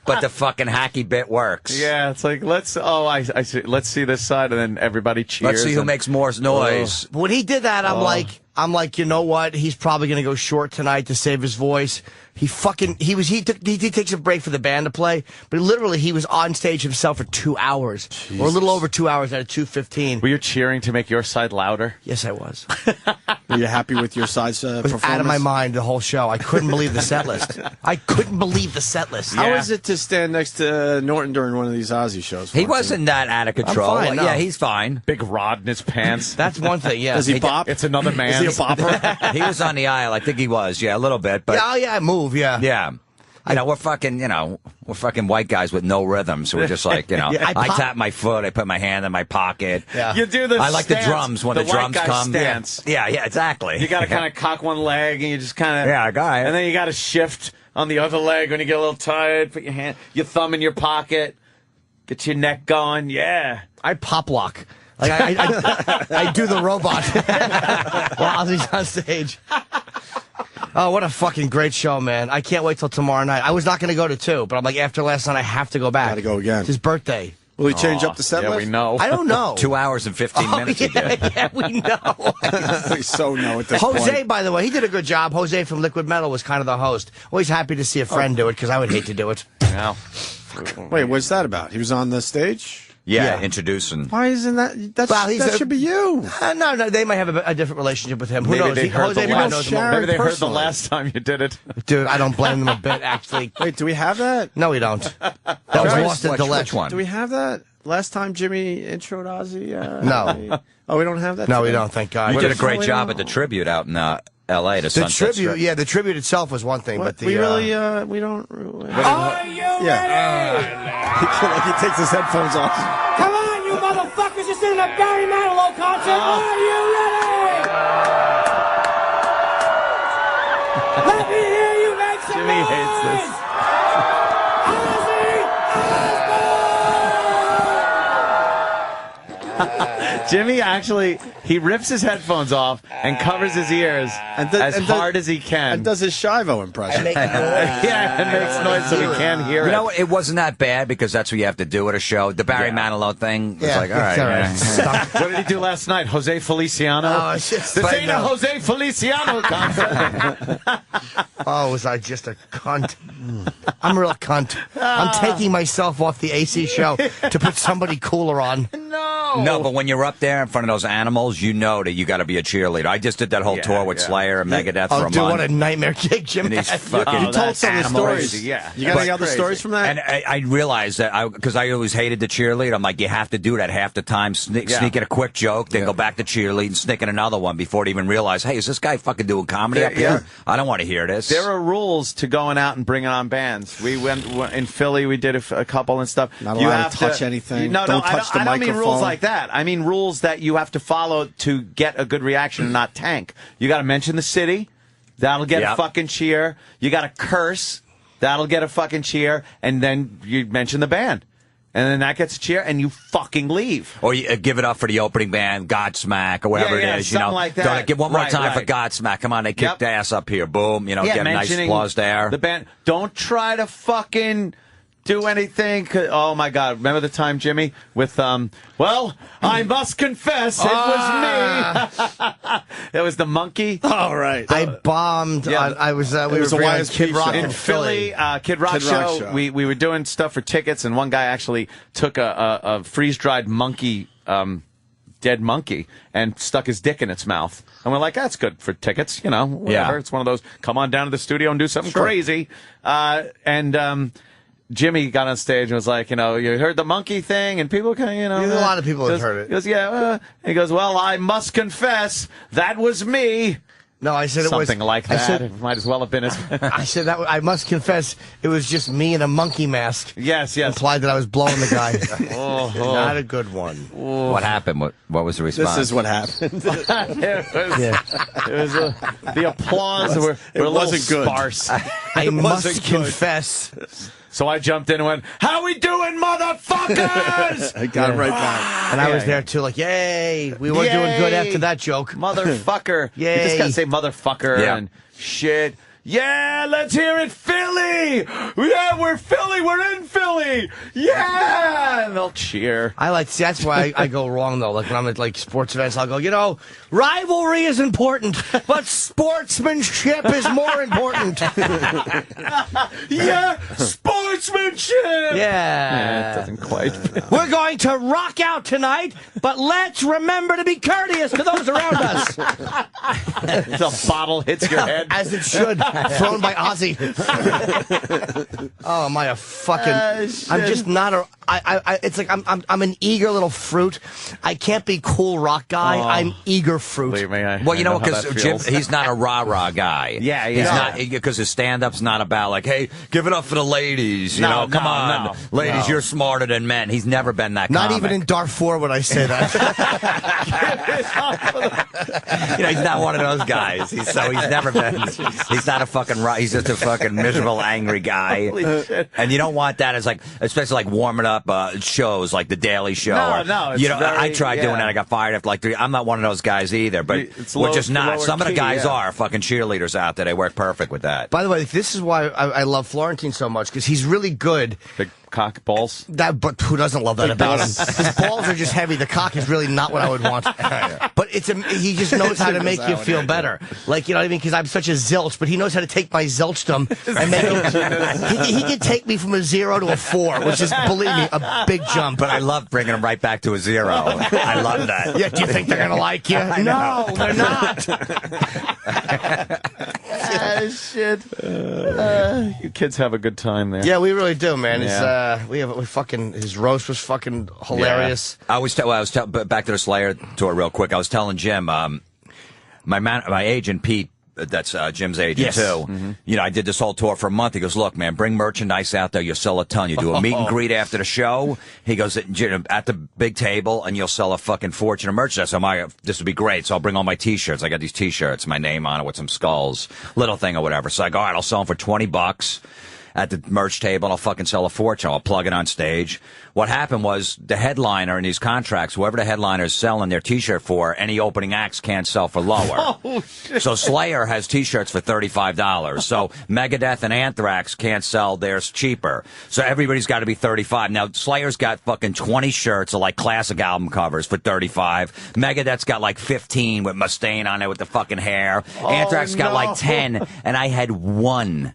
Speaker 20: But the fucking hacky bit works.
Speaker 2: Yeah, it's like, let's see this side, and then everybody cheers.
Speaker 20: Let's see who makes more noise.
Speaker 7: When he did that, I'm like, I'm like, you know what? He's probably going to go short tonight to save his voice. He takes a break for the band to play, but literally he was on stage himself for 2 hours, or a little over 2 hours at 2:15.
Speaker 2: Were you cheering to make your side louder?
Speaker 7: Yes, I was.
Speaker 3: Were you happy with your side's performance?
Speaker 7: I was out of my mind the whole show. I couldn't believe the set list. I couldn't believe the set list.
Speaker 3: How is it to stand next to Norton during one of these Ozzy shows?
Speaker 20: He wasn't that out of control.
Speaker 7: I'm fine, no.
Speaker 20: Yeah, he's fine.
Speaker 2: Big rod in his pants.
Speaker 7: That's one thing, yeah.
Speaker 3: Does he bop?
Speaker 2: It's another man.
Speaker 3: Is he a bopper?
Speaker 20: He was on the aisle. I think he was. Yeah, a little bit. But
Speaker 7: I move, yeah.
Speaker 20: yeah. We're fucking white guys with no rhythm, so we're just like,
Speaker 7: Yeah,
Speaker 20: I tap my foot, I put my hand in my pocket.
Speaker 7: Yeah.
Speaker 2: You do the
Speaker 20: I like
Speaker 2: stance,
Speaker 20: the drums when the
Speaker 2: white
Speaker 20: drums
Speaker 2: guy
Speaker 20: come.
Speaker 2: Stance.
Speaker 20: Yeah, exactly.
Speaker 2: You got to kind of cock one leg, and you just kind of and then you got to shift on the other leg when you get a little tired. Put your thumb in your pocket, get your neck going. Yeah,
Speaker 7: I pop lock. Like I do the robot while Ozzy's on stage. Oh, what a fucking great show, man. I can't wait till tomorrow night. I was not going to go to 2, but I'm like, after last night, I have to go back.
Speaker 3: Got to go again.
Speaker 7: It's his birthday.
Speaker 3: Will he change up the set list?
Speaker 2: Yeah, we know.
Speaker 7: I don't know.
Speaker 20: 2 hours and 15 minutes he did.
Speaker 7: Yeah, we know.
Speaker 3: We so know at this
Speaker 7: Jose,
Speaker 3: point.
Speaker 7: by the way, he did a good job. Jose from Liquid Metal was kind of the host. Always happy to see a friend do it, because I would hate to do it.
Speaker 2: Yeah.
Speaker 3: Wait, what's that about? He was on the stage?
Speaker 20: Yeah, introducing.
Speaker 3: Why isn't that? That should be you.
Speaker 7: No, they might have a different relationship with him. Who
Speaker 2: Maybe
Speaker 7: knows?
Speaker 2: they heard
Speaker 7: Jose
Speaker 2: the
Speaker 7: might
Speaker 2: last-
Speaker 7: know more.
Speaker 2: Maybe they heard the
Speaker 3: personally.
Speaker 2: last time you did it.
Speaker 7: Dude, I don't blame them a bit, actually.
Speaker 3: Wait, do we have that?
Speaker 7: No, we don't. That was lost in
Speaker 20: Which one?
Speaker 3: Do we have that? Last time Jimmy introed Ozzy?
Speaker 7: No.
Speaker 3: Oh, we don't have that?
Speaker 7: No, we
Speaker 3: today?
Speaker 7: don't, thank God.
Speaker 20: You did a great job at the tribute out in L.A. to
Speaker 7: The
Speaker 20: Sunset
Speaker 7: tribute,
Speaker 20: Strip.
Speaker 7: yeah, the tribute itself was one thing, but the...
Speaker 3: we really, we don't...
Speaker 15: Are you ready?
Speaker 3: He takes his headphones off.
Speaker 15: Come on, you motherfuckers! You're sitting at Barry Manilow concert. Are you ready? Let me hear you make some
Speaker 2: Jimmy
Speaker 15: noise.
Speaker 2: hates this. Jimmy actually, he rips his headphones off and covers his ears as hard as he can.
Speaker 3: And does his Shivo impression.
Speaker 2: Yeah, and makes noise so we can't hear
Speaker 20: You
Speaker 2: it.
Speaker 20: know what? It wasn't that bad because that's what you have to do at a show. The Barry Manilow thing was like, all right. Yeah.
Speaker 2: What did he do last night? Jose Feliciano?
Speaker 7: Oh, it's just-
Speaker 2: This
Speaker 7: but
Speaker 2: ain't a
Speaker 7: no.
Speaker 2: Jose Feliciano concert.
Speaker 7: Oh, was I just a cunt? I'm a real cunt. I'm taking myself off the AC show to put somebody cooler on.
Speaker 20: No, but when you're up there in front of those animals, you know that you got to be a cheerleader. I just did that whole tour with Slayer and Megadeth for a
Speaker 7: dude,
Speaker 20: month.
Speaker 7: what a nightmare gig Jim
Speaker 20: And these
Speaker 7: had.
Speaker 20: fucking
Speaker 3: You told some of the
Speaker 20: animals.
Speaker 3: stories.
Speaker 2: Yeah.
Speaker 3: You got any other stories from that?
Speaker 20: And I realized that because I always hated the cheerlead. I'm like, you have to do that half the time. Sneak in a quick joke, then go back to cheerlead and sneak in another one before to even realize, hey, is this guy fucking doing comedy up here? I don't want to hear this.
Speaker 2: There are rules to going out and bringing on bands. We went in Philly. We did a couple and stuff.
Speaker 3: Not allowed to touch anything.
Speaker 2: No,
Speaker 3: Don't touch the
Speaker 2: I don't mean rules
Speaker 3: microphone.
Speaker 2: like that. I mean rules that you have to follow to get a good reaction and not tank. You got to mention the city. That'll get a fucking cheer. You got to curse. That'll get a fucking cheer. And then you mention the band. And then that gets a cheer, and you fucking leave.
Speaker 20: Or you give it up for the opening band, Godsmack, or whatever it is.
Speaker 2: Something like that.
Speaker 20: Don't give one more
Speaker 2: Right,
Speaker 20: time
Speaker 2: right.
Speaker 20: for Godsmack. Come on, they kicked ass up here. Boom. Get a nice
Speaker 2: mentioning
Speaker 20: applause there.
Speaker 2: The band. Don't try to fucking do anything. Oh my God! Remember the time, Jimmy, with well, I must confess, it was me. It was the monkey.
Speaker 3: All right.
Speaker 7: I bombed.
Speaker 2: Yeah.
Speaker 7: I was. We
Speaker 3: was
Speaker 7: were
Speaker 3: a
Speaker 7: bringing
Speaker 3: YSP
Speaker 7: Kid Rock
Speaker 3: show.
Speaker 2: In Philly, Kid Rock show. We were doing stuff for tickets, and one guy actually took a freeze dried monkey. Dead monkey and stuck his dick in its mouth. And we're like, that's good for tickets, whatever.
Speaker 20: Yeah.
Speaker 2: It's one of those, come on down to the studio and do something crazy. Jimmy got on stage and was like, you heard the monkey thing? And people kind of,
Speaker 7: A lot of people have heard it.
Speaker 2: He goes, yeah. He goes, well, I must confess, that was me.
Speaker 7: No, I said it was
Speaker 2: Something like
Speaker 7: I
Speaker 2: that.
Speaker 7: said-
Speaker 2: It might as well have been his.
Speaker 7: I said that. I must confess, it was just me in a monkey mask.
Speaker 2: Yes.
Speaker 7: Implied that I was blowing the guy.
Speaker 2: Oh.
Speaker 7: Not a good one.
Speaker 20: What happened? What was the response?
Speaker 3: This is what happened.
Speaker 2: It was the applause were a little
Speaker 3: wasn't good.
Speaker 2: sparse.
Speaker 7: I must confess.
Speaker 2: So I jumped in and went, how we doing, motherfuckers?
Speaker 3: I got it right back.
Speaker 7: And I was there too, like, yay. We weren't doing good after that joke.
Speaker 2: Motherfucker.
Speaker 7: Yay.
Speaker 2: You just got to say motherfucker
Speaker 20: Yeah.
Speaker 2: and shit. Yeah, let's hear it, Philly! Yeah, we're Philly, we're in Philly! Yeah! And they'll cheer.
Speaker 7: That's why I go wrong, though. Like, when I'm at, like, sports events, I'll go, rivalry is important, but sportsmanship is more important.
Speaker 2: Yeah, sportsmanship!
Speaker 7: Yeah.
Speaker 2: It doesn't quite fit.
Speaker 7: We're going to rock out tonight, but let's remember to be courteous to those around us.
Speaker 2: The bottle hits your head.
Speaker 7: As it should. Thrown by Ozzy. Oh, am I a fucking... I'm just not a... it's like I'm an eager little fruit. I can't be cool rock guy. I'm eager fruit.
Speaker 2: Believe me,
Speaker 20: well, you know, because Jim, he's not a rah-rah guy.
Speaker 2: Yeah.
Speaker 20: He's not, because his stand-up's not about, like, hey, give it up for the ladies. You know, come on. Ladies, you're smarter than men. He's never been that
Speaker 7: Not
Speaker 20: comic.
Speaker 7: even in Darfur would I say that.
Speaker 20: He's not one of those guys. He's never been. He's not a fucking. He's just a fucking miserable, angry guy.
Speaker 2: Holy shit.
Speaker 20: And you don't want that as, like, especially like warming up shows like the Daily Show.
Speaker 2: No, it's
Speaker 20: I tried doing that. I got fired after like 3. I'm not one of those guys either. But we're just not. Some of the guys are fucking cheerleaders out there. They work perfect with that.
Speaker 7: By the way, this is why I love Florentine so much, because he's really good.
Speaker 2: Big cock balls.
Speaker 7: But who doesn't love that about him? His balls are just heavy. The cock is really not what I would want. But he just knows how to make you feel better. Like, you know what I mean? Because I'm such a zilch, but he knows how to take my zilchdom and make it. He can take me from a 0 to a 4, which is, believe me, a big jump.
Speaker 20: But I love bringing him right back to a 0. I love that.
Speaker 7: Yeah, do you think they're going to like you? No, they're not.
Speaker 2: Shit. You kids have a good time there.
Speaker 7: Yeah, we really do, man.
Speaker 2: Yeah.
Speaker 7: His roast was fucking hilarious.
Speaker 20: Yeah. Back to the Slayer tour real quick. I was telling Jim, my agent Pete, that's Jim's agent too.
Speaker 2: Mm-hmm.
Speaker 20: You know, I did this whole tour for a month. He goes, look, man, bring merchandise out there. You'll sell a ton. You do a meet and greet after the show. He goes, at the big table, and you'll sell a fucking fortune of merchandise. This would be great. So I'll bring all my T-shirts. I got these T-shirts, my name on it with some skulls, little thing or whatever. So I go, all right, I'll sell them for $20 at the merch table, and I'll fucking sell a fortune. I'll plug it on stage. What happened was the headliner in these contracts, whoever the headliner is selling their T-shirt for, any opening acts can't sell for lower.
Speaker 2: Oh, shit.
Speaker 20: So Slayer has T-shirts for $35. So Megadeth and Anthrax can't sell theirs cheaper. So everybody's got to be $35. Now Slayer's got fucking 20 shirts of like classic album covers for $35. Megadeth's got like 15 with Mustaine on it with the fucking hair. Anthrax got like 10, and I had one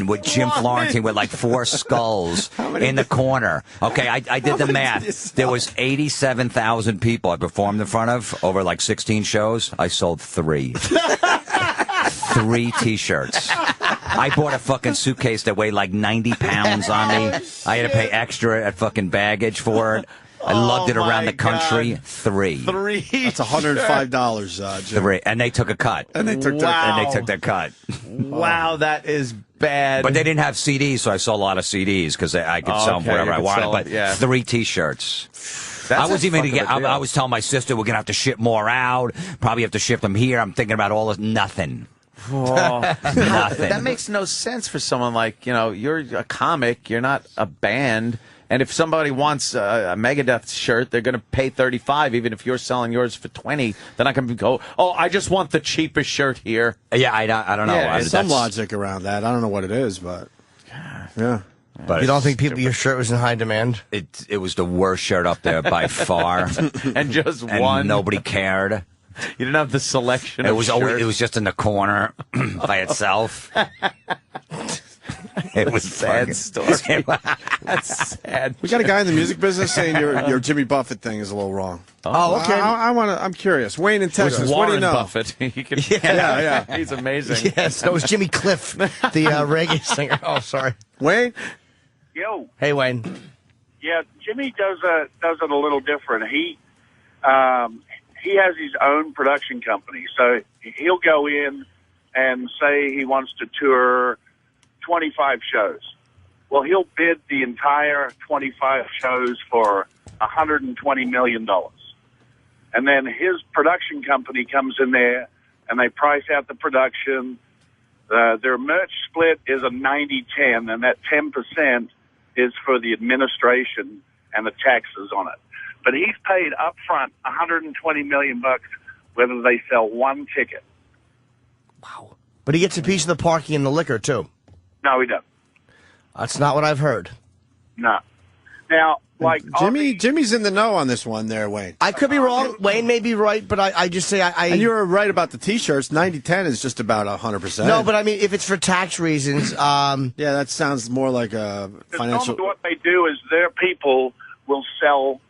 Speaker 20: with Jim Florentine with like 4 skulls in the corner. Okay, I did the math. There was 87,000 people I performed in front of over like 16 shows. I sold 3. 3 T-shirts. I bought a fucking suitcase that weighed like 90 pounds on me. I had to pay extra at fucking baggage for it. I lugged it around the country.
Speaker 3: God.
Speaker 20: 3.
Speaker 3: That's $105, Jim.
Speaker 20: 3, and they took a cut.
Speaker 3: And they took
Speaker 20: their cut.
Speaker 2: Wow, that is bad.
Speaker 20: But they didn't have CDs, so I sold a lot of CDs because I could sell them for whatever I wanted. But 3 T-shirts. I was I was telling my sister we're gonna have to ship more out. Probably have to ship them here. I'm thinking about all this. Nothing. Nothing.
Speaker 4: That makes no sense for someone like, you're a comic, you're not a band. And if somebody wants a Megadeth shirt, they're going to pay $35, even if you're selling yours for $20. They're not going to go, I just want the cheapest shirt here.
Speaker 20: Yeah, I don't know.
Speaker 3: Yeah, there's some logic around that. I don't know what it is, but yeah.
Speaker 7: But you don't think your shirt was in high demand?
Speaker 20: It was the worst shirt up there by far,
Speaker 2: and just
Speaker 20: and
Speaker 2: one.
Speaker 20: Nobody cared.
Speaker 2: You didn't have the selection.
Speaker 20: It
Speaker 2: of
Speaker 20: was
Speaker 2: shirts.
Speaker 20: always, it was just in the corner by itself. It was
Speaker 2: sad story. That's sad.
Speaker 3: We got a guy in the music business saying your Jimmy Buffett thing is a little wrong.
Speaker 7: Oh, okay.
Speaker 3: I'm curious. Wayne in Texas. What do you know?
Speaker 2: Buffett. He could,
Speaker 3: yeah.
Speaker 2: He's amazing.
Speaker 7: Yes, that was Jimmy Cliff, the reggae singer. Oh, sorry.
Speaker 3: Wayne?
Speaker 11: Yo.
Speaker 7: Hey, Wayne.
Speaker 11: Yeah, Jimmy does it a little different. He has his own production company, so he'll go in and say he wants to tour 25 shows. Well, he'll bid the entire 25 shows for $120 million. And then his production company comes in there and they price out the production. Their merch split is a 90-10, and that 10% is for the administration and the taxes on it. But he's paid up front $120 million whether they sell one ticket.
Speaker 7: Wow. But he gets a piece of the parking and the liquor, too.
Speaker 13: No, he doesn't.
Speaker 7: That's not what I've heard.
Speaker 13: No. Now, like
Speaker 3: Jimmy's in the know on this one there, Wayne.
Speaker 7: I could be wrong. Wayne may be right, but I just say I
Speaker 3: And you were right about the T-shirts. 90-10 is just about 100%.
Speaker 7: No, but I mean, if it's for tax reasons,
Speaker 3: yeah, that sounds more like a financial.
Speaker 13: Normally what they do is their people will sell.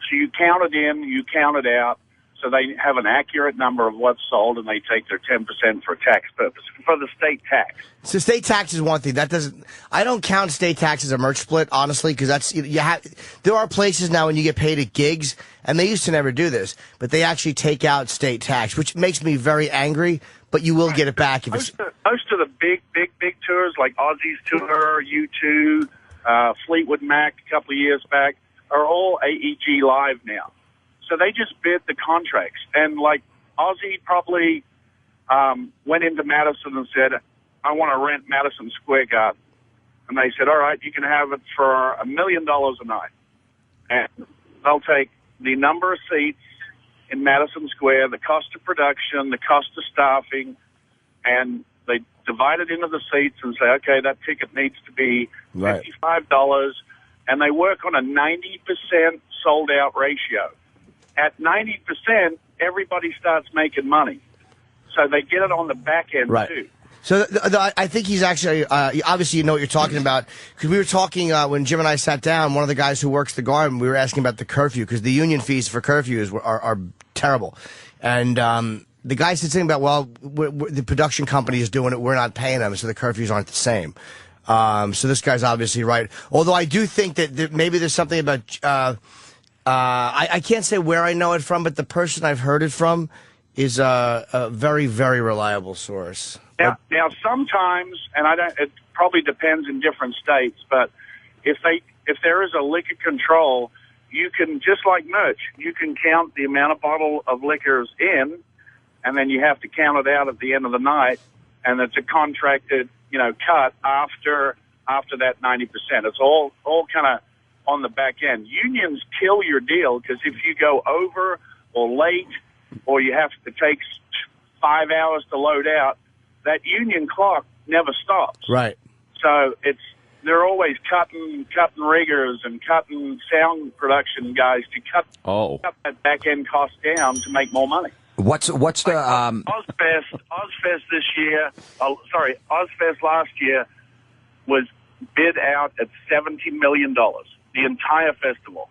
Speaker 13: So you count it in, you count it out, so they have an accurate number of what's sold, and they take their 10% for tax purpose, for the state tax.
Speaker 7: So state tax is one thing. That doesn't. I don't count state tax as a merch split, honestly, because that's you have. There are places now when you get paid at gigs, and they used to never do this, but they actually take out state tax, which makes me very angry. But you will get it back if it's.
Speaker 13: Most of the big tours, like Ozzy's tour, U2, Fleetwood Mac a couple of years back, are all AEG Live now. So they just bid the contracts. And like Ozzy probably went into Madison and said, I want to rent Madison Square Garden. And they said, all right, you can have it for $1 million a night. And they'll take the number of seats in Madison Square, the cost of production, the cost of staffing, and they divide it into the seats and say, okay, that ticket needs to be $55. And they work on a 90% sold-out ratio. At 90%, everybody starts making money. So they get it on the back end, too.
Speaker 7: So I think he's actually, obviously you know what you're talking about, because we were talking, when Jim and I sat down, one of the guys who works the garden, we were asking about the curfew, because the union fees for curfews are terrible. And the guy said something about, well, the production company is doing it, we're not paying them, so the curfews aren't the same. So this guy's obviously right. Although I do think that maybe there's something about, I can't say where I know it from, but the person I've heard it from is a very, very reliable source.
Speaker 13: Now sometimes, and it probably depends in different states, but if there is a liquor control, you can, just like merch, you can count the amount of bottle of liquors in, and then you have to count it out at the end of the night, and it's a contracted, cut after that 90%. It's all kind of on the back end. Unions kill your deal, because if you go over or late, or it takes 5 hours to load out, that union clock never stops.
Speaker 7: Right.
Speaker 13: So they're always cutting riggers and cutting sound production guys to cut that back end cost down to make more money.
Speaker 20: What's the
Speaker 13: Ozfest this year? Ozfest last year was bid out at $70 million, the entire festival,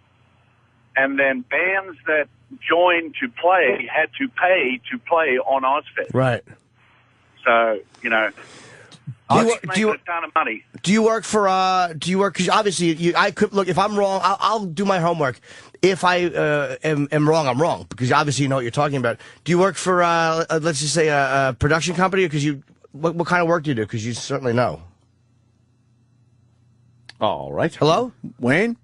Speaker 13: and then bands that joined to play had to pay to play on Ozfest.
Speaker 7: Right.
Speaker 13: So do you a ton of money.
Speaker 7: Do you work for? Because obviously, I could look. If I'm wrong, I'll do my homework. If I am wrong, I'm wrong, because obviously you know what you're talking about. Do you work for? Let's just say a production company, because what kind of work do you do? Because you certainly know.
Speaker 2: All right.
Speaker 7: Hello,
Speaker 3: Wayne.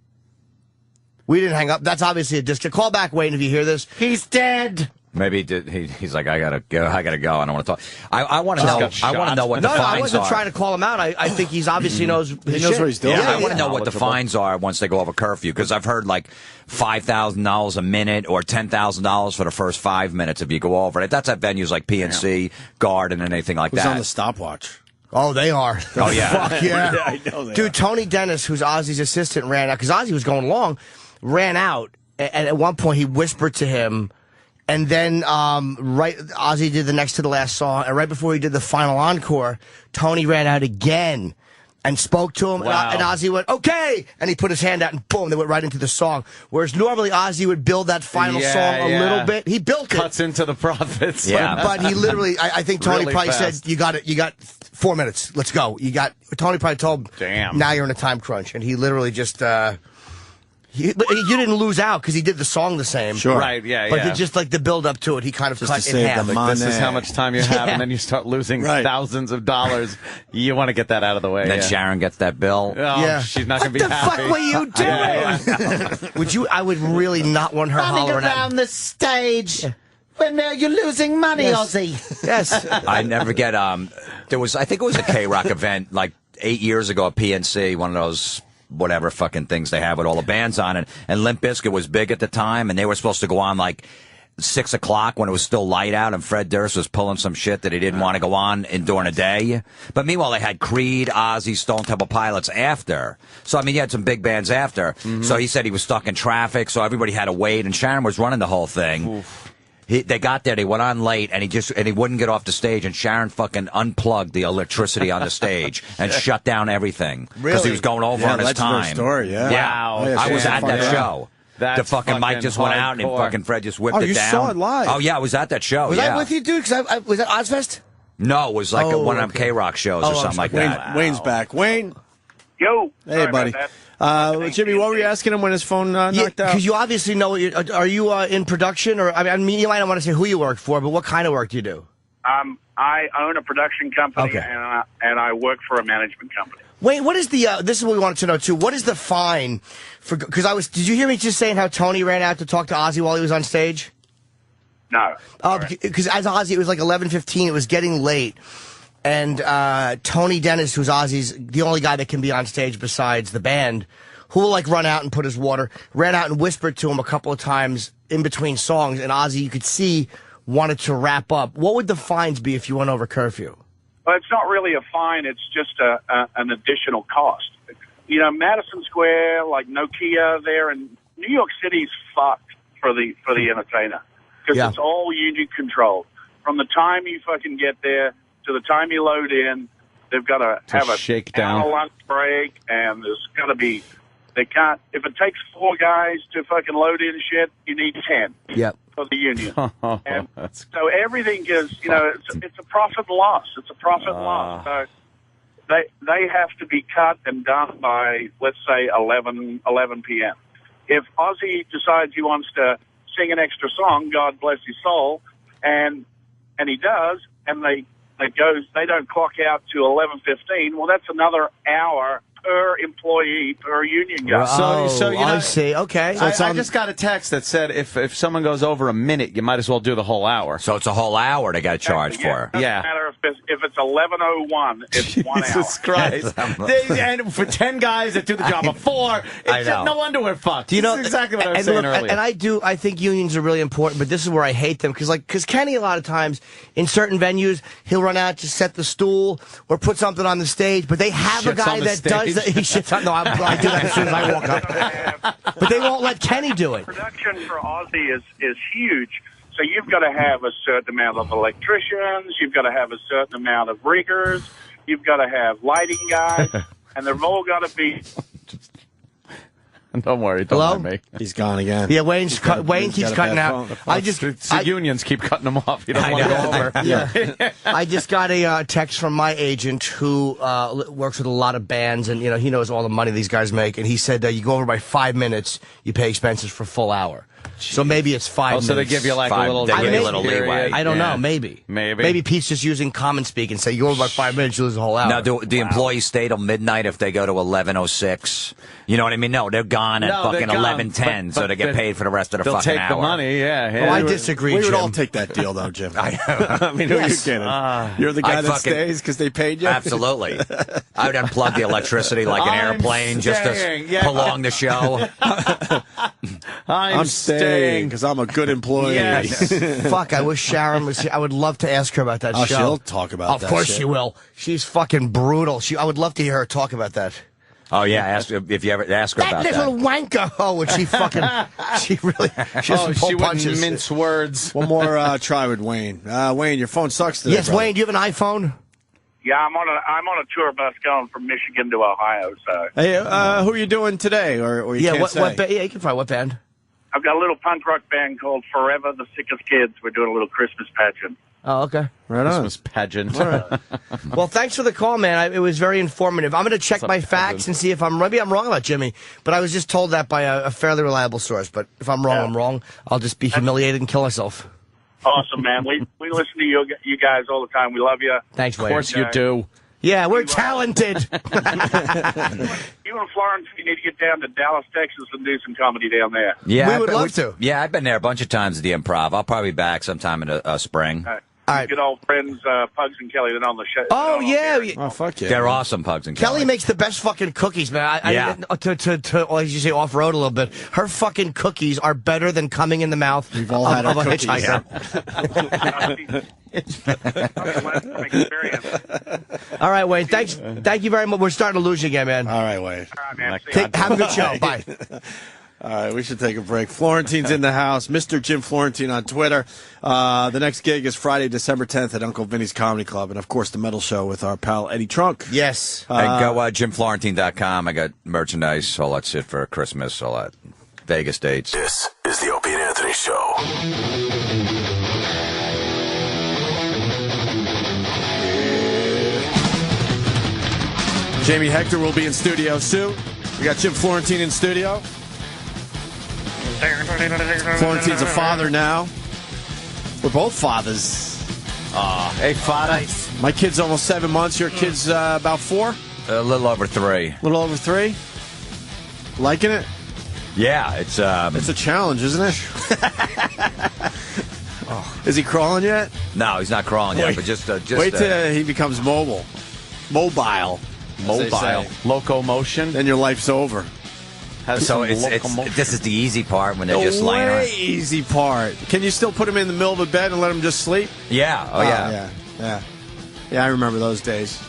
Speaker 7: We didn't hang up. That's obviously a disc. Call back, Wayne, if you hear this.
Speaker 4: He's dead.
Speaker 20: Maybe he did. He's like, I gotta go. I don't want to talk. I want to know. I want to know what the fines are.
Speaker 7: I wasn't trying to call him out. I think he's obviously knows. He knows
Speaker 3: what he's doing.
Speaker 20: I want to know what the fines are once they go over curfew, because I've heard like $5,000 a minute or $10,000 for the first 5 minutes if you go over it. That's at venues like PNC, Garden, and anything like
Speaker 3: Who's
Speaker 20: that.
Speaker 3: on the stopwatch?
Speaker 7: Oh, they are.
Speaker 20: Oh yeah.
Speaker 7: Fuck yeah.
Speaker 3: Yeah, I know they
Speaker 7: Dude,
Speaker 3: are.
Speaker 7: Tony Dennis, who's Ozzy's assistant, ran out because Ozzy was going along, ran out, and at one point he whispered to him. And then Ozzy did the next to the last song, and right before he did the final encore, Tony ran out again and spoke to him, and Ozzy went, okay, and he put his hand out, and boom, they went right into the song. Whereas normally Ozzy would build that final song a little bit. He built it.
Speaker 2: Cuts into the Prophets.
Speaker 20: Yeah.
Speaker 7: But he literally, I think Tony
Speaker 2: Really
Speaker 7: probably
Speaker 2: fast.
Speaker 7: said, you got 4 minutes, let's go. Tony probably told him,
Speaker 2: Damn.
Speaker 7: now you're in a time crunch, and he literally just... you didn't lose out because he did the song the same.
Speaker 3: Sure.
Speaker 2: Right, yeah,
Speaker 7: But
Speaker 2: yeah.
Speaker 7: just like the build up to it, he kind of
Speaker 3: Just
Speaker 7: cut
Speaker 3: to
Speaker 7: in
Speaker 3: save
Speaker 7: half.
Speaker 3: the
Speaker 2: Like, this is
Speaker 3: money.
Speaker 2: how much time you have, and then you start losing thousands of dollars. You want to get that out of the way.
Speaker 20: And then
Speaker 2: yeah.
Speaker 20: Sharon gets that bill.
Speaker 2: Oh,
Speaker 7: Yeah.
Speaker 2: she's not going to be
Speaker 7: What the
Speaker 2: happy.
Speaker 7: fuck were you doing? Would you? I would really not want her hollering at me.
Speaker 4: the stage. When you're losing money,
Speaker 7: Yes.
Speaker 4: Ozzy.
Speaker 7: Yes.
Speaker 20: I never get. I think it was a K-Rock event like 8 years ago at PNC, one of those whatever fucking things they have with all the bands on it. And Limp Bizkit was big at the time, and they were supposed to go on like 6 o'clock when it was still light out, and Fred Durst was pulling some shit that he didn't want to go on during the day. But meanwhile, they had Creed, Ozzy, Stone Temple Pilots after. So, I mean, you had some big bands after. So he said he was stuck in traffic, so everybody had to wait, and Sharon was running the whole thing. They got there, they went on late, and he wouldn't get off the stage, and Sharon fucking unplugged the electricity on the stage and shut down everything. Because he was going over on his time.
Speaker 3: Story, yeah.
Speaker 20: Wow.
Speaker 3: Oh, yeah,
Speaker 20: I was at that show.
Speaker 9: That's
Speaker 20: the fucking mic just went out, and fucking Fred just whipped it down.
Speaker 3: Oh, you saw it live?
Speaker 20: Oh, yeah, I was at that show,
Speaker 7: Was I with you, dude? Because was that Ozfest?
Speaker 20: No, it was like one of them K-Rock shows or something like that.
Speaker 3: Wayne's back. Wayne?
Speaker 13: Yo.
Speaker 3: Hey, buddy. Jimmy, what were you asking him when his phone knocked out?
Speaker 7: Because you obviously know what are you in production? Or I mean, you might not want to say who you work for, but what kind of work do you do?
Speaker 13: I own a production company,
Speaker 7: Okay.
Speaker 13: and I work for a management company.
Speaker 7: Wait, what is the? This is what we wanted to know too. What is the fine for? Because did you hear me just saying how Tony ran out to talk to Ozzy while he was on stage?
Speaker 13: No.
Speaker 7: Because as Ozzy, it was like 11:15. It was getting late, and Tony Dennis, who's Ozzy's the only guy that can be on stage besides the band, who will like run out and put his water, ran out and whispered to him a couple of times in between songs, and Ozzy, you could see, wanted to wrap up. What would the fines be if you went over curfew?
Speaker 13: Well, it's not really a fine. It's just an additional cost. You know, Madison Square, like Nokia there, and New York City's fucked for the entertainer because it's all union controlled. From the time you fucking get there to the time you load in, they've got to have a
Speaker 2: shakedown,
Speaker 13: lunch break, and there's got to be. They can't. If it takes 4 guys to fucking load in shit, you need 10.
Speaker 7: Yep.
Speaker 13: For the union. And so everything is, you know, it's a profit and loss. It's a profit and loss. So they have to be cut and done by, let's say, 11 p.m. If Ozzy decides he wants to sing an extra song, God bless his soul, and he does, and they don't clock out to 11:15. Well, that's another hour per employee, per union guy.
Speaker 9: So you know,
Speaker 7: I see. Okay.
Speaker 9: I just got a text that said if someone goes over a minute, you might as well do the whole hour.
Speaker 20: So it's a whole hour they got charged for.
Speaker 13: Doesn't matter if it's 11:01, it's 1 hour.
Speaker 9: Jesus Christ! And for 10 guys that do the job of 4, it's just no wonder we're fucked.
Speaker 7: You know,
Speaker 9: this is exactly what I was saying earlier.
Speaker 7: And I think unions are really important, but this is where I hate them because Kenny a lot of times in certain venues he'll run out to set the stool or put something on the stage, but they have a guy that does that. He shits on. No, I do that as soon as I walk up. But they won't let Kenny do it.
Speaker 13: Production for Ozzy is huge. So you've got to have a certain amount of electricians. You've got to have a certain amount of riggers. You've got to have lighting guys, and they've all got to be.
Speaker 2: Don't worry, don't mind me.
Speaker 3: He's gone again.
Speaker 7: Yeah, Wayne keeps cutting out.
Speaker 2: The unions keep cutting him off. He doesn't want to go over.
Speaker 7: Yeah. I just got a text from my agent who works with a lot of bands, and you know he knows all the money these guys make, and he said you go over by 5 minutes, you pay expenses for a full hour. So maybe it's 5 minutes.
Speaker 9: So they give you like a little
Speaker 20: leeway.
Speaker 7: I don't know. Maybe. Maybe Pete's just using common speak and say you go over by 5 minutes, you lose a whole hour.
Speaker 20: Now, do the employees stay till midnight if they go to 11:06? You know what I mean? No, they're gone at fucking 11:10, so they get paid for the rest of the fucking hour.
Speaker 9: They'll take the money, yeah.
Speaker 7: Oh, I disagree,
Speaker 3: We
Speaker 7: Jim.
Speaker 3: would all take that deal, though, Jim. I mean, who are you kidding? You're the guy that stays because they paid you?
Speaker 20: Absolutely. I would unplug the electricity like an airplane just to prolong the show.
Speaker 3: I'm staying because I'm a good employee.
Speaker 7: Yes. Fuck, I wish Sharon was here. I would love to ask her about that show.
Speaker 3: She'll talk about that.
Speaker 7: Of course
Speaker 3: shit.
Speaker 7: she will. She's fucking brutal. I would love to hear her talk about that.
Speaker 20: Oh, yeah, ask if you ever ask her about that.
Speaker 7: That little wanker. Oh, would she fucking... she
Speaker 9: she wouldn't mince words.
Speaker 3: One more try with Wayne. Wayne, your phone sucks today,
Speaker 7: Yes,
Speaker 3: brother.
Speaker 7: Wayne, do you have an iPhone?
Speaker 13: Yeah, I'm on a tour bus going from Michigan to Ohio. So
Speaker 3: Hey, who are you doing today? Or you can't say?
Speaker 7: Yeah, you can find what band?
Speaker 13: I've got a little punk rock band called Forever the Sickest Kids. We're doing a little Christmas pageant.
Speaker 7: Oh, okay.
Speaker 3: Right on.
Speaker 9: Christmas pageant.
Speaker 7: All right. Well, thanks for the call, man. It was very informative. I'm going to check my facts and see if maybe I'm wrong about Jimmy, but I was just told that by a fairly reliable source. But if I'm wrong, I'm wrong. I'll just be humiliated and kill myself.
Speaker 13: Awesome, man. We listen to you guys all the time. We love you.
Speaker 7: Thanks, Wayne.
Speaker 2: Of course you do.
Speaker 7: Yeah, we're talented.
Speaker 13: You and Florence, you need to get down to Dallas, Texas, and do some comedy down there.
Speaker 20: Yeah,
Speaker 7: we would love to.
Speaker 20: Yeah, I've been there a bunch of times at the Improv. I'll probably be back sometime in the spring.
Speaker 7: All right.
Speaker 13: good old friends, Pugs and Kelly, they're on the show.
Speaker 7: Oh, yeah.
Speaker 3: Oh, fuck yeah.
Speaker 20: They're awesome, Pugs and
Speaker 7: Kelly
Speaker 20: Kelly.
Speaker 7: makes the best fucking cookies, man.
Speaker 20: Yeah.
Speaker 7: To as you say, off-road a little bit. Her fucking cookies are better than coming in the mouth
Speaker 3: We've all had
Speaker 7: of
Speaker 3: our
Speaker 7: a
Speaker 3: cookies.
Speaker 7: hitchhiker. All right, Wayne. Thank you very much. We're starting to lose you again, man.
Speaker 3: All right, Wayne.
Speaker 7: Have a good show. Bye.
Speaker 3: All right, we should take a break. Florentine's in the house. Mr. Jim Florentine on Twitter. The next gig is Friday, December 10th at Uncle Vinny's Comedy Club. And, of course, the metal show with our pal Eddie Trunk.
Speaker 7: Yes.
Speaker 20: Hey, go JimFlorentine.com. I got merchandise, all that shit for Christmas, all that Vegas dates.
Speaker 17: This is the Opie and Anthony Show.
Speaker 3: Jamie Hector will be in studio soon. We got Jim Florentine in studio. Florentine's a father now. We're both fathers.
Speaker 20: Hey, father.
Speaker 3: My kid's almost 7 months. Your kid's about 4?
Speaker 20: A little over 3.
Speaker 3: A little over 3? Liking it?
Speaker 20: Yeah, it's
Speaker 3: a challenge, isn't it? Is he crawling yet?
Speaker 20: No, he's not crawling yet, but just
Speaker 3: wait till he becomes mobile. Mobile.
Speaker 2: Locomotion.
Speaker 3: Then your life's over.
Speaker 20: So this is the easy part when they're just laying around.
Speaker 3: Easy part. Can you still put him in the middle of the bed and let him just sleep?
Speaker 20: Yeah. Oh, yeah.
Speaker 3: Yeah, I remember those days.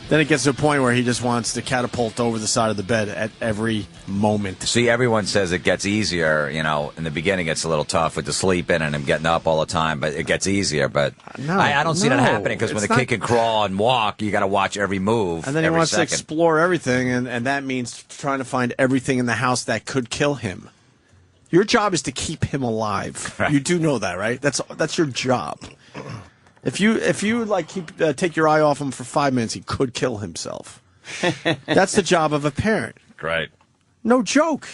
Speaker 3: Then it gets to a point where he just wants to catapult over the side of the bed at every moment.
Speaker 20: See, everyone says it gets easier. You know, in the beginning it's a little tough with the sleeping and him getting up all the time, but it gets easier. But I don't see that happening because when the kid can crawl and walk, you got to watch every move.
Speaker 3: And then he wants to explore everything, and that means trying to find everything in the house that could kill him. Your job is to keep him alive. Right. You do know that, right? That's your job. If you like take your eye off him for 5 minutes, he could kill himself. That's the job of a parent.
Speaker 20: Right.
Speaker 3: No joke.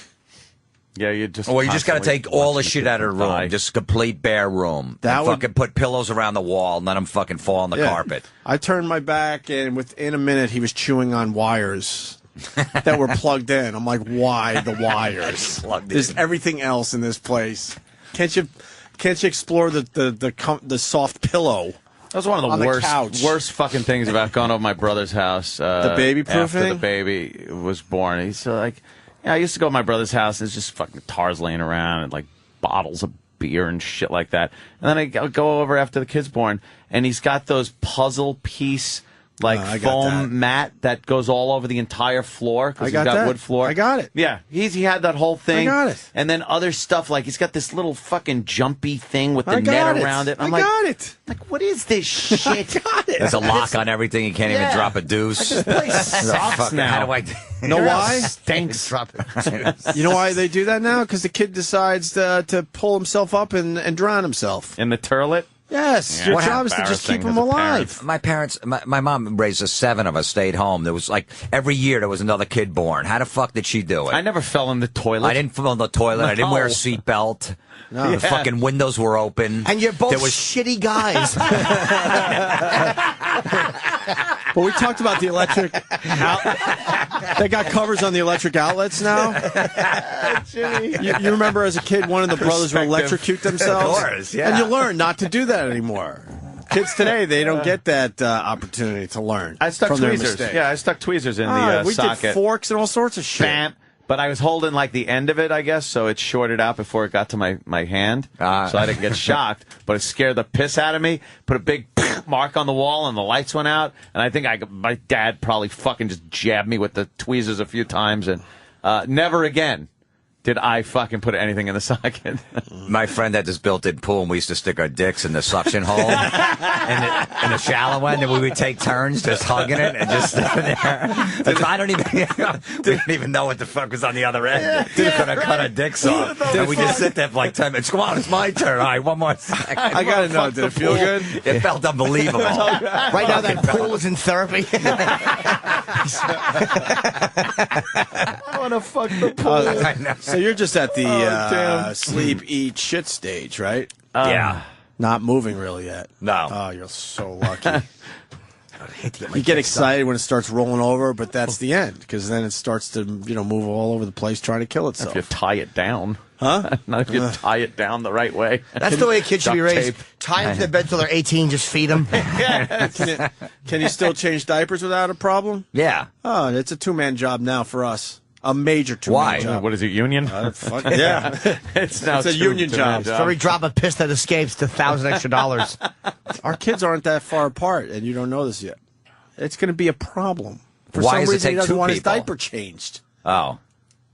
Speaker 2: Yeah, you just.
Speaker 20: Well, you just got to take all the shit out of the room, just complete bare room. Fucking put pillows around the wall and let him fucking fall on the carpet.
Speaker 3: I turned my back, and within a minute, he was chewing on wires that were plugged in. I'm like, why the wires? There's everything else in this place. Can't you explore the soft pillow?
Speaker 2: That was one of the worst fucking things about going over my brother's house.
Speaker 3: The baby proofing?
Speaker 2: After the baby was born. He's like, I used to go to my brother's house, and there's just fucking guitars laying around and like bottles of beer and shit like that. And then I go over after the kid's born, and he's got those puzzle piece foam mat that goes all over the entire floor because he's got wood floor.
Speaker 3: I got it.
Speaker 2: Yeah, he had that whole thing.
Speaker 3: I got it.
Speaker 2: And then other stuff like he's got this little fucking jumpy thing with the net around it.
Speaker 3: I got it.
Speaker 2: Like, what is this shit?
Speaker 3: I got it.
Speaker 20: There's a lock on everything. You can't even drop a deuce.
Speaker 2: I just play sucks now.
Speaker 20: How do I?
Speaker 3: You know why?
Speaker 2: Stinks.
Speaker 7: Drop it.
Speaker 3: You know why they do that now? Because the kid decides to pull himself up and drown himself.
Speaker 2: In the turlet?
Speaker 3: Yes, your job is to just keep him alive.
Speaker 20: My parents, my mom raised us 7 of us, stayed home. There was like every year there was another kid born. How the fuck did she do it?
Speaker 2: I never fell in the toilet.
Speaker 20: I didn't fall in the toilet. No. I didn't wear a seatbelt.
Speaker 3: No.
Speaker 20: The fucking windows were open.
Speaker 7: And you're both shitty guys.
Speaker 3: But we talked about the electric. They got covers on the electric outlets now. You remember as a kid, one of the brothers would electrocute themselves?
Speaker 20: Of course, yeah.
Speaker 3: And you learn not to do that anymore. Kids today, they don't get that opportunity to learn.
Speaker 2: I stuck
Speaker 3: from their
Speaker 2: tweezers.
Speaker 3: mistakes.
Speaker 2: Yeah, I stuck tweezers in the
Speaker 3: we
Speaker 2: socket.
Speaker 3: did forks and all sorts of shit.
Speaker 2: Bam. But I was holding like the end of it, I guess, so it shorted out before it got to my hand. So I didn't get shocked, but it scared the piss out of me. Put a big mark on the wall, and the lights went out. And I think my dad probably fucking just jabbed me with the tweezers a few times, and never again did I fucking put anything in the socket.
Speaker 20: My friend had this built-in pool, and we used to stick our dicks in the suction hole in the shallow end, and we would take turns just hugging it and just stand there. We didn't even know what the fuck was on the other end. Cut our dicks off. And we just sit there for like 10 minutes. Come on, it's my turn. All right, one more second.
Speaker 3: I gotta know, did it feel good?
Speaker 20: It felt unbelievable.
Speaker 7: Right now, that pool is in therapy.
Speaker 2: I want to fuck the pool.
Speaker 3: So you're just at the sleep, eat, shit stage, right?
Speaker 20: Yeah.
Speaker 3: Not moving really yet.
Speaker 20: No.
Speaker 3: Oh, you're so lucky. You get excited when it starts rolling over, but that's the end because then it starts to move all over the place trying to kill itself.
Speaker 2: If you tie it down.
Speaker 3: Huh?
Speaker 2: Not if you tie it down the right way.
Speaker 7: That's the way a kid should be
Speaker 2: Duct
Speaker 7: raised.
Speaker 2: tape.
Speaker 7: Tie them to the bed till they're 18, just feed them.
Speaker 3: Can you still change diapers without a problem?
Speaker 20: Yeah.
Speaker 3: Oh, it's a two-man job now for us. A major two-man
Speaker 20: Why?
Speaker 3: job.
Speaker 2: What is it, union?
Speaker 3: Yeah.
Speaker 2: It's now
Speaker 3: It's a union job.
Speaker 7: So every drop of piss that escapes, to $1,000 extra.
Speaker 3: Our kids aren't that far apart, and you don't know this yet. It's going to be a problem. For
Speaker 20: Why
Speaker 3: some
Speaker 20: does it
Speaker 3: reason,
Speaker 20: take
Speaker 3: he doesn't
Speaker 20: two
Speaker 3: want
Speaker 20: people?
Speaker 3: his diaper changed.
Speaker 20: Oh.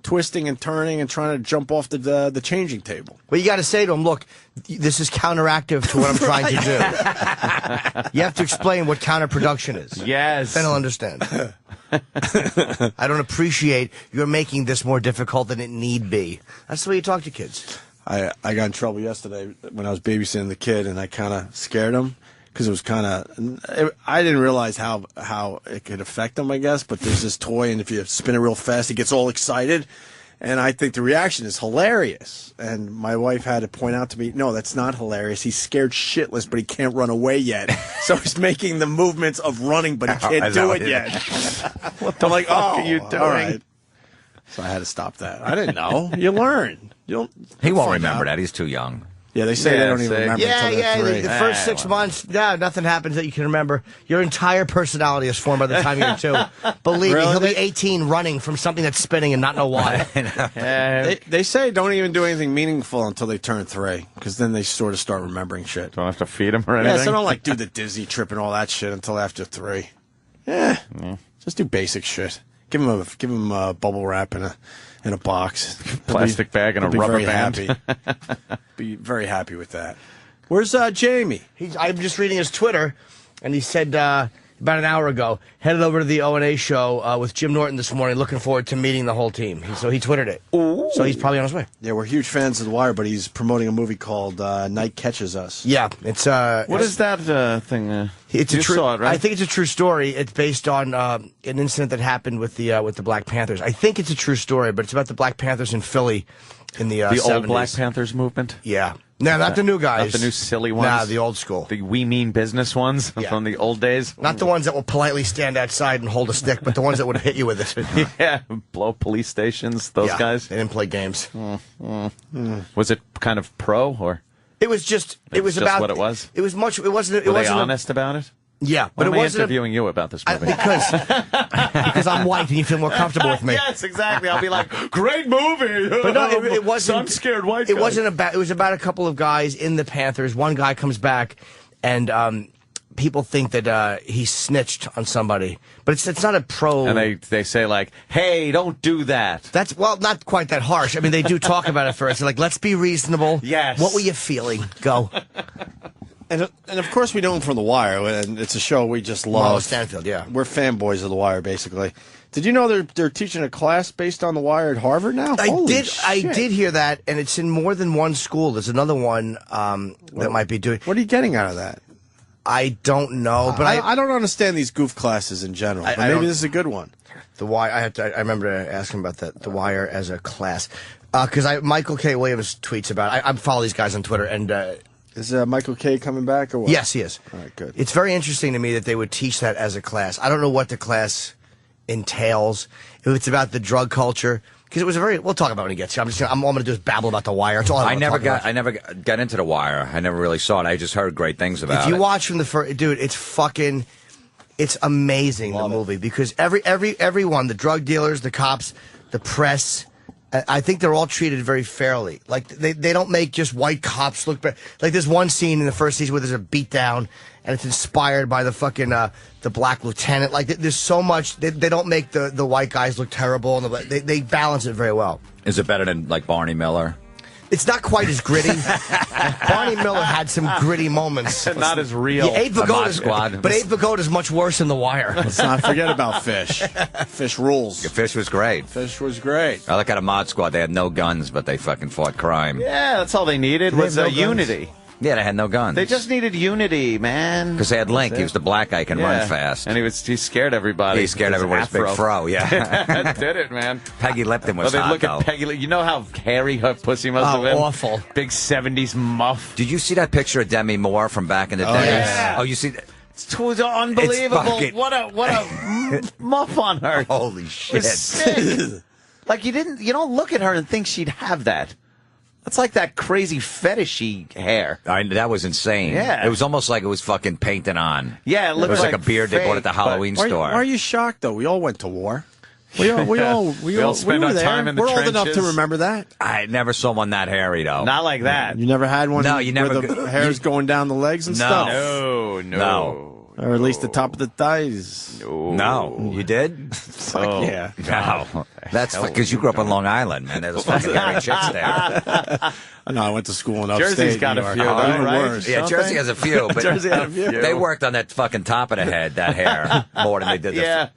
Speaker 3: Twisting and turning and trying to jump off the changing table.
Speaker 7: Well, you got to say to him, look, this is counteractive to what I'm trying to do. You have to explain what counterproduction is.
Speaker 2: Yes.
Speaker 7: Then he'll understand. I don't appreciate you're making this more difficult than it need be. That's the way you talk to kids.
Speaker 3: I got in trouble yesterday when I was babysitting the kid, and I kind of scared him because it was kind of. I didn't realize how it could affect him, I guess. But there's this toy, and if you spin it real fast, he gets all excited. And I think the reaction is hilarious. And my wife had to point out to me, no, that's not hilarious. He's scared shitless, but he can't run away yet. So he's making the movements of running, but he can't do it yet.
Speaker 2: What the fuck are you doing?
Speaker 3: All right. So I had to stop that. I didn't know. You learn.
Speaker 20: He won't remember that. He's too young.
Speaker 3: Yeah, they say they don't even remember until they're 3.
Speaker 7: The first 6 months, nothing happens that you can remember. Your entire personality is formed by the time you're 2. Believe me, he'll be 18 running from something that's spinning and not know why.
Speaker 3: They say don't even do anything meaningful until they turn 3, because then they sort of start remembering shit.
Speaker 2: Don't have to feed him or anything?
Speaker 3: Yeah, so don't do the Disney trip and all that shit until after 3. Yeah. Just do basic shit. Give him a bubble wrap in a box,
Speaker 2: plastic bag and a rubber band.
Speaker 3: Be very happy with that. Where's Jamie?
Speaker 7: I'm just reading his Twitter, and he said about an hour ago, headed over to the O&A show with Jim Norton this morning, looking forward to meeting the whole team. So he Twittered it. Ooh. So he's probably on his way.
Speaker 3: Yeah, we're huge fans of The Wire, but he's promoting a movie called Night Catches Us.
Speaker 7: Yeah, it's
Speaker 2: what is that thing?
Speaker 7: It's
Speaker 2: you
Speaker 7: a true.
Speaker 2: saw it, right?
Speaker 7: I think it's a true story. It's based on an incident that happened with the Black Panthers. I think it's a true story, but it's about the Black Panthers in Philly in the 70s.
Speaker 2: Old Black Panthers movement.
Speaker 7: Yeah. No, not the new guys.
Speaker 2: Not the new silly ones.
Speaker 7: Nah, the old school.
Speaker 2: The we mean business ones from the old days.
Speaker 7: Not the ones that will politely stand outside and hold a stick, but the ones that would hit you with it.
Speaker 2: Yeah, blow police stations. Those guys.
Speaker 7: They didn't play games.
Speaker 2: Was it kind of pro or?
Speaker 7: It was just. It was
Speaker 2: just
Speaker 7: about
Speaker 2: what it was.
Speaker 7: It was much. It wasn't. It
Speaker 2: Were
Speaker 7: wasn't
Speaker 2: they honest about it?
Speaker 7: Yeah,
Speaker 2: but
Speaker 7: it
Speaker 2: am I
Speaker 7: wasn't
Speaker 2: interviewing you about this movie?
Speaker 7: Because I'm white and you feel more comfortable with me.
Speaker 2: Yes, exactly. I'll be like, great movie.
Speaker 7: But no, it wasn't.
Speaker 2: I'm scared white.
Speaker 7: It wasn't about. It was about a couple of guys in the Panthers. One guy comes back, and people think that he snitched on somebody, but it's not a pro.
Speaker 2: And they say like, hey, don't do that.
Speaker 7: That's not quite that harsh. I mean, they do talk about it first. They're like, let's be reasonable.
Speaker 2: Yes.
Speaker 7: What were you feeling? Go.
Speaker 3: And of course we know him from The Wire, and it's a show we just love.
Speaker 7: Marlo Stanfield, yeah.
Speaker 3: We're fanboys of The Wire, basically. Did you know they're teaching a class based on The Wire at Harvard now?
Speaker 7: I did hear that, and it's in more than one school. There's another one that might be doing.
Speaker 3: What are you getting out of that?
Speaker 7: I don't know, but
Speaker 3: I don't understand these goof classes in general. But maybe this is a good one.
Speaker 7: The Wire. I remember asking about that. The Wire as a class, because Michael K. Williams tweets about it. I follow these guys on Twitter, and
Speaker 3: is Michael K. coming back or what?
Speaker 7: Yes, he is.
Speaker 3: All right, good.
Speaker 7: It's very interesting to me that they would teach that as a class. I don't know what the class entails. If it's about the drug culture. Because it was a very. We'll talk about it when he gets here. All I'm going to do is babble about The Wire. It's all
Speaker 20: I never got into The Wire. I never really saw it. I just heard great things about it.
Speaker 7: If you watch from the first, dude, it's amazing. The movie because everyone, the drug dealers, the cops, the press, I think they're all treated very fairly. Like they don't make just white cops look bad. Like there's one scene in the first season where there's a beatdown, and it's inspired by the fucking the black lieutenant. Like there's so much. They don't make the white guys look terrible, and they balance it very well.
Speaker 20: Is it better than like Barney Miller?
Speaker 7: It's not quite as gritty. Barney Miller had some gritty moments.
Speaker 2: Not as real.
Speaker 7: Yeah, Abe Vigoda is much worse than The Wire.
Speaker 3: Let's not forget about Fish. Fish rules.
Speaker 20: Yeah, Fish was great.
Speaker 3: Fish was great.
Speaker 20: I like at a mod squad. They had no guns, but they fucking fought crime.
Speaker 2: Yeah, that's all they needed was unity.
Speaker 20: Yeah, they had no guns.
Speaker 2: They just needed unity, man.
Speaker 20: Because they had Link. He was the black guy, can run fast.
Speaker 2: And he scared everybody.
Speaker 20: He scared everyone with his big fro, yeah.
Speaker 2: That did it, man.
Speaker 20: Peggy Lipton was hot,
Speaker 2: look at Peggy. You know how hairy her pussy must have been?
Speaker 7: Awful.
Speaker 2: Big 70s muff.
Speaker 20: Did you see that picture of Demi Moore from back in the day?
Speaker 7: Yeah.
Speaker 20: Oh, you see...
Speaker 4: It's unbelievable.
Speaker 20: fucking-
Speaker 4: What a muff on her.
Speaker 20: Holy shit.
Speaker 4: It's sick. Like you don't look at her and think she'd have that. That's like that crazy fetishy hair.
Speaker 20: That was insane.
Speaker 4: Yeah.
Speaker 20: It was almost like it was fucking painted on.
Speaker 4: Yeah, it looked
Speaker 20: was like a
Speaker 4: like
Speaker 20: beard they bought at the
Speaker 4: fake,
Speaker 20: Halloween
Speaker 3: Why
Speaker 20: store.
Speaker 3: are you shocked though? We all went to war. We all
Speaker 2: spend
Speaker 3: were
Speaker 2: our
Speaker 3: there.
Speaker 2: time in the
Speaker 3: We're old enough to
Speaker 2: trenches.
Speaker 3: remember that.
Speaker 20: I never saw one that hairy, though.
Speaker 4: Not like that.
Speaker 3: You never had one.
Speaker 20: No, you never.
Speaker 3: Where the hair's going down the legs and stuff.
Speaker 2: No.
Speaker 3: Or at least the top of the thighs.
Speaker 20: No, you did?
Speaker 3: Fuck yeah.
Speaker 20: No, that's because you grew up on Long Island, man. There's fucking hairy chicks there.
Speaker 3: No, I went to school in upstate
Speaker 2: Jersey's got
Speaker 3: New
Speaker 2: a
Speaker 3: York.
Speaker 2: few, though,
Speaker 3: Even
Speaker 2: right?
Speaker 3: worse.
Speaker 20: Yeah, Jersey has a few, but
Speaker 3: Jersey had a few.
Speaker 20: They worked on that fucking top of the head, that hair, more than they did the.
Speaker 4: Yeah.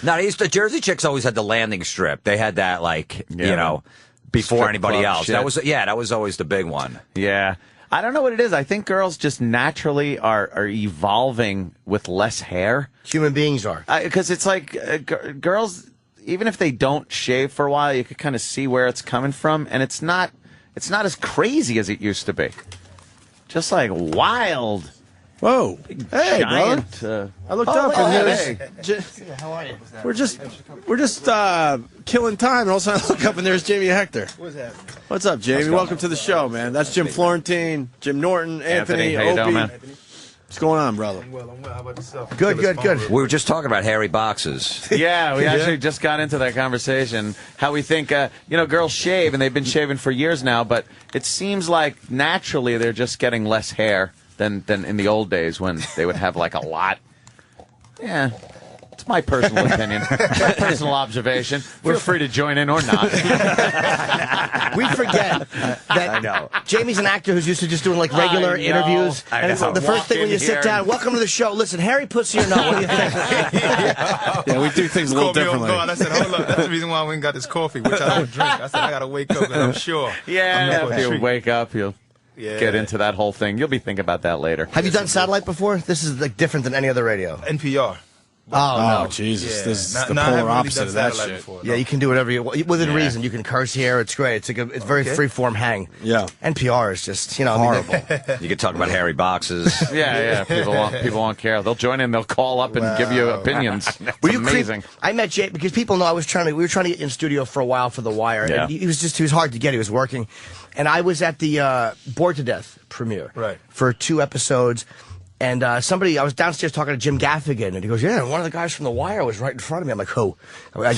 Speaker 20: No, the Jersey chicks always had the landing strip. They had that, like, before
Speaker 2: Strip
Speaker 20: anybody
Speaker 2: club
Speaker 20: else.
Speaker 2: shit.
Speaker 20: That was always the big one.
Speaker 4: Yeah. I don't know what it is. I think girls just naturally are evolving with less hair.
Speaker 7: Human beings are.
Speaker 4: Because it's like girls, even if they don't shave for a while, you could kind of see where it's coming from, and it's not as crazy as it used to be. Just like wild.
Speaker 3: Whoa. Hey,
Speaker 4: giant.
Speaker 3: brother. I looked up and there's...
Speaker 7: How are you?
Speaker 3: We're just killing time, and all of a sudden I look up and there's Jamie Hector. What's up, Jamie? Welcome to the show, man. That's Jim Florentine, Jim Norton, Anthony,
Speaker 2: how you
Speaker 3: Opie.
Speaker 2: doing, man?
Speaker 3: What's going on, brother?
Speaker 15: I'm well. How about yourself?
Speaker 7: Good.
Speaker 20: We were just talking about hairy boxes.
Speaker 4: Yeah, we actually just got into that conversation. How we think, girls shave, and they've been shaving for years now, but it seems like naturally they're just getting less hair than in the old days when they would have like a lot. Yeah. It's my personal opinion, my personal observation. We're free to join in or not.
Speaker 7: We forget that
Speaker 20: I know.
Speaker 7: Jamie's an actor who's used to just doing like regular
Speaker 4: I know.
Speaker 7: interviews.
Speaker 20: I
Speaker 7: And
Speaker 20: know.
Speaker 7: the first thing when you
Speaker 4: Walk in
Speaker 7: sit
Speaker 4: here
Speaker 7: down,
Speaker 4: and-
Speaker 7: welcome to the show. Listen, hairy pussy or not, what do you think?
Speaker 3: Yeah, we do things a little
Speaker 15: Caught me off
Speaker 3: differently.
Speaker 15: guard. I said, hold up. That's the reason why I went and got this coffee, which I don't drink. I said, I got to wake up and I'm sure.
Speaker 4: Yeah, if you
Speaker 15: treat.
Speaker 4: wake up, you'll
Speaker 15: Yeah.
Speaker 4: get into that whole thing. You'll be thinking about that later.
Speaker 7: Have you done satellite before? This is like different than any other radio.
Speaker 15: NPR.
Speaker 3: Oh,
Speaker 7: no.
Speaker 3: Jesus.
Speaker 15: Yeah.
Speaker 3: This is
Speaker 15: Not-
Speaker 3: the
Speaker 15: not- I haven't
Speaker 3: polar
Speaker 15: really
Speaker 3: opposite
Speaker 15: done
Speaker 3: of that
Speaker 15: satellite
Speaker 3: shit.
Speaker 15: before,
Speaker 7: Yeah,
Speaker 15: no.
Speaker 7: you can do whatever you want. Within reason. You can curse here. It's great. It's very
Speaker 15: Okay.
Speaker 7: free form hang.
Speaker 3: Yeah.
Speaker 7: NPR is just,
Speaker 3: Horrible.
Speaker 20: You could talk about hairy boxes.
Speaker 4: Yeah. People won't care. They'll join in. They'll call up and give you opinions. It's
Speaker 7: Were you
Speaker 4: amazing.
Speaker 7: I met Jay because people know we were trying to get in studio for a while for The Wire.
Speaker 4: Yeah.
Speaker 7: And he was hard to get. He was working. And I was at the Bored to Death premiere for 2 episodes. And I was downstairs talking to Jim Gaffigan, and he goes, "Yeah, one of the guys from The Wire was right in front of me." I'm like, "Who?" I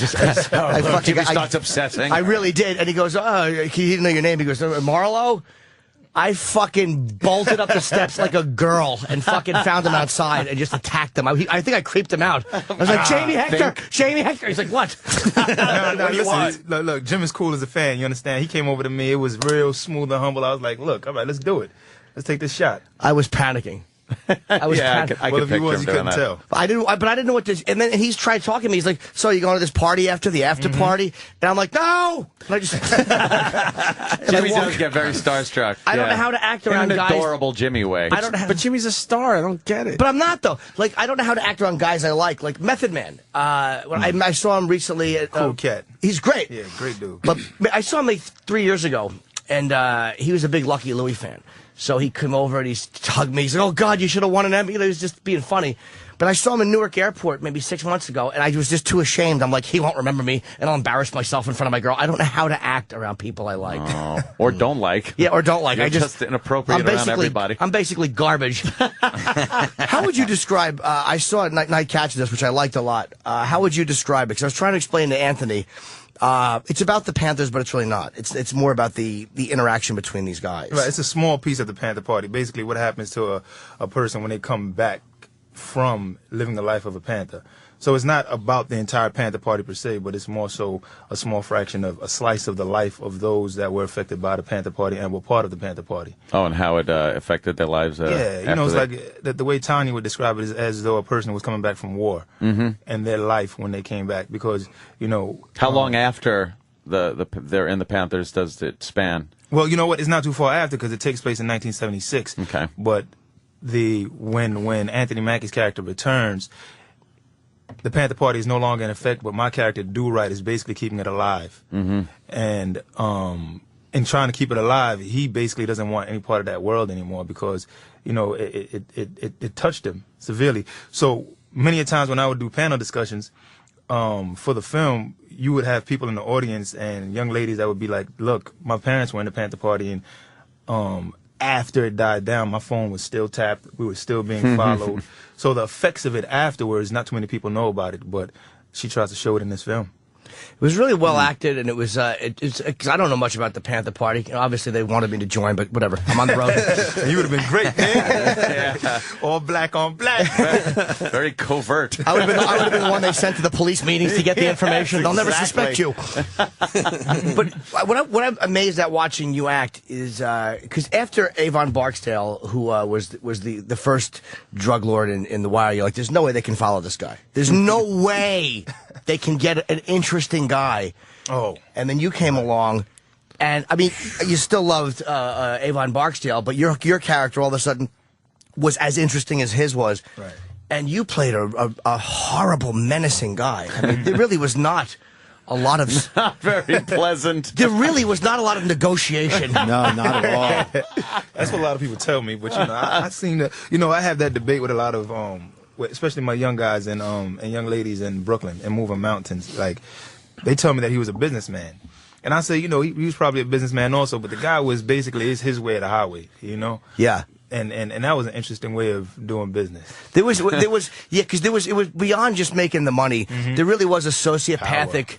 Speaker 4: Jimmy starts obsessing.
Speaker 7: I really did. And he goes, "Oh, he didn't know your name." He goes, "Marlo." I fucking bolted up the steps like a girl and fucking found him outside and just attacked him. I think I creeped him out. I was like, Jamie Hector! Jamie Hector! He's like, what?
Speaker 15: No, listen, look, Jim is cool as a fan, you understand? He came over to me. It was real smooth and humble. I was like, look, all right, let's do it. Let's take this shot.
Speaker 7: I was panicking. I was panicking.
Speaker 15: Well, if he was, you couldn't tell.
Speaker 7: I didn't know what this. And then he's tried talking to me. He's like, "So you going to this party after the after party?" And I'm like, "No." And I just
Speaker 4: Jimmy does get very starstruck.
Speaker 7: I don't know how to act around
Speaker 4: in an
Speaker 7: guys.
Speaker 4: adorable Jimmy way.
Speaker 3: But Jimmy's a star. I don't get it.
Speaker 7: But I'm not though. Like I don't know how to act around guys I like Method Man. When I saw him recently.
Speaker 15: Cool cat.
Speaker 7: He's great.
Speaker 15: Yeah, great dude.
Speaker 7: But I saw him like 3 years ago, and he was a big Lucky Louie fan. So he came over and he hugged me. He's like, "Oh God, you should have won an Emmy." He was just being funny. But I saw him in Newark Airport maybe 6 months ago, and I was just too ashamed. I'm like, he won't remember me, and I'll embarrass myself in front of my girl. I don't know how to act around people I like.
Speaker 4: Or don't like.
Speaker 7: Yeah, or don't like.
Speaker 4: You're
Speaker 7: I just
Speaker 4: inappropriate around everybody.
Speaker 7: I'm basically garbage. How would you describe? I saw Night Catch this, which I liked a lot. How would you describe it? Because I was trying to explain to Anthony. It's about the Panthers, but it's really not. It's more about the interaction between these guys.
Speaker 15: Right, it's a small piece of the Panther Party. Basically, what happens to a person when they come back from living the life of a Panther. So it's not about the entire Panther Party per se, but it's more so a small fraction of a slice of the life of those that were affected by the Panther Party and were part of the Panther Party.
Speaker 4: Oh, and how it affected their lives.
Speaker 15: Yeah, you know, it's like the way Tanya would describe it is as though a person was coming back from war and their life when they came back. Because, you know...
Speaker 4: How long after they're in the Panthers does it span?
Speaker 15: Well, you know what? It's not too far after because it takes place in 1976.
Speaker 4: Okay.
Speaker 15: But when Anthony Mackie's character returns, the Panther Party is no longer in effect, but my character, Do Right, is basically keeping it alive. And in and trying to keep it alive, he basically doesn't want any part of that world anymore because, you know, it touched him severely. So many a times when I would do panel discussions for the film, you would have people in the audience and young ladies that would be like, look, my parents were in the Panther Party, and after it died down, my phone was still tapped. We were still being followed. So the effects of it afterwards, not too many people know about it, but she tries to show it in this film.
Speaker 7: It was really well acted, and it was, because I don't know much about the Panther Party. You know, obviously, they wanted me to join, but whatever. I'm on the road.
Speaker 15: You would have been great, man. Yeah. All black on black.
Speaker 4: Very covert.
Speaker 7: I would have been the one they sent to the police meetings to get the information. They'll never suspect you. But what I'm amazed at watching you act is, because after Avon Barksdale, who was the first drug lord in The Wire, you're like, there's no way they can follow this guy. There's no way they can get an interesting guy.
Speaker 15: Oh.
Speaker 7: And then you came along, and, I mean, you still loved Avon Barksdale, but your character all of a sudden was as interesting as his was.
Speaker 15: Right.
Speaker 7: And you played a horrible, menacing guy. I mean, there really was not a lot of...
Speaker 4: Not very pleasant.
Speaker 7: There really was not a lot of negotiation.
Speaker 3: No, not at all.
Speaker 15: That's what a lot of people tell me, but, you know, I seem to... You know, I have that debate with a lot of... especially my young guys and young ladies in Brooklyn and moving mountains. Like, they tell me that he was a businessman. And I say, you know, he was probably a businessman also, but the guy was basically his way of the highway, you know?
Speaker 7: Yeah.
Speaker 15: And that was an interesting way of doing business.
Speaker 7: There was because it was beyond just making the money. Mm-hmm. There really was a sociopathic...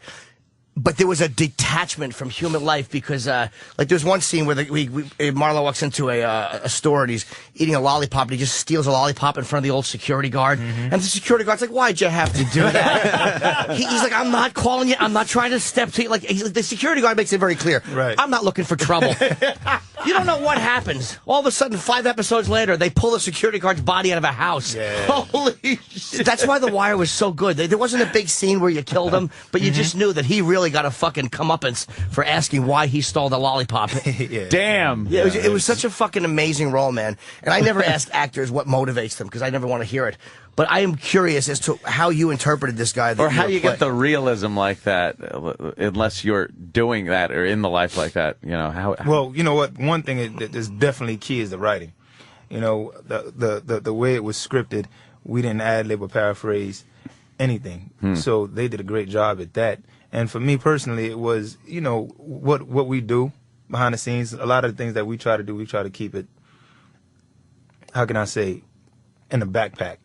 Speaker 7: But there was a detachment from human life because, like, there's one scene where Marlo walks into a store and he's eating a lollipop and he just steals a lollipop in front of the old security guard. Mm-hmm. And the security guard's like, "Why'd you have to do that?" He's like, "I'm not calling you. I'm not trying to step to you." Like, the security guard makes it very clear.
Speaker 15: Right.
Speaker 7: I'm not looking for trouble. You don't know what happens. All of a sudden, 5 episodes later, they pull the security guard's body out of a house.
Speaker 15: Yeah.
Speaker 7: Holy shit. That's why The Wire was so good. There wasn't a big scene where you killed him, but you just knew that he really got a fucking comeuppance for asking why he stole the lollipop.
Speaker 15: Yeah.
Speaker 4: Damn.
Speaker 7: Yeah, it was such a fucking amazing role, man. And I never ask actors what motivates them because I never want to hear it. But I am curious as to how you interpreted this guy.
Speaker 4: Or how you get the realism like that, unless you're doing that or in the life like that. You know how.
Speaker 15: Well, you know what? One thing that is definitely key is the writing. You know, the way it was scripted, we didn't ad-lib or paraphrase anything. So they did a great job at that. And for me personally, it was, you know, what we do behind the scenes. A lot of the things that we try to do, we try to keep it, how can I say, in the backpack,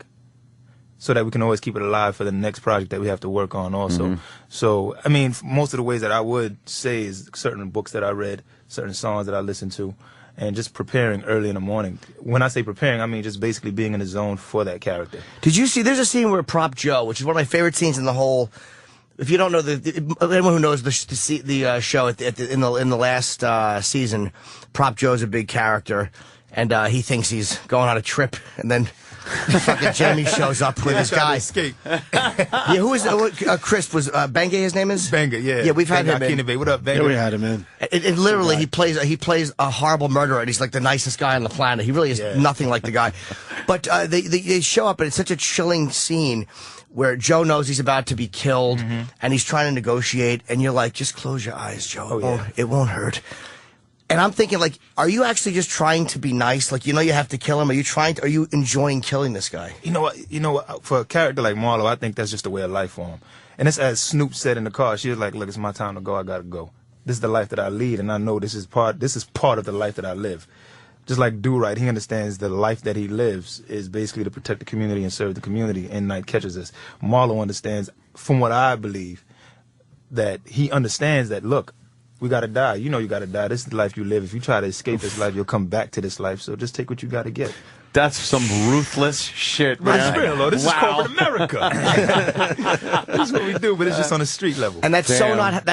Speaker 15: so that we can always keep it alive for the next project that we have to work on also. Mm-hmm. So, I mean, most of the ways that I would say is certain books that I read, certain songs that I listened to, and just preparing early in the morning. When I say preparing, I mean just basically being in the zone for that character.
Speaker 7: Did you see, there's a scene where Prop Joe, which is one of my favorite scenes in the whole... If you don't know anyone who knows the show in the last season, Prop Joe's a big character, and he thinks he's going on a trip, and then fucking Jamie shows up with this guy.
Speaker 15: Escape.
Speaker 7: Yeah, who is Chris? Was Benge his name is?
Speaker 15: Benge, yeah.
Speaker 7: Yeah, we've had him in.
Speaker 15: What up, Benge?
Speaker 3: Yeah, we had him in.
Speaker 7: And literally, he plays a horrible murderer, and he's like the nicest guy on the planet. He really is nothing like the guy. But they show up, and it's such a chilling scene where Joe knows he's about to be killed, and he's trying to negotiate, and you're like, just close your eyes, Joe. It won't hurt. And I'm thinking, like, are you actually just trying to be nice? Like, you know you have to kill him. Are you enjoying killing this guy?
Speaker 15: You know what? For a character like Marlo, I think that's just the way of life for him. And it's as Snoop said in the car. She was like, look, it's my time to go. I got to go. This is the life that I lead, and I know this is part of the life that I live. Just like Do Right, he understands the life that he lives is basically to protect the community and serve the community, and Night catches us. Marlo understands, from what I believe, that he understands that, look, we got to die. You know you got to die. This is the life you live. If you try to escape this life, you'll come back to this life. So just take what you got to get.
Speaker 4: That's some ruthless shit, man.
Speaker 15: This is corporate America. This is what we do, but it's just on the street level.
Speaker 7: And that's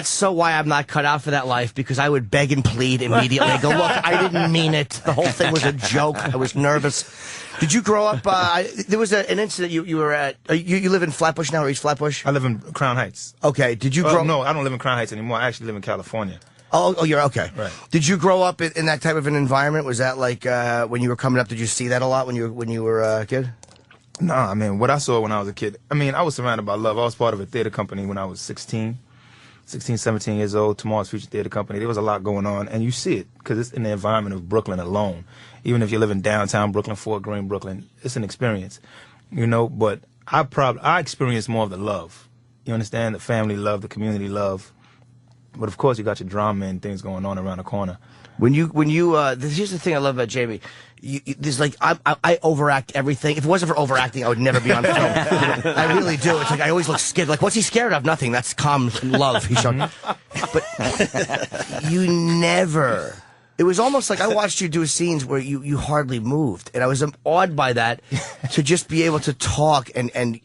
Speaker 7: so why I'm not cut out for that life, because I would beg and plead immediately. I go, look, I didn't mean it. The whole thing was a joke. I was nervous. Did you grow up? There was an incident you were at. You live in Flatbush now, or East Flatbush?
Speaker 15: I live in Crown Heights.
Speaker 7: Okay. Did you grow?
Speaker 15: No, I don't live in Crown Heights anymore. I actually live in California.
Speaker 7: Oh, you're okay.
Speaker 15: Right.
Speaker 7: Did you grow up in that type of an environment? Was that like when you were coming up? Did you see that a lot when you were a kid?
Speaker 15: Nah, I mean, what I saw when I was a kid. I mean, I was surrounded by love. I was part of a theater company when I was 16. 16, 17 years old, Tomorrow's Future Theater Company. There was a lot going on, and you see it because it's in the environment of Brooklyn alone. Even if you live in downtown Brooklyn, Fort Greene, Brooklyn, it's an experience, you know. But I experienced more of the love. You understand? The family love, the community love. But of course, you got your drama and things going on around the corner.
Speaker 7: Here's the thing I love about Jamie. There's like I overact everything. If it wasn't for overacting, I would never be on film. I really do. It's like I always look scared. Like, what's he scared of? Nothing. That's calm love. He showed. But you never. It was almost like I watched you do scenes where you hardly moved, and I was awed by that. To just be able to talk and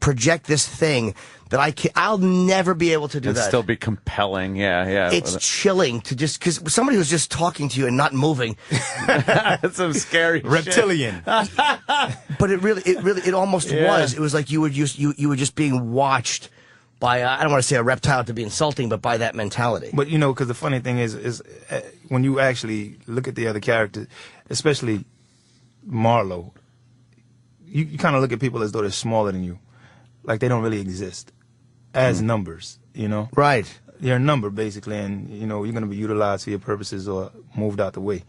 Speaker 7: project this thing that I'll never be able to do that.
Speaker 2: Still be compelling, yeah.
Speaker 7: It's chilling to just, because somebody who's just talking to you and not moving.
Speaker 2: That's some scary
Speaker 15: reptilian.
Speaker 7: But it almost was. It was like you were just being watched by, I don't want to say a reptile to be insulting, but by that mentality.
Speaker 15: But, you know, because the funny thing is when you actually look at the other characters, especially Marlo, you kind of look at people as though they're smaller than you. Like they don't really exist as numbers, you know?
Speaker 7: Right.
Speaker 15: You're a number, basically, and, you know, you're going to be utilized for your purposes or moved out the way.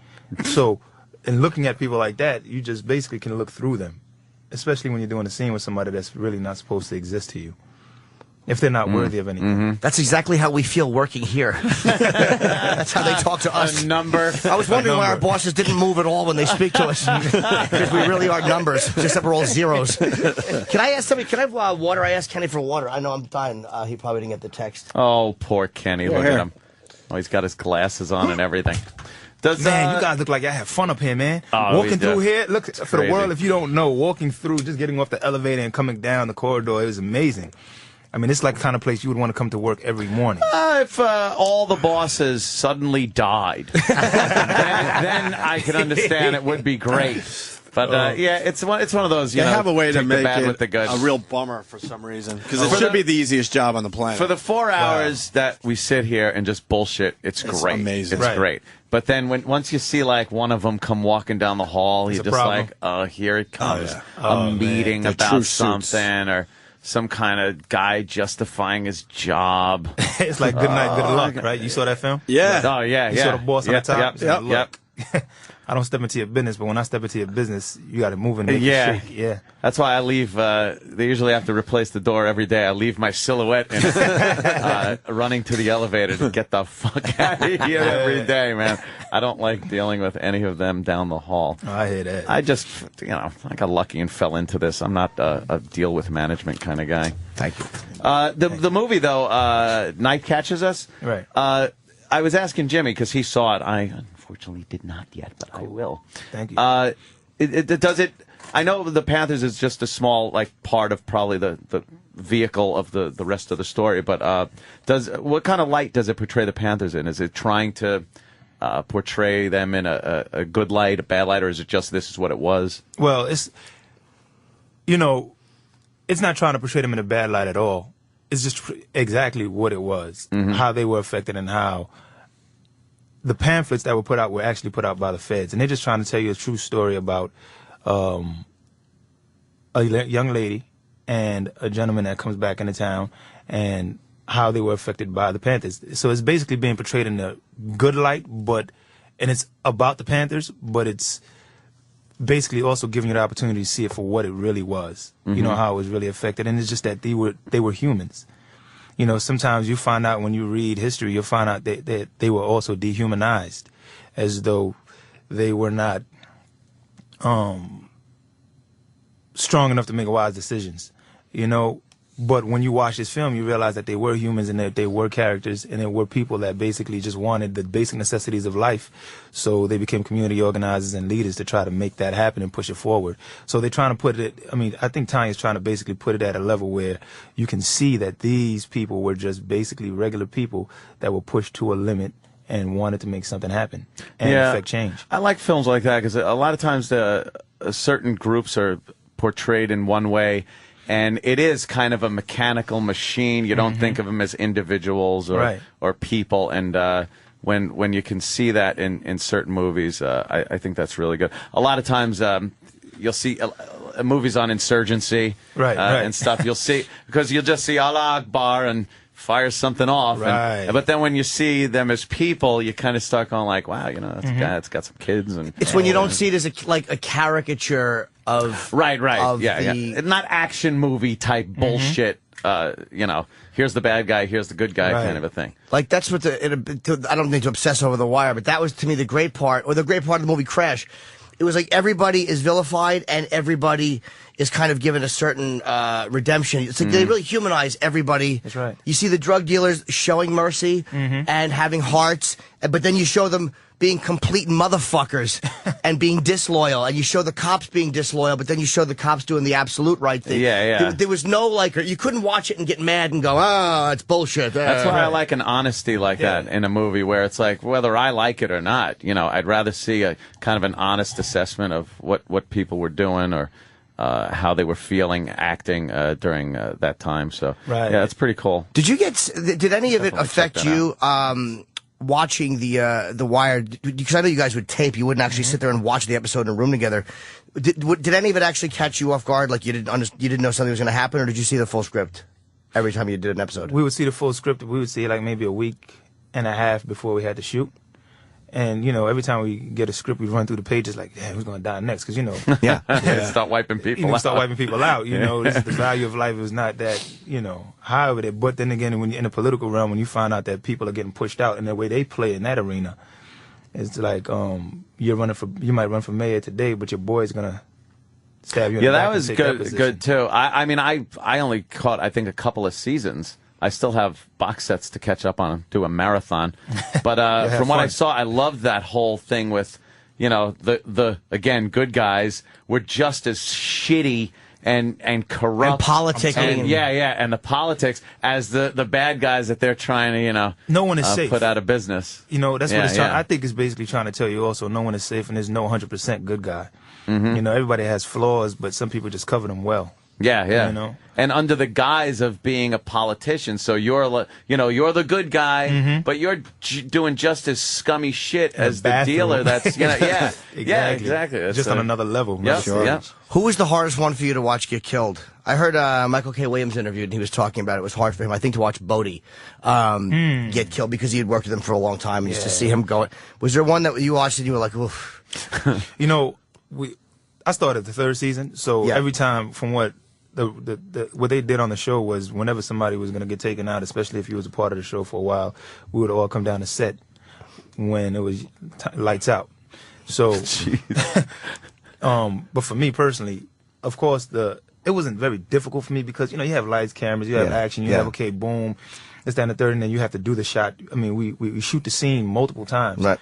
Speaker 15: So, in looking at people like that, you just basically can look through them, especially when you're doing a scene with somebody that's really not supposed to exist to you, if they're not worthy of anything.
Speaker 7: That's exactly how we feel working here. That's how they talk to us.
Speaker 2: A number.
Speaker 7: I was wondering why our bosses didn't move at all when they speak to us. Because we really are numbers, just that we're all zeros. Can I ask somebody, can I have water? I asked Kenny for water. I know I'm dying. He probably didn't get the text.
Speaker 2: Oh, poor Kenny. Look at him. Oh, he's got his glasses on and everything.
Speaker 15: Man, you guys look like y'all have fun up here, man.
Speaker 2: Oh,
Speaker 15: walking through here, look,
Speaker 2: it's
Speaker 15: for the
Speaker 2: crazy.
Speaker 15: world, if you don't know, walking through, just getting off the elevator and coming down the corridor, it was amazing. I mean, it's like the kind of place you would want to come to work every morning.
Speaker 2: If all the bosses suddenly died, then I can understand it would be great. But yeah, it's one of those. You
Speaker 3: They
Speaker 2: know,
Speaker 3: have a way to
Speaker 2: take the
Speaker 3: make
Speaker 2: bad
Speaker 3: it
Speaker 2: with the good.
Speaker 3: a real bummer for some reason, because it should be the easiest job on the planet.
Speaker 2: For the 4 hours that we sit here and just bullshit, it's great.
Speaker 3: Amazing.
Speaker 2: It's great. But then once you see like one of them come walking down the hall, you're just like, oh, here it comes, a meeting about something or some kind of guy justifying his job.
Speaker 15: It's like Good Night, Good Luck, right? You saw that film?
Speaker 3: Yeah.
Speaker 2: Oh, yeah,
Speaker 15: You saw the boss on the top?
Speaker 2: Yep.
Speaker 15: I don't step into your business, but when I step into your business, you got to move and make it shake. Yeah.
Speaker 2: That's why I leave. They usually have to replace the door every day. I leave my silhouette in it, running to the elevator to get the fuck out of here every day, man. I don't like dealing with any of them down the hall.
Speaker 15: Oh, I hear that.
Speaker 2: I just, I got lucky and fell into this. I'm not a deal with management kind of guy.
Speaker 7: Thank you.
Speaker 2: The movie, though, Night Catches Us.
Speaker 15: Right.
Speaker 2: I was asking Jimmy because he saw it. I unfortunately did not yet, but I will.
Speaker 15: Thank you.
Speaker 2: Does it? I know the Panthers is just a small part of probably the vehicle of the rest of the story. But what kind of light does it portray the Panthers in? Is it trying to portray them in a good light, a bad light, or is it just this is what it was?
Speaker 15: Well, it's it's not trying to portray them in a bad light at all. It's just exactly what it was, how they were affected, and how the pamphlets that were put out were actually put out by the feds. And they're just trying to tell you a true story about a young lady and a gentleman that comes back into town and how they were affected by the Panthers. So it's basically being portrayed in a good light, and it's about the Panthers, but it's basically also giving you the opportunity to see it for what it really was. You know, how it was really affected. And it's just that they were humans. You know, sometimes you find out when you read history, you'll find out that they were also dehumanized, as though they were not strong enough to make wise decisions, you know. But when you watch this film, you realize that they were humans and that they were characters and they were people that basically just wanted the basic necessities of life. So they became community organizers and leaders to try to make that happen and push it forward. So they're trying to put it, I think Tanya's trying to basically put it at a level where you can see that these people were just basically regular people that were pushed to a limit and wanted to make something happen and affect change.
Speaker 2: I like films like that because a lot of times certain groups are portrayed in one way, and it is kind of a mechanical machine. You don't think of them as individuals or people. And when you can see that in certain movies, I think that's really good. A lot of times you'll see movies on insurgency and stuff. You'll see, because you'll just see Allah Akbar and
Speaker 4: fires something off.
Speaker 3: Right.
Speaker 4: But then when you see them as people, you kind of start going like, wow, you know, that's a guy that's got some kids. And
Speaker 7: it's when you don't see it as a caricature of
Speaker 4: right.
Speaker 7: Of
Speaker 4: Yeah. Not action movie type bullshit. You know, here's the bad guy, here's the good guy kind of a thing.
Speaker 7: Like, that's what I don't mean to obsess over The Wire, but that was, to me, the great part of the movie Crash. It was like everybody is vilified and everybody is kind of given a certain redemption. It's like they really humanize everybody.
Speaker 15: That's right.
Speaker 7: You see the drug dealers showing mercy and having hearts, but then you show them being complete motherfuckers and being disloyal, and you show the cops being disloyal, but then you show the cops doing the absolute right thing.
Speaker 4: Yeah.
Speaker 7: There was no, like, you couldn't watch it and get mad and go, oh, it's bullshit.
Speaker 4: That's why I like an honesty like that in a movie, where it's like, whether I like it or not, you know, I'd rather see a kind of an honest assessment of what people were doing or how they were feeling, acting during that time. So, yeah, that's pretty cool.
Speaker 7: Did any of it affect you? Watching the Wire, because I know you guys would tape, you wouldn't actually sit there and watch the episode in a room together. Did any of it actually catch you off guard? Like you didn't know something was going to happen, or did you see the full script every time you did an episode?
Speaker 15: We would see the full script. We would see it like maybe a week and a half before we had to shoot. And, you know, every time we get a script, we run through the pages like, damn, who's going to die next? Because, you know.
Speaker 4: Start wiping people out.
Speaker 15: Start wiping people out. You know, this is the value of life is not that, you know, high with it. But then again, when you're in the political realm, when you find out that people are getting pushed out and the way they play in that arena, it's like you might run for mayor today, but your boy's going to stab you in the back.
Speaker 4: That was good too. I mean, I only caught, I think, a couple of seasons. I still have box sets to catch up on, do a marathon. But from what I saw, I loved that whole thing with, you know, the again, good guys were just as shitty and corrupt.
Speaker 7: And politicking.
Speaker 4: And the politics as the bad guys that they're trying to, you know,
Speaker 15: no one is safe.
Speaker 4: Put out of business.
Speaker 15: You know, that's what it's trying. I think it's basically trying to tell you also, no one is safe and there's no 100% good guy. You know, everybody has flaws, but some people just cover them well.
Speaker 4: Yeah.
Speaker 15: You know?
Speaker 4: And under the guise of being a politician, so you're the good guy, but you're doing just as scummy shit as the dealer. That's exactly. That's
Speaker 15: just on another level.
Speaker 4: Yeah.
Speaker 7: Who was the hardest one for you to watch get killed? I heard Michael K. Williams interviewed, and he was talking about it was hard for him, I think, to watch Bodie get killed because he had worked with him for a long time, and just to see him go. Was there one that you watched and you were like, oof?
Speaker 15: You know, I started the third season, so every time from what what they did on the show was whenever somebody was going to get taken out, especially if he was a part of the show for a while, we would all come down to set when it was lights out. So, but for me personally, of course, it wasn't very difficult for me because, you know, you have lights, cameras, you have action, you have, okay, boom, this, that, and the third, and then you have to do the shot. I mean, we shoot the scene multiple times.
Speaker 7: Right.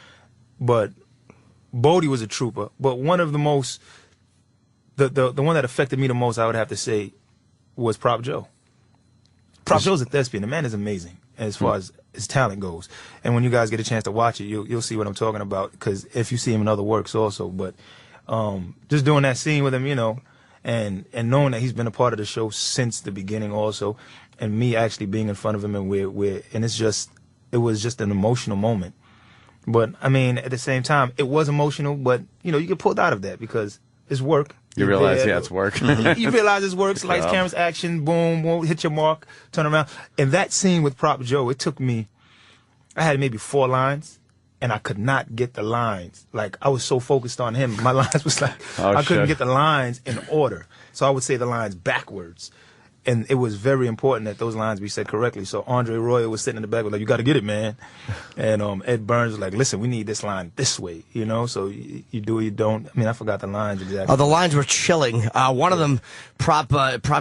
Speaker 15: But Bodie was a trooper, but one of the most... The one that affected me the most, I would have to say, was Prop Joe. Prop Joe's a thespian. The man is amazing as far as his talent goes. And when you guys get a chance to watch it, you'll see what I'm talking about. Because if you see him in other works also, but just doing that scene with him, you know, and knowing that he's been a part of the show since the beginning also, and me actually being in front of him and it was just an emotional moment. But I mean, at the same time, it was emotional, but you know, you get pulled out of that because it's work.
Speaker 4: You realize, it's work.
Speaker 15: You realize it's work. Lights, cameras, action, boom, boom, hit your mark, turn around. And that scene with Prop Joe, it took me, I had maybe 4 lines, and I could not get the lines. Like, I was so focused on him. My lines was like, I couldn't get the lines in order. So I would say the lines backwards. And it was very important that those lines be said correctly. So Andre Royo was sitting in the back, was like, you got to get it, man. And Ed Burns was like, listen, we need this line this way, you know? So you do or you don't. I mean, I forgot the lines exactly.
Speaker 7: Oh, the lines were chilling. One of them, Prop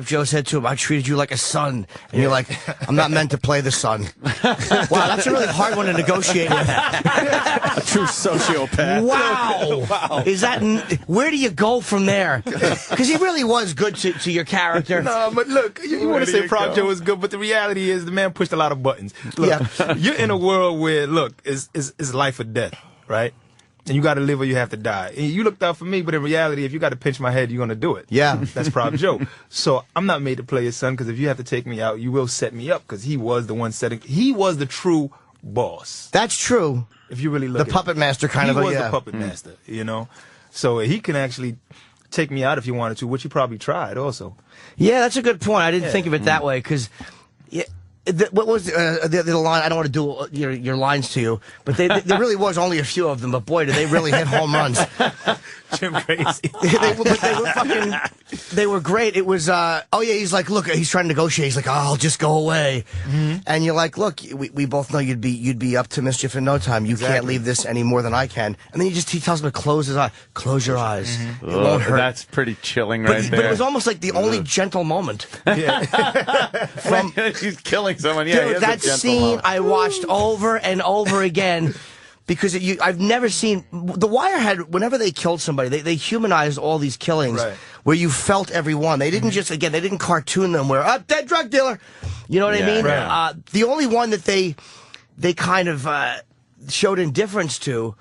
Speaker 7: Joe said to him, I treated you like a son. And you're like, I'm not meant to play the son. Wow, that's a really hard one to negotiate with.
Speaker 3: A true sociopath.
Speaker 7: Wow. Is that, where do you go from there? Because he really was good to your character.
Speaker 15: No, but look, you want to say Prop Joe was good, but the reality is the man pushed a lot of buttons. Look, you're in a world where, look, it's life or death, right? And you got to live or you have to die. And you looked out for me, but in reality, if you got to pinch my head, you're going to do it.
Speaker 7: Yeah.
Speaker 15: That's Prop Joe. So I'm not made to play his son, because if you have to take me out, you will set me up, because he was the one he was the true boss.
Speaker 7: That's true.
Speaker 15: If you really look
Speaker 7: the puppet master kind of.
Speaker 15: He was the puppet master, you know? So he can actually take me out if he wanted to, which he probably tried also.
Speaker 7: Yeah, that's a good point. I didn't think of it that way, because What was the line? I don't want to do your lines to you, but there really was only a few of them. But boy, did they really hit home runs.
Speaker 15: Jim Crazy.
Speaker 7: They were great. It was, he's like, look, he's trying to negotiate. He's like, I'll just go away. Mm-hmm. And you're like, look, we both know you'd be up to mischief in no time. You can't leave this any more than I can. And then he tells him to close his eye. Close your eyes.
Speaker 2: Mm-hmm.
Speaker 7: It won't hurt.
Speaker 2: That's pretty chilling right there.
Speaker 7: But it was almost like the only gentle moment.
Speaker 2: He's killing someone. Yeah,
Speaker 7: dude, that scene
Speaker 2: moment.
Speaker 7: I watched over and over again. Because I've never seen The Wire had whenever they killed somebody, they humanized all these killings where you felt every one. They didn't they didn't cartoon them where dead drug dealer, you know what I mean? Right. The only one that they kind of showed indifference to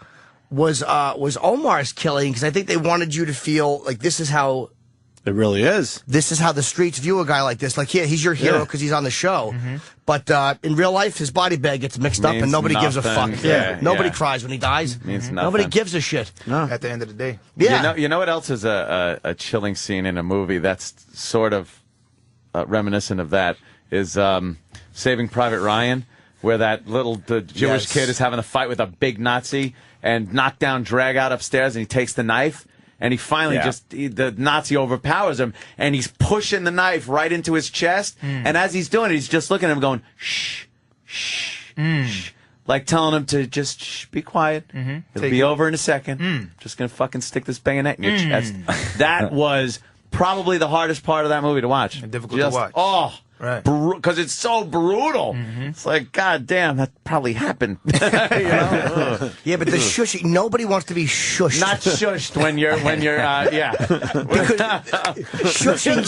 Speaker 7: was Omar's killing, because I think they wanted you to feel like this is how.
Speaker 3: It really is.
Speaker 7: This is how the streets view a guy like this. Like, yeah, he's your hero because he's on the show. Mm-hmm. But in real life, his body bag gets mixed up and nobody gives a fuck. Nobody cries when he dies.
Speaker 2: Means nothing.
Speaker 7: Nobody gives a shit.
Speaker 3: No.
Speaker 15: At the end of the day.
Speaker 7: Yeah.
Speaker 2: You know what else is a chilling scene in a movie that's sort of reminiscent of that is Saving Private Ryan, where that the Jewish kid is having a fight with a big Nazi and knocked down, drag out upstairs, and he takes the knife. And he finally the Nazi overpowers him, and he's pushing the knife right into his chest. And as he's doing it, he's just looking at him going, shh, shh, shh. Like telling him to just be quiet. It'll be over in a second. Just going to fucking stick this bayonet in your chest. That was probably the hardest part of that movie to watch.
Speaker 15: And difficult to watch.
Speaker 2: Oh.
Speaker 15: Right.
Speaker 2: Because it's so brutal. It's like, God damn, that probably happened. You know?
Speaker 7: Yeah, but the shushing, nobody wants to be shushed.
Speaker 2: Not shushed when you're
Speaker 7: Because shushing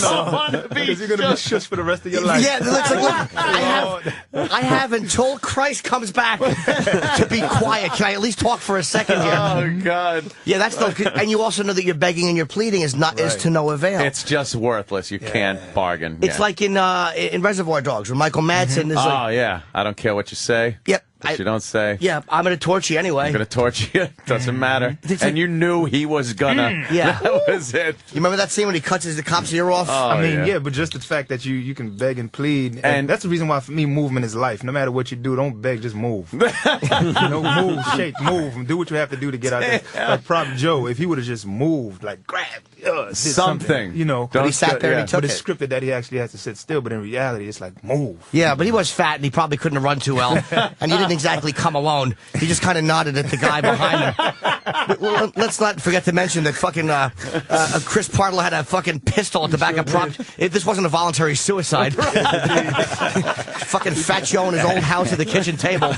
Speaker 15: because you're going to be shushed for the rest of your life.
Speaker 7: Yeah, it's like, look, I have until Christ comes back to be quiet. Can I at least talk for a second here?
Speaker 2: Oh, God.
Speaker 7: Yeah, that's and you also know that your begging and your pleading is to no avail.
Speaker 2: It's just worthless. You can't bargain.
Speaker 7: It's like in Reservoir Dogs, where Michael Madsen is like...
Speaker 2: Oh, yeah. I don't care what you say.
Speaker 7: Yep.
Speaker 2: What you don't say.
Speaker 7: Yeah, I'm going to torture you anyway.
Speaker 2: I'm going to torture you. Doesn't matter. And you knew he was going to.
Speaker 7: Yeah.
Speaker 2: That was it.
Speaker 7: You remember that scene when he cuts the cop's ear off?
Speaker 2: Oh,
Speaker 15: I mean, but just the fact that you can beg and plead. And that's the reason why, for me, movement is life. No matter what you do, don't beg, just move. Move, shake, move, and do what you have to do to get out there. Like Prop Joe, if he would have just moved, like grabbed,
Speaker 2: something.
Speaker 15: You know.
Speaker 7: But he sat there and he took
Speaker 15: it. But it's scripted that he actually has to sit still, but in reality, it's like, move.
Speaker 7: Yeah, but he was fat and he probably couldn't have run too well. And he didn't exactly come alone. He just kind of nodded at the guy behind him. Well, let's not forget to mention that fucking Chris Partle had a fucking pistol at the back of Prop. This wasn't a voluntary suicide. Fucking Fat Joe in his old house at the kitchen table.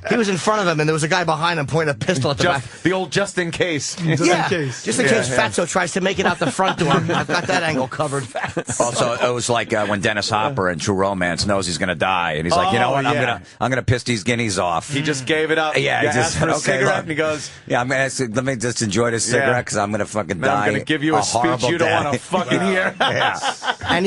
Speaker 7: He was in front of him, and there was a guy behind him pointing a pistol at the back.
Speaker 2: The old just in case.
Speaker 7: Just in case Fatso tries to make it out the front door. I've got that angle covered.
Speaker 20: Also, it was like when Dennis Hopper in True Romance knows he's going to die, and he's like, you know what, I'm gonna piss these guineas off.
Speaker 2: He just gave it up.
Speaker 20: Yeah, he just
Speaker 2: asked for a cigarette, and he goes,
Speaker 20: I'm gonna let me just enjoy this cigarette because I'm gonna fucking die.
Speaker 2: I'm gonna give you a speech you don't want to fucking hear.
Speaker 7: And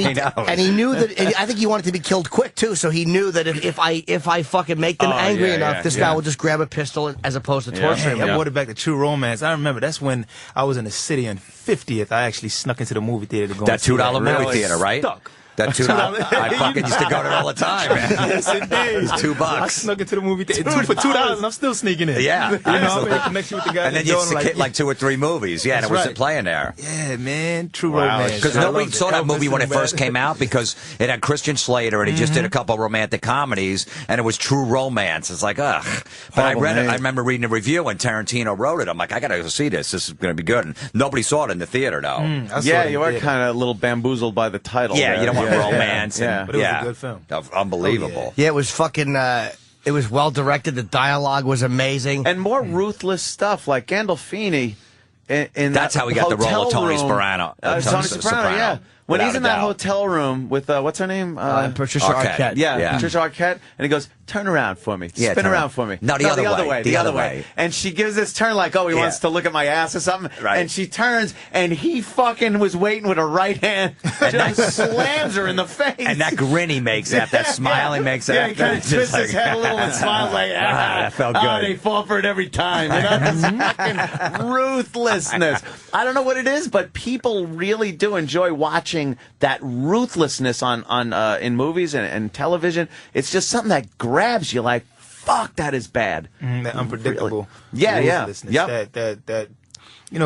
Speaker 7: he knew that. I think he wanted to be killed quick too, so he knew that if I fucking make them angry enough, this guy will just grab a pistol as opposed to torturing him.
Speaker 15: I brought it back to True Romance. I remember that's when I was in the city on 50th. I actually snuck into the movie theater to go.
Speaker 20: That $2 movie theater, right?
Speaker 15: Stuck.
Speaker 20: That $2. I fucking used to go there all the time, man.
Speaker 15: Yes, it did.
Speaker 20: It was $2.
Speaker 15: I snuck into the movie theater for $2, and I'm still sneaking in.
Speaker 20: Yeah,
Speaker 15: you know, I made a connection with the guy.
Speaker 20: And then you'd hit like 2 or 3 movies. Yeah, and it wasn't playing there.
Speaker 15: Yeah, man, True Romance.
Speaker 20: Because nobody saw that movie when it first came out because it had Christian Slater and he just did a couple of romantic comedies, and it was True Romance. It's like, ugh. But I read it. I remember reading a review when Tarantino wrote it. I'm like, I gotta go see this. This is gonna be good. And nobody saw it in the theater though.
Speaker 2: Yeah, you were kind of a little bamboozled by the title.
Speaker 20: Yeah, you don't want romance.
Speaker 15: Yeah, but it was a good film.
Speaker 20: Unbelievable.
Speaker 7: Yeah, it was fucking. It was well directed. The dialogue was amazing,
Speaker 2: and more ruthless stuff like Gandolfini.
Speaker 20: That's how he got the role of Tony Soprano.
Speaker 2: Tony Soprano, yeah. When he's in that hotel room with what's her name?
Speaker 7: Patricia Arquette.
Speaker 2: Yeah, Patricia Arquette, and he goes, "Turn around for me, spin around for me."
Speaker 20: No, the other way.
Speaker 2: The other way. And she gives this turn like, "Oh, he wants to look at my ass or something."
Speaker 20: Right.
Speaker 2: And she turns, and he fucking was waiting with her right hand, just slams her in the face.
Speaker 20: And that grin he makes, that smile he makes,
Speaker 2: he kind of twists his head a little and smiles like,
Speaker 20: that felt good.
Speaker 2: They fall for it every time. You know, this fucking ruthlessness. I don't know what it is, but people really do enjoy watching
Speaker 4: watching that ruthlessness on in movies and television. It's just something that grabs you. Like, fuck, that is bad.
Speaker 15: That unpredictable.
Speaker 4: Yeah.
Speaker 15: Yep. That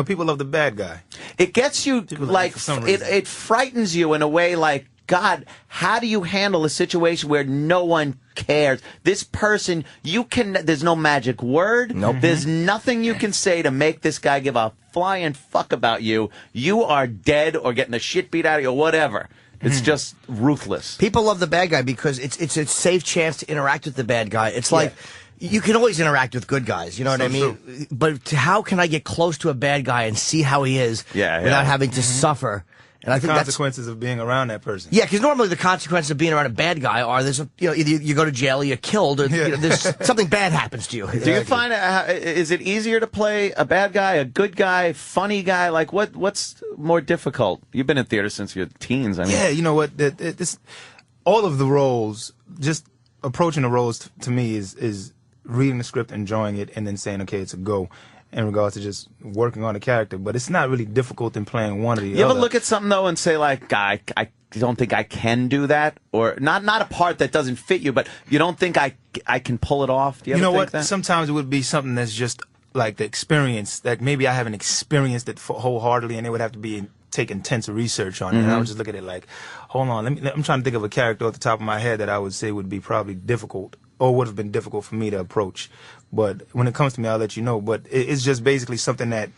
Speaker 15: people love the bad guy.
Speaker 4: It gets you like
Speaker 15: reason.
Speaker 4: it frightens you in a way like, God, how do you handle a situation where no one cares? This person, there's no magic word.
Speaker 7: Nope.
Speaker 4: There's nothing you can say to make this guy give a flying fuck about you. You are dead or getting the shit beat out of you or whatever. It's just ruthless.
Speaker 7: People love the bad guy because it's a safe chance to interact with the bad guy. It's like, you can always interact with good guys, you know what I mean? True. But how can I get close to a bad guy and see how he is without having to suffer? And I think
Speaker 15: consequences of being around that person.
Speaker 7: Yeah, because normally the consequences of being around a bad guy are either you go to jail or you're killed or there's something bad happens to you.
Speaker 4: Do you find is it easier to play a bad guy, a good guy, funny guy? Like what's more difficult? You've been in theater since your teens. I mean,
Speaker 15: yeah, you know what? All of the roles, just approaching the roles to me is reading the script, enjoying it, and then saying, okay, it's a go. In regards to just working on a character, but it's not really difficult in playing one or the other.
Speaker 4: You ever look at something though and say like, I don't think I can do that, or not a part that doesn't fit you, but you don't think I can pull it off? Do you ever
Speaker 15: know
Speaker 4: think
Speaker 15: what?
Speaker 4: that?
Speaker 15: Sometimes it would be something that's just like the experience that maybe I haven't experienced it wholeheartedly, and it would have to take intense research on it. And I would just look at it like, hold on, I'm trying to think of a character off the top of my head that I would say would be probably difficult or would have been difficult for me to approach. But when it comes to me, I'll let you know. But it's just basically something that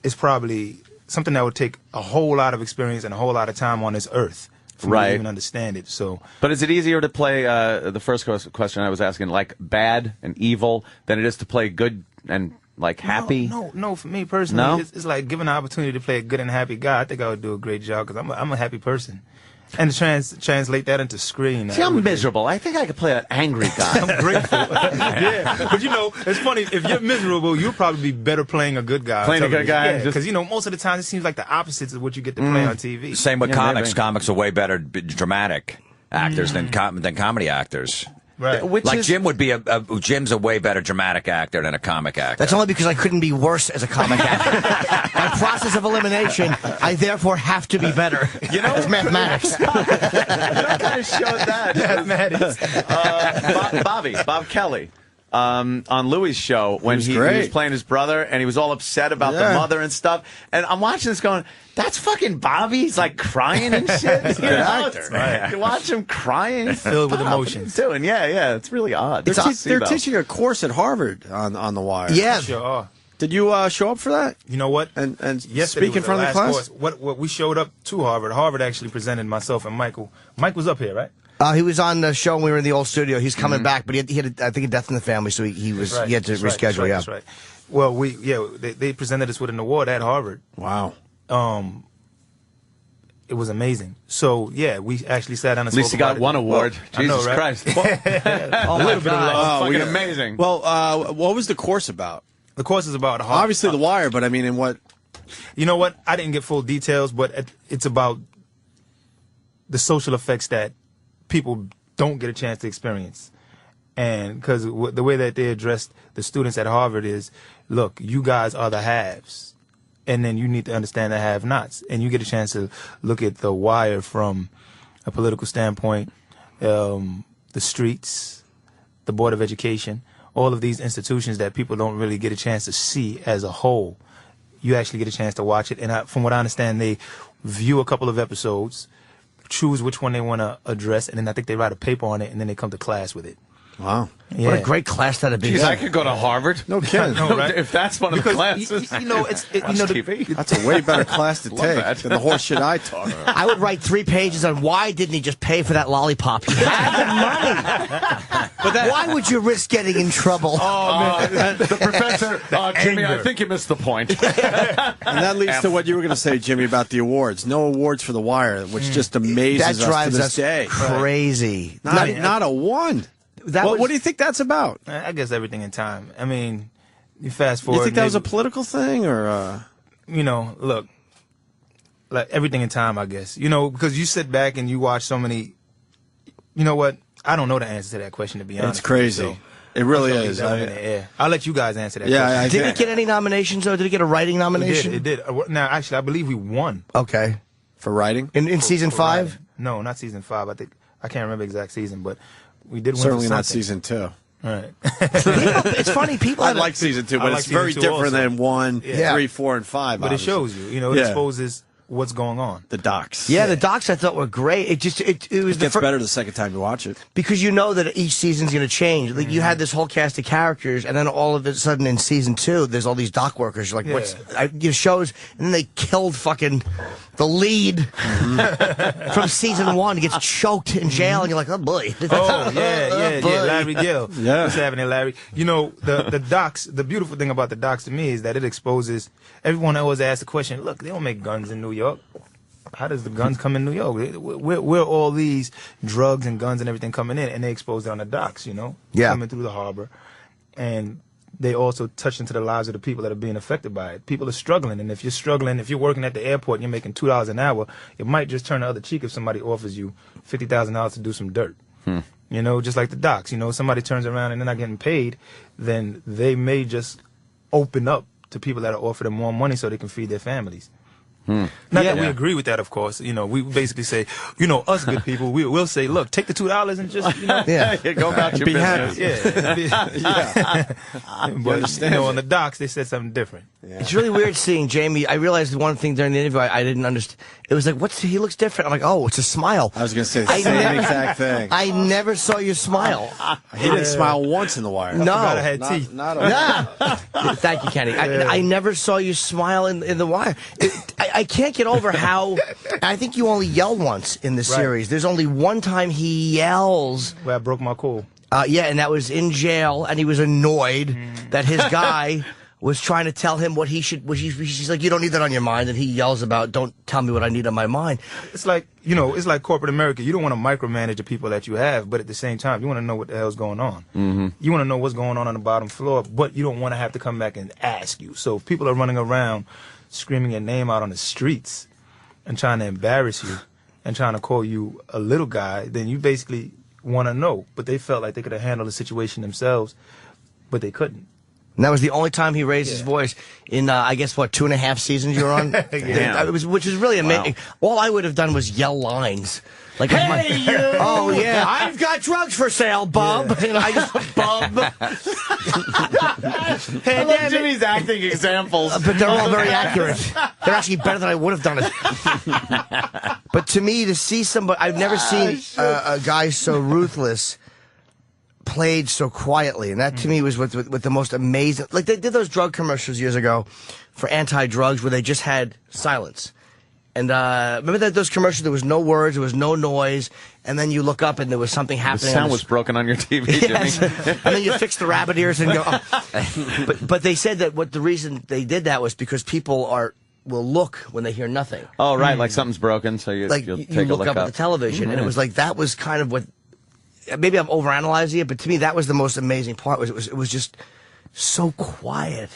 Speaker 15: is probably something that would take a whole lot of experience and a whole lot of time on this earth for me to even understand it. So,
Speaker 4: but is it easier to play the first question I was asking, like bad and evil, than it is to play good and like happy?
Speaker 15: No. For me personally,
Speaker 4: No?
Speaker 15: it's like given the opportunity to play a good and happy guy. I think I would do a great job because I'm a happy person. And to translate that into screen.
Speaker 4: See, I'm miserable. I think I could play an angry guy.
Speaker 15: I'm grateful. Yeah, but it's funny. If you're miserable, you'll probably be better playing a good guy.
Speaker 4: Playing a good guy,
Speaker 15: because most of the time it seems like the opposites of what you get to play on TV.
Speaker 20: Same with comics. Maybe. Comics are way better dramatic actors than comedy actors.
Speaker 15: Right.
Speaker 20: Jim would be Jim's a way better dramatic actor than a comic actor.
Speaker 7: That's only because I couldn't be worse as a comic actor. By process of elimination, I therefore have to be better. It's mathematics.
Speaker 4: That kind of showed that.
Speaker 15: Mathematics.
Speaker 4: Bob Kelly. On Louis' show when he was playing his brother and he was all upset about the mother and stuff. And I'm watching this going, that's fucking Bobby. He's like crying and shit. You watch him crying.
Speaker 15: Filled with emotions.
Speaker 4: Doing, yeah. It's really odd.
Speaker 3: They're teaching a course at Harvard on The Wire.
Speaker 7: Yeah.
Speaker 15: Sure.
Speaker 3: Did you show up for that?
Speaker 15: You know what?
Speaker 3: And
Speaker 15: yesterday
Speaker 3: speak in front of the class?
Speaker 15: Course. What we showed up to Harvard. Harvard actually presented myself and Michael. Mike was up here, right?
Speaker 7: He was on the show when we were in the old studio. He's coming back, but he had I think, a death in the family, so he had to reschedule.
Speaker 15: That's right. Well, they presented us with an award at Harvard.
Speaker 3: Wow.
Speaker 15: It was amazing. So we actually sat down and
Speaker 4: at least he got one award. Jesus
Speaker 15: know, right?
Speaker 4: Christ!
Speaker 15: Oh my God!
Speaker 4: Fucking amazing.
Speaker 3: Well, what was the course about?
Speaker 15: The course is about
Speaker 3: obviously The Wire, but I mean, in what?
Speaker 15: You know what? I didn't get full details, but it's about the social effects that people don't get a chance to experience. And because the way that they addressed the students at Harvard is, look, you guys are the haves, and then you need to understand the have-nots. And you get a chance to look at The Wire from a political standpoint, the streets, the Board of Education, all of these institutions that people don't really get a chance to see as a whole. You actually get a chance to watch it. And from what I understand, they view a couple of episodes, choose which one they want to address, and then I think they write a paper on it, and then they come to class with it.
Speaker 3: Wow.
Speaker 15: Yeah.
Speaker 7: What a great class that'd be.
Speaker 4: Jeez, I could go to Harvard.
Speaker 3: No kidding.
Speaker 15: No, right?
Speaker 4: If that's one of the classes.
Speaker 15: TV.
Speaker 3: That's a way better class to take than the horse shit I taught.
Speaker 7: I would write 3 pages on why didn't he just pay for that lollipop? He had the money. But why would you risk getting in trouble?
Speaker 4: Oh, man. The professor, Jimmy, I think you missed the point.
Speaker 3: And that leads to what you were going to say, Jimmy, about the awards. No awards for The Wire, which just amazes
Speaker 7: that drives
Speaker 3: us to this day.
Speaker 7: Crazy.
Speaker 3: Not a one. What do you think that's about?
Speaker 15: I guess everything in time. I mean, you fast forward.
Speaker 3: You think that was a political thing, or?
Speaker 15: Look, like everything in time, I guess. Because you sit back and you watch so many. You know what? I don't know the answer to that question, to be honest.
Speaker 3: It's crazy.
Speaker 15: So
Speaker 3: it really is.
Speaker 15: I'll let you guys answer that question.
Speaker 7: Did it get any nominations, or did it get a writing nomination?
Speaker 15: It did. Now, actually, I believe we won.
Speaker 7: Okay.
Speaker 3: For writing?
Speaker 7: In season 5?
Speaker 15: Writing. No, not season 5. I can't remember exact season, but we did win.
Speaker 3: Certainly
Speaker 15: for
Speaker 3: not
Speaker 15: something.
Speaker 3: season 2.
Speaker 15: All right.
Speaker 7: It's funny. People.
Speaker 3: I like season 2, but
Speaker 15: like
Speaker 3: it's very
Speaker 15: season 2
Speaker 3: different
Speaker 15: also.
Speaker 3: than 1, 3, 4, and 5.
Speaker 15: But
Speaker 3: obviously.
Speaker 15: it shows you. You know, it exposes what's going on.
Speaker 3: The docs.
Speaker 7: Yeah, the docs I thought were great. It was
Speaker 3: It
Speaker 7: the
Speaker 3: gets better the second time you watch it.
Speaker 7: because you know that each season's going to change. Like you had this whole cast of characters, and then all of a sudden in season 2, there's all these dock workers. You're like, what's shows? And then they killed fucking the lead from season 1. He gets choked in jail, and you're like, oh boy.
Speaker 15: Oh yeah, Larry Gill.
Speaker 3: Yeah.
Speaker 15: What's happening, Larry? You know, the docs. The beautiful thing about the docs to me is that it exposes. Everyone always asks the question. Look, they don't make guns in New York. How does the guns come in New York? Where all these drugs and guns and everything coming in, and they expose it on the docks. You know, coming through the harbor, and they also touch into the lives of the people that are being affected by it. People are struggling, and if you're struggling, if you're working at the airport and you're making $2 an hour, it might just turn the other cheek if somebody offers you $50,000 to do some dirt. You know, just like the docks. You know, somebody turns around and they're not getting paid, then they may just open up to people that are offering them more money so they can feed their families. Not that we agree with that, of course. You know, we basically say, you know, us good people, we'll say, look, take the $2 and just, you know,
Speaker 2: go about your business.
Speaker 15: But, you know, on the docks, they said something different.
Speaker 7: It's really weird seeing Jamie. I realized one thing during the interview I didn't understand. It was like, he looks different. I'm like, oh, it's a smile.
Speaker 3: I was going to say the same exact thing.
Speaker 7: I never saw you smile.
Speaker 3: He didn't smile once in The Wire.
Speaker 7: No.
Speaker 15: I had teeth.
Speaker 7: Thank you, Kenny. I never saw you smile in The Wire. I can't get over how. I think you only yelled once in the series. There's only one time he yells.
Speaker 15: Where I broke my cool.
Speaker 7: And that was in jail, and he was annoyed that his guy was trying to tell him what he should. He's like, you don't need that on your mind, and he yells about, don't tell me what I need on my mind.
Speaker 15: It's like, you know, it's like corporate America. You don't want to micromanage the people that you have, but at the same time, you want to know what the hell's going on. You want to know what's going on the bottom floor, but you don't want to have to come back and ask you. So if people are running around screaming your name out on the streets and trying to embarrass you and trying to call you a little guy, then you basically want to know. But they felt like they could have handled the situation themselves, but they couldn't.
Speaker 7: And that was the only time he raised his voice in, I guess, 2.5 seasons you were on? Which is really amazing. Wow. All I would have done was yell lines. Like, hey, you! Oh, yeah, I've got drugs for sale, bub. And I just, bub.
Speaker 2: I love Jimmy's acting examples.
Speaker 7: But they're all very accurate. They're actually better than I would have done it. But to me, to see somebody, I've never seen a guy so ruthless played so quietly, and that to me was with the most amazing. Like they did those drug commercials years ago for anti-drugs where they just had silence. And remember those commercials? There was no words, there was no noise, and then you look up and there was something happening.
Speaker 2: The sound was broken on your TV,
Speaker 7: yes.
Speaker 2: Jimmy.
Speaker 7: And then you fix the rabbit ears and go. Oh. But they said that the reason they did that was because people will look when they hear nothing.
Speaker 2: Oh, right, like something's broken, so you'll take a
Speaker 7: look up at the television, and it was like that was kind of what. Maybe I'm overanalyzing it, but to me that was the most amazing part. It was just so quiet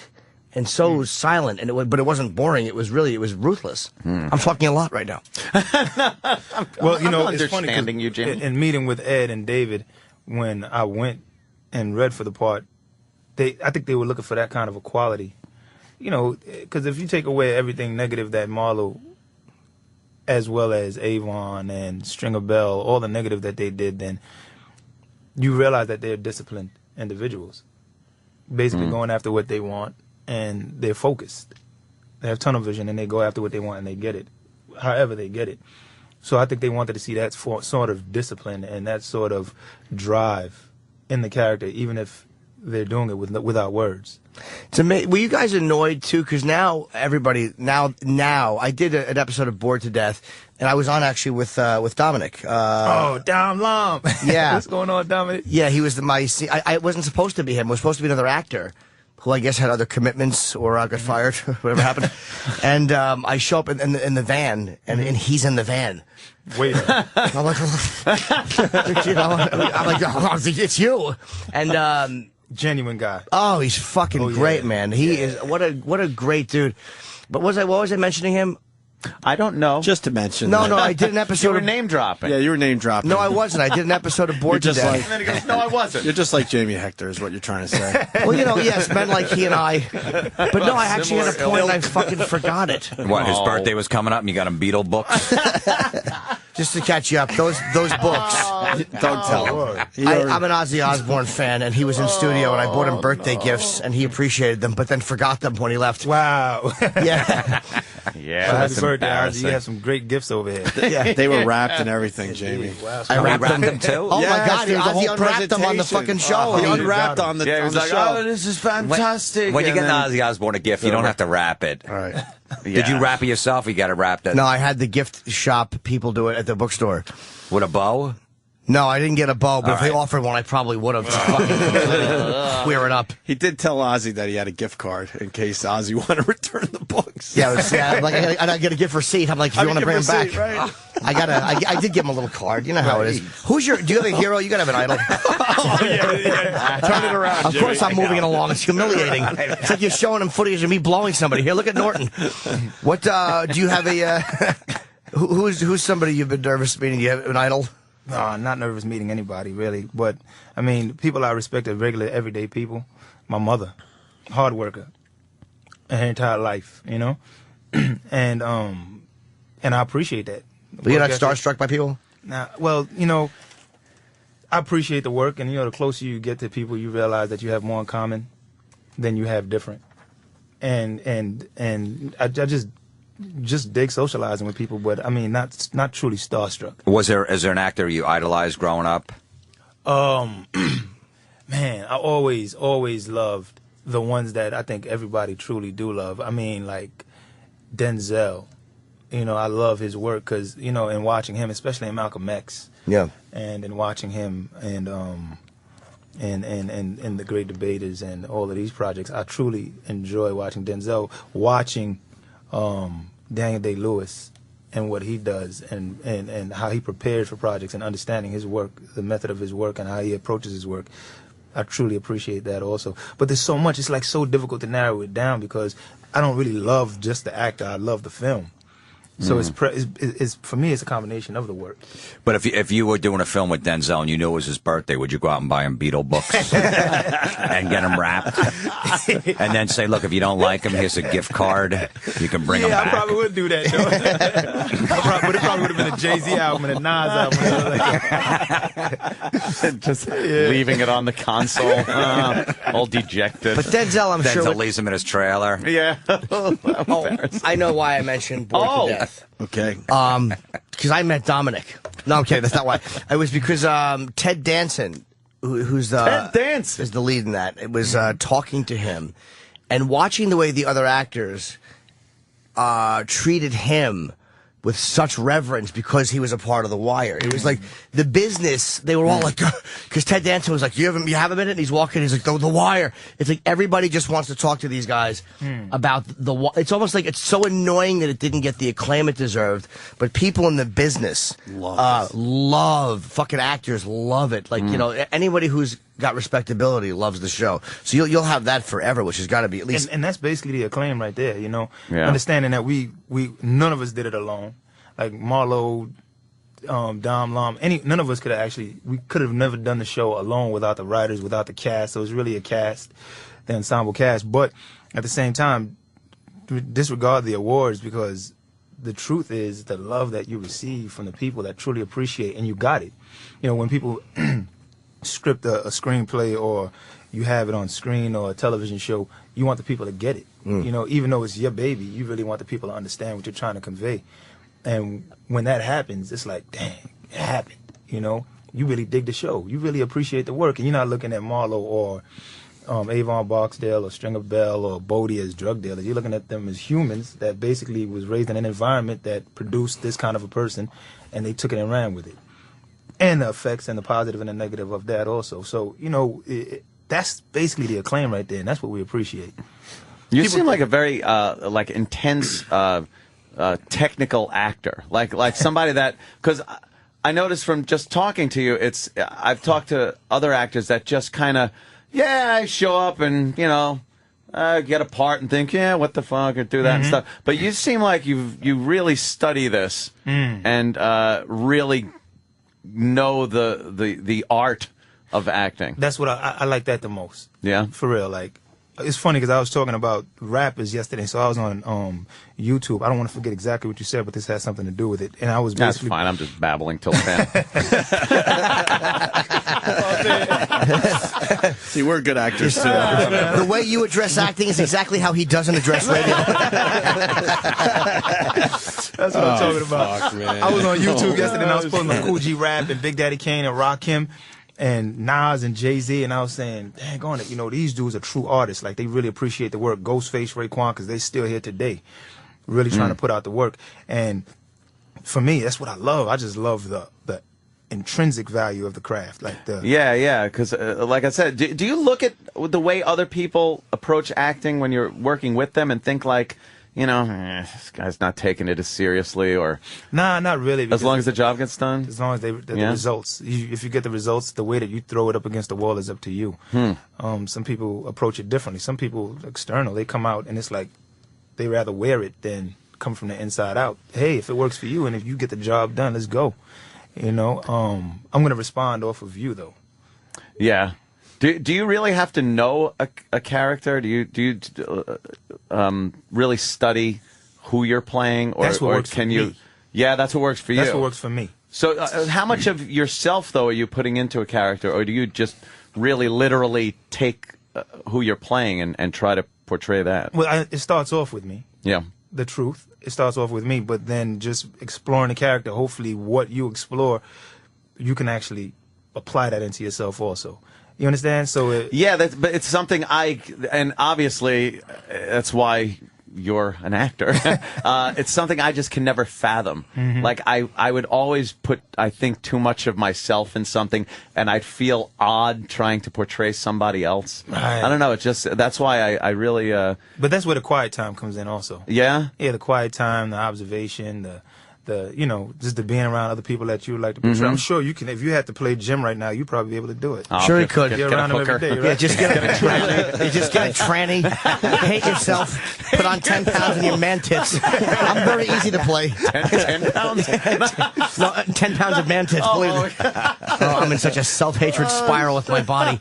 Speaker 7: and so silent, and but it wasn't boring. It was ruthless. I'm talking a lot right now.
Speaker 15: Well, you know,
Speaker 2: I'm
Speaker 15: it's funny
Speaker 2: understanding you, Jimmy.
Speaker 15: In meeting with Ed and David, when I went and read for the part, I think they were looking for that kind of a quality. You know, because if you take away everything negative that Marlo, as well as Avon and Stringer Bell, all the negative that they did, then you realize that they're disciplined individuals, basically going after what they want, and they're focused. They have tunnel vision, and they go after what they want, and they get it, however they get it. So I think they wanted to see that sort of discipline and that sort of drive in the character, even if they're doing it without words.
Speaker 7: Were you guys annoyed too? Because now everybody now I did an episode of Bored to Death, and I was on actually with Dominic.
Speaker 15: Dom Lom.
Speaker 7: Yeah,
Speaker 15: what's going on, Dominic?
Speaker 7: Yeah, he was I wasn't supposed to be him. It was supposed to be another actor who I guess had other commitments or got fired, whatever happened. And I show up in the van, and he's in the van.
Speaker 15: Wait.
Speaker 7: I'm like, it's you. And
Speaker 15: genuine guy.
Speaker 7: Oh, he's fucking great, man. He is what a great dude. But what was I mentioning him?
Speaker 4: I don't know.
Speaker 3: Just to mention.
Speaker 7: No, I did an episode.
Speaker 4: You were
Speaker 7: of
Speaker 4: name dropping.
Speaker 3: Yeah, you were name dropping.
Speaker 7: No, I wasn't. I did an episode of Bored to Death.
Speaker 3: like,
Speaker 4: And then he goes, no, I wasn't.
Speaker 3: You're just like Jamie Hector, is what you're trying to say.
Speaker 7: Well, yes, men like he and I. But no, I actually had a point and I fucking forgot it.
Speaker 20: What, his birthday was coming up and you got him Beatle books?
Speaker 7: Just to catch you up, those books.
Speaker 3: Don't tell him.
Speaker 7: I'm an Ozzy Osbourne fan, and he was in studio, and I bought him birthday gifts, and he appreciated them, but then forgot them when he left.
Speaker 15: Wow.
Speaker 7: Yeah.
Speaker 4: Yeah,
Speaker 15: Well,
Speaker 4: that's
Speaker 15: happy birthday, Ozzy.
Speaker 4: embarrassing.
Speaker 15: You have some great gifts over here.
Speaker 3: Yeah, they were wrapped and everything, Jamie.
Speaker 15: Wow.
Speaker 7: I wrapped
Speaker 20: them too?
Speaker 7: Oh,
Speaker 3: Yes,
Speaker 7: my God.
Speaker 3: there was a
Speaker 7: Ozzy
Speaker 3: whole
Speaker 7: unwrapped them on the
Speaker 3: presentation.
Speaker 7: fucking show.
Speaker 3: He unwrapped on the,
Speaker 4: Yeah, he
Speaker 3: on
Speaker 4: was
Speaker 3: the
Speaker 4: like,
Speaker 3: show.
Speaker 4: oh, this is fantastic.
Speaker 20: When you
Speaker 4: And
Speaker 20: get
Speaker 4: then-
Speaker 20: an Ozzy Osbourne a gift, you don't have to wrap it.
Speaker 3: All right.
Speaker 20: Did you wrap it yourself or you got to wrap it?
Speaker 7: No, I had the gift shop people do it at the bookstore.
Speaker 20: With a bow?
Speaker 7: No, I didn't get a bow, but
Speaker 20: All
Speaker 7: if they
Speaker 20: right.
Speaker 7: offered one, I probably would have. Just fucking clear it up.
Speaker 3: He did tell Ozzy that he had a gift card in case Ozzy wanted to return the books.
Speaker 7: Yeah, like I get a gift receipt. I'm like, if you want to bring them back,
Speaker 3: right?
Speaker 7: I did give him a little card. You know how it is. Do you have a hero? You gotta have an idol.
Speaker 3: Turn it around.
Speaker 7: Of course, I'm moving it along. It's humiliating. It's like you're showing him footage of me blowing somebody. Here, look at Norton. What do you have a? Who's somebody you've been nervous meeting? Do you have an idol?
Speaker 15: No, I'm not nervous meeting anybody, really. But, I mean, people I respect are regular, everyday people. My mother, hard worker, her entire life, and I appreciate that.
Speaker 7: But you're not starstruck by people?
Speaker 15: Nah, well, I appreciate the work, and, the closer you get to people, you realize that you have more in common than you have different. And I just dig socializing with people, but I mean, not truly starstruck.
Speaker 20: Is there an actor you idolized growing up?
Speaker 15: Man, I always loved the ones that I think everybody truly do love. I mean, like Denzel. I love his work because in watching him, especially in Malcolm X.
Speaker 7: Yeah.
Speaker 15: And in watching him and the Great Debaters and all of these projects, I truly enjoy watching Denzel. Watching Daniel Day-Lewis and what he does and how he prepares for projects and understanding his work, the method of his work and how he approaches his work. I truly appreciate that also. But there's so much, it's like so difficult to narrow it down because I don't really love just the actor, I love the film. So it's for me, it's a combination of the work.
Speaker 20: But if you were doing a film with Denzel and you knew it was his birthday, would you go out and buy him Beatle books and get him wrapped? And then say, look, if you don't like him, here's a gift card. You can bring him back.
Speaker 15: Yeah, I probably would do that, though. But it probably would have been a Jay-Z album and a Nas album.
Speaker 4: Just leaving it on the console, all dejected.
Speaker 7: But Denzel, I'm sure.
Speaker 20: Denzel leaves him in his trailer.
Speaker 4: Yeah.
Speaker 7: I know why I mentioned Bored to Death.
Speaker 3: Okay.
Speaker 7: Because I met Dominic. No, I'm kidding. That's not why. It was because Ted Danson, who's
Speaker 4: Ted Danson
Speaker 7: is the lead in that. It was talking to him and watching the way the other actors treated him with such reverence because he was a part of The Wire. It was like the business, they were all like, because Ted Danson was like, you have a minute? And he's walking, he's like, The Wire. It's like everybody just wants to talk to these guys about it's almost like it's so annoying that it didn't get the acclaim it deserved, but people in the business love fucking actors, love it. Like, anybody who's got respectability loves the show. So you'll have that forever, which has got to be at least.
Speaker 15: And that's basically the acclaim right there,
Speaker 4: Yeah.
Speaker 15: Understanding that we none of us did it alone. Like Marlo, Dom, Lom, none of us could have we could have never done the show alone without the writers, without the cast. So it's really a cast, the ensemble cast. But at the same time, disregard the awards because the truth is the love that you receive from the people that truly appreciate, and you got it. When people script a screenplay or you have it on screen or a television show, you want the people to get it. Even though it's your baby, you really want the people to understand what you're trying to convey. And when that happens, it's like, dang, it happened. You really dig the show. You really appreciate the work. And you're not looking at Marlo or Avon Barksdale or Stringer Bell or Bodie as drug dealers. You're looking at them as humans that basically was raised in an environment that produced this kind of a person, and they took it and ran with it. And the effects and the positive and the negative of that also. So, that's basically the acclaim right there, and that's what we appreciate.
Speaker 4: You seem like a very intense technical actor, like somebody that, because I noticed from just talking to you, I've talked to other actors that just kind of, I show up and get a part and think, yeah, what the fuck, or do that and stuff. But you seem like you really study this and really know the art of acting.
Speaker 15: That's what I like that the most.
Speaker 4: Yeah,
Speaker 15: for real. Like, it's funny because I was talking about rappers yesterday, so I was on YouTube. I don't want to forget exactly what you said, but this has something to do with it. And I was basically...
Speaker 4: That's fine. I'm just babbling till 10.
Speaker 3: See, we're good actors too.
Speaker 7: The way you address acting is exactly how he doesn't address radio.
Speaker 15: That's what I'm talking about.
Speaker 3: Fuck, man.
Speaker 15: I was on YouTube yesterday and I was pulling up Cool G Rap and Big Daddy Kane and Rakim and Nas and Jay-Z, and I was saying, dang on it, you know, these dudes are true artists. Like, they really appreciate the work. Ghostface, Raekwon, because they still here today, really trying to put out the work. And for me, that's what I love. I just love the intrinsic value of the craft. Like the
Speaker 4: Yeah, because like I said, do you look at the way other people approach acting when you're working with them and think like, you know, this guy's not taking it as seriously, or
Speaker 15: nah, not really.
Speaker 4: As long as the job gets done,
Speaker 15: as long as the results. If you get the results, the way that you throw it up against the wall is up to you. Some people approach it differently. Some people external, they come out and it's like they rather wear it than come from the inside out. Hey, if it works for you and if you get the job done, let's go. You know, I'm gonna respond off of you though.
Speaker 4: Yeah. Do you really have to know a character? Do you really study who you're playing, or
Speaker 15: that's what works
Speaker 4: can
Speaker 15: for
Speaker 4: you?
Speaker 15: Me.
Speaker 4: Yeah, that's what works for you.
Speaker 15: That's what works for me.
Speaker 4: So, how much of yourself though are you putting into a character, or do you just really literally take who you're playing and try to portray that?
Speaker 15: Well, it starts off with me.
Speaker 4: Yeah.
Speaker 15: The truth. It starts off with me, but then just exploring the character. Hopefully, what you explore, you can actually apply that into yourself also. You understand? So
Speaker 4: but it's something and obviously that's why you're an actor. It's something I just can never fathom. Like I would always put, I think, too much of myself in something, and I'd feel odd trying to portray somebody else.
Speaker 15: Right.
Speaker 4: I don't know. It's just that's why I really.
Speaker 15: But that's where the quiet time comes in, also.
Speaker 4: Yeah.
Speaker 15: Yeah, the quiet time, the observation, the you know, just the being around other people that you would like to portray. I'm sure you can. If you had to play Jim right now, you'd probably be able to do it.
Speaker 7: Sure, he could.
Speaker 15: You're around him every day, right?
Speaker 7: Yeah, just get a tranny. You just get a tranny. Hate yourself. Put on 10 pounds in your man tits. I'm very easy to play.
Speaker 4: 10 pounds?
Speaker 7: No, 10 pounds of man tits. Believe me. I'm in such a self-hatred spiral with my body.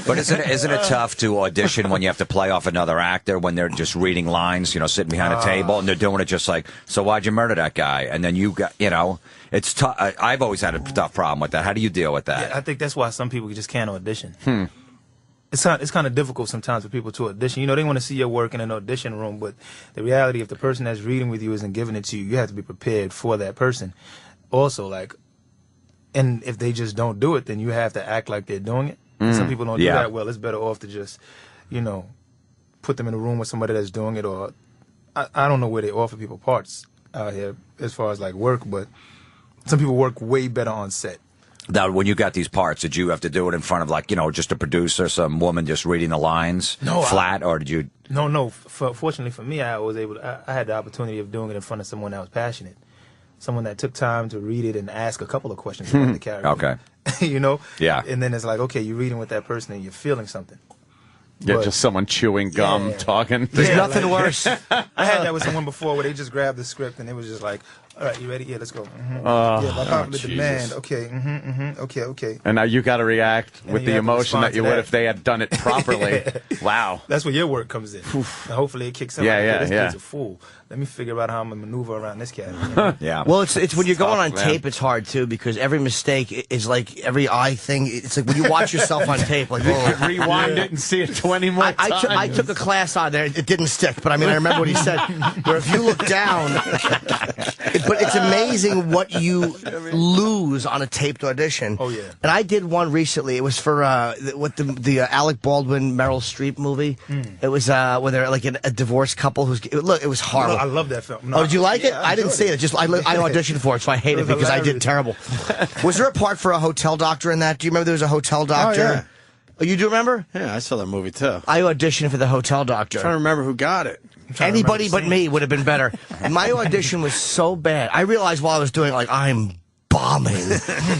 Speaker 20: But isn't it tough to audition when you have to play off another actor, when they're just reading lines, you know, sitting behind a table, and they're doing it just like, so why'd you murder that guy? And then you got, you know, it's tough. I've always had a tough problem with that. How do you deal with that?
Speaker 15: Yeah, I think that's why some people just can't audition. It's kind of difficult sometimes for people to audition. You know, they want to see your work in an audition room, but the reality, if the person that's reading with you isn't giving it to you, you have to be prepared for that person. Also, like, and if they just don't do it, then you have to act like they're doing it. Some people don't do that well. It's better off to just, you know, put them in a room with somebody that's doing it, or I don't know where they offer people parts out here as far as like work, but some people work way better on set.
Speaker 20: Now, when you got these parts, did you have to do it in front of, like, you know, just a producer, some woman just reading the lines flat, or did you?
Speaker 15: No. Fortunately for me, I was able to, I had the opportunity of doing it in front of someone that was passionate, someone that took time to read it and ask a couple of questions about the character.
Speaker 20: Okay.
Speaker 15: You know?
Speaker 20: Yeah.
Speaker 15: And then it's like, okay, you're reading with that person and you're feeling something.
Speaker 4: Yeah, just someone chewing gum, talking.
Speaker 7: There's nothing worse.
Speaker 15: I had that with someone before where they just grabbed the script and it was just like, all right, you ready? Yeah, let's go. Yeah, by popular demand. Okay, okay.
Speaker 4: And now you got to react
Speaker 15: And
Speaker 4: with
Speaker 15: you
Speaker 4: the
Speaker 15: have to
Speaker 4: emotion
Speaker 15: respond
Speaker 4: that you
Speaker 15: to
Speaker 4: would
Speaker 15: that.
Speaker 4: if they had done it properly. Wow.
Speaker 15: That's where your work comes in. And hopefully it kicks in.
Speaker 4: Yeah,
Speaker 15: like,
Speaker 4: yeah,
Speaker 15: this
Speaker 4: yeah.
Speaker 15: kid's a fool. Let me figure out how I'm going to maneuver around this cat.
Speaker 20: Yeah.
Speaker 7: Well, it's when you're going
Speaker 4: tough,
Speaker 7: on tape, it's hard too, because every mistake is like every eye thing. It's like when you watch yourself on tape, like
Speaker 4: rewind it and see it 20 more times.
Speaker 7: I took a class on there. It didn't stick, but I mean, I remember what he said. Where if you look down, but it's amazing what you lose on a taped audition.
Speaker 15: Oh, yeah.
Speaker 7: And I did one recently. It was for the Alec Baldwin Meryl Streep movie. It was where they're like a divorced couple who's it was horrible.
Speaker 15: No, I love that film. No,
Speaker 7: Oh, did you like it?
Speaker 15: yeah,
Speaker 7: I didn't see it. Just I auditioned for it, so I hate it because I did terrible. Was there a part for a hotel doctor in that? Do you remember there was a hotel doctor?
Speaker 3: Oh, yeah.
Speaker 7: Oh, you do remember?
Speaker 3: Yeah, I saw that movie too.
Speaker 7: I auditioned for the hotel doctor.
Speaker 3: I'm trying to remember who got it.
Speaker 7: Anybody but me would have been better. My audition was so bad. I realized while I was doing it, like, I'm bombing.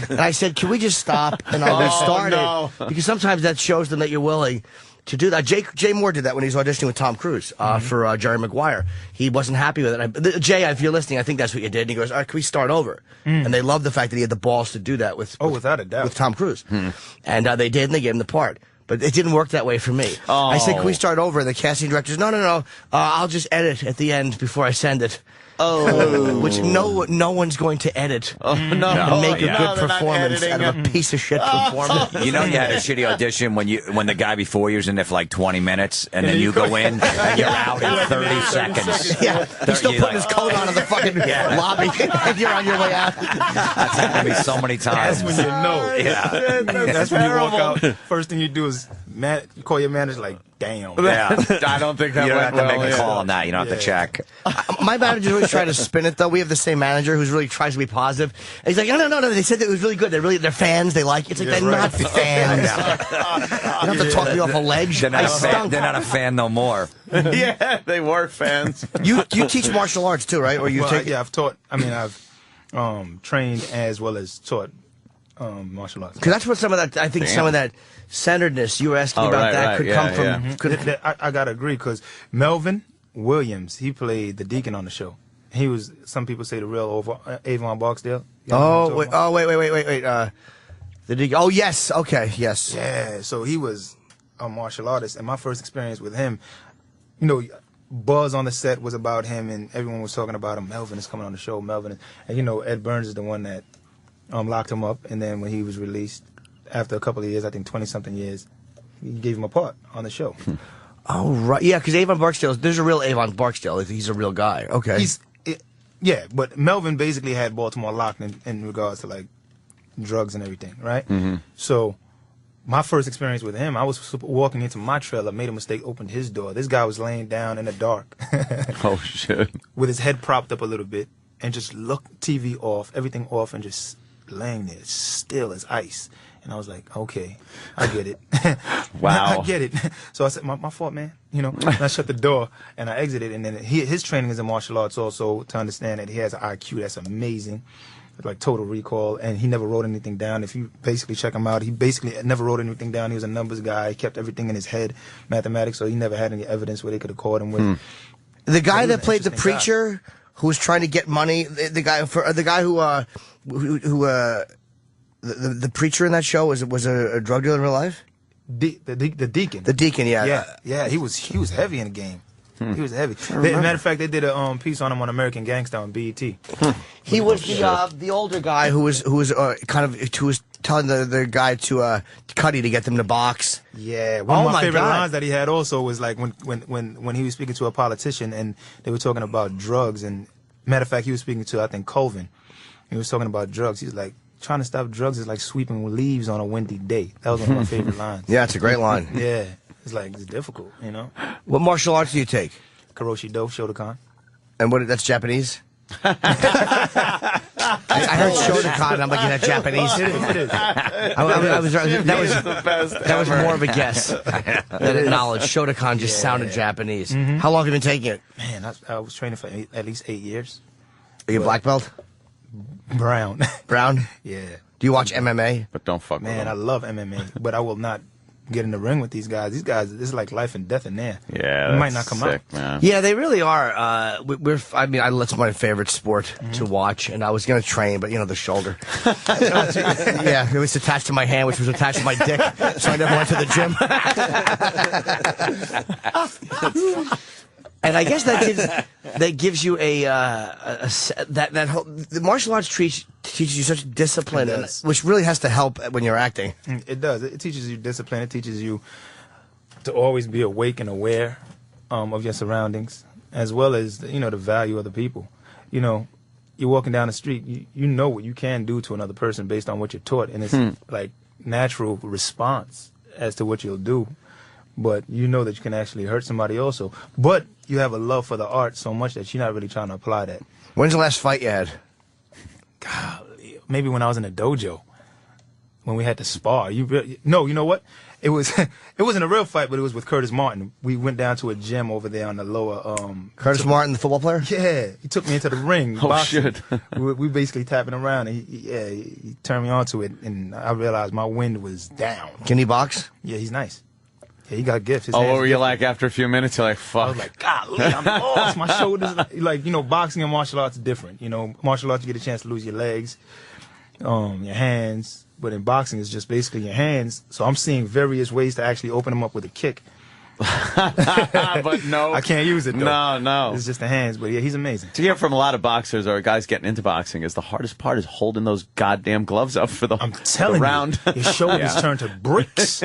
Speaker 7: And I said, can we just stop? And I'll restart it. Because sometimes that shows them that you're willing. to do that. Jay Moore did that when he was auditioning with Tom Cruise for Jerry Maguire. He wasn't happy with it. Jay, if you're listening, I think that's what you did. And he goes, all right, can we start over? And they loved the fact that he had the balls to do that
Speaker 15: without a doubt,
Speaker 7: with Tom Cruise. And they did, and they gave him the part. But it didn't work that way for me. I said, can we start over? And the casting directors, no. I'll just edit at the end before I send it. Which no one's going to edit and make a good performance out of a piece of shit performance.
Speaker 20: You know you had a shitty audition when the guy before you was in there for like 20 minutes, and then you go in and you're out in 30 seconds.
Speaker 7: Yeah, he's still putting his coat on in the fucking lobby, and you're on your way out.
Speaker 20: That's happened to me so many times.
Speaker 15: That's when you know.
Speaker 20: Yeah.
Speaker 15: That's when you walk out. First thing you do is you call your manager like, damn.
Speaker 2: Yeah, I don't think that
Speaker 20: you don't
Speaker 2: went
Speaker 20: have to
Speaker 2: well,
Speaker 20: make a call on that. You don't have to check.
Speaker 7: My manager's always trying to spin it, though. We have the same manager who's really tries to be positive. And he's like, no. They said that it was really good. They're fans. They like it. It's like, they're not fans. You don't have to talk me off a ledge.
Speaker 20: They're not a fan no more.
Speaker 2: Yeah, they were fans.
Speaker 7: You teach martial arts, too, right? Or you take?
Speaker 15: Yeah, I've taught. I mean, I've trained as well as taught martial arts.
Speaker 7: Because that's what some of that, I think some of that centeredness you were asking about could come from.
Speaker 15: I got to agree, because Melvin Williams, he played the Deacon on the show. He was, some people say, the real Avon Barksdale.
Speaker 7: Wait. The Deacon. Oh, yes. Okay, yes.
Speaker 15: Yeah, so he was a martial artist, and my first experience with him, buzz on the set was about him, and everyone was talking about him. Melvin is coming on the show. Melvin, and Ed Burns is the one that locked him up, and then when he was released after a couple of years, I think 20-something years, he gave him a part on the show.
Speaker 7: Oh, right. Yeah, because Avon Barksdale, there's a real Avon Barksdale. He's a real guy. Okay.
Speaker 15: Yeah, but Melvin basically had Baltimore locked in regards to, like, drugs and everything, right? So my first experience with him, I was walking into my trailer, made a mistake, opened his door. This guy was laying down in the dark.
Speaker 2: Oh, shit.
Speaker 15: With his head propped up a little bit, and just looked TV off, everything off, and just laying there, still as ice. And I was like, okay, I get it.
Speaker 2: Wow.
Speaker 15: I get it. So I said, my fault, man. And I shut the door, and I exited. And then his training is in martial arts also, to understand that he has an IQ that's amazing, like total recall, and he never wrote anything down. If you basically check him out, he basically never wrote anything down. He was a numbers guy. He kept everything in his head, mathematics, so he never had any evidence where they could have caught him with.
Speaker 7: The guy that played the preacher who was trying to get money, the guy the preacher in that show was a drug dealer in real life?
Speaker 15: The Deacon.
Speaker 7: The Deacon, yeah.
Speaker 15: Yeah, he was heavy in the game. He was heavy. Matter of fact, they did a piece on him on American Gangster on BET.
Speaker 7: He was the older guy who was telling the guy to Cuddy to get them to box.
Speaker 15: Yeah, one of my favorite lines that he had also was like when he was speaking to a politician and they were talking about drugs, and matter of fact, he was speaking to, I think, Colvin. He was talking about drugs. He was like, trying to stop drugs is like sweeping leaves on a windy day. That was one of my favorite lines.
Speaker 7: Yeah, it's a great line.
Speaker 15: Yeah, it's difficult,
Speaker 7: What martial arts do you take?
Speaker 15: Karoshi Do, Shotokan.
Speaker 7: And that's Japanese? I heard Shotokan, and I'm like, is that Japanese?
Speaker 15: It is.
Speaker 7: That was more of a guess than knowledge. Shotokan just sounded Japanese. How long have you been taking it?
Speaker 15: Man, I was training for at least 8 years.
Speaker 7: Are you a black belt?
Speaker 15: Brown.
Speaker 7: Brown?
Speaker 15: Yeah.
Speaker 7: Do you watch MMA?
Speaker 2: But don't fuck with them.
Speaker 15: Man, I love MMA, but I will not get in the ring with these guys. These guys, it's like life and death in there.
Speaker 2: Yeah,
Speaker 15: you might not come
Speaker 2: sick,
Speaker 15: out.
Speaker 2: Man.
Speaker 7: Yeah, they really are. That's my favorite sport to watch, and I was going to train, but the shoulder. Yeah, it was attached to my hand, which was attached to my dick, so I never went to the gym. And I guess that gives you the martial arts teaches you such discipline, which really has to help when you're acting.
Speaker 15: It does. It teaches you discipline. It teaches you to always be awake and aware of your surroundings, as well as the value of the people. You're walking down the street. You know what you can do to another person based on what you're taught, and it's like natural response as to what you'll do. But you know that you can actually hurt somebody also. But you have a love for the art so much that you're not really trying to apply that.
Speaker 7: When's the last fight you had?
Speaker 15: Maybe when I was in a dojo, when we had to spar. No, you know what? It wasn't a real fight, but it was with Curtis Martin. We went down to a gym over there on the lower.
Speaker 7: Curtis Martin, the football player?
Speaker 15: Yeah, he took me into the ring.
Speaker 2: Oh,
Speaker 15: boxing.
Speaker 2: shit.
Speaker 15: we basically tapping around, and he turned me onto it, and I realized my wind was down.
Speaker 7: Can he box?
Speaker 15: Yeah, he's nice. Yeah, he got gifts. His
Speaker 2: Oh,
Speaker 15: hands
Speaker 2: what were you
Speaker 15: gifted.
Speaker 2: like after a few minutes? You're like, fuck.
Speaker 15: I was like, golly, I'm lost. My shoulders, like, boxing and martial arts are different. Martial arts, you get a chance to lose your legs, your hands. But in boxing, it's just basically your hands. So I'm seeing various ways to actually open them up with a kick.
Speaker 2: But no.
Speaker 15: I can't use it, though.
Speaker 2: No.
Speaker 15: It's just the hands. But yeah, he's amazing.
Speaker 2: To hear from a lot of boxers or guys getting into boxing is the hardest part is holding those goddamn gloves up for the round.
Speaker 15: Your shoulders turn to bricks.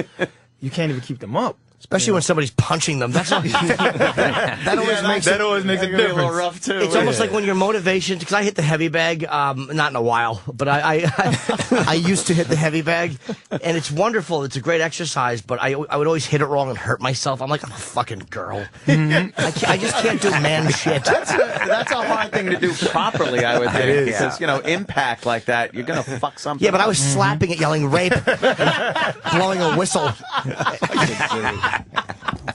Speaker 15: You can't even keep them up.
Speaker 7: Especially when somebody's punching them. That always makes a difference.
Speaker 2: A little rough too.
Speaker 7: It's almost like when your motivation, because I hit the heavy bag, not in a while, but I used to hit the heavy bag, and it's wonderful. It's a great exercise, but I would always hit it wrong and hurt myself. I'm like, I'm a fucking girl. I just can't do man shit.
Speaker 2: That's a hard thing to do properly, I would think. Because, impact like that, you're going to fuck something.
Speaker 7: Yeah, but I was slapping it, yelling rape, and blowing a whistle.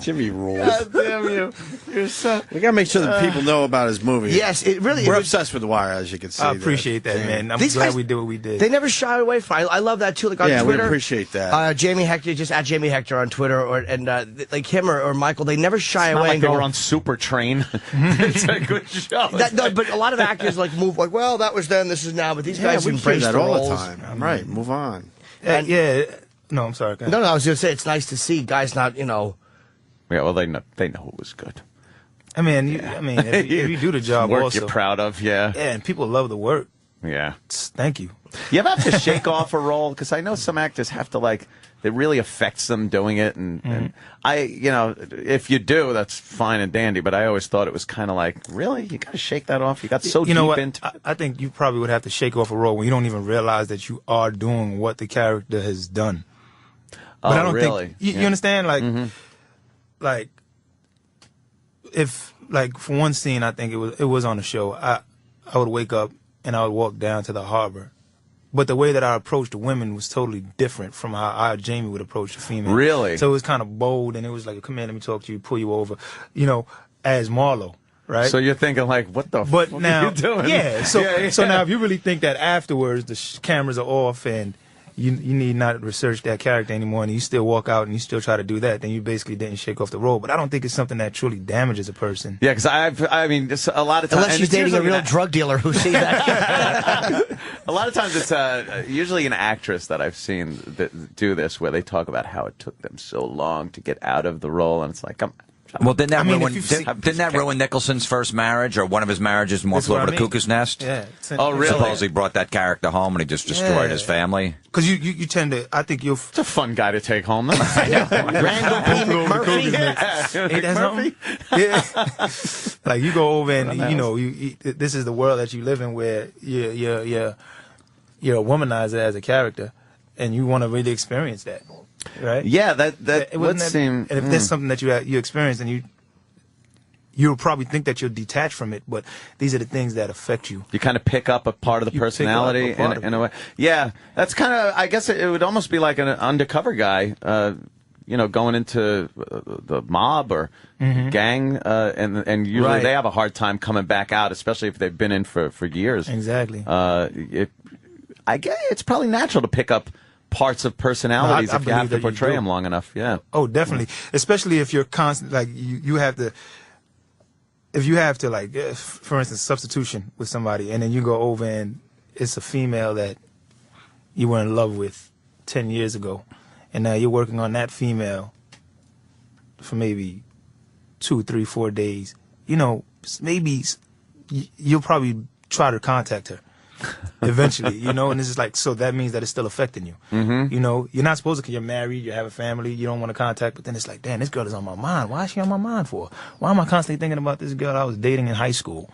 Speaker 3: Jimmy rules.
Speaker 2: God damn you. You're so...
Speaker 3: We got to make sure that people know about his movie.
Speaker 7: Yes, it really.
Speaker 3: We're obsessed with The Wire, as you can see.
Speaker 15: I appreciate that, man. I'm glad we did what we did.
Speaker 7: They never shy away from it. I love that, too. Like on Twitter.
Speaker 3: We appreciate that.
Speaker 7: Jamie Hector, just at Jamie Hector on Twitter, and like him or Michael, they never shy away
Speaker 2: Not like
Speaker 7: and
Speaker 2: they
Speaker 7: go
Speaker 2: were on Super Train. It's a good show.
Speaker 7: But a lot of actors move like, well, that was then, this is now. But these guys embrace
Speaker 3: that
Speaker 7: the
Speaker 3: all
Speaker 7: roles.
Speaker 3: the time. Right, move on.
Speaker 7: And,
Speaker 15: No, I'm sorry.
Speaker 7: No, I was going to say, it's nice to see guys not,
Speaker 2: Yeah, well, they know it was good.
Speaker 15: I mean, if you do the job
Speaker 2: work
Speaker 15: also.
Speaker 2: you're proud of, yeah.
Speaker 15: Yeah, and people love the work.
Speaker 2: Yeah.
Speaker 15: Thank you.
Speaker 2: You ever have to shake off a role? Because I know some actors have to, it really affects them doing it. And if you do, that's fine and dandy. But I always thought it was kind of like, really? You got to shake that off? You got so deep into it?
Speaker 15: I think you probably would have to shake off a role when you don't even realize that you are doing what the character has done. But I don't
Speaker 2: really?
Speaker 15: think you understand. Like if for one scene, I think it was on the show. I would wake up and I would walk down to the harbor, but the way that I approached the women was totally different from how Jamie would approach the female.
Speaker 2: Really?
Speaker 15: So it was kind of bold, and it was like, "Come here, let me talk to you, pull you over," as Marlo. Right.
Speaker 2: So you're thinking what the fuck are you doing?
Speaker 15: Yeah. So now if you really think that afterwards the cameras are off and you need not research that character anymore, and you still walk out and you still try to do that, then you basically didn't shake off the role. But I don't think it's something that truly damages a person.
Speaker 2: Yeah, because just a lot of times,
Speaker 7: unless she's dating a real drug dealer who sees that.
Speaker 2: A lot of times it's usually an actress that I've seen do this, where they talk about how it took them so long to get out of the role, and it's like,
Speaker 20: well, didn't that ruin Nicholson's first marriage, or one of his marriages, More Flew Over the Cuckoo's Nest?
Speaker 15: Yeah.
Speaker 2: Oh, really?
Speaker 20: Supposedly brought that character home, and he just destroyed his family.
Speaker 15: Because you tend to, I think you'll...
Speaker 2: It's a fun guy to take home.
Speaker 7: Randall P. McMurphy.
Speaker 15: Ain't that something? Yeah. Like you go over and this is the world that you live in, where you're a womanizer as a character, and you want to really experience that. Right?
Speaker 2: Yeah, that would seem.
Speaker 15: And if there's something that you experience, and you'll probably think that you're detached from it, but these are the things that affect you.
Speaker 2: You kind of pick up a part of the personality in a way. Yeah, that's kind of. I guess it would almost be like an undercover guy, going into the mob or gang, and usually they have a hard time coming back out, especially if they've been in for years.
Speaker 15: Exactly.
Speaker 2: I guess it's probably natural to pick up parts of personalities if you have to portray them long enough. Yeah.
Speaker 15: Oh, definitely. Especially if you're constant, you have to. If you have to, for instance, substitution with somebody, and then you go over and it's a female that you were in love with 10 years ago, and now you're working on that female for maybe 2, 3, 4 days. Maybe you'll probably try to contact her eventually, and it's just so that means that it's still affecting you. You're not supposed to, because you're married, you have a family, you don't want to contact, but then it's like, damn, this girl is on my mind. Why is she on my mind for? Why am I constantly thinking about this girl I was dating in high school?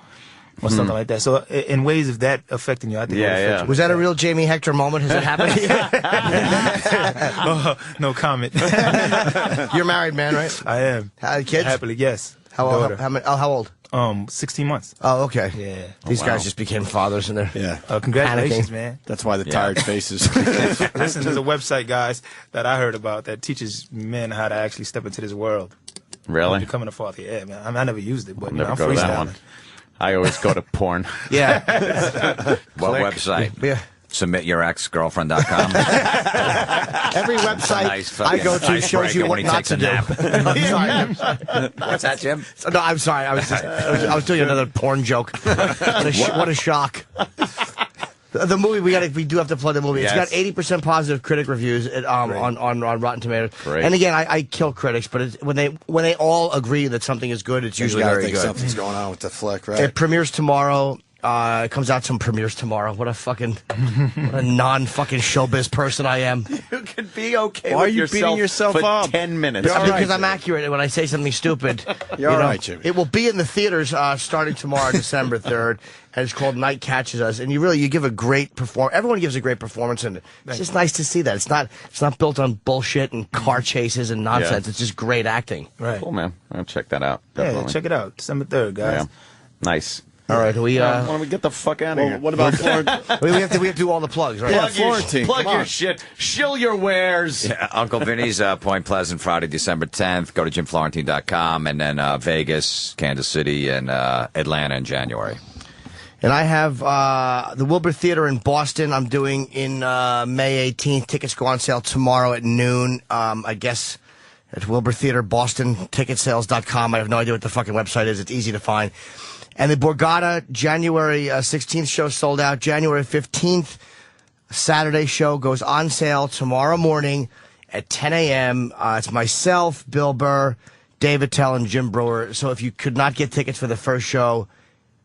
Speaker 15: Or something like that. So in ways of that affecting you, I think it would affect you.
Speaker 7: Was that a real Jamie Hector moment? Has it happened to you?
Speaker 15: No comment.
Speaker 7: You're married, man, right?
Speaker 15: I am.
Speaker 7: Kids?
Speaker 15: Happily, yes.
Speaker 7: How old?
Speaker 15: 16 months.
Speaker 7: Oh, okay.
Speaker 15: Yeah.
Speaker 7: These guys just became fathers in there.
Speaker 3: Yeah.
Speaker 15: Congratulations,
Speaker 7: panicking.
Speaker 15: man.
Speaker 3: That's why the tired faces.
Speaker 15: Listen, there's a website, guys, that I heard about that teaches men how to actually step into this world.
Speaker 2: Really?
Speaker 15: Becoming a father. Yeah, man. I never used it, but
Speaker 2: I'll never
Speaker 15: I'm
Speaker 2: go to that
Speaker 15: freestyling.
Speaker 2: one. I always go to porn.
Speaker 7: Yeah.
Speaker 20: What website?
Speaker 7: Yeah.
Speaker 20: submityourexgirlfriend.com.
Speaker 7: Every website I go to shows you what not to do. I'm sorry.
Speaker 20: What's that, Jim?
Speaker 7: No, I'm sorry. I was doing another porn joke. What a shock. The movie we do have to plug the movie.
Speaker 4: Yes.
Speaker 7: It's got 80% positive critic reviews on Rotten Tomatoes.
Speaker 4: Great.
Speaker 7: And again, I kill critics, but when they all agree that something is good, it's usually very
Speaker 3: think
Speaker 7: good.
Speaker 3: something's going on with the flick, right?
Speaker 7: It premieres tomorrow. It comes out premieres tomorrow. What a non-fucking showbiz person I am.
Speaker 4: You can be okay
Speaker 3: Why
Speaker 4: with
Speaker 3: are you beating yourself
Speaker 4: for
Speaker 3: up?
Speaker 4: 10 minutes.
Speaker 7: Because I'm accurate when I say something stupid.
Speaker 3: You're all right, Jimmy.
Speaker 7: It will be in the theaters starting tomorrow, December 3rd, and it's called Night Catches Us. And you give a great performance. Everyone gives a great performance, and it's just nice to see that. It's not built on bullshit and car chases and nonsense.
Speaker 4: Yeah.
Speaker 7: It's just great acting.
Speaker 15: Right.
Speaker 4: Cool, man. I'll check that out.
Speaker 15: Yeah,
Speaker 4: Definitely.
Speaker 15: check it out. December 3rd, guys.
Speaker 4: Yeah. Nice.
Speaker 7: All right,
Speaker 4: Why don't we get the fuck out of here?
Speaker 3: What about Florence?
Speaker 7: we have to do all the plugs, right?
Speaker 3: Yeah, Florentine.
Speaker 2: Plug
Speaker 3: come
Speaker 2: your
Speaker 3: on.
Speaker 2: shit. Shill your wares.
Speaker 20: Yeah, Uncle Vinny's Point Pleasant Friday, December 10th. Go to jimflorentine.com, and then Vegas, Kansas City, and Atlanta in January.
Speaker 7: And I have the Wilbur Theater in Boston. I'm doing in May 18th. Tickets go on sale tomorrow at noon. I guess at Wilbur Theater Boston, ticketsales.com. I have no idea what the fucking website is. It's easy to find. And the Borgata January 16th show sold out. January 15th Saturday show goes on sale tomorrow morning at 10 a.m. It's myself, Bill Burr, Dave Attell, and Jim Brewer. So if you could not get tickets for the first show,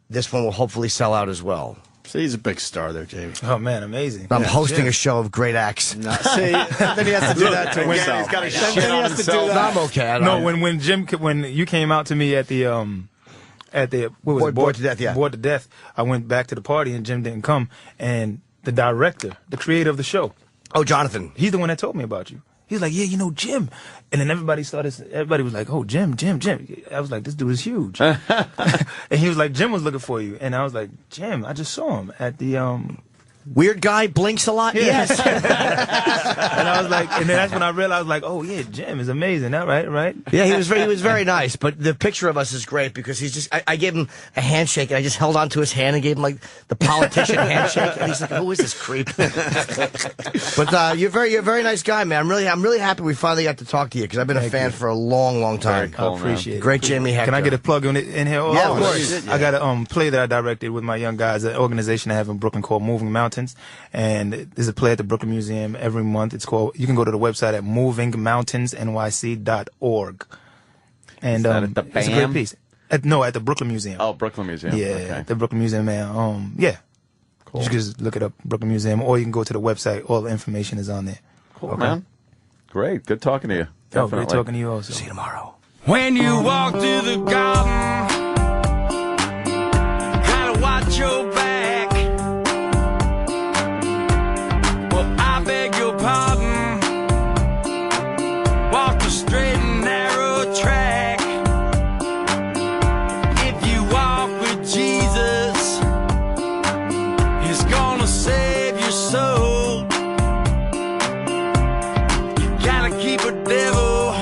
Speaker 7: this one will hopefully sell out as well.
Speaker 3: See, he's a big star there, Jamie.
Speaker 15: Oh, man, amazing.
Speaker 7: I'm hosting a show of great acts.
Speaker 3: No, see, then he has to do that to himself.
Speaker 4: He's got to
Speaker 3: Then
Speaker 4: shit
Speaker 3: he
Speaker 4: on
Speaker 3: has to do
Speaker 4: himself.
Speaker 3: that.
Speaker 7: I'm okay.
Speaker 15: No, when you came out to me at the what was it?
Speaker 7: Bored to Death, yeah.
Speaker 15: Bored to Death. I went back to the party and Jim didn't come, and the director, the creator of the show,
Speaker 7: Jonathan,
Speaker 15: he's the one that told me about you. He's like, yeah, you know Jim, and then everybody was like, oh, Jim. I was like, this dude is huge, and he was like, Jim was looking for you, and I was like, Jim, I just saw him at the
Speaker 7: weird guy blinks a lot. Yes.
Speaker 15: and I was like, and then that's when I realized, like, oh yeah, Jim is amazing. That right?
Speaker 7: Yeah, he was very nice. But the picture of us is great because he's just. I gave him a handshake and I just held onto his hand and gave him like the politician handshake. And he's like, "Who is this creep?" But you're a very nice guy, man. I'm really happy we finally got to talk to you because I've been a fan for a long time.
Speaker 15: I appreciate it.
Speaker 7: Great, Jamie Hector.
Speaker 15: Can I get a plug in here?
Speaker 7: Yeah, of course.
Speaker 15: I got a play that I directed with my young guys, an organization I have in Brooklyn called Moving Mountains. And there's a play at the Brooklyn Museum every month. It's called, you can go to the website at movingmountainsnyc.org. And
Speaker 4: Is that at the
Speaker 15: it's a great
Speaker 4: BAM?
Speaker 15: piece. At the Brooklyn Museum.
Speaker 4: Oh, Brooklyn Museum.
Speaker 15: Yeah,
Speaker 4: Okay.
Speaker 15: the Brooklyn Museum, man. Yeah.
Speaker 4: Cool.
Speaker 15: You can just look it up, Brooklyn Museum, or you can go to the website. All the information is on there.
Speaker 4: Cool, man. Great. Good talking to you.
Speaker 15: Oh,
Speaker 4: Definitely.
Speaker 15: great talking to you also.
Speaker 7: See you tomorrow.
Speaker 21: When you walk through the garden, gotta watch your back. Well, I beg your pardon. Walk the straight and narrow track. If you walk with Jesus, He's gonna save your soul. You gotta keep a devil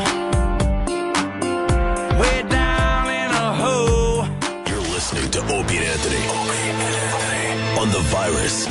Speaker 21: way down in a hole.
Speaker 17: You're listening to Opie and Anthony on the Virus.